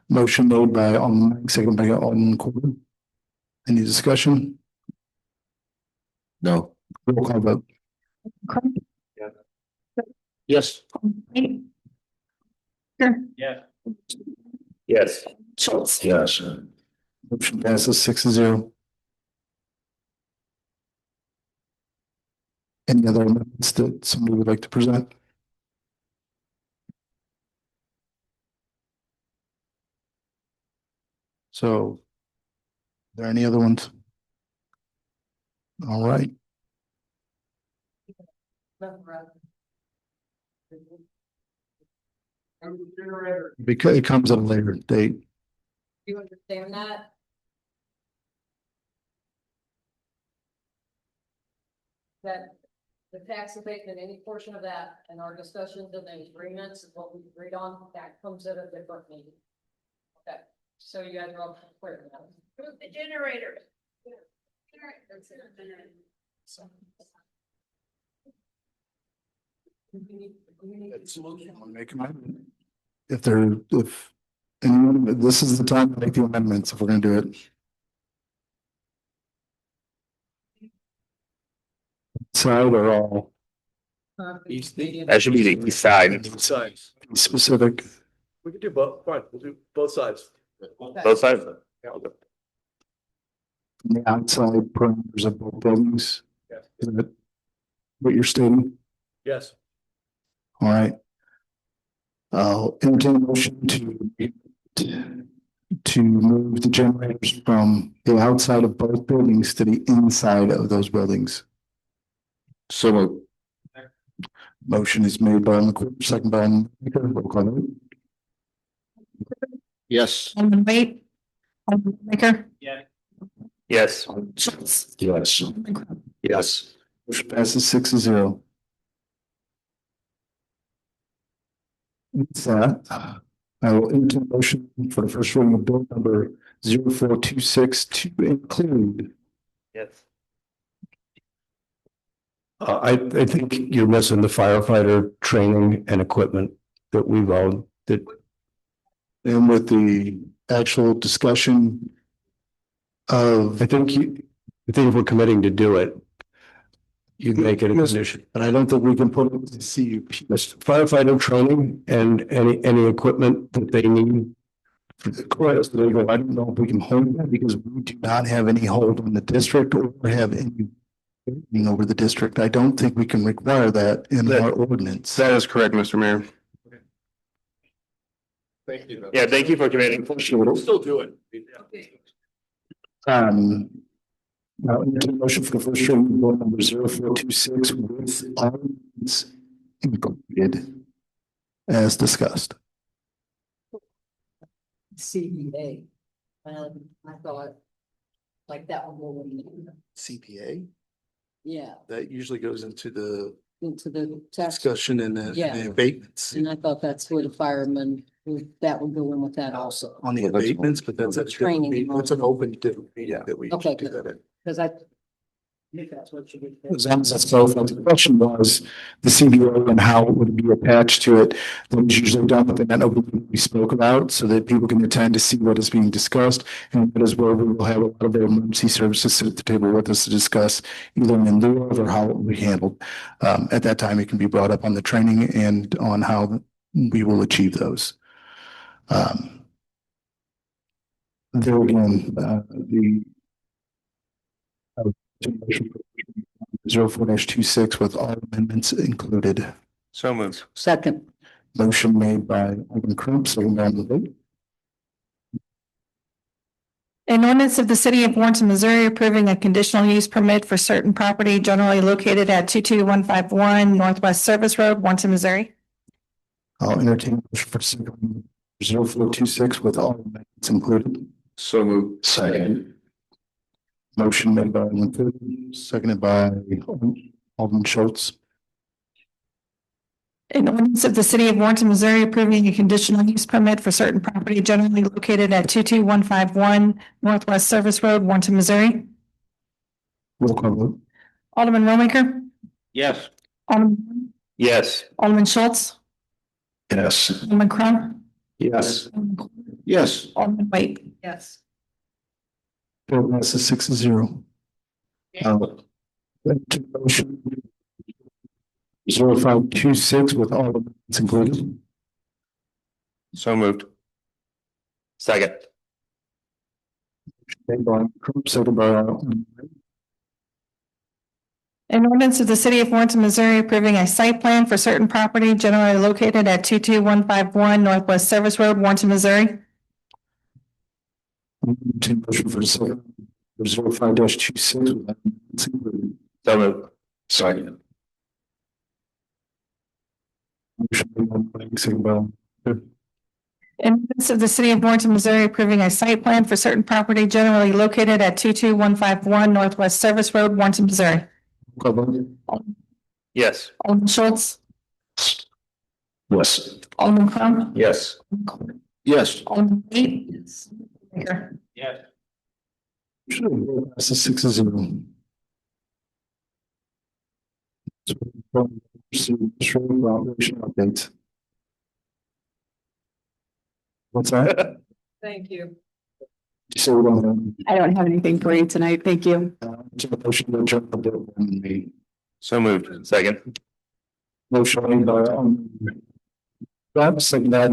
Motion made by Alderman, second by Alderman Corbin. Any discussion? No. Roll call vote. Yes. Yeah. Yes. Schultz. Yes. Motion passes 6-0. Any other amendments that somebody would like to present? So, are there any other ones? All right. Because it comes at a later date. You understand that? That the tax abatement, any portion of that and our discussions and the agreements and what we agreed on, that comes at a different meeting. Okay, so you guys are all clear now. Who's the generator? If there, if anyone, this is the time to make the amendments if we're gonna do it. Side or all? That should be the east side. Sides. Specific. We could do both, fine, we'll do both sides. Both sides. The outside parameters of both buildings. Yes. Is that what you're stating? Yes. All right. I'll entertain a motion to move the generators from the outside of both buildings to the inside of those buildings. So motion is made by McCoy, second by Maker. Roll call vote. Yes. Alderman Wait. Alderman Maker. Yes. Schultz. Yes. Alderman Crump. Yes. Motion passes 6-0. With that, I will entertain a motion for the first reading of bill number 0426 to include. Yes. I think you're missing the firefighter training and equipment that we've all did. And with the actual discussion of. I think if we're committing to do it, you make it a condition. But I don't think we can put it in the CUP. Firefighter training and any equipment that they need. Correct. I don't know if we can hold that because we do not have any hold on the district or have any over the district. I don't think we can require that in our ordinance. That is correct, Mr. Mayor. Thank you. Yeah, thank you for committing. We'll still do it. Now, entertain a motion for the first reading, bill number 0426 with ordinance included as discussed. CBA. I thought like that one will. CPA, Yeah, that usually goes into the into the tax. discussion and the abatements. And I thought that's where the firemen, that would go in with that also. On the abatements, but that's a Training. It's an open meeting that we Okay, do that in. Because I, As long as that's clarified, the question was the CBO and how it would be attached to it. That was usually done within that open meeting we spoke about so that people can attend to see what is being discussed. And that is where we will have a lot of our emergency services sit at the table with us to discuss either in lieu of or how it will be handled. At that time, it can be brought up on the training and on how we will achieve those. There again, the 04-26 with all amendments included. So moved. Second. Motion made by Alderman Crump, second by the vote. An ordinance of the city of Warrenton, Missouri approving a conditional use permit for certain property generally located at 22151 Northwest Service Road, Warrenton, Missouri. I'll entertain a motion for second 04-26 with all amendments included. So moved. Second. Motion made by Alderman Coogan, seconded by Alderman Schultz. An ordinance of the city of Warrenton, Missouri approving a conditional use permit for certain property generally located at 22151 Northwest Service Road, Warrenton, Missouri. Roll call vote. Alderman Rollmaker, Yes. Alderman, Yes. Alderman Schultz, Yes. Alderman Crump, Yes. Yes. Alderman White. Yes. Vote passes 6-0. Motion 05-26 with all amendments included. So moved. Second. Made by Crump, seconded by An ordinance of the city of Warrenton, Missouri approving a site plan for certain property generally located at 22151 Northwest Service Road, Warrenton, Missouri. motion for the second 05-26 with amendments included. So moved. Second. Motion made by Mike, seconded by An ordinance of the city of Warrenton, Missouri approving a site plan for certain property generally located at 22151 Northwest Service Road, Warrenton, Missouri. Roll call vote. Yes. Alderman Schultz, Yes. Alderman Crump, Yes. Yes. Alderman White. Maker. Yes. Vote passes 6-0. Operation update. What's that? Thank you. You say we don't have. I don't have anything for you tonight. Thank you. Motion to adjourn the bill in the So moved. Second. motion made by, second that.